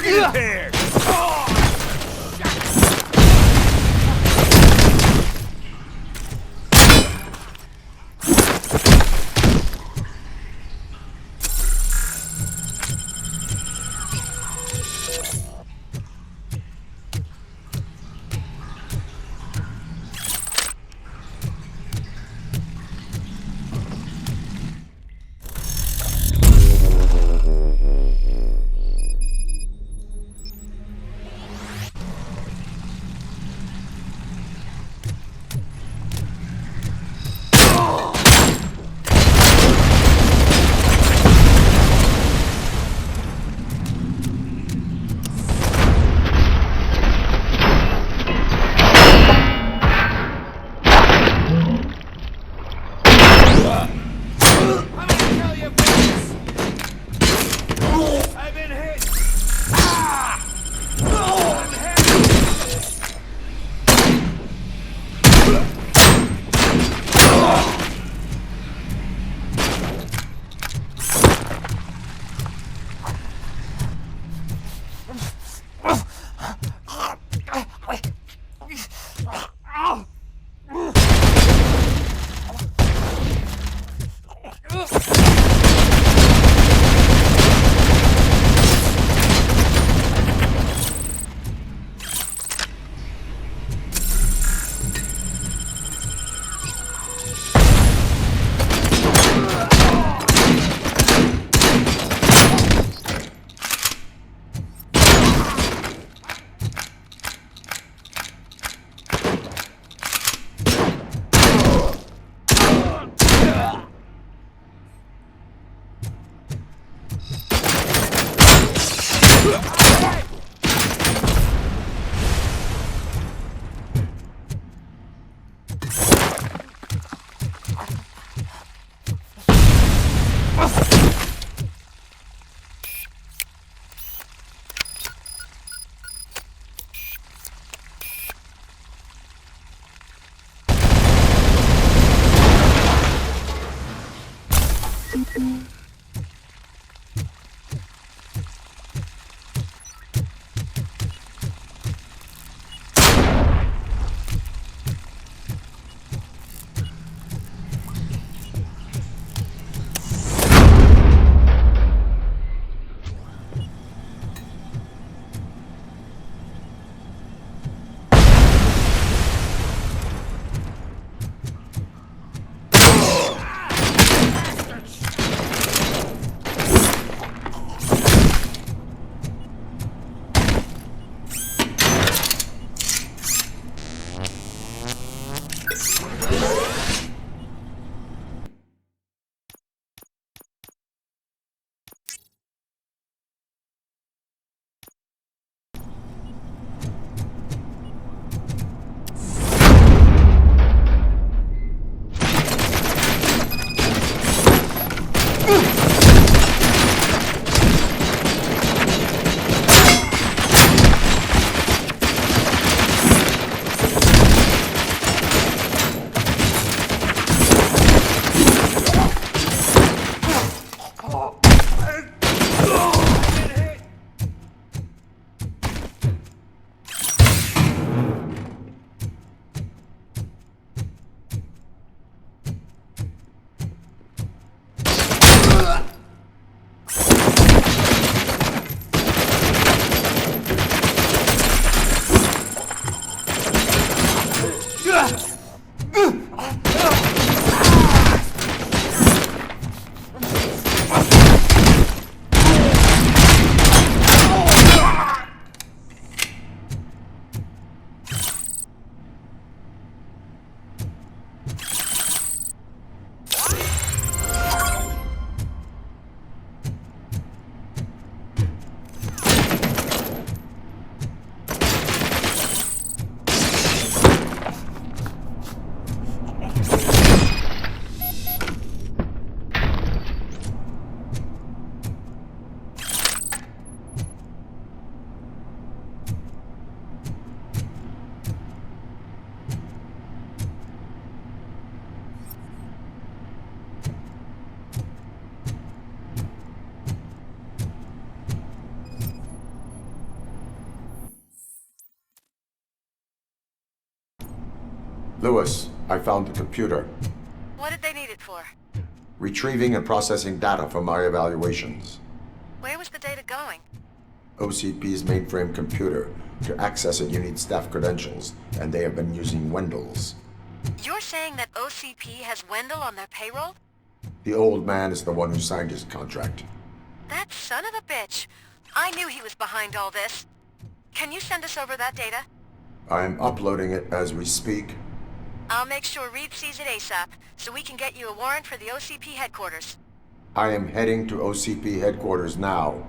be repaired. Lewis, I found the computer. What did they need it for? Retrieving and processing data from my evaluations. Where was the data going? OCP's mainframe computer. To access it, you need staff credentials, and they have been using Wendell's. You're saying that OCP has Wendell on their payroll? The old man is the one who signed his contract. That son of a bitch. I knew he was behind all this. Can you send us over that data? I am uploading it as we speak. I'll make sure Reed sees it ASAP, so we can get you a warrant for the OCP headquarters. I am heading to OCP headquarters now.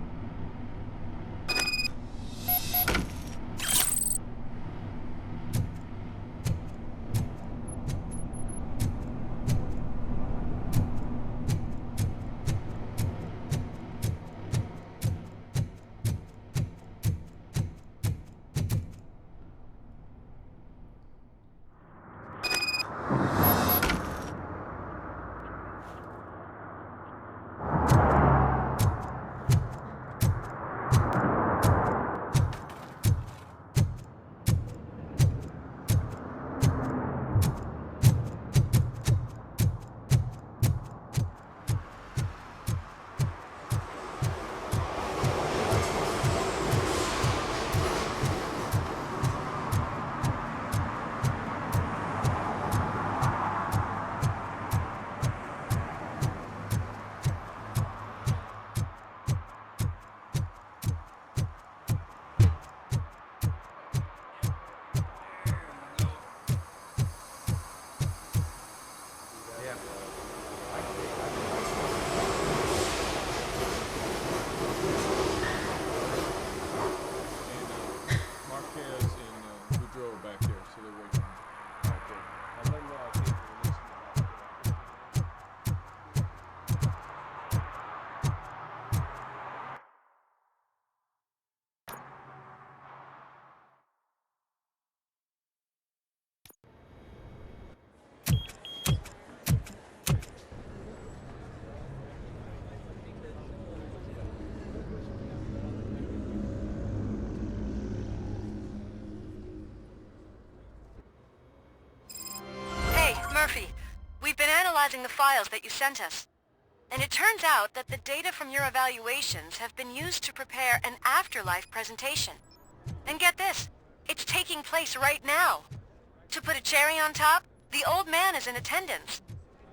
Murphy, we've been analyzing the files that you sent us. And it turns out that the data from your evaluations have been used to prepare an afterlife presentation. And get this, it's taking place right now. To put a cherry on top, the old man is in attendance.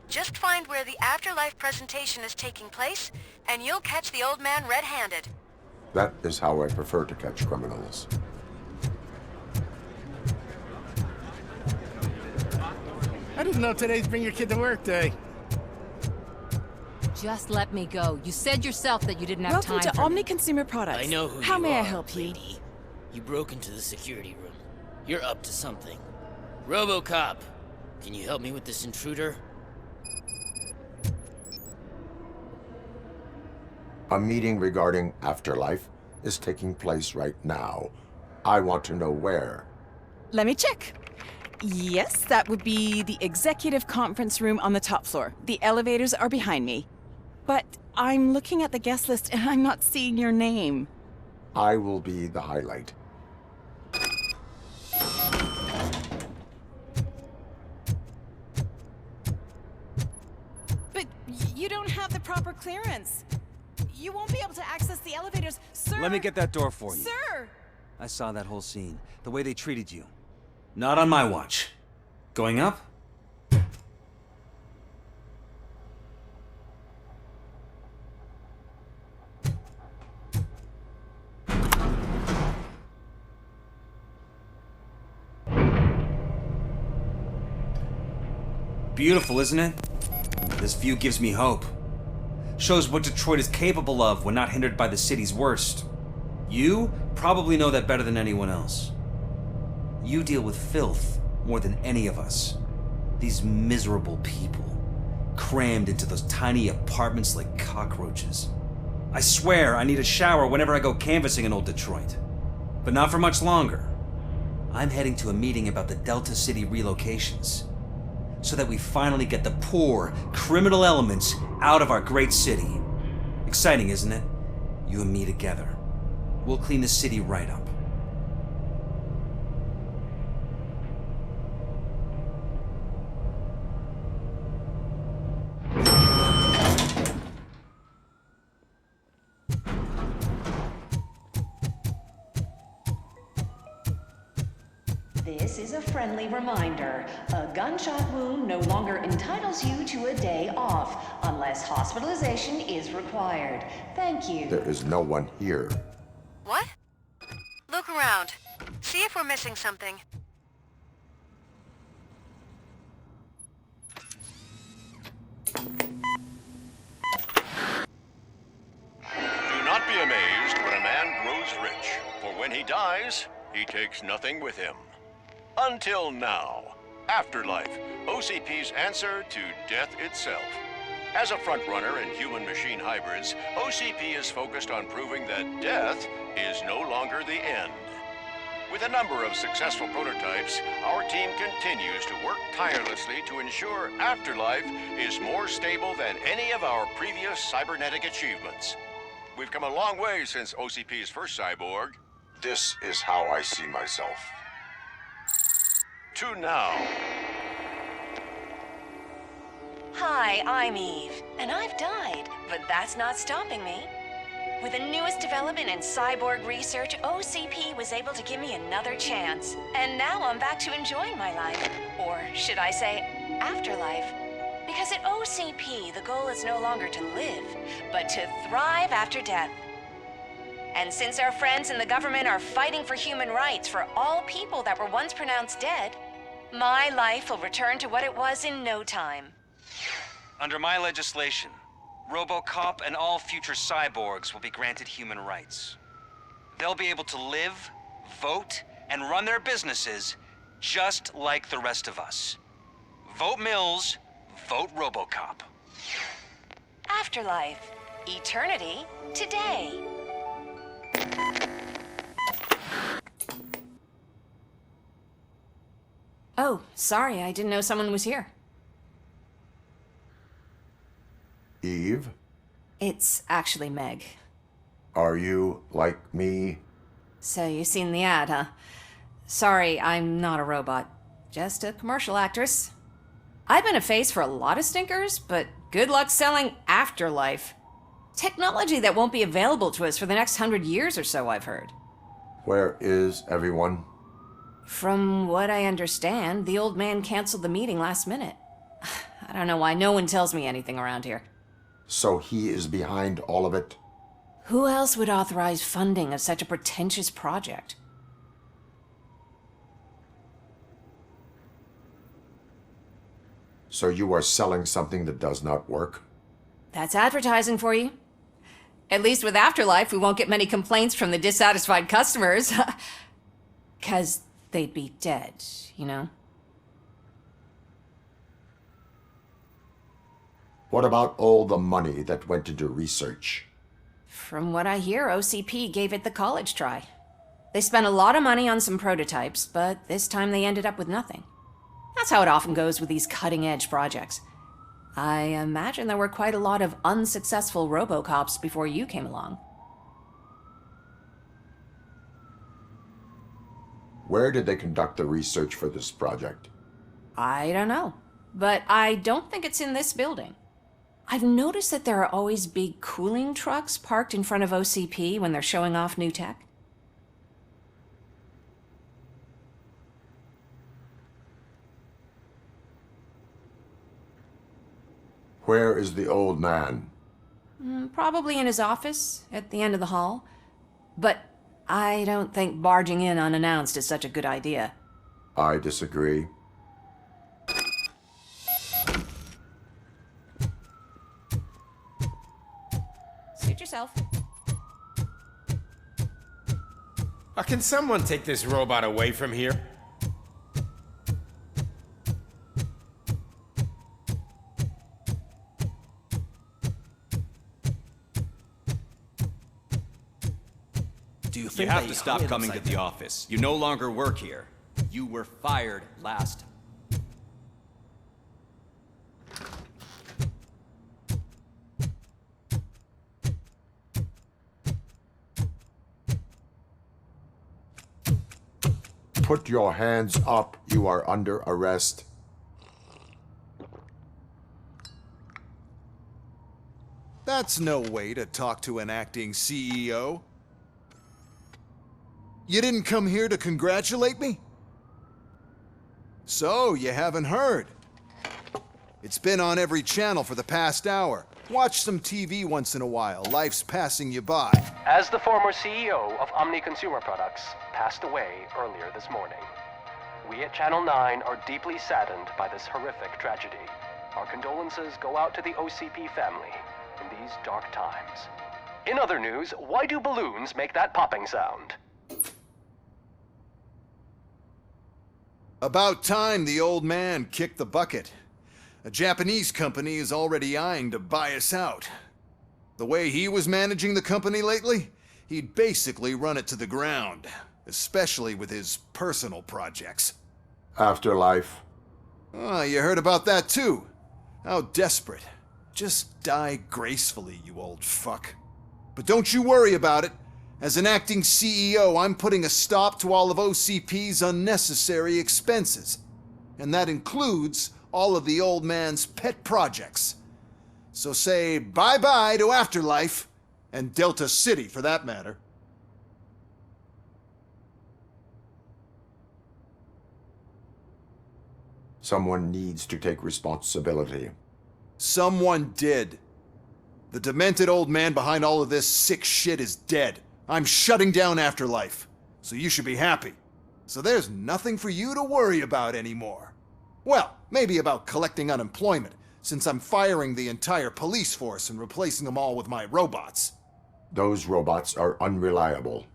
Just find where the afterlife presentation is taking place, and you'll catch the old man red-handed. That is how I prefer to catch criminals. I didn't know today's Bring Your Kid to Work Day. Just let me go. You said yourself that you didn't have time Welcome for to Omni Consumer Products. I know who How you may I are, help you? lady. You broke into the security room. You're up to something. Robocop, can you help me with this intruder? A meeting regarding afterlife is taking place right now. I want to know where. Let me check. Yes, that would be the executive conference room on the top floor. The elevators are behind me. But I'm looking at the guest list and I'm not seeing your name. I will be the highlight. But you don't have the proper clearance. You won't be able to access the elevators, sir. Let me get that door for you. Sir! I saw that whole scene. The way they treated you. Not on my watch. Going up? Beautiful, isn't it? This view gives me hope. Shows what Detroit is capable of when not hindered by the city's worst. You probably know that better than anyone else. You deal with filth more than any of us. These miserable people, crammed into those tiny apartments like cockroaches. I swear I need a shower whenever I go canvassing in old Detroit. But not for much longer. I'm heading to a meeting about the Delta City relocations, so that we finally get the poor, criminal elements out of our great city. Exciting, isn't it? You and me together. We'll clean the city right up. This is a friendly reminder. A gunshot wound no longer entitles you to a day off, unless hospitalization is required. Thank you. There is no one here. What? Look around. See if we're missing something. Do not be amazed when a man grows rich, for when he dies, he takes nothing with him. Until now. Afterlife, OCP's answer to death itself. As a frontrunner in human-machine hybrids, OCP is focused on proving that death is no longer the end. With a number of successful prototypes, our team continues to work tirelessly to ensure Afterlife is more stable than any of our previous cybernetic achievements. We've come a long way since OCP's first cyborg. This is how I see myself. To now. Hi, I'm Eve, and I've died, but that's not stopping me. With the newest development in cyborg research, OCP was able to give me another chance. And now I'm back to enjoying my life. Or should I say, afterlife. Because at OCP, the goal is no longer to live, but to thrive after death. And since our friends in the government are fighting for human rights for all people that were once pronounced dead, my life will return to what it was in no time. Under my legislation, Robocop and all future cyborgs will be granted human rights. They'll be able to live, vote, and run their businesses just like the rest of us. Vote Mills, vote Robocop. Afterlife. Eternity. Today. Oh, sorry, I didn't know someone was here. Eve? It's actually Meg. Are you like me? So you've seen the ad, huh? Sorry, I'm not a robot. Just a commercial actress. I've been a face for a lot of stinkers, but good luck selling Afterlife. Technology that won't be available to us for the next 100 years or so, I've heard. Where is everyone? From what I understand, the old man canceled the meeting last minute. I don't know why no one tells me anything around here. So he is behind all of it? Who else would authorize funding of such a pretentious project? So you are selling something that does not work? That's advertising for you. At least with Afterlife, we won't get many complaints from the dissatisfied customers. 'Cause they'd be dead, you know? What about all the money that went into research? From what I hear, OCP gave it the college try. They spent a lot of money on some prototypes, but this time they ended up with nothing. That's how it often goes with these cutting-edge projects. I imagine there were quite a lot of unsuccessful Robocops before you came along. Where did they conduct the research for this project? I don't know, but I don't think it's in this building. I've noticed that there are always big cooling trucks parked in front of OCP when they're showing off new tech. Where is the old man? Probably in his office, at the end of the hall. But I don't think barging in unannounced is such a good idea. I disagree. Suit yourself. Can someone take this robot away from here? You have to stop coming to the office. You no longer work here. You were fired last. Put your hands up. You are under arrest. That's no way to talk to an acting CEO. You didn't come here to congratulate me? So, you haven't heard? It's been on every channel for the past hour. Watch some TV once in a while. Life's passing you by. As the former CEO of Omni Consumer Products passed away earlier this morning, we at Channel 9 are deeply saddened by this horrific tragedy. Our condolences go out to the OCP family in these dark times. In other news, why do balloons make that popping sound? About time the old man kicked the bucket. A Japanese company is already eyeing to buy us out. The way he was managing the company lately, he'd basically run it to the ground, especially with his personal projects. Afterlife. Oh, you heard about that too. How desperate. Just die gracefully, you old fuck. But don't you worry about it. As an acting CEO, I'm putting a stop to all of OCP's unnecessary expenses. And that includes all of the old man's pet projects. So say bye-bye to Afterlife, and Delta City for that matter. Someone needs to take responsibility. Someone did. The demented old man behind all of this sick shit is dead. I'm shutting down Afterlife, so you should be happy. So there's nothing for you to worry about anymore. Well, maybe about collecting unemployment, since I'm firing the entire police force and replacing them all with my robots. Those robots are unreliable.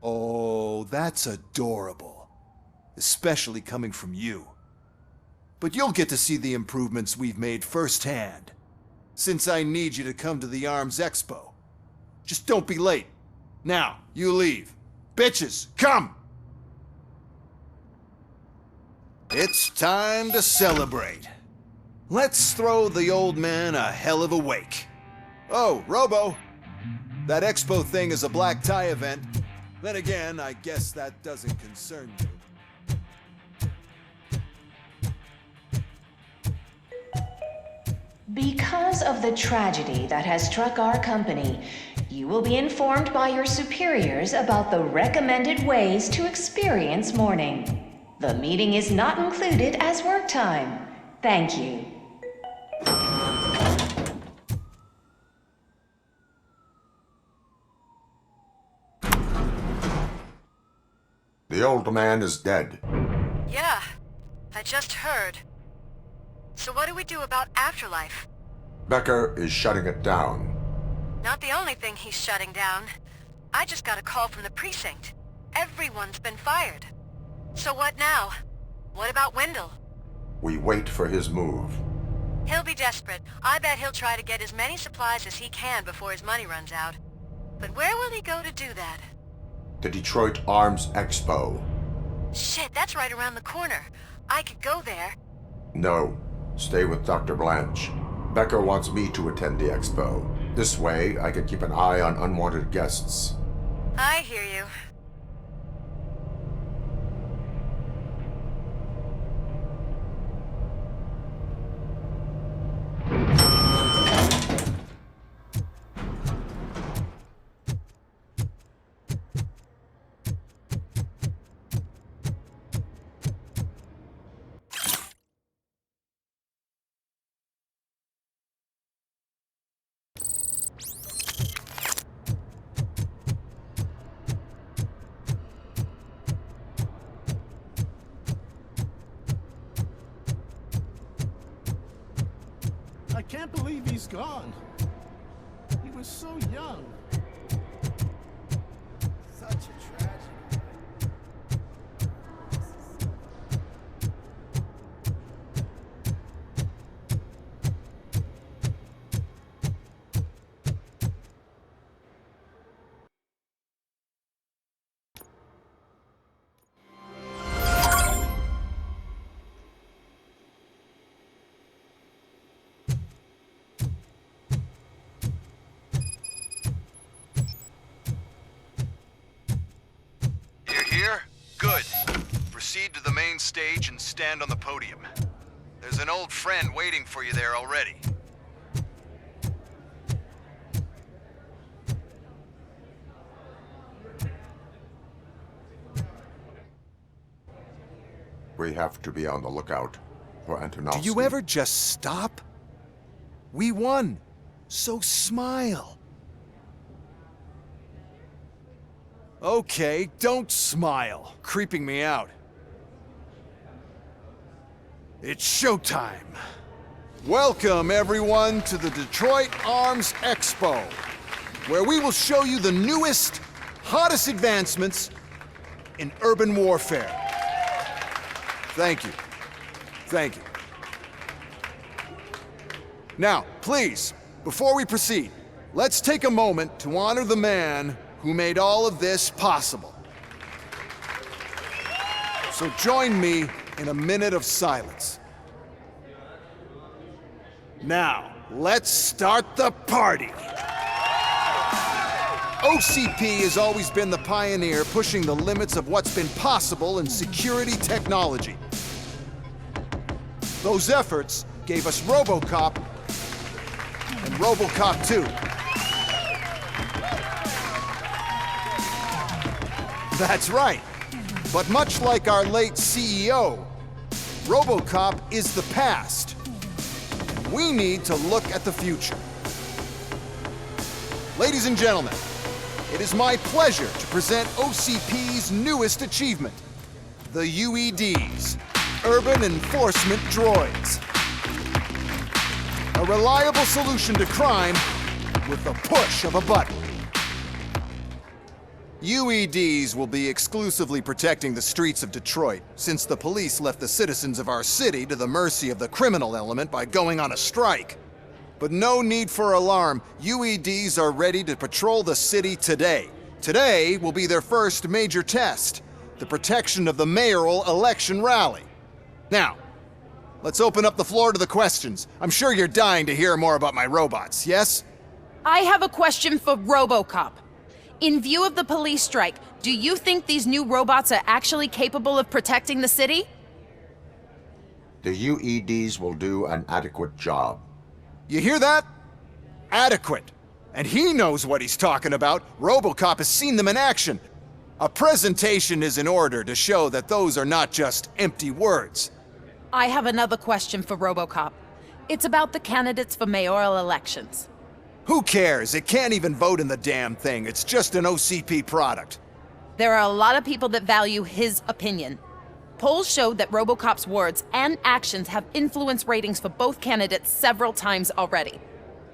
Oh, that's adorable. Especially coming from you. But you'll get to see the improvements we've made firsthand, since I need you to come to the ARMS Expo. Just don't be late. Now, you leave. Bitches, come! It's time to celebrate. Let's throw the old man a hell of a wake. Oh, Robo, that expo thing is a black tie event. Then again, I guess that doesn't concern you. Because of the tragedy that has struck our company, you will be informed by your superiors about the recommended ways to experience mourning. The meeting is not included as work time. Thank you. The old man is dead. Yeah, I just heard. So what do we do about Afterlife? Becker is shutting it down. Not the only thing he's shutting down. I just got a call from the precinct. Everyone's been fired. So what now? What about Wendell? We wait for his move. He'll be desperate. I bet he'll try to get as many supplies as he can before his money runs out. But where will he go to do that? The Detroit Arms Expo. Shit, that's right around the corner. I could go there. No. Stay with Dr. Blanche. Becker wants me to attend the expo. This way, I can keep an eye on unwanted guests. I hear you. I can't believe he's gone. He was so young. Such a tragedy. Here? Good. Proceed to the main stage and stand on the podium. There's an old friend waiting for you there already. We have to be on the lookout for Antonovsky. Do you ever just stop? We won, so smile. Okay, don't smile. Creeping me out. It's showtime. Welcome, everyone, to the Detroit Arms Expo, where we will show you the newest, hottest advancements in urban warfare. Thank you. Thank you. Now, please, before we proceed, let's take a moment to honor the man who made all of this possible. So join me in a minute of silence. Now, let's start the party. OCP has always been the pioneer pushing the limits of what's been possible in security technology. Those efforts gave us Robocop and Robocop 2. That's right. But much like our late CEO, Robocop is the past. We need to look at the future. Ladies and gentlemen, it is my pleasure to present OCP's newest achievement, the UEDs, Urban Enforcement Droids. A reliable solution to crime with the push of a button. UEDs will be exclusively protecting the streets of Detroit, since the police left the citizens of our city to the mercy of the criminal element by going on a strike. But no need for alarm. UEDs are ready to patrol the city today. Today will be their first major test, the protection of the mayoral election rally. Now, let's open up the floor to the questions. I'm sure you're dying to hear more about my robots, yes? I have a question for Robocop. In view of the police strike, do you think these new robots are actually capable of protecting the city? The UEDs will do an adequate job. You hear that? Adequate. And he knows what he's talking about. Robocop has seen them in action. A presentation is in order to show that those are not just empty words. I have another question for Robocop. It's about the candidates for mayoral elections. Who cares? It can't even vote in the damn thing. It's just an OCP product. There are a lot of people that value his opinion. Polls showed that Robocop's words and actions have influenced ratings for both candidates several times already.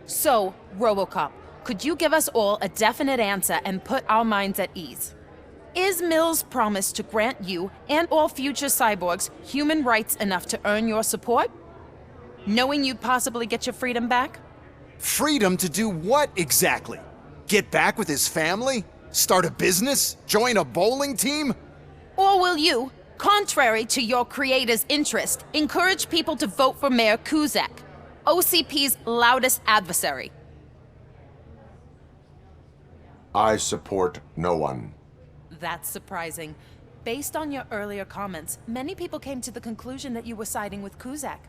So, Robocop, could you give us all a definite answer and put our minds at ease? Is Mills' promise to grant you and all future cyborgs human rights enough to earn your support? Knowing you'd possibly get your freedom back? Freedom to do what exactly? Get back with his family? Start a business? Join a bowling team? Or will you, contrary to your creator's interest, encourage people to vote for Mayor Kuzak, OCP's loudest adversary? I support no one. That's surprising. Based on your earlier comments, many people came to the conclusion that you were siding with Kuzak.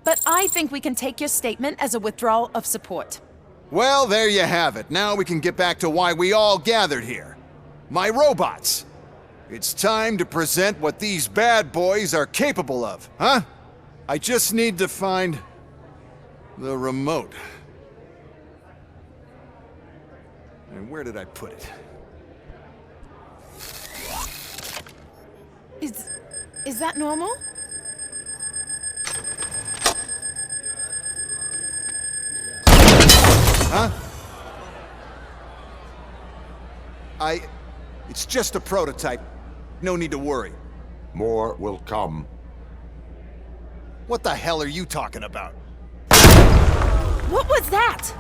But I think we can take your statement as a withdrawal of support. Well, there you have it. Now we can get back to why we all gathered here. My robots. It's time to present what these bad boys are capable of, huh? I just need to find the remote. And where did I put it? Is that normal? Huh? It's just a prototype. No need to worry. More will come. What the hell are you talking about? What was that?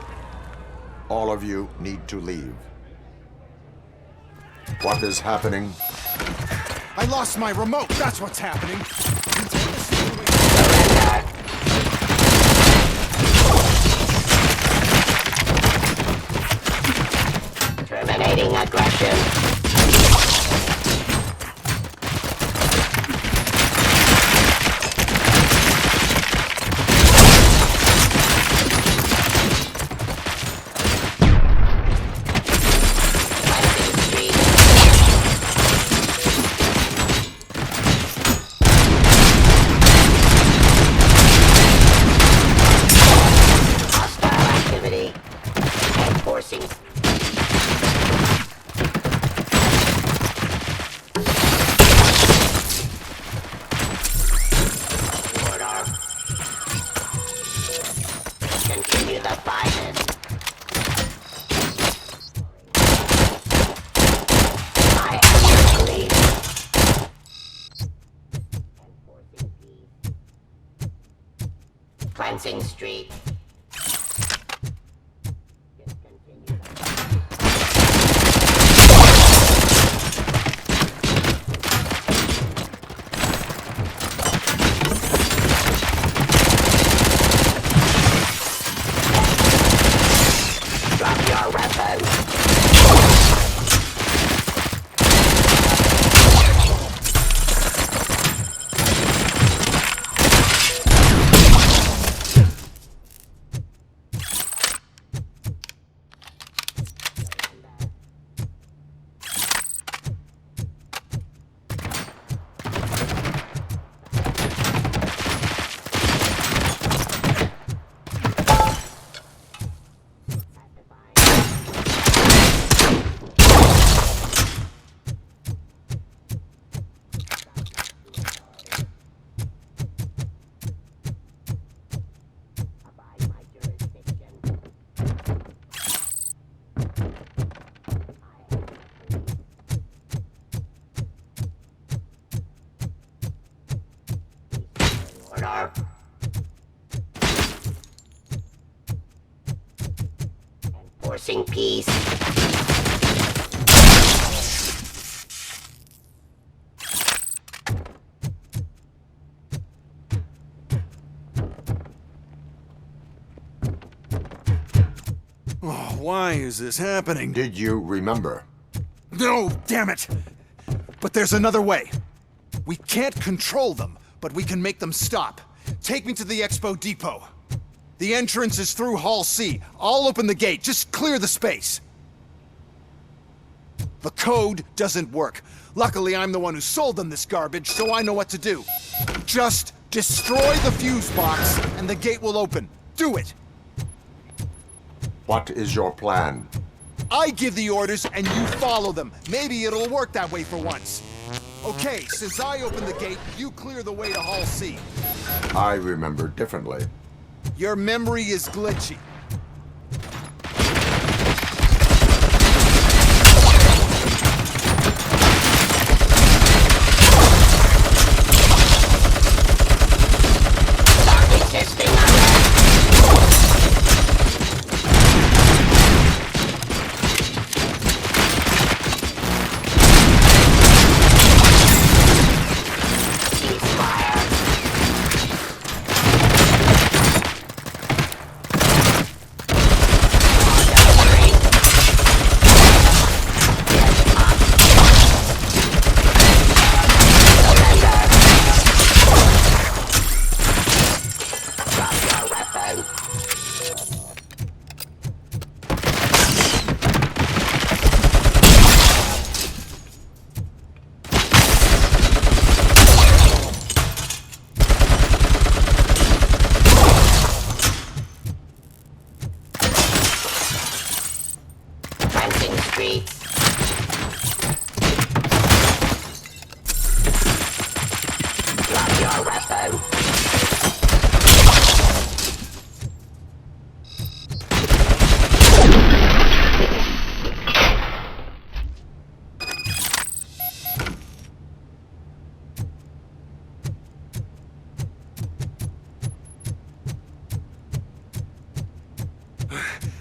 All of you need to leave. What is happening? I lost my remote. That's what's happening. Terminating aggression. continue the finest. I am your leader. Cleansing Street. Drop your weapon. Order. Enforcing peace. Oh, why is this happening? Did you remember? No, damn it! But there's another way. We can't control them, but we can make them stop. Take me to the Expo Depot. The entrance is through Hall C. I'll open the gate. Just clear the space. The code doesn't work. Luckily, I'm the one who sold them this garbage, so I know what to do. Just destroy the fuse box, and the gate will open. Do it! What is your plan? I give the orders, and you follow them. Maybe it'll work that way for once. Okay, since I opened the gate, you clear the way to Hall C. I remember differently. Your memory is glitchy.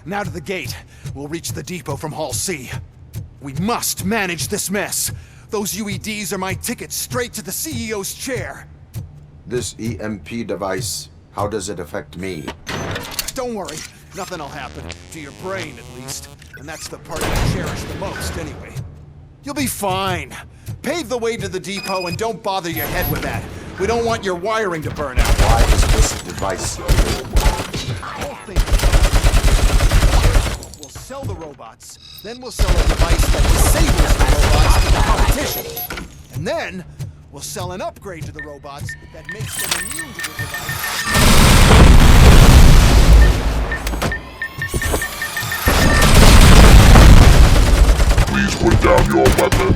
Now to the gate. We'll reach the depot from Hall C. We must manage this mess. Those UEDs are my ticket straight to the CEO's chair. This EMP device, how does it affect me? Don't worry. Nothing'll happen. To your brain, at least. And that's the part I cherish the most, anyway. You'll be fine. Pave the way to the depot and don't bother your head with that. We don't want your wiring to burn out. Why is this device? We'll sell the robots, then we'll sell a device that disables the robots to the competition. And then, we'll sell an upgrade to the robots that makes them immune to the device. Please put down your weapon.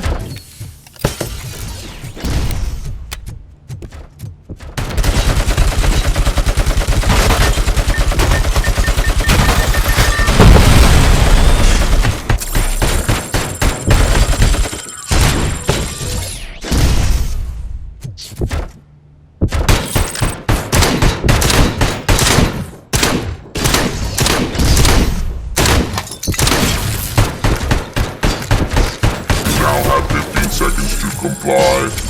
fly.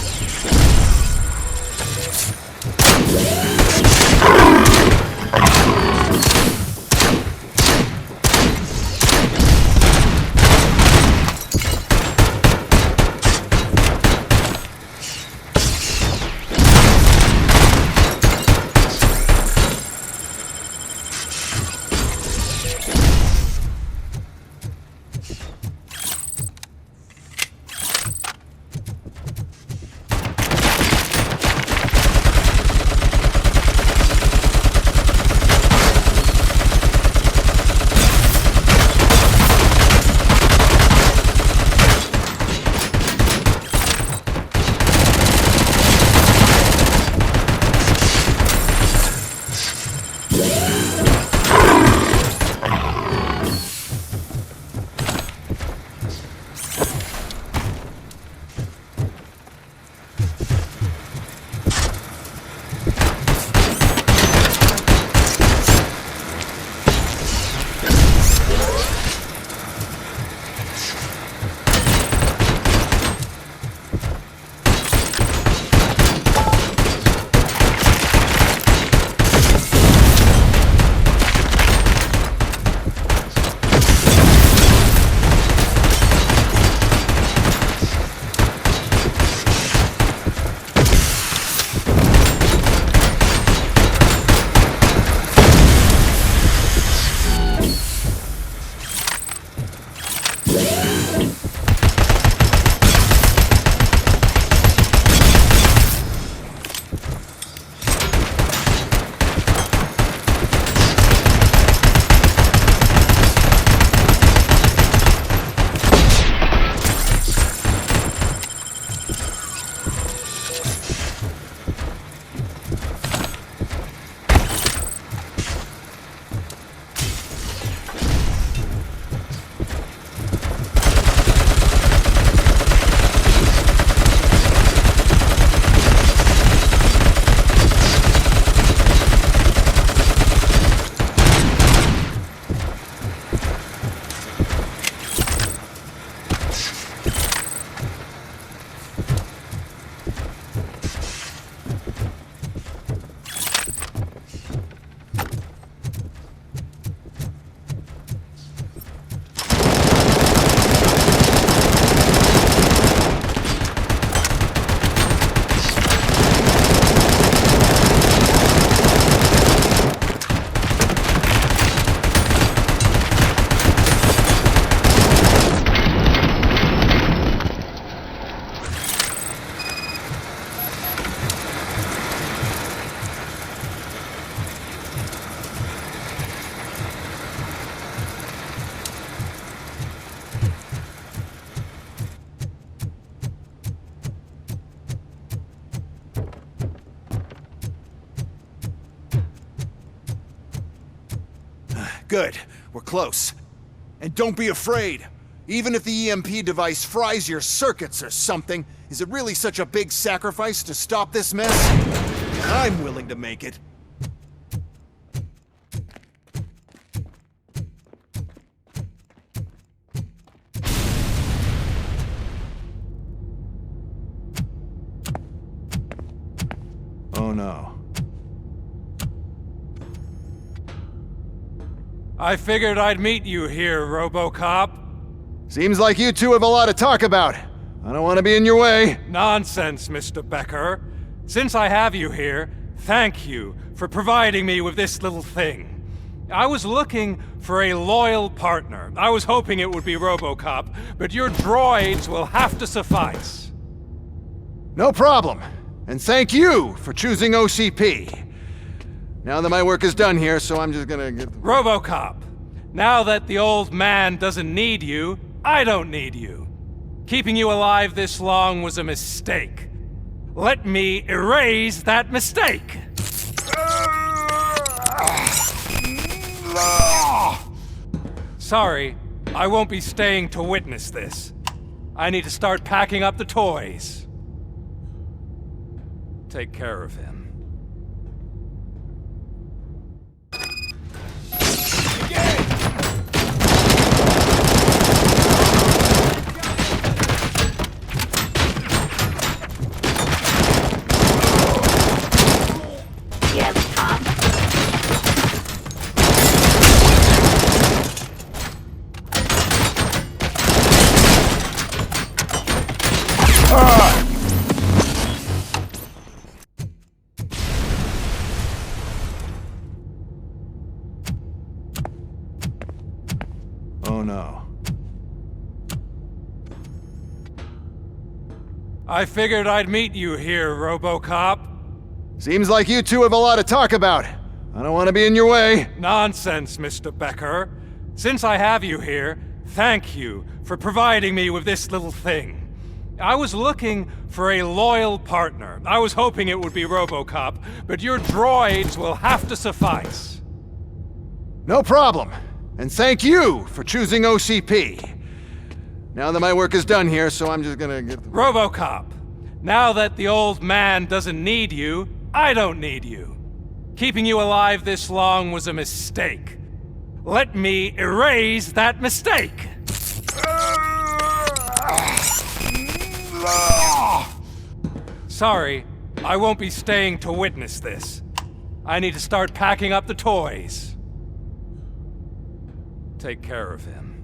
Good. We're close. And don't be afraid. Even if the EMP device fries your circuits or something, is it really such a big sacrifice to stop this mess? I'm willing to make it. Oh no. I figured I'd meet you here, Robocop. Seems like you two have a lot to talk about. I don't want to be in your way. Nonsense, Mr. Becker. Since I have you here, thank you for providing me with this little thing. I was looking for a loyal partner. I was hoping it would be Robocop, but your droids will have to suffice. No problem. And thank you for choosing OCP. Now that my work is done here, so I'm just gonna get... Robocop, now that the old man doesn't need you, I don't need you. Keeping you alive this long was a mistake. Let me erase that mistake! Sorry, I won't be staying to witness this. I need to start packing up the toys. Take care of him. Oh no. I figured I'd meet you here, Robocop. Seems like you two have a lot to talk about. I don't want to be in your way. Nonsense, Mr. Becker. Since I have you here, thank you for providing me with this little thing. I was looking for a loyal partner. I was hoping it would be Robocop, but your droids will have to suffice. No problem. And thank you for choosing OCP. Now that my work is done here, so I'm just gonna get... Robocop, now that the old man doesn't need you, I don't need you. Keeping you alive this long was a mistake. Let me erase that mistake! Sorry, I won't be staying to witness this. I need to start packing up the toys. Take care of him.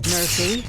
Murphy?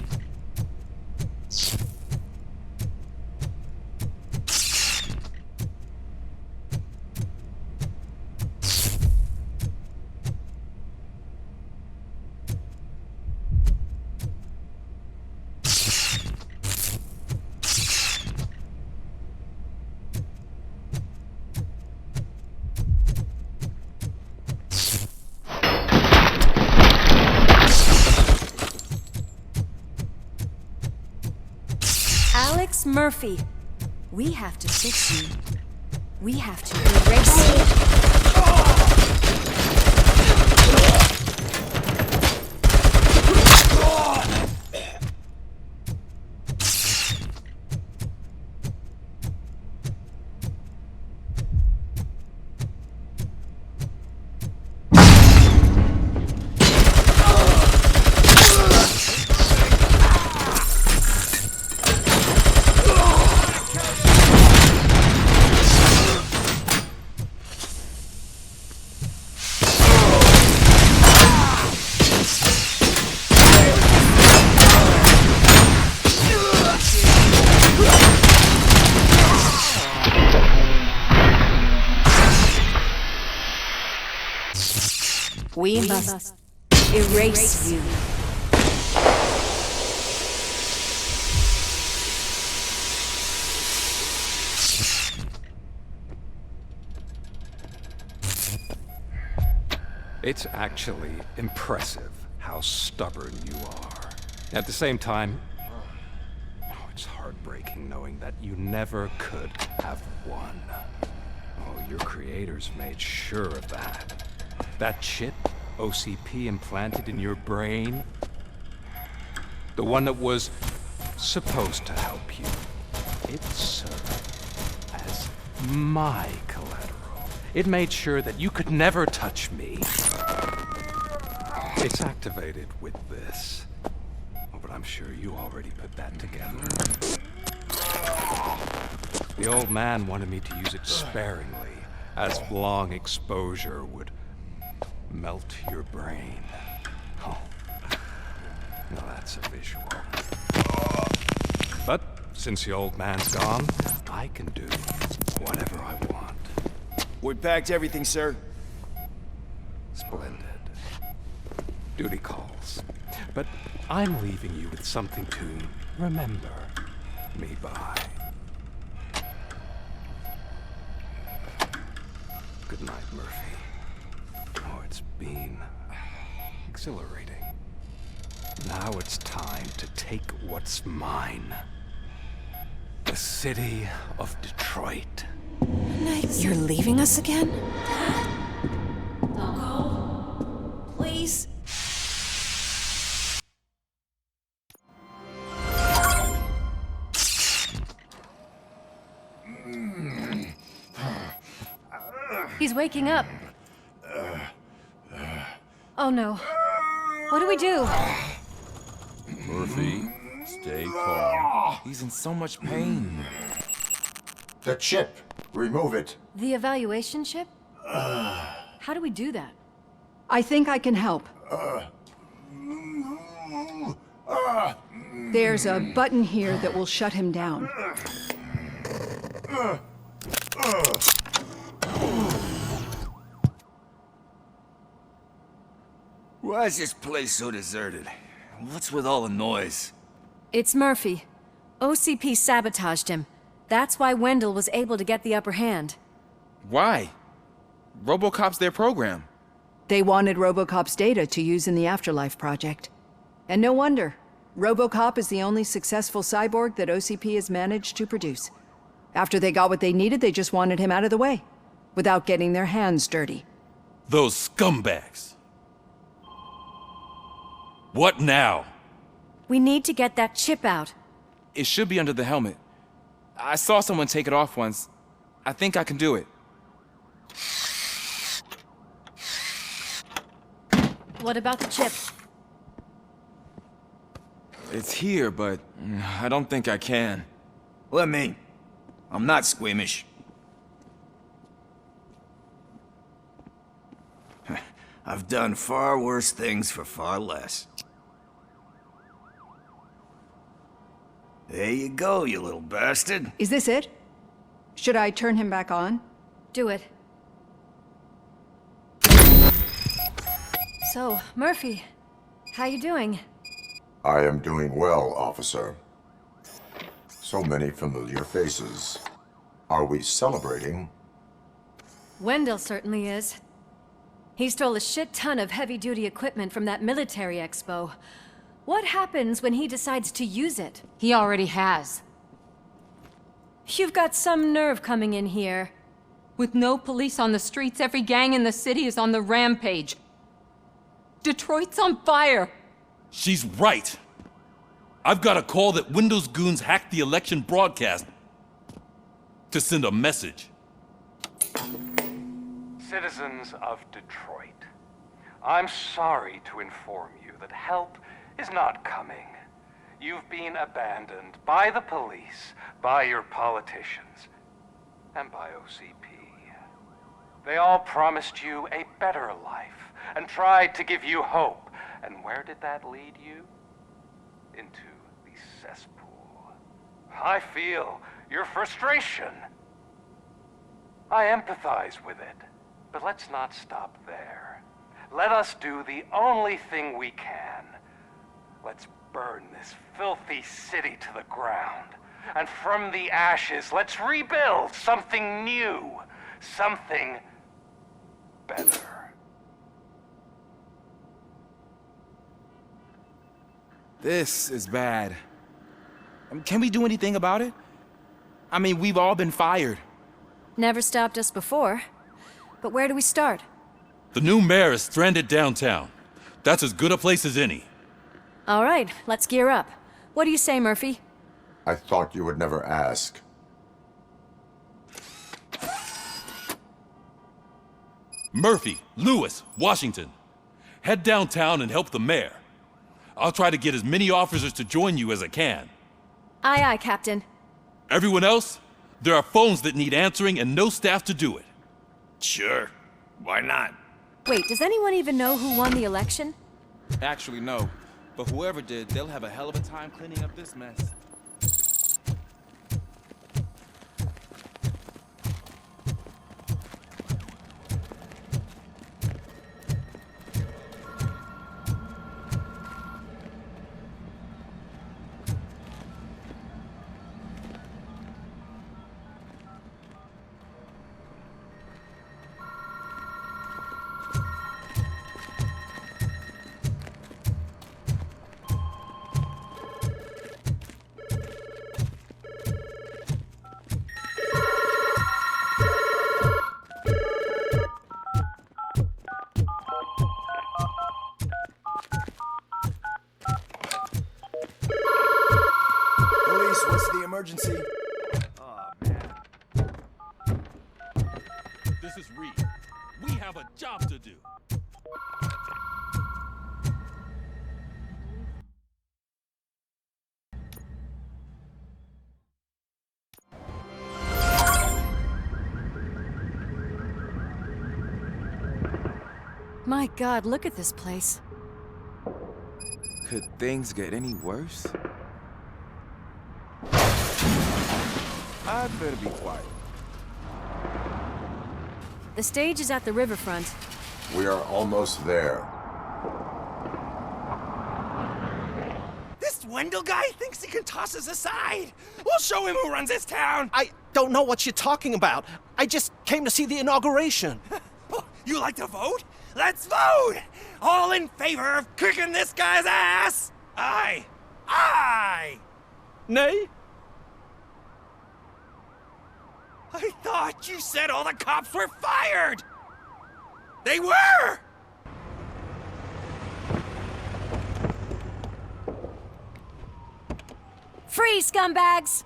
Alex Murphy, we have to fix you. We have to erase you. We must erase you. It's actually impressive how stubborn you are. At the same time, it's heartbreaking knowing that you never could have won. Oh, your creators made sure of that. That chip OCP implanted in your brain? The one that was supposed to help you. It served as my collateral. It made sure that you could never touch me. It's activated with this. Oh, but I'm sure you already put that together. The old man wanted me to use it sparingly, as long exposure would melt your brain. Oh, now that's a visual. But since the old man's gone, I can do whatever I want. We packed everything, sir. Splendid. Duty calls. But I'm leaving you with something to remember me by. Good night, Murphy. Oh, it's been exhilarating. Now it's time to take what's mine. The city of Detroit. You're leaving us again? Don't go. Please. He's waking up. Oh no. What do we do? Murphy, stay calm. He's in so much pain. The chip. Remove it. The evaluation chip? How do we do that? I think I can help. There's a button here that will shut him down. Why is this place so deserted? What's with all the noise? It's Murphy. OCP sabotaged him. That's why Wendell was able to get the upper hand. Why? Robocop's their program. They wanted Robocop's data to use in the Afterlife project. And no wonder. Robocop is the only successful cyborg that OCP has managed to produce. After they got what they needed, they just wanted him out of the way, without getting their hands dirty. Those scumbags. What now? We need to get that chip out. It should be under the helmet. I saw someone take it off once. I think I can do it. What about the chip? It's here, but I don't think I can. Let me. I'm not squeamish. I've done far worse things for far less. There you go, you little bastard. Is this it? Should I turn him back on? Do it. So, Murphy, how you doing? I am doing well, officer. So many familiar faces. Are we celebrating? Wendell certainly is. He stole a shit ton of heavy-duty equipment from that military expo. What happens when he decides to use it? He already has. You've got some nerve coming in here. With no police on the streets, every gang in the city is on the rampage. Detroit's on fire! She's right. I've got a call that Windows goons hacked the election broadcast to send a message. Citizens of Detroit, I'm sorry to inform you that help is not coming. You've been abandoned by the police, by your politicians, and by OCP. They all promised you a better life and tried to give you hope. And where did that lead you? Into the cesspool. I feel your frustration. I empathize with it, but let's not stop there. Let us do the only thing we can. Let's burn this filthy city to the ground. And from the ashes, let's rebuild something new. Something better. This is bad. Can we do anything about it? I mean, we've all been fired. Never stopped us before. But where do we start? The new mayor is stranded downtown. That's as good a place as any. All right, let's gear up. What do you say, Murphy? I thought you would never ask. Murphy, Lewis, Washington. Head downtown and help the mayor. I'll try to get as many officers to join you as I can. Aye, aye, Captain. Everyone else? There are phones that need answering and no staff to do it. Sure. Why not? Wait, does anyone even know who won the election? Actually, no. But whoever did, they'll have a hell of a time cleaning up this mess. Police, what's the emergency? Oh, man. This is Reed. We have a job to do. My God, look at this place. Could things get any worse? I'd better be quiet. The stage is at the riverfront. We are almost there. This Wendell guy thinks he can toss us aside. We'll show him who runs this town. I don't know what you're talking about. I just came to see the inauguration. Oh, you like to vote? Let's vote! All in favor of kicking this guy's ass? Aye. Aye! Nay? I thought you said all the cops were fired! They were! Freeze, scumbags!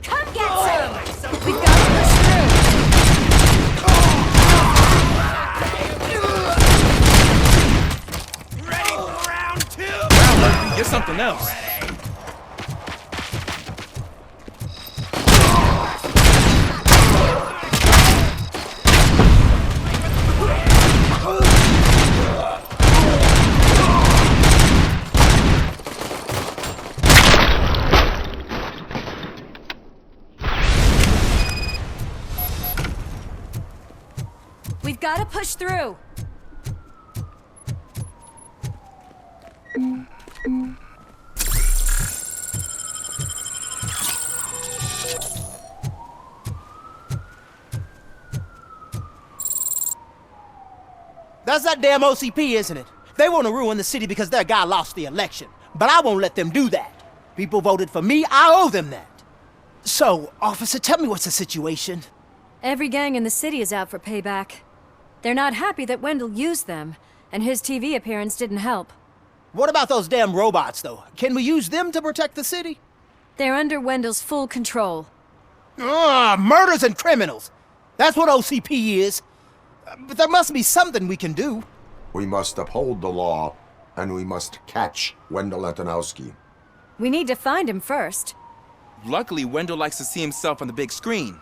Come get some! We've got to push through! Ready for round two? Now, Murphy, get something else. We've got to push through! That's that damn OCP, isn't it? They want to ruin the city because their guy lost the election. But I won't let them do that. People voted for me, I owe them that. So, officer, tell me what's the situation. Every gang in the city is out for payback. They're not happy that Wendell used them, and his TV appearance didn't help. What about those damn robots, though? Can we use them to protect the city? They're under Wendell's full control. Murders and criminals. That's what OCP is. But there must be something we can do. We must uphold the law, and we must catch Wendell Antonowski. We need to find him first. Luckily, Wendell likes to see himself on the big screen.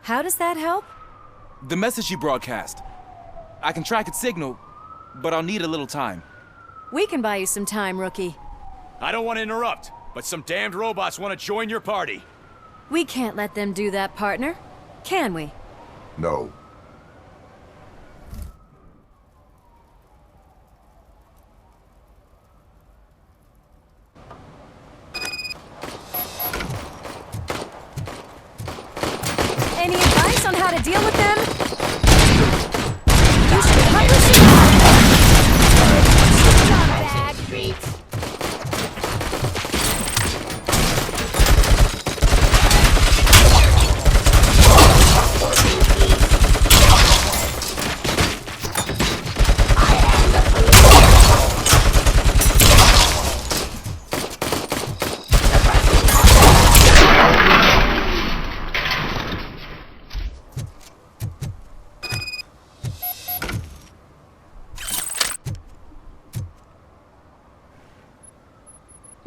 How does that help? The message you broadcast. I can track its signal, but I'll need a little time. We can buy you some time, rookie. I don't want to interrupt, but some damned robots want to join your party. We can't let them do that, partner. Can we? No. Any advice on how to deal with them? You should publish it. Scumbag beats.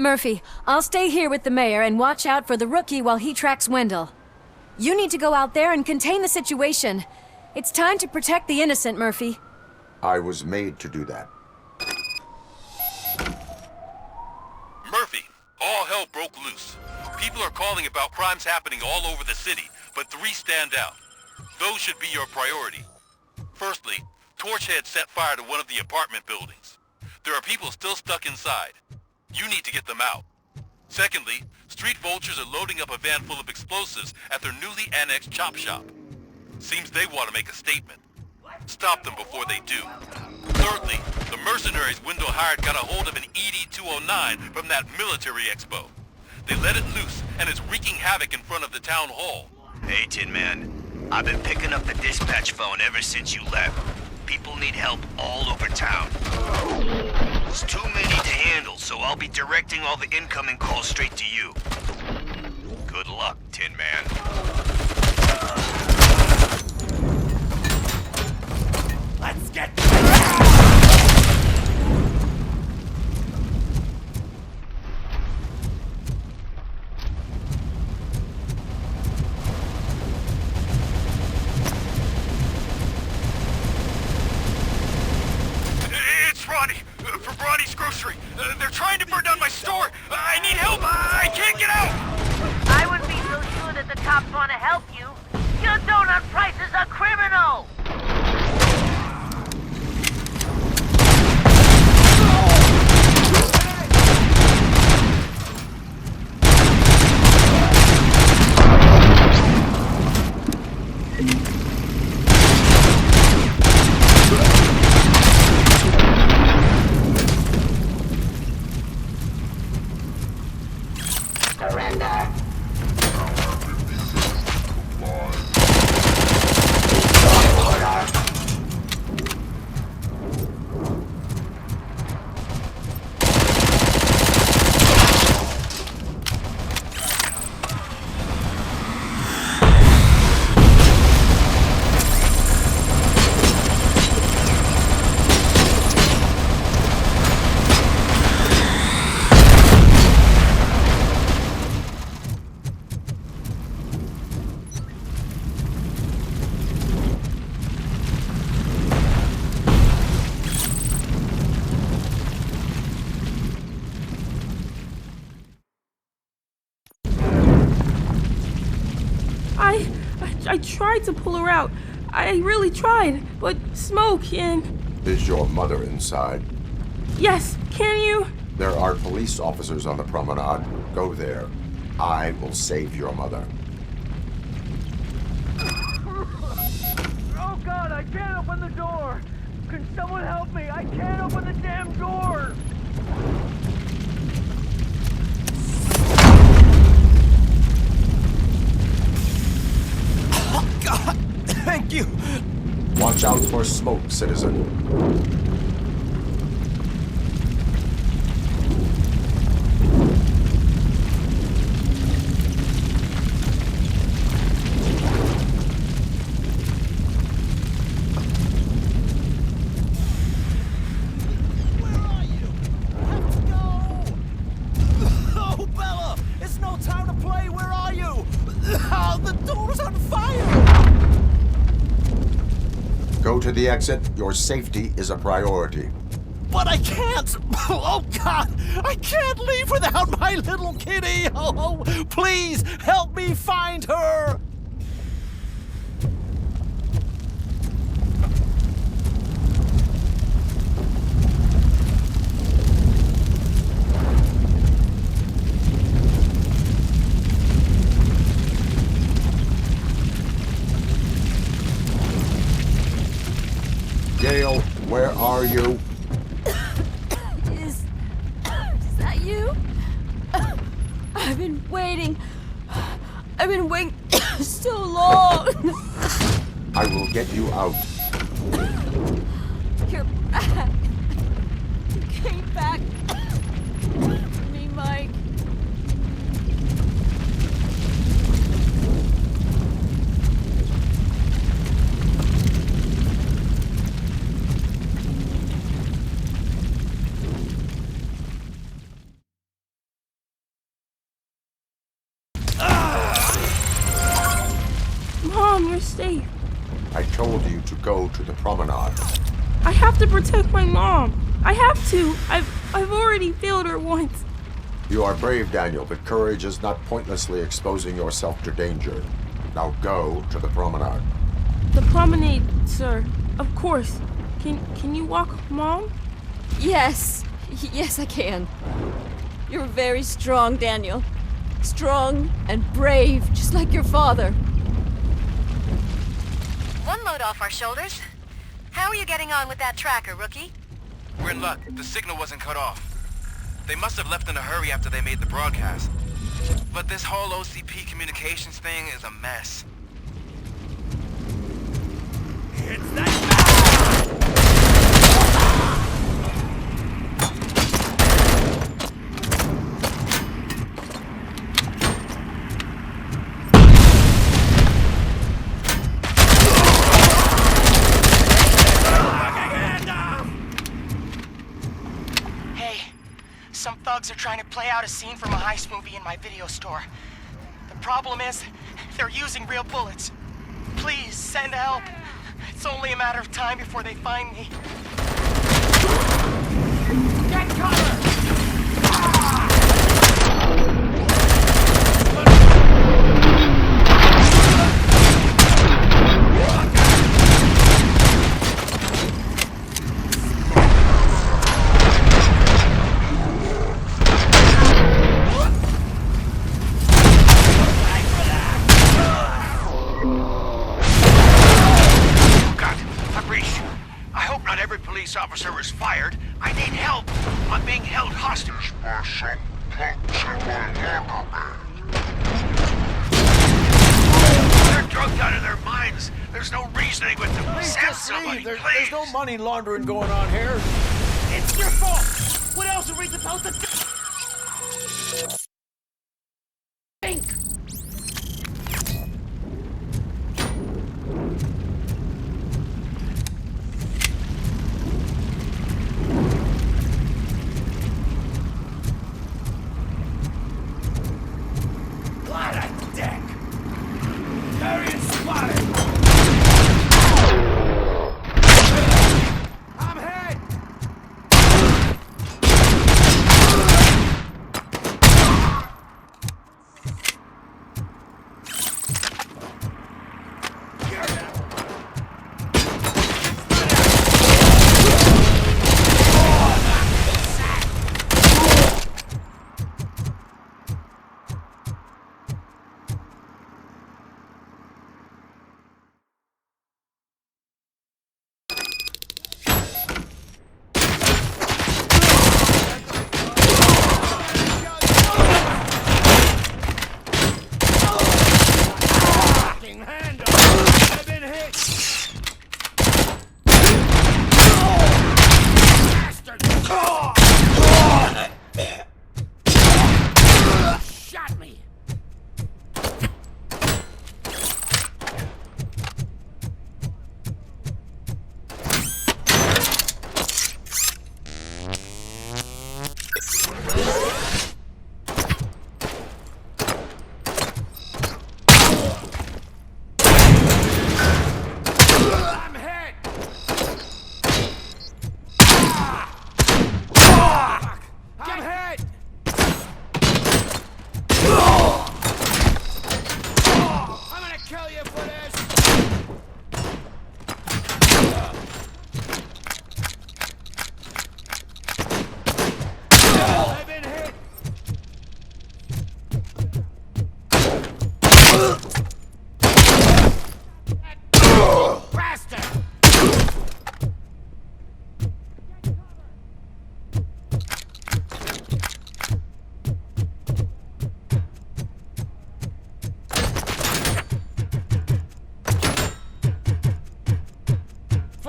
Murphy, I'll stay here with the mayor and watch out for the rookie while he tracks Wendell. You need to go out there and contain the situation. It's time to protect the innocent, Murphy. I was made to do that. Murphy, all hell broke loose. People are calling about crimes happening all over the city, but 3 stand out. Those should be your priority. Firstly, Torchhead set fire to one of the apartment buildings. There are people still stuck inside. You need to get them out. Secondly, street vultures are loading up a van full of explosives at their newly annexed chop shop. Seems they want to make a statement. Stop them before they do. Thirdly, the mercenaries Wendell hired got a hold of an ED-209 from that military expo. They let it loose, and it's wreaking havoc in front of the town hall. Hey, Tin Man. I've been picking up the dispatch phone ever since you left. People need help all over town. There's too many to handle, so I'll be directing all the incoming calls straight to you. Good luck, Tin Man. Let's get... It's Ronnie, from Ronnie's Grocery. They're trying to burn down my store. I need help. I can't get out. I wouldn't be so sure that the cops want to help you. Your donut price is a criminal! Surrender. I tried to pull her out. I really tried, but smoke and... Is your mother inside? Yes, can you? There are police officers on the promenade. Go there. I will save your mother. Oh God, I can't open the door! Can someone help me? I can't open the damn door! Oh God! Thank you! Watch out for smoke, citizen. Go to the exit. Your safety is a priority. But I can't! Oh, God! I can't leave without my little kitty! Oh, please, help me find her! Gail, where are you? Is that you? I've been waiting. I've been waiting so long. I will get you out. You're back. You came back for me, Mike. Mom, you're safe. I told you to go to the promenade. I have to protect my mom. I have to. I've already failed her once. You are brave, Daniel, but courage is not pointlessly exposing yourself to danger. Now go to the promenade. The promenade, sir. Of course. Can you walk, Mom? Yes. Yes, I can. You're very strong, Daniel. Strong and brave, just like your father. One load off our shoulders. How are you getting on with that tracker, rookie? We're in luck. The signal wasn't cut off. They must have left in a hurry after they made the broadcast. But this whole OCP communications thing is a mess. It's that Some thugs are trying to play out a scene from a heist movie in my video store. The problem is, they're using real bullets. Please, send help. It's only a matter of time before they find me. Get cover! Officer was fired. I need help. I'm being held hostage. They're drugged out of their minds. There's no reasoning with them. Please Send just somebody, leave. There's please. no money laundering going on here. It's your fault! What else are we supposed to think?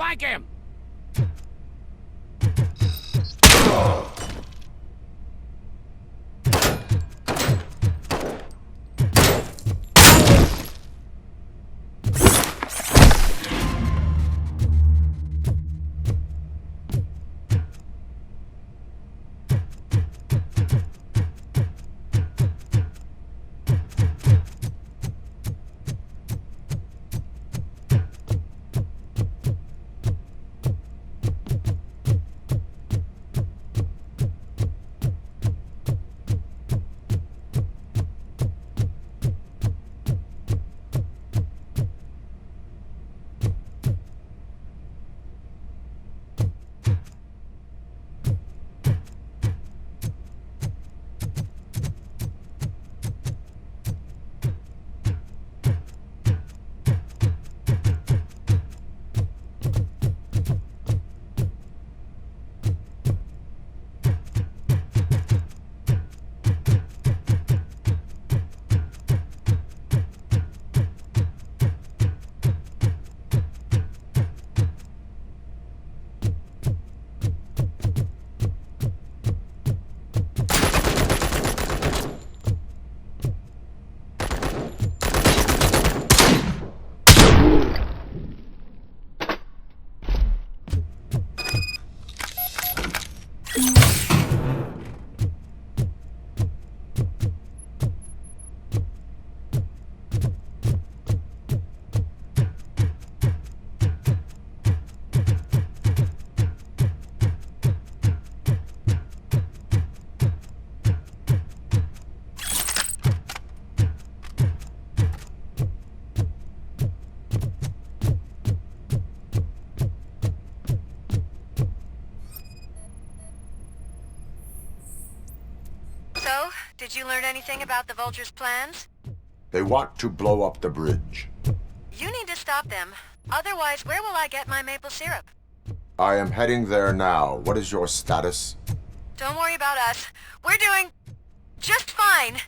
Flank him! Did you learn anything about the Vulture's plans? They want to blow up the bridge. You need to stop them. Otherwise, where will I get my maple syrup? I am heading there now. What is your status? Don't worry about us. We're doing just fine.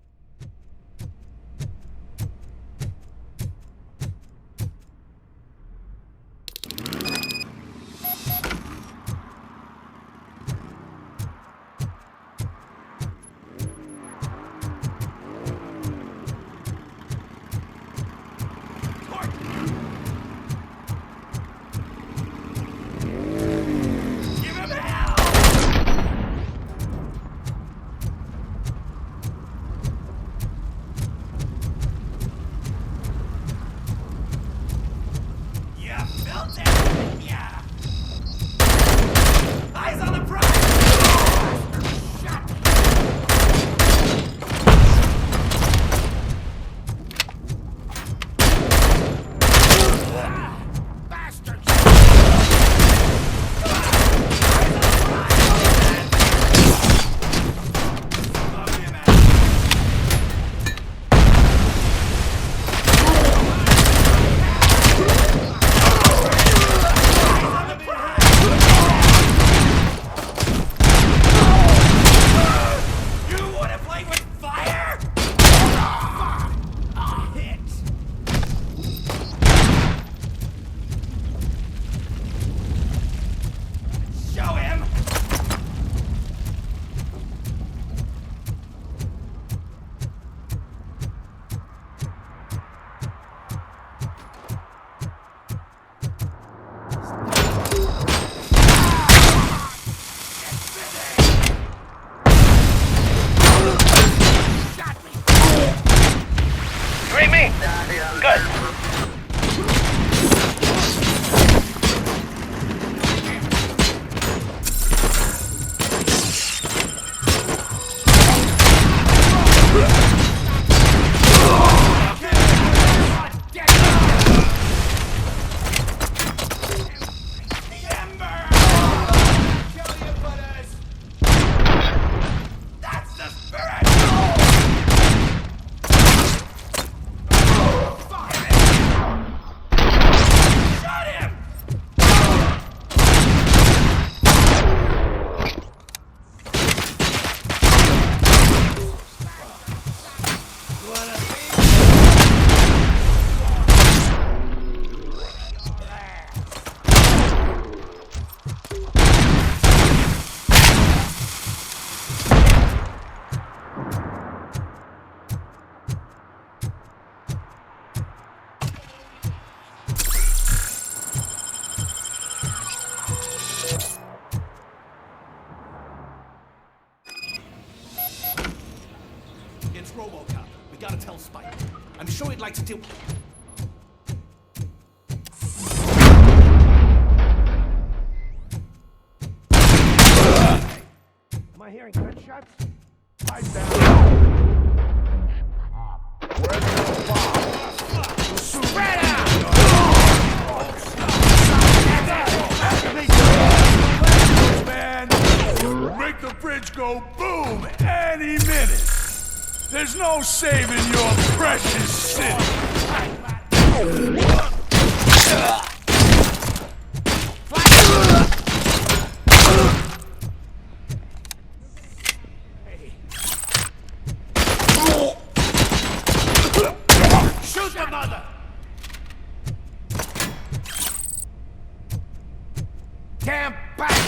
It's Robocop. We gotta tell Spike. I'm sure he'd like to deal. Am I hearing gunshots? I'm Spread out! Man, make the bridge go boom any minute. There's no saving your precious city. Shoot the mother! Damn back!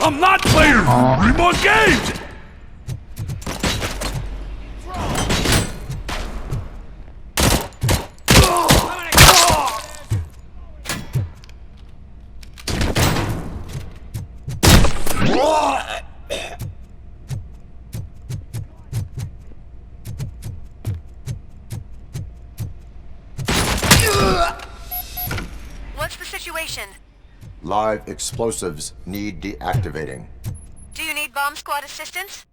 I'm not playing three more games! What's the situation? Live explosives need deactivating. Do you need bomb squad assistance?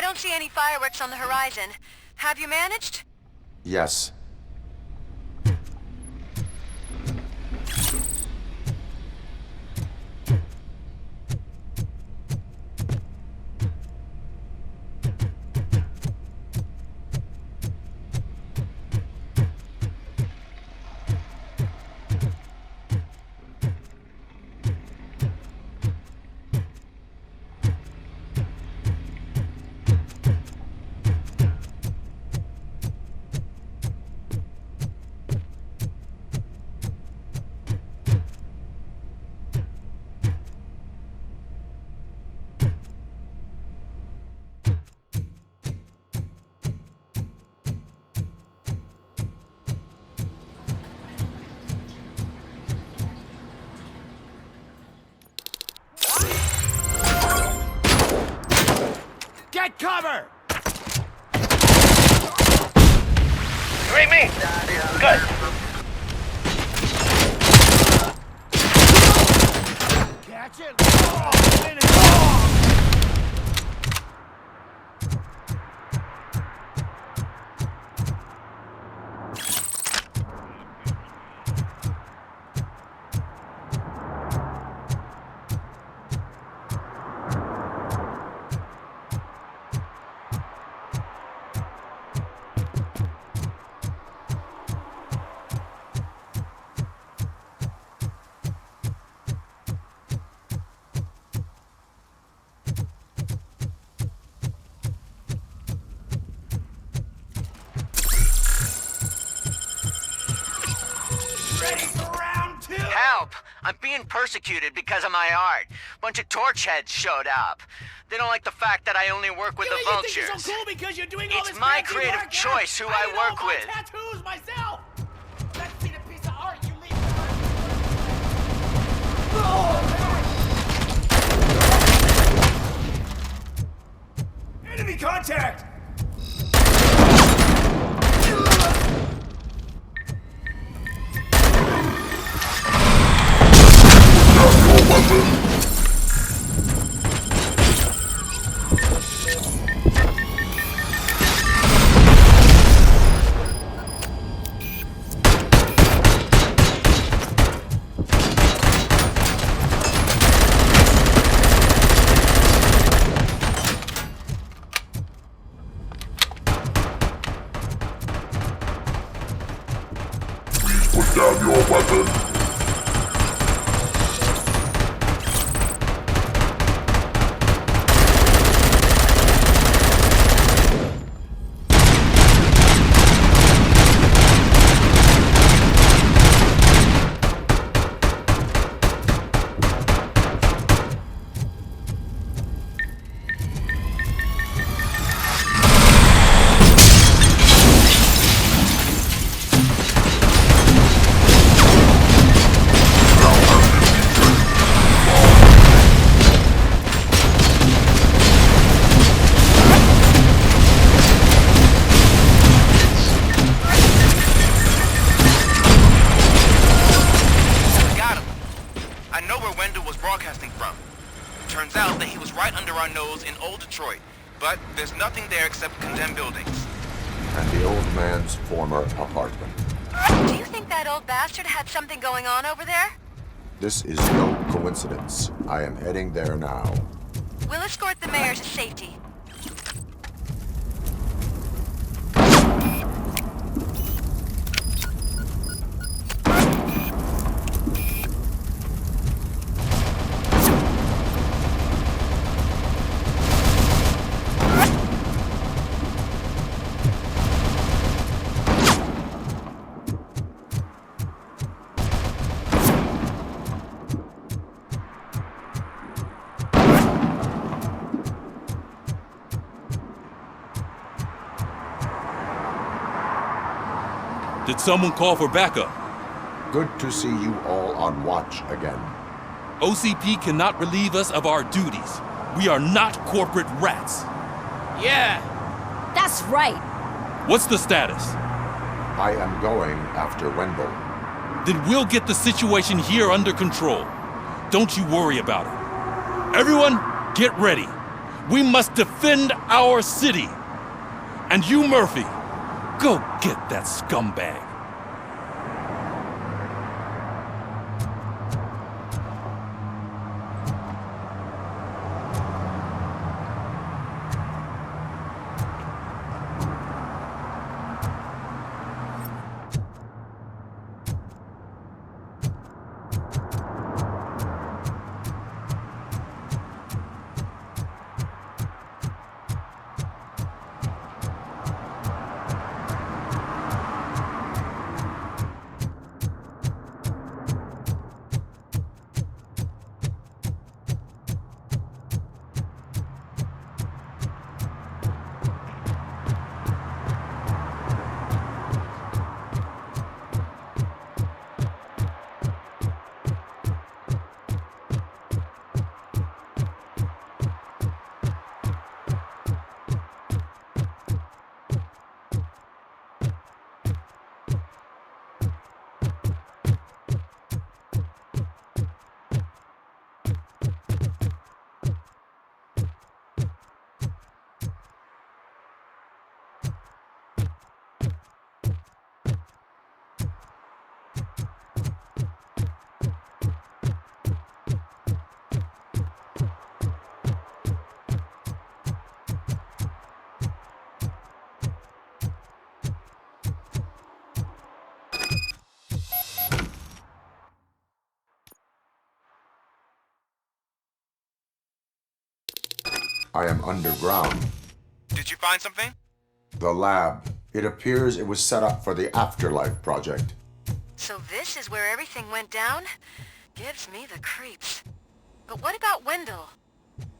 don't see any fireworks on the horizon. Have you managed? Yes. Get cover! You read me? Good. Catch it! Oh, finish. Oh. Help! I'm being persecuted because of my art. Bunch of torch heads showed up. They don't like the fact that I only work with the vultures. You think you're so cool because you're doing all It's this my fancy creative work, choice who I work with. Tattoos myself. Let's see the piece of art you leave. Enemy contact! Put down your weapon. Turns out that he was right under our nose in old Detroit, but there's nothing there except condemned buildings. And the old man's former apartment. Do you think that old bastard had something going on over there? This is no coincidence. I am heading there now. We'll escort the mayor to safety. Did someone call for backup? Good to see you all on watch again. OCP cannot relieve us of our duties. We are not corporate rats. Yeah. That's right. What's the status? I am going after Wendell. Then we'll get the situation here under control. Don't you worry about it. Everyone, get ready. We must defend our city. And you, Murphy, go get that scumbag. I am underground. Did you find something? The lab. It appears it was set up for the Afterlife project. So this is where everything went down? Gives me the creeps. But what about Wendell?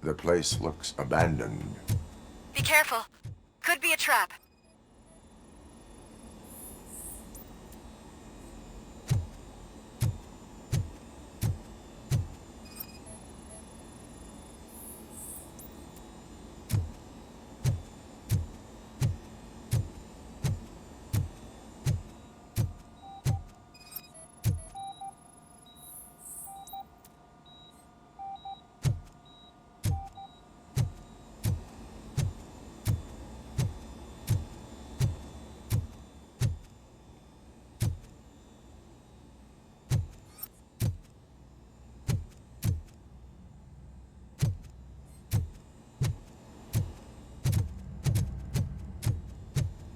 The place looks abandoned. Be careful. Could be a trap.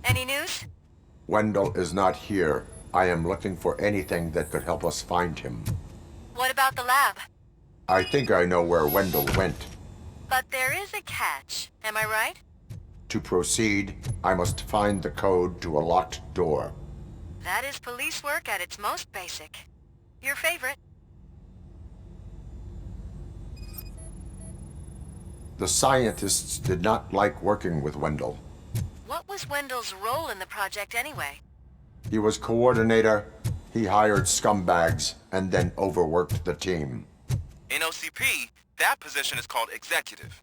Any news? Wendell is not here. I am looking for anything that could help us find him. What about the lab? I think I know where Wendell went. But there is a catch, am I right? To proceed, I must find the code to a locked door. That is police work at its most basic. Your favorite. The scientists did not like working with Wendell. What was Wendell's role in the project anyway? He was coordinator, he hired scumbags, and then overworked the team. In OCP, that position is called executive.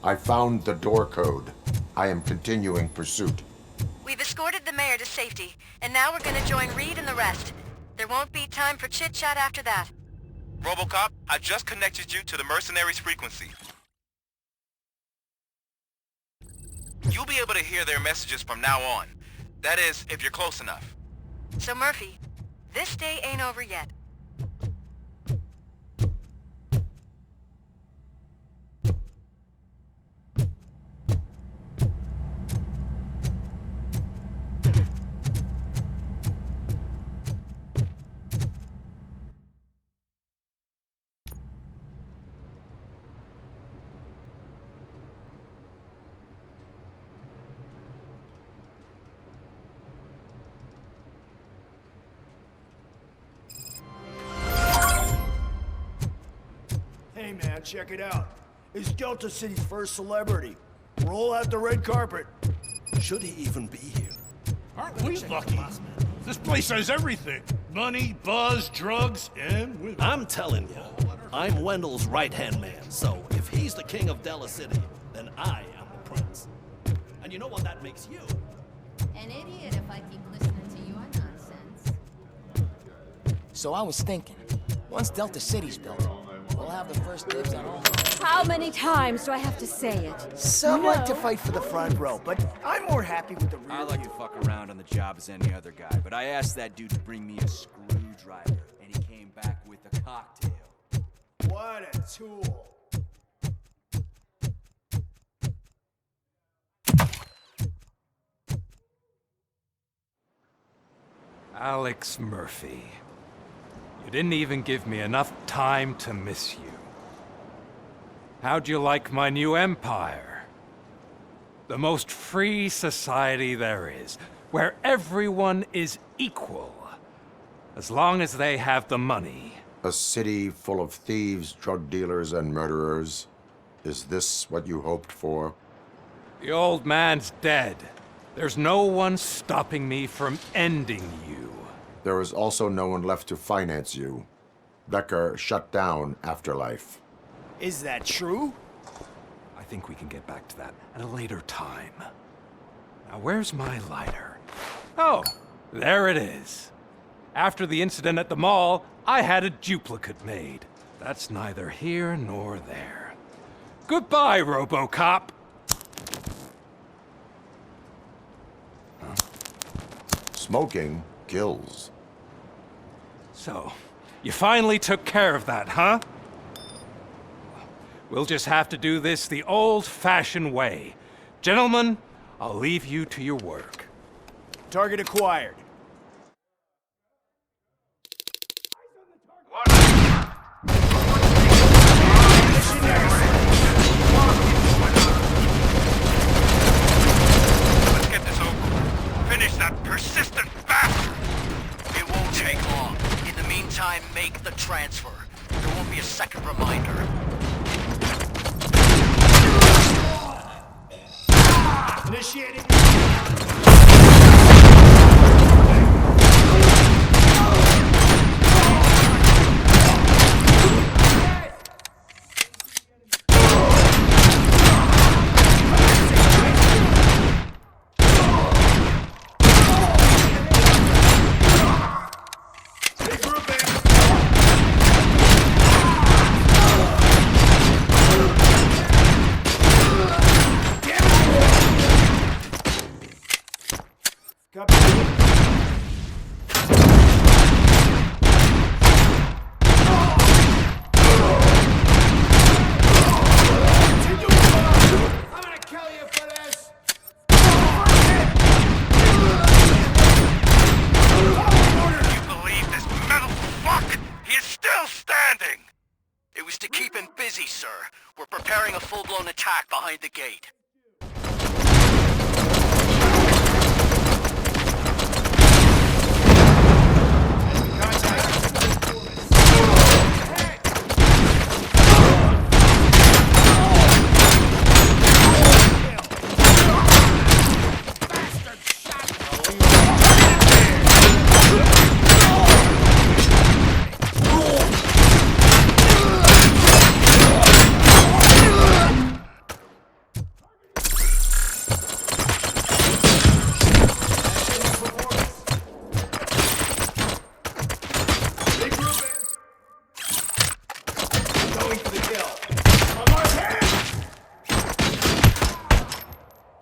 I found the door code. I am continuing pursuit. We've escorted the mayor to safety, and now we're gonna join Reed and the rest. There won't be time for chit-chat after that. Robocop, I just connected you to the mercenaries' frequency. You'll be able to hear their messages from now on. That is, if you're close enough. So Murphy, this day ain't over yet. Hey man, check it out. It's Delta City's first celebrity. Roll out the red carpet. Should he even be here? Aren't we lucky? This place has everything. Money, buzz, drugs, and women. I'm telling you, I'm Wendell's right-hand man, so if he's the king of Della City, then I am the prince. And you know what that makes you? An idiot if I keep listening to your nonsense. So I was thinking, once Delta City's built, we'll have the first dibs on all. How many times do I have to say it? Some like to fight for the front row, but I'm more happy with the rear. I like to fuck around on the job as any other guy, but I asked that dude to bring me a screwdriver, and he came back with a cocktail. What a tool. Alex Murphy. You didn't even give me enough time to miss you. How'd you like my new empire? The most free society there is, where everyone is equal, as long as they have the money. A city full of thieves, drug dealers, and murderers. Is this what you hoped for? The old man's dead. There's no one stopping me from ending you. There is also no one left to finance you. Becker shut down Afterlife. Is that true? I think we can get back to that at a later time. Now, where's my lighter? Oh, there it is. After the incident at the mall, I had a duplicate made. That's neither here nor there. Goodbye, Robocop! Smoking kills. So, you finally took care of that, huh? We'll just have to do this the old-fashioned way. Gentlemen, I'll leave you to your work. Target acquired. Let's get this over with. Finish that persistent bastard! It won't take long. In the meantime, make the transfer. There won't be a second reminder. Initiating. We're preparing a full-blown attack behind the gate.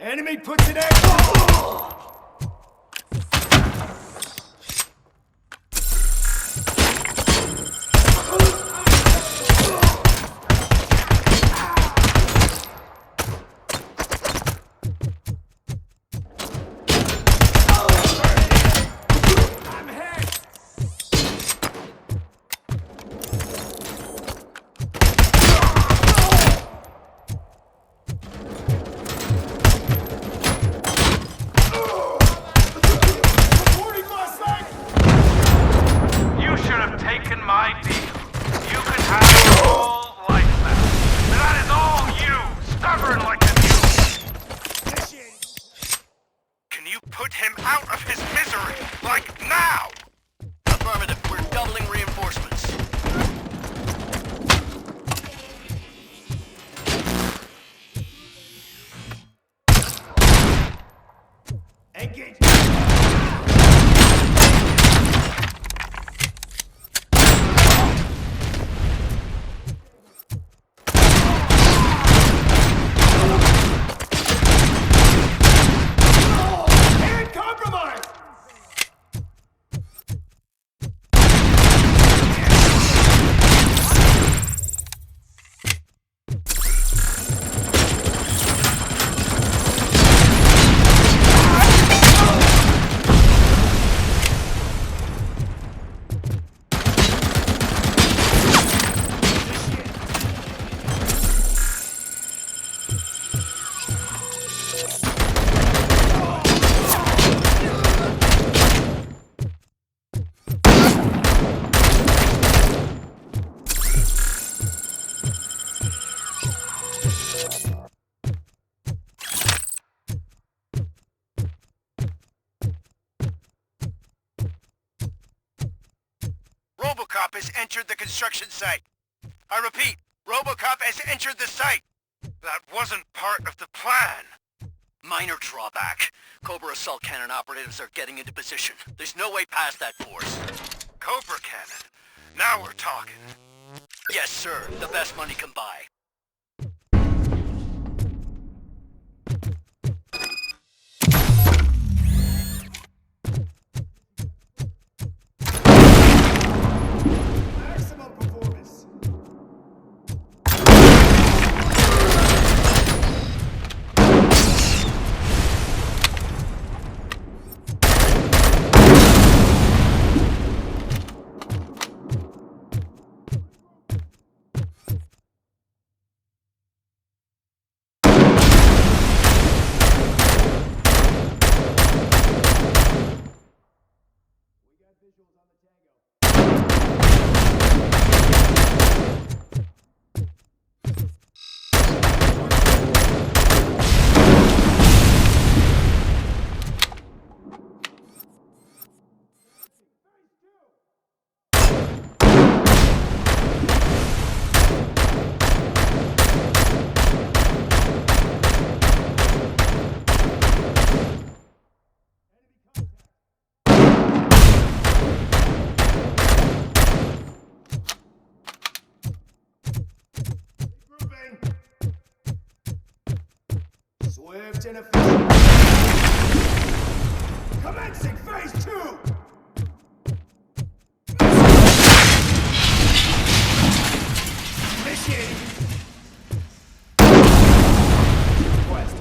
Enemy puts it in. has entered the construction site. I repeat, Robocop has entered the site. That wasn't part of the plan. Minor drawback. Cobra assault cannon operatives are getting into position. There's no way past that force. Cobra cannon? Now we're talking. Yes, sir. The best money can buy. Maximum performance. Swift and efficient. Commencing phase 2! Initiating. Request.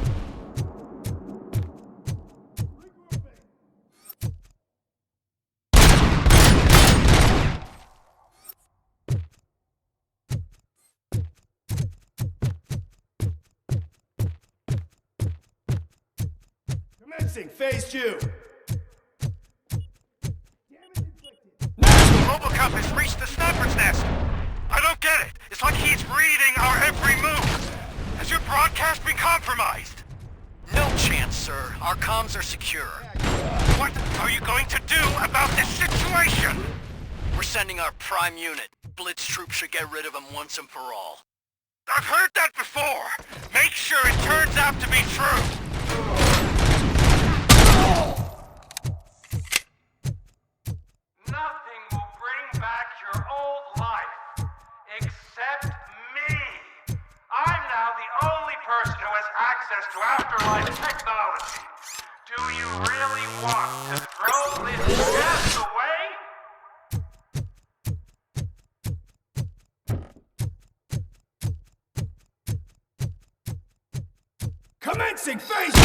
Commencing phase 2. Robocop has reached the sniper's nest. I don't get it. It's like he's reading our every move. Has your broadcast been compromised? No chance, sir. Our comms are secure. What are you going to do about this situation? We're sending our prime unit. Blitz troops should get rid of him once and for all. I've heard that before. Make sure it turns out to be true. Nothing will bring back your old life, except me. I'm now the only person who has access to afterlife technology. Do you really want to throw this gas away? Commencing phase 2!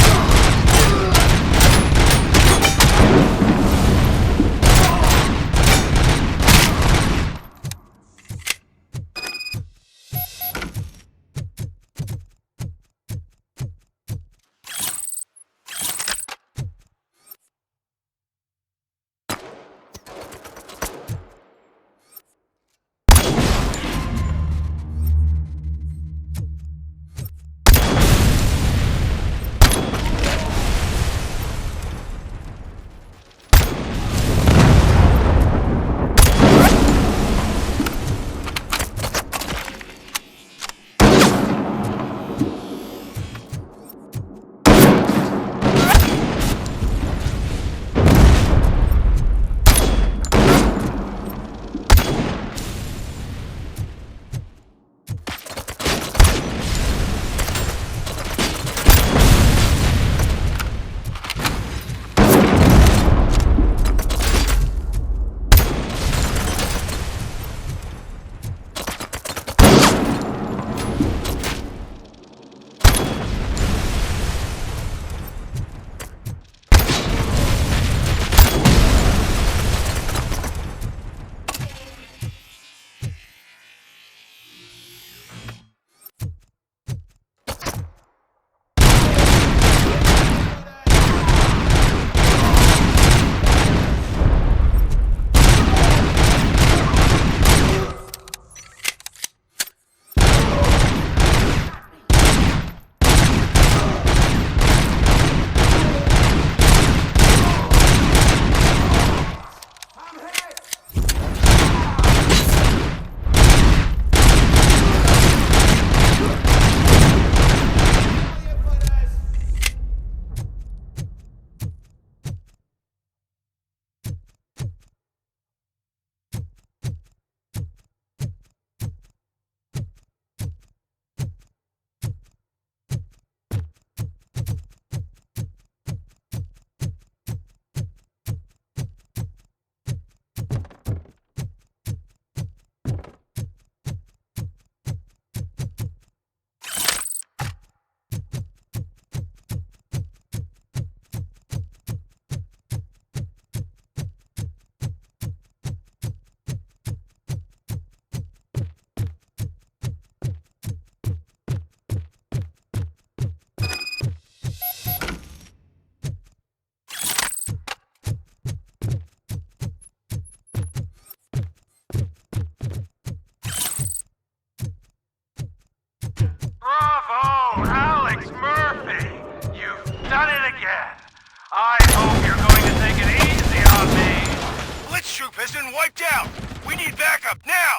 troop has been wiped out! We need backup, now!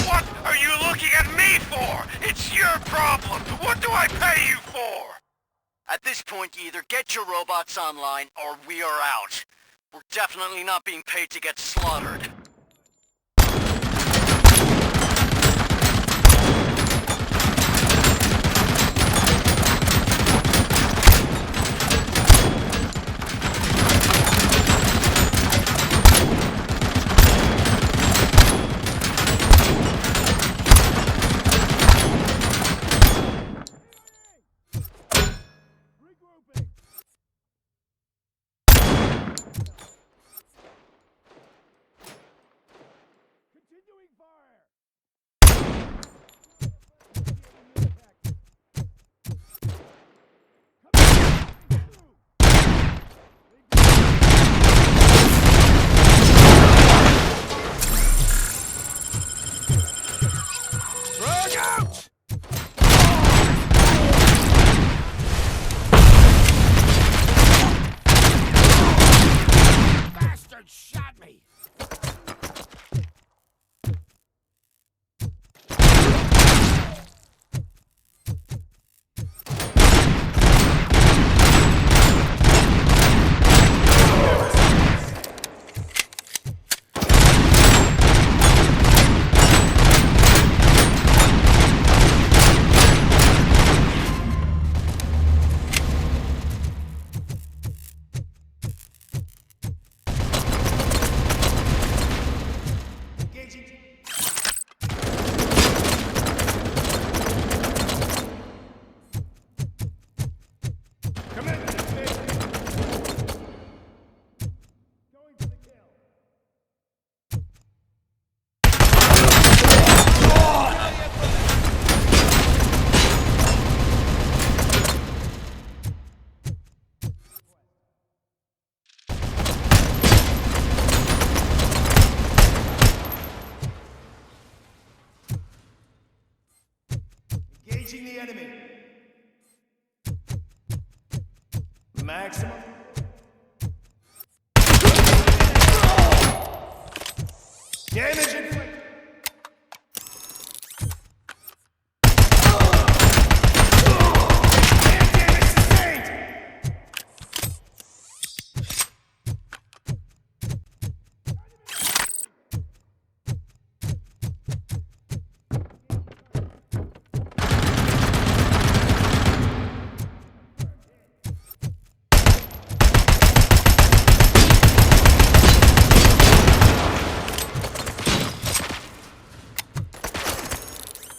What are you looking at me for? It's your problem! What do I pay you for? At this point, you either get your robots online, or we are out. We're definitely not being paid to get slaughtered. Engaging the enemy. Maximum. Damage inflicted.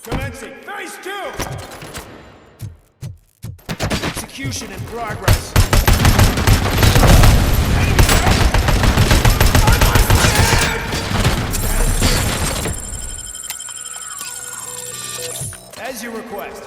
Commencing. Phase 2! Execution in progress. As you request.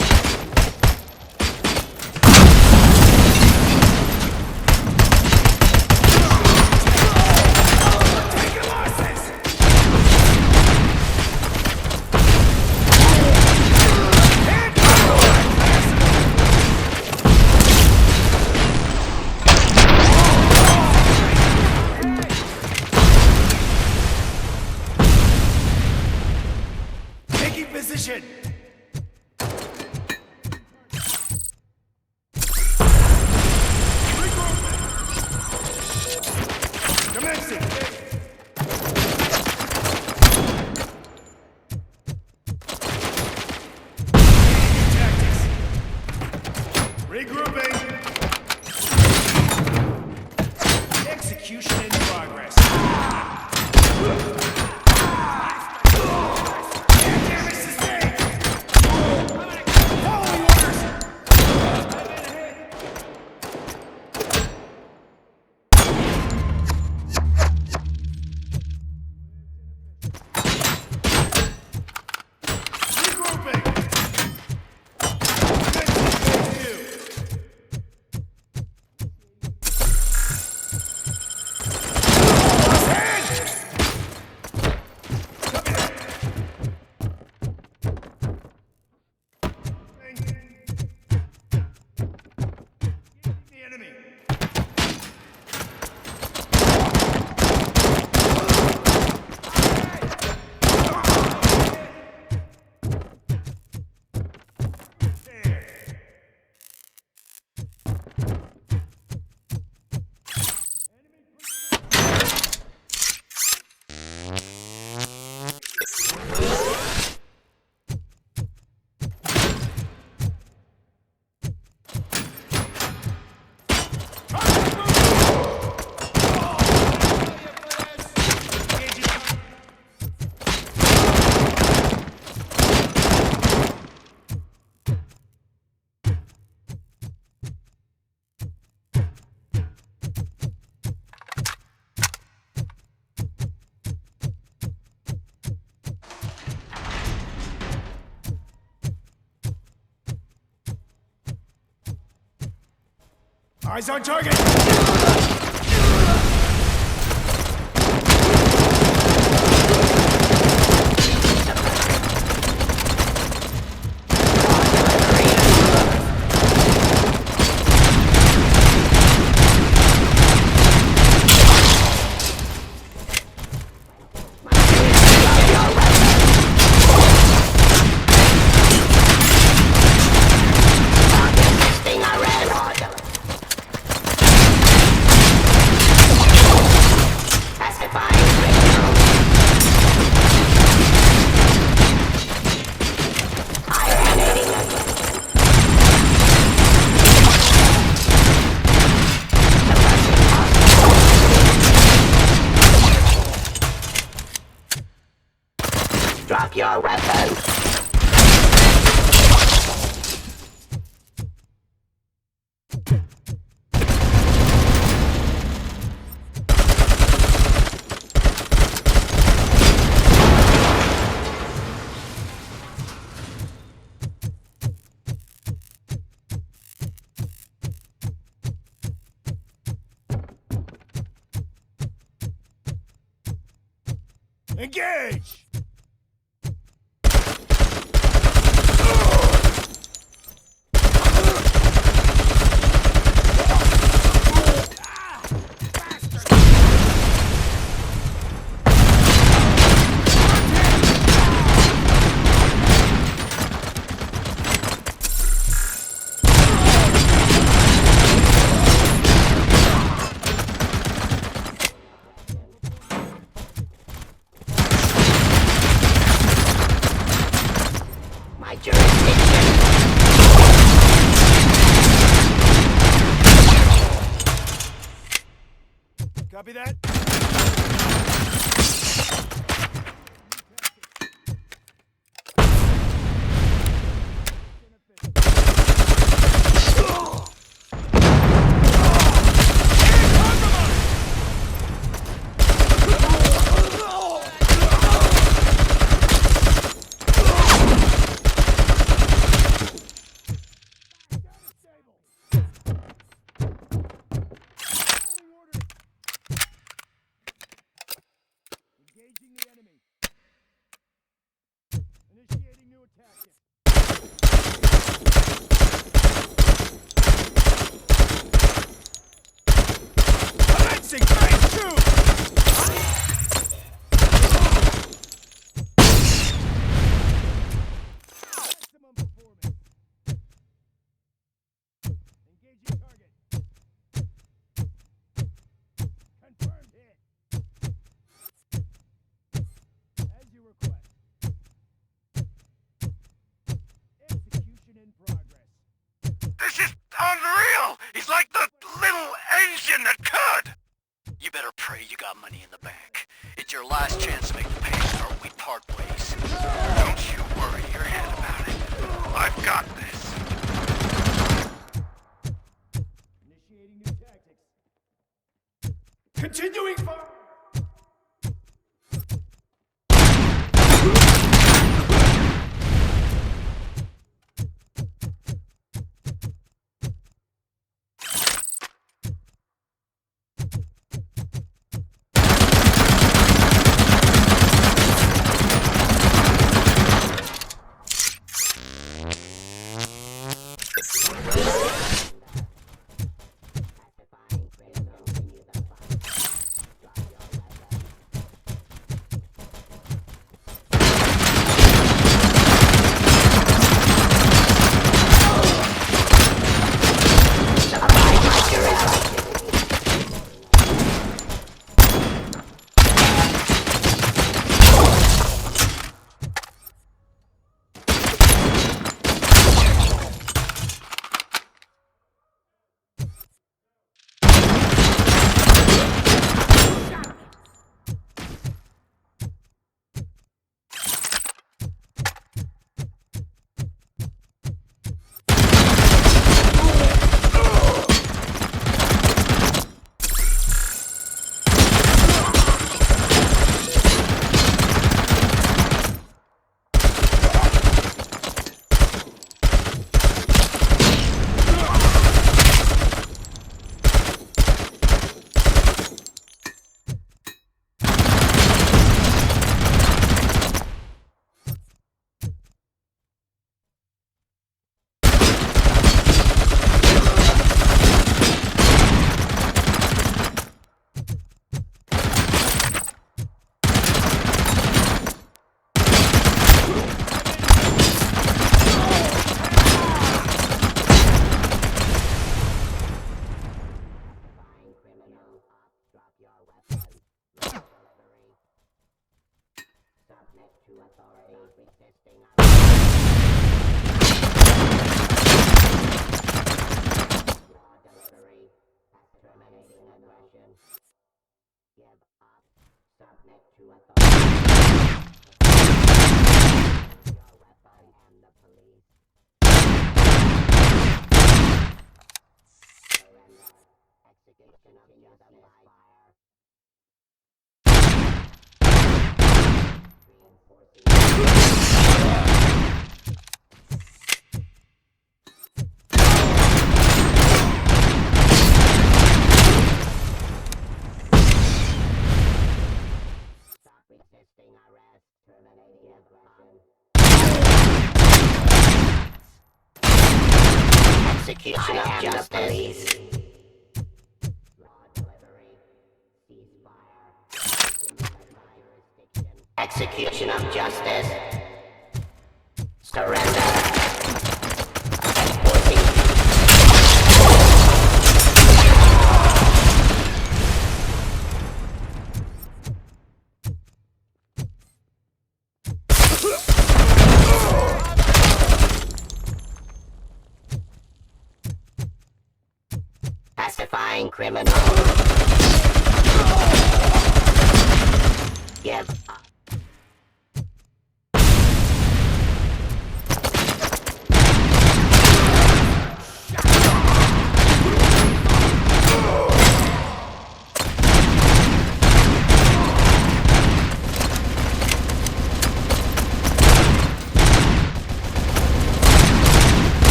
Position! Commencing! Tactics. Regrouping! Execution in progress. Eyes on target! Drop your weapon! Engage! Copy that. Engaging the enemy. Initiating new attack. Commencing phase 2! Maximum performance. Engaging target. Confirmed hit. As you request. Execution in progress. This is unreal! He's like the little engine that could! You better pray you got money in the bank. It's your last chance to make the payment or we part ways. Don't you worry your head about it. I've got this. Initiating new tactics. Continuing fire! Execution of justice. Execution of justice. Surrender. Pacifying criminal. Give up.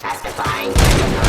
Pacifying criminal.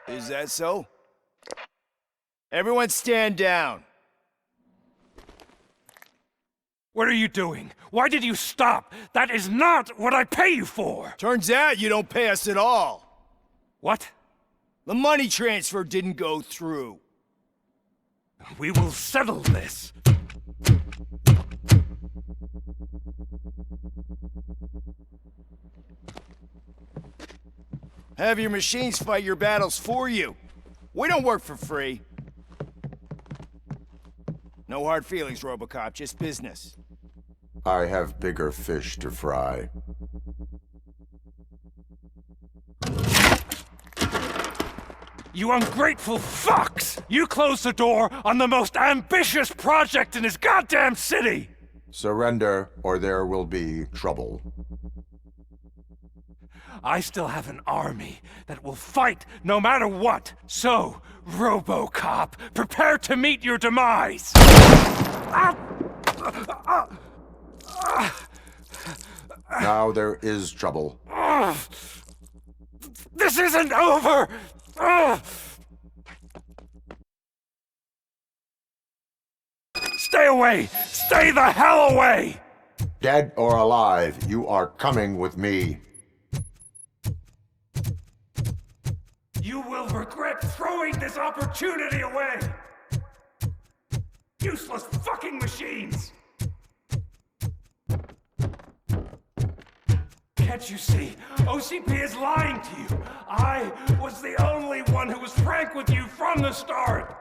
Is that so? Everyone stand down. What are you doing? Why did you stop? That is not what I pay you for! Turns out you don't pay us at all. What? The money transfer didn't go through. We will settle this. Have your machines fight your battles for you. We don't work for free. No hard feelings, Robocop, just business. I have bigger fish to fry. You ungrateful fucks! You closed the door on the most ambitious project in this goddamn city! Surrender, or there will be trouble. I still have an army that will fight no matter what. So, Robocop, prepare to meet your demise! Now there is trouble. This isn't over! Stay away! Stay the hell away! Dead or alive, you are coming with me. You will regret throwing this opportunity away! Useless fucking machines! Can't you see? OCP is lying to you! I was the only one who was frank with you from the start!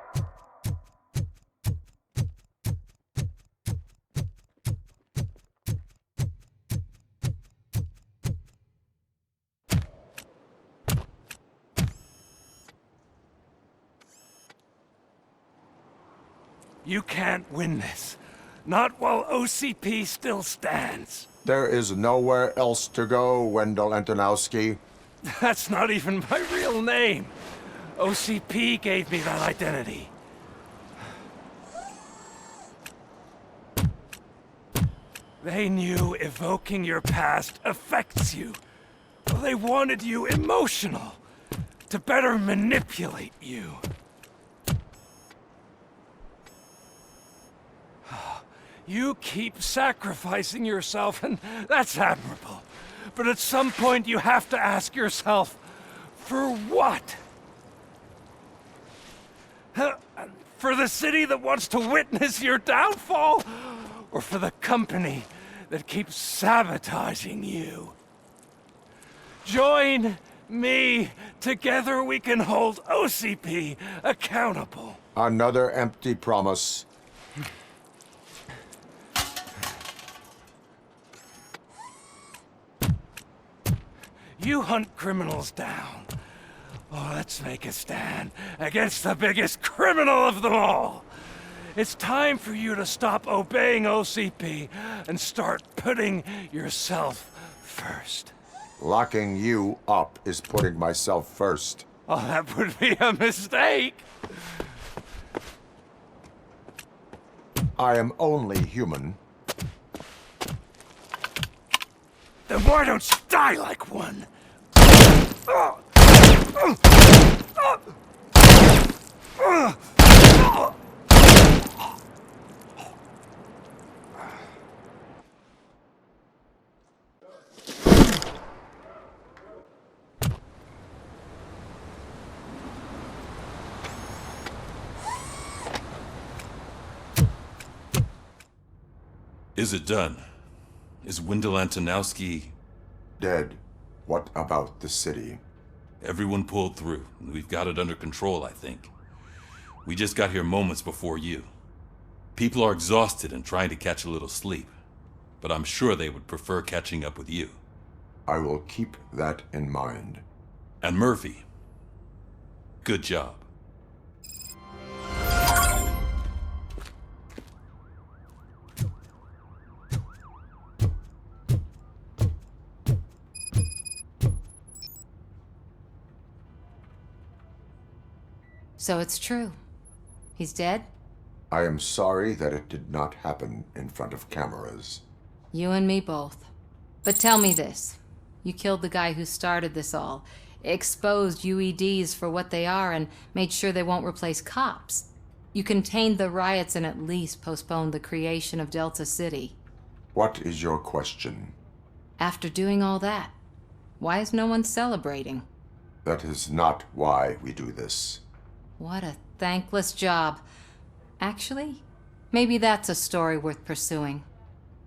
You can't win this. Not while OCP still stands. There is nowhere else to go, Wendell Antonowski. That's not even my real name. OCP gave me that identity. They knew evoking your past affects you. They wanted you emotional, to better manipulate you. You keep sacrificing yourself, and that's admirable. But at some point you have to ask yourself, for what? For the city that wants to witness your downfall? Or for the company that keeps sabotaging you? Join me. Together we can hold OCP accountable. Another empty promise. You hunt criminals down. Oh, let's make a stand against the biggest criminal of them all. It's time for you to stop obeying OCP and start putting yourself first. Locking you up is putting myself first. Oh, that would be a mistake. I am only human. Then why don't you die like one? Is it done? Is Wendell Antonowski... dead? What about the city? Everyone pulled through. We've got it under control, I think. We just got here moments before you. People are exhausted and trying to catch a little sleep. But I'm sure they would prefer catching up with you. I will keep that in mind. And Murphy, good job. So it's true. He's dead? I am sorry that it did not happen in front of cameras. You and me both. But tell me this. You killed the guy who started this all, exposed UEDs for what they are, and made sure they won't replace cops. You contained the riots and at least postponed the creation of Delta City. What is your question? After doing all that, why is no one celebrating? That is not why we do this. What a thankless job. Actually, maybe that's a story worth pursuing.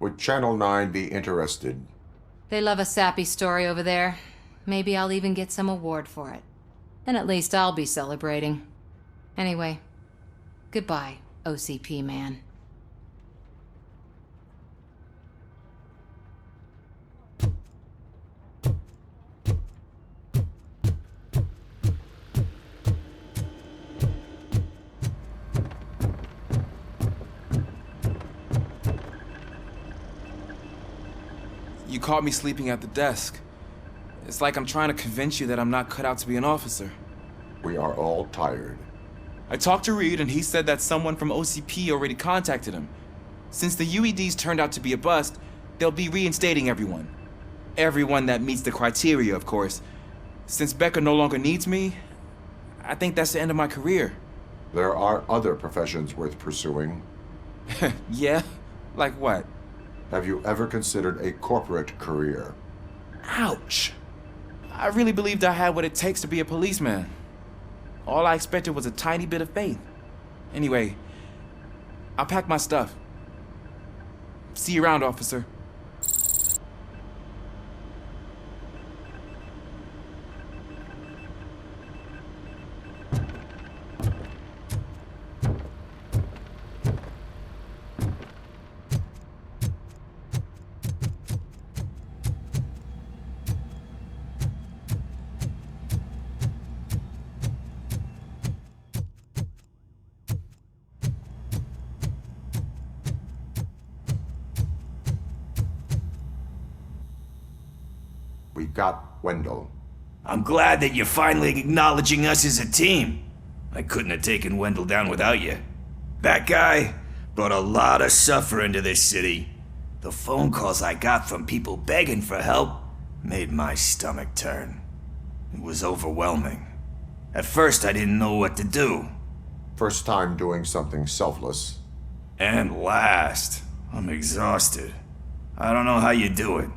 Would Channel 9 be interested? They love a sappy story over there. Maybe I'll even get some award for it. Then at least I'll be celebrating. Anyway, goodbye, OCP man. You caught me sleeping at the desk. It's like I'm trying to convince you that I'm not cut out to be an officer. We are all tired. I talked to Reed and he said that someone from OCP already contacted him. Since the UEDs turned out to be a bust, they'll be reinstating everyone. everyone that meets the criteria, of course. Since Becker no longer needs me, I think that's the end of my career. There are other professions worth pursuing. Yeah? Like what? Have you ever considered a corporate career? Ouch. I really believed I had what it takes to be a policeman. All I expected was a tiny bit of faith. Anyway, I'll pack my stuff. See you around, officer. We got Wendell. I'm glad that you're finally acknowledging us as a team. I couldn't have taken Wendell down without you. That guy brought a lot of suffering to this city. The phone calls I got from people begging for help made my stomach turn. It was overwhelming. At first, I didn't know what to do. First time doing something selfless. And last, I'm exhausted. I don't know how you do it.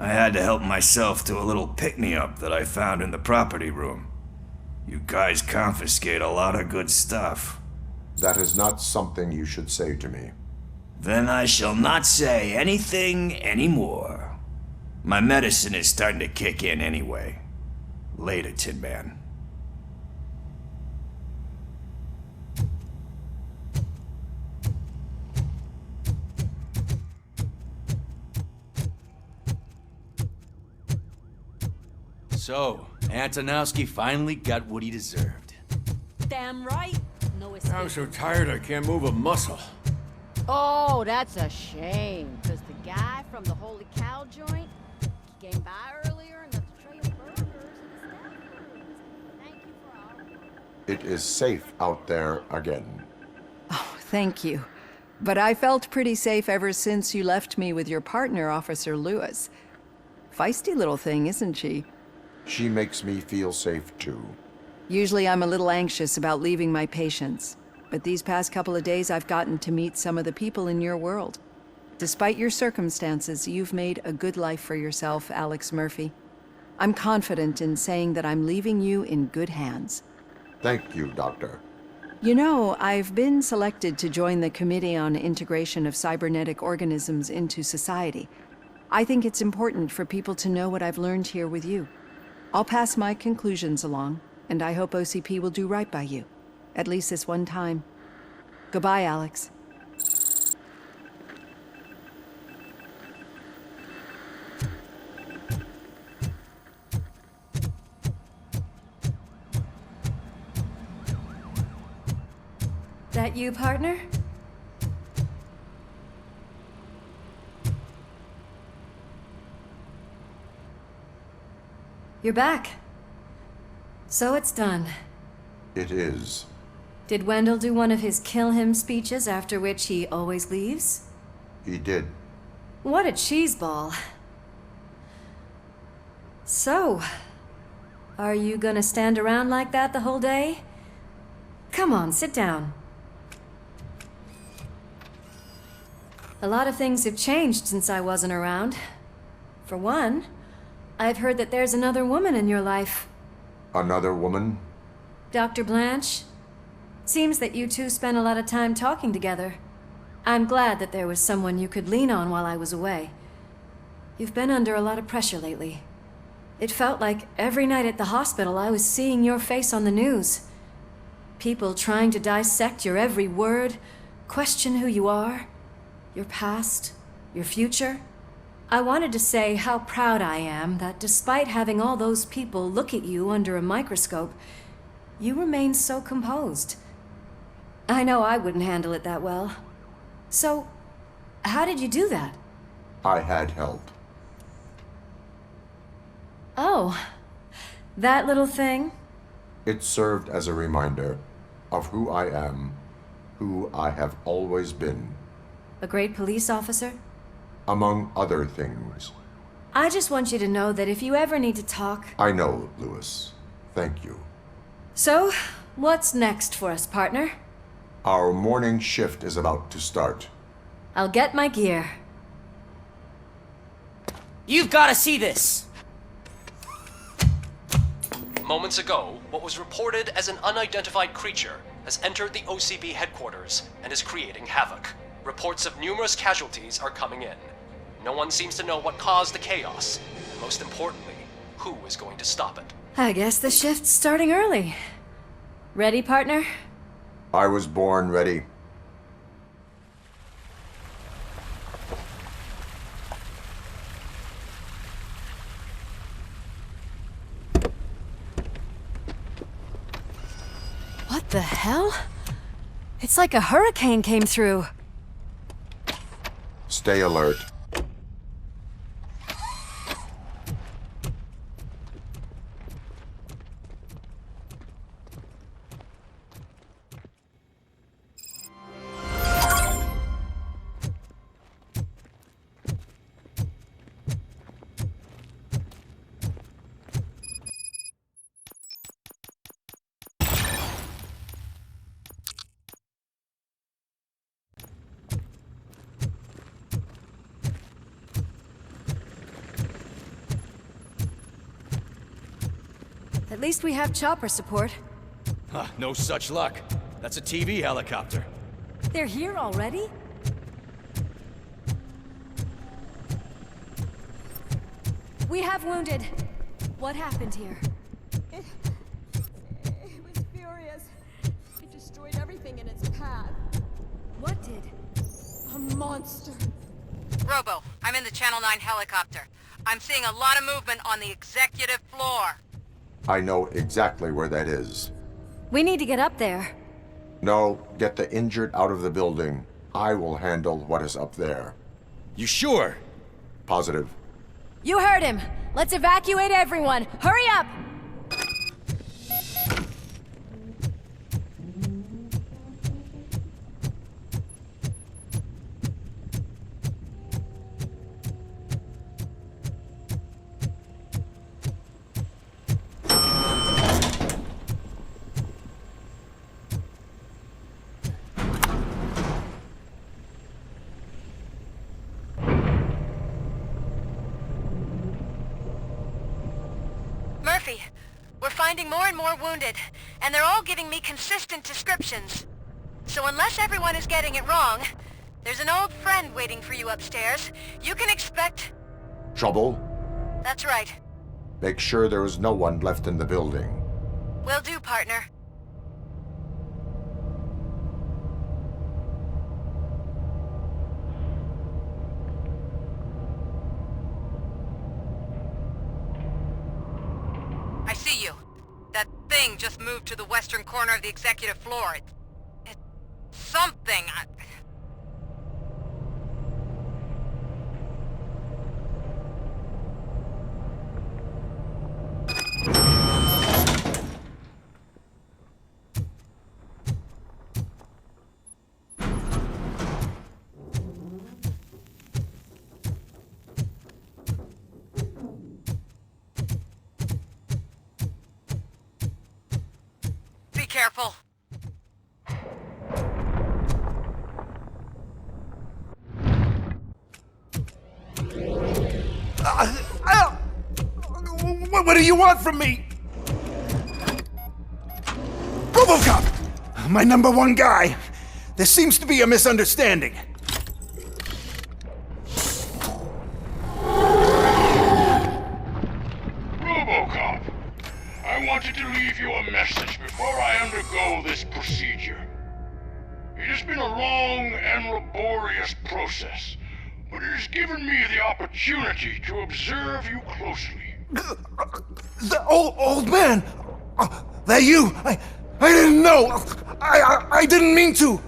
I had to help myself to a little pick-me-up that I found in the property room. You guys confiscate a lot of good stuff. That is not something you should say to me. Then I shall not say anything anymore. My medicine is starting to kick in anyway. Later, Tin Man. So, Antonowski finally got what he deserved. Damn right. No escape. I'm so tired I can't move a muscle. Oh, that's a shame. Because the guy from the Holy Cow joint, he came by earlier and left a tray of burgers in the staff room. Thank you for all. It is safe out there again. Oh, thank you. But I felt pretty safe ever since you left me with your partner, Officer Lewis. Feisty little thing, isn't she? She makes me feel safe too. Usually I'm a little anxious about leaving my patients, but these past couple of days I've gotten to meet some of the people in your world. Despite your circumstances, you've made a good life for yourself, Alex Murphy. I'm confident in saying that I'm leaving you in good hands. Thank you, Doctor. You know, I've been selected to join the Committee on Integration of Cybernetic Organisms into Society. I think it's important for people to know what I've learned here with you. I'll pass my conclusions along, and I hope OCP will do right by you. At least this one time. Goodbye, Alex. That you, partner? You're back. So it's done. It is. Did Wendell do one of his kill him speeches after which he always leaves? He did. What a cheeseball. So, are you gonna stand around like that the whole day? Come on, sit down. A lot of things have changed since I wasn't around. For one, I've heard that there's another woman in your life. Another woman? Dr. Blanche? Seems that you two spent a lot of time talking together. I'm glad that there was someone you could lean on while I was away. You've been under a lot of pressure lately. It felt like every night at the hospital I was seeing your face on the news. People trying to dissect your every word, question who you are, your past, your future. I wanted to say how proud I am that despite having all those people look at you under a microscope, you remain so composed. I know I wouldn't handle it that well. So, how did you do that? I had help. Oh, that little thing? It served as a reminder of who I am, who I have always been. A great police officer? Among other things. I just want you to know that if you ever need to talk... I know, Lewis. Thank you. So, what's next for us, partner? Our morning shift is about to start. I'll get my gear. You've got to see this! Moments ago, what was reported as an unidentified creature has entered the OCP headquarters and is creating havoc. Reports of numerous casualties are coming in. No one seems to know what caused the chaos, and most importantly, who is going to stop it. I guess the shift's starting early. Ready, partner? I was born ready. What the hell? It's like a hurricane came through. Stay alert. At least we have chopper support. Huh, no such luck. That's a TV helicopter. They're here already? We have wounded. What happened here? It was furious. It destroyed everything in its path. What did? A monster. Robo, I'm in the Channel 9 helicopter. I'm seeing a lot of movement on the executive floor. I know exactly where that is. We need to get up there. No, get the injured out of the building. I will handle what is up there. You sure? Positive. You heard him. Let's evacuate everyone. Hurry up! Murphy, we're finding more and more wounded, and they're all giving me consistent descriptions. So unless everyone is getting it wrong, there's an old friend waiting for you upstairs. You can expect... Trouble? That's right. Make sure there is no one left in the building. Will do, partner. I see you. That thing just moved to the western corner of the executive floor. It's something. Be careful. What do you want from me? Robocop! My #1 guy. There seems to be a misunderstanding. Robocop, I wanted to leave you a message before I undergo this procedure. It has been a long and laborious process, but it has given me the opportunity to observe you closely. The old man! That you! I didn't know! I didn't mean to!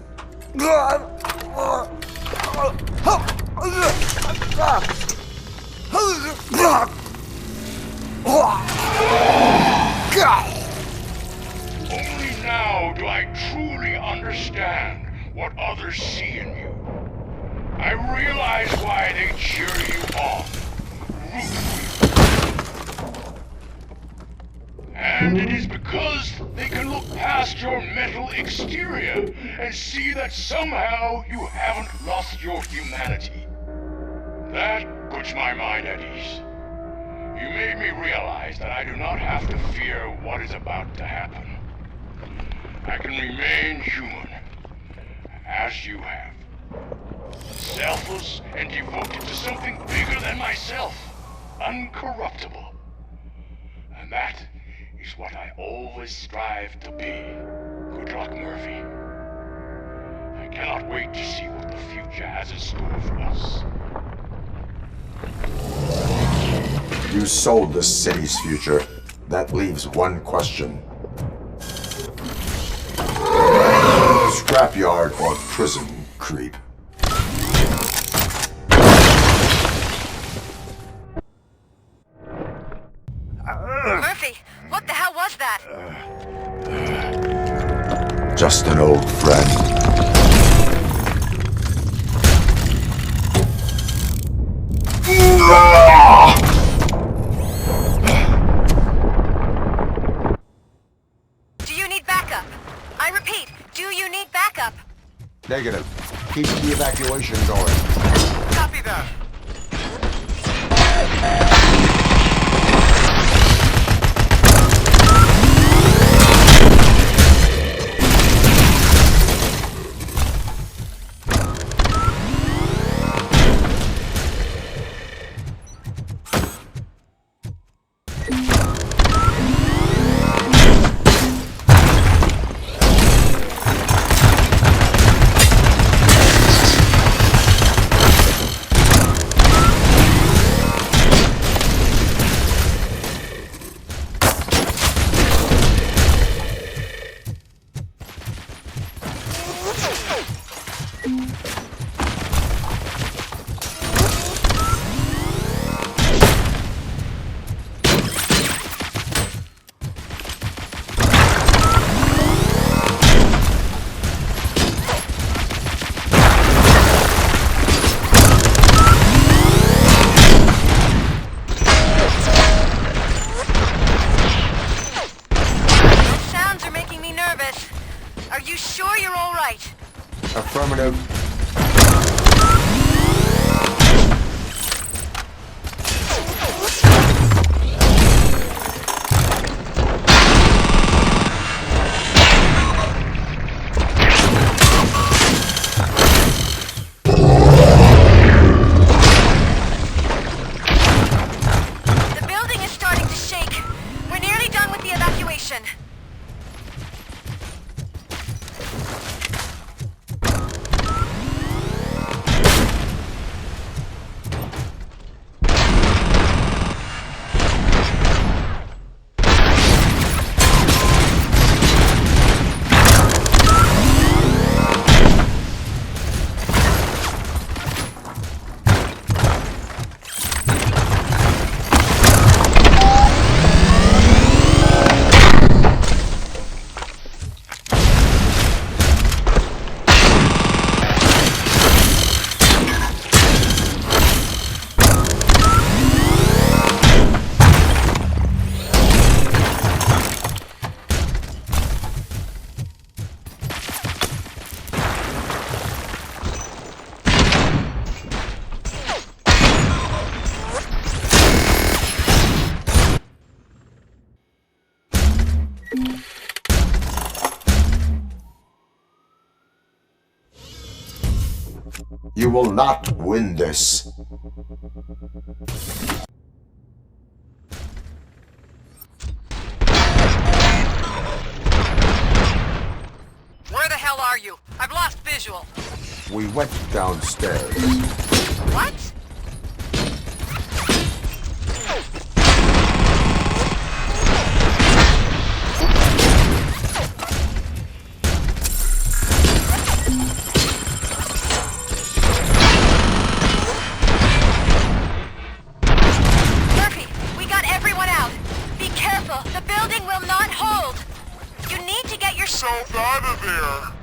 Only now do I truly understand what others see in you. I realize why they cheer you on. And it is because they can look past your metal exterior and see that somehow you haven't lost your humanity. That puts my mind at ease. You made me realize that I do not have to fear what is about to happen. I can remain human, as you have. Selfless and devoted to something bigger than myself. Uncorruptible. And that is what I always strive to be. Good luck, Murphy. I cannot wait to see what the future has in store for us. You sold the city's future. That leaves one question. Scrapyard or prison, creep? Murphy, what the hell was that? Just an old friend. Do you need backup? I repeat, do you need backup? Negative. Keep the evacuation going. Copy that. Affirmative. The building is starting to shake. We're nearly done with the evacuation. You will not win this. Where the hell are you? I've lost visual. We went downstairs. What? Murphy, we got everyone out. Be careful. The building will not hold. You need to get yourself out of here.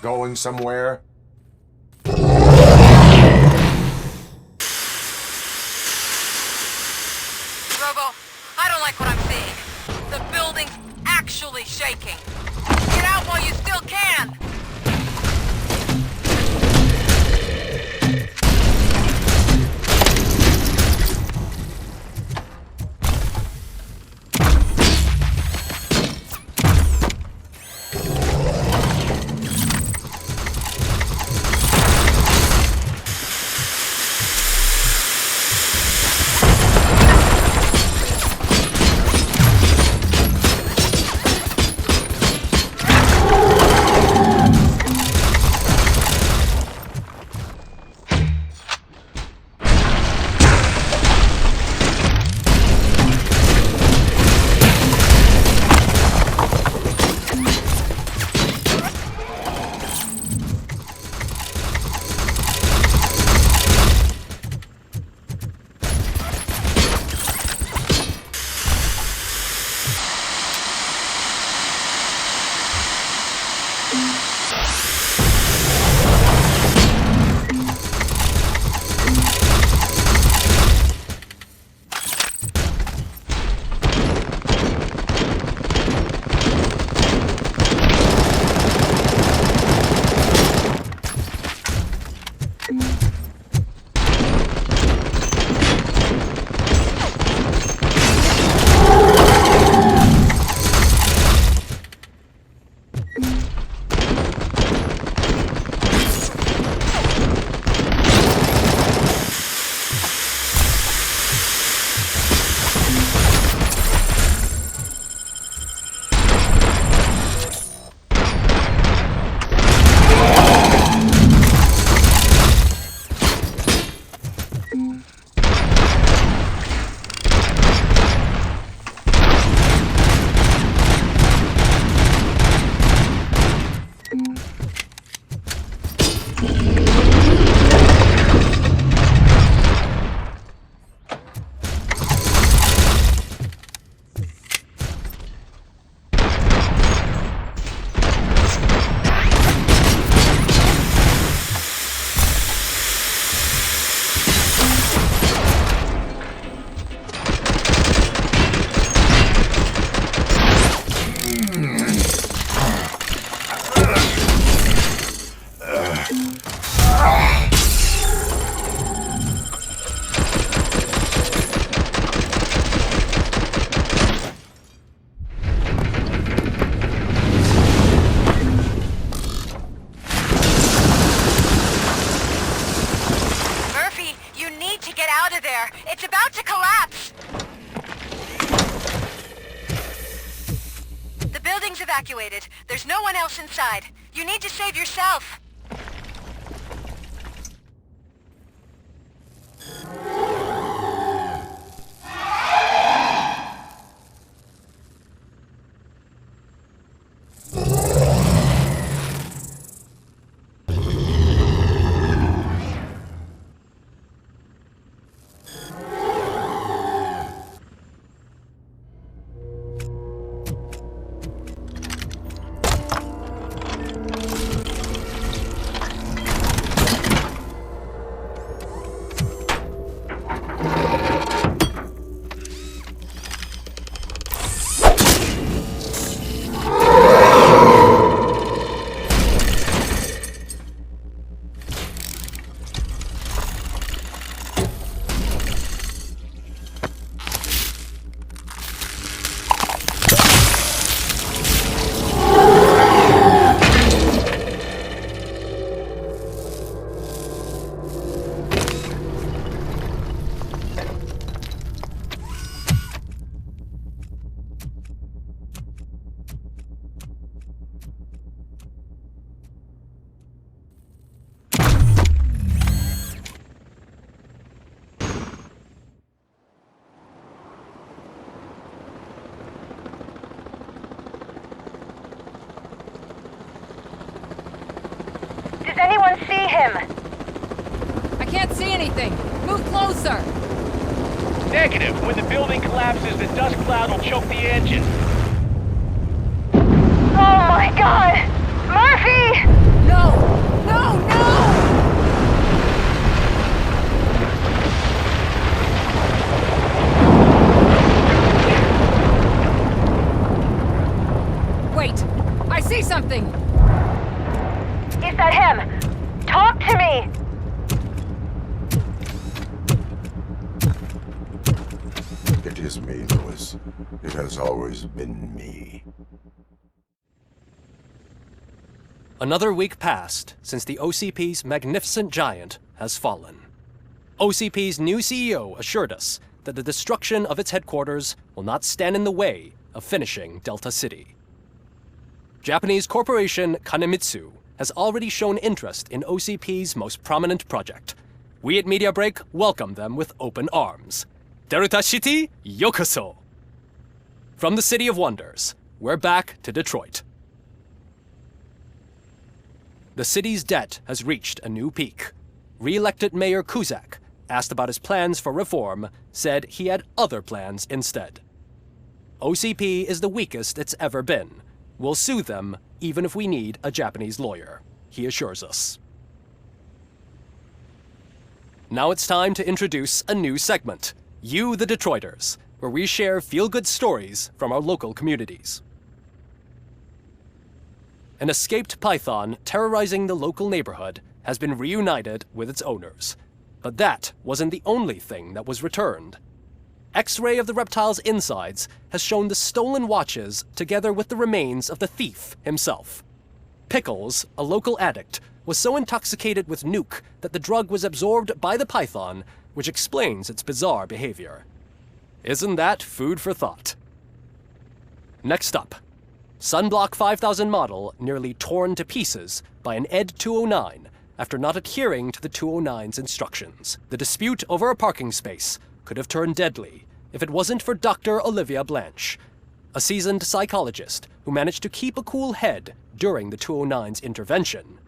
Going somewhere? Robo, I don't like what I'm seeing. The building's actually shaking. Get out while you still can! evacuated. There's no one else inside. You need to save yourself. Does anyone see him? I can't see anything. Move closer. Negative. When the building collapses, the dust cloud will choke the engine. Oh my god! Murphy! No! No, no! Wait! I see something! Is that him? Talk to me! It is me, Lewis. It has always been me. Another week passed since the OCP's magnificent giant has fallen. OCP's new CEO assured us that the destruction of its headquarters will not stand in the way of finishing Delta City. Japanese corporation Kanemitsu has already shown interest in OCP's most prominent project. We at Media Break welcome them with open arms. Delta City, yokoso! From the City of Wonders, we're back to Detroit. The city's debt has reached a new peak. Re-elected Mayor Cusack, asked about his plans for reform, said he had other plans instead. OCP is the weakest it's ever been. We'll sue them even if we need a Japanese lawyer, he assures us. Now it's time to introduce a new segment, You the Detroiters, where we share feel-good stories from our local communities. An escaped python terrorizing the local neighborhood has been reunited with its owners. But that wasn't the only thing that was returned. X-ray of the reptile's insides has shown the stolen watches together with the remains of the thief himself. Pickles, a local addict, was so intoxicated with nuke that the drug was absorbed by the python, which explains its bizarre behavior. Isn't that food for thought? Next up, Sunblock 5000 model nearly torn to pieces by an ED 209 after not adhering to the 209's instructions. The dispute over a parking space could have turned deadly if it wasn't for Dr. Olivia Blanche, a seasoned psychologist who managed to keep a cool head during the 209's intervention.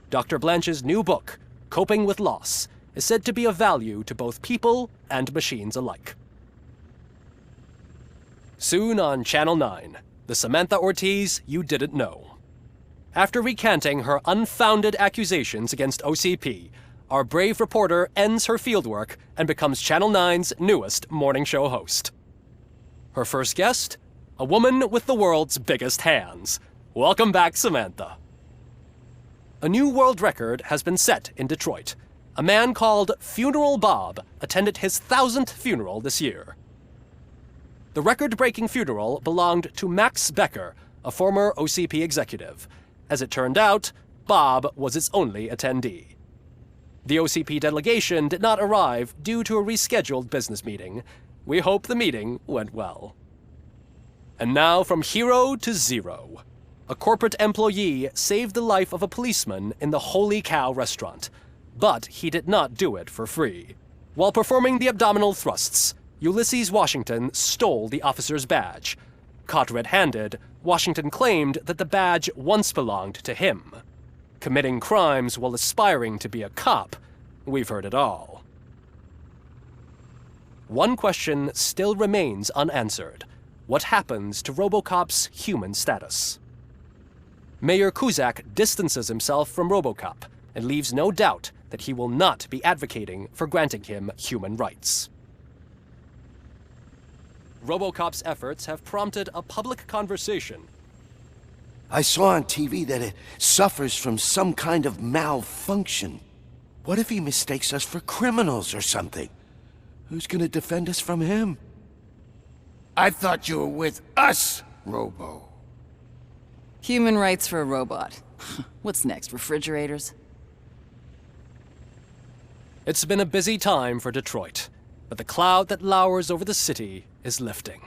Dr. Blanche's new book, Coping with Loss, is said to be of value to both people and machines alike. Soon on Channel 9, the Samantha Ortiz you didn't know. After recanting her unfounded accusations against OCP, our brave reporter ends her fieldwork and becomes Channel 9's newest morning show host. Her first guest? A woman with the world's biggest hands. Welcome back, Samantha. A new world record has been set in Detroit. A man called Funeral Bob attended his 1000th funeral this year. The record-breaking funeral belonged to Max Becker, a former OCP executive. As it turned out, Bob was its only attendee. The OCP delegation did not arrive due to a rescheduled business meeting. We hope the meeting went well. And now from hero to zero. A corporate employee saved the life of a policeman in the Holy Cow restaurant. But he did not do it for free. While performing the abdominal thrusts, Ulysses Washington stole the officer's badge. Caught red-handed, Washington claimed that the badge once belonged to him. Committing crimes while aspiring to be a cop, we've heard it all. One question still remains unanswered. What happens to Robocop's human status? Mayor Cusack distances himself from Robocop and leaves no doubt that he will not be advocating for granting him human rights. Robocop's efforts have prompted a public conversation. I saw on TV that it suffers from some kind of malfunction. What if he mistakes us for criminals or something? Who's gonna defend us from him? I thought you were with us, Robo. Human rights for a robot. What's next, refrigerators? It's been a busy time for Detroit, but the cloud that lowers over the city is lifting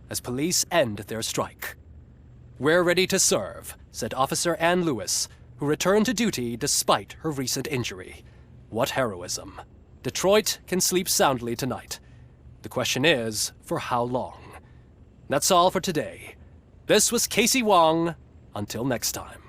as police end their strike. "We're ready to serve," said Officer Ann Lewis, who returned to duty despite her recent injury. What heroism. Detroit can sleep soundly tonight. The question is, for how long? That's all for today. This was Casey Wong. Until next time.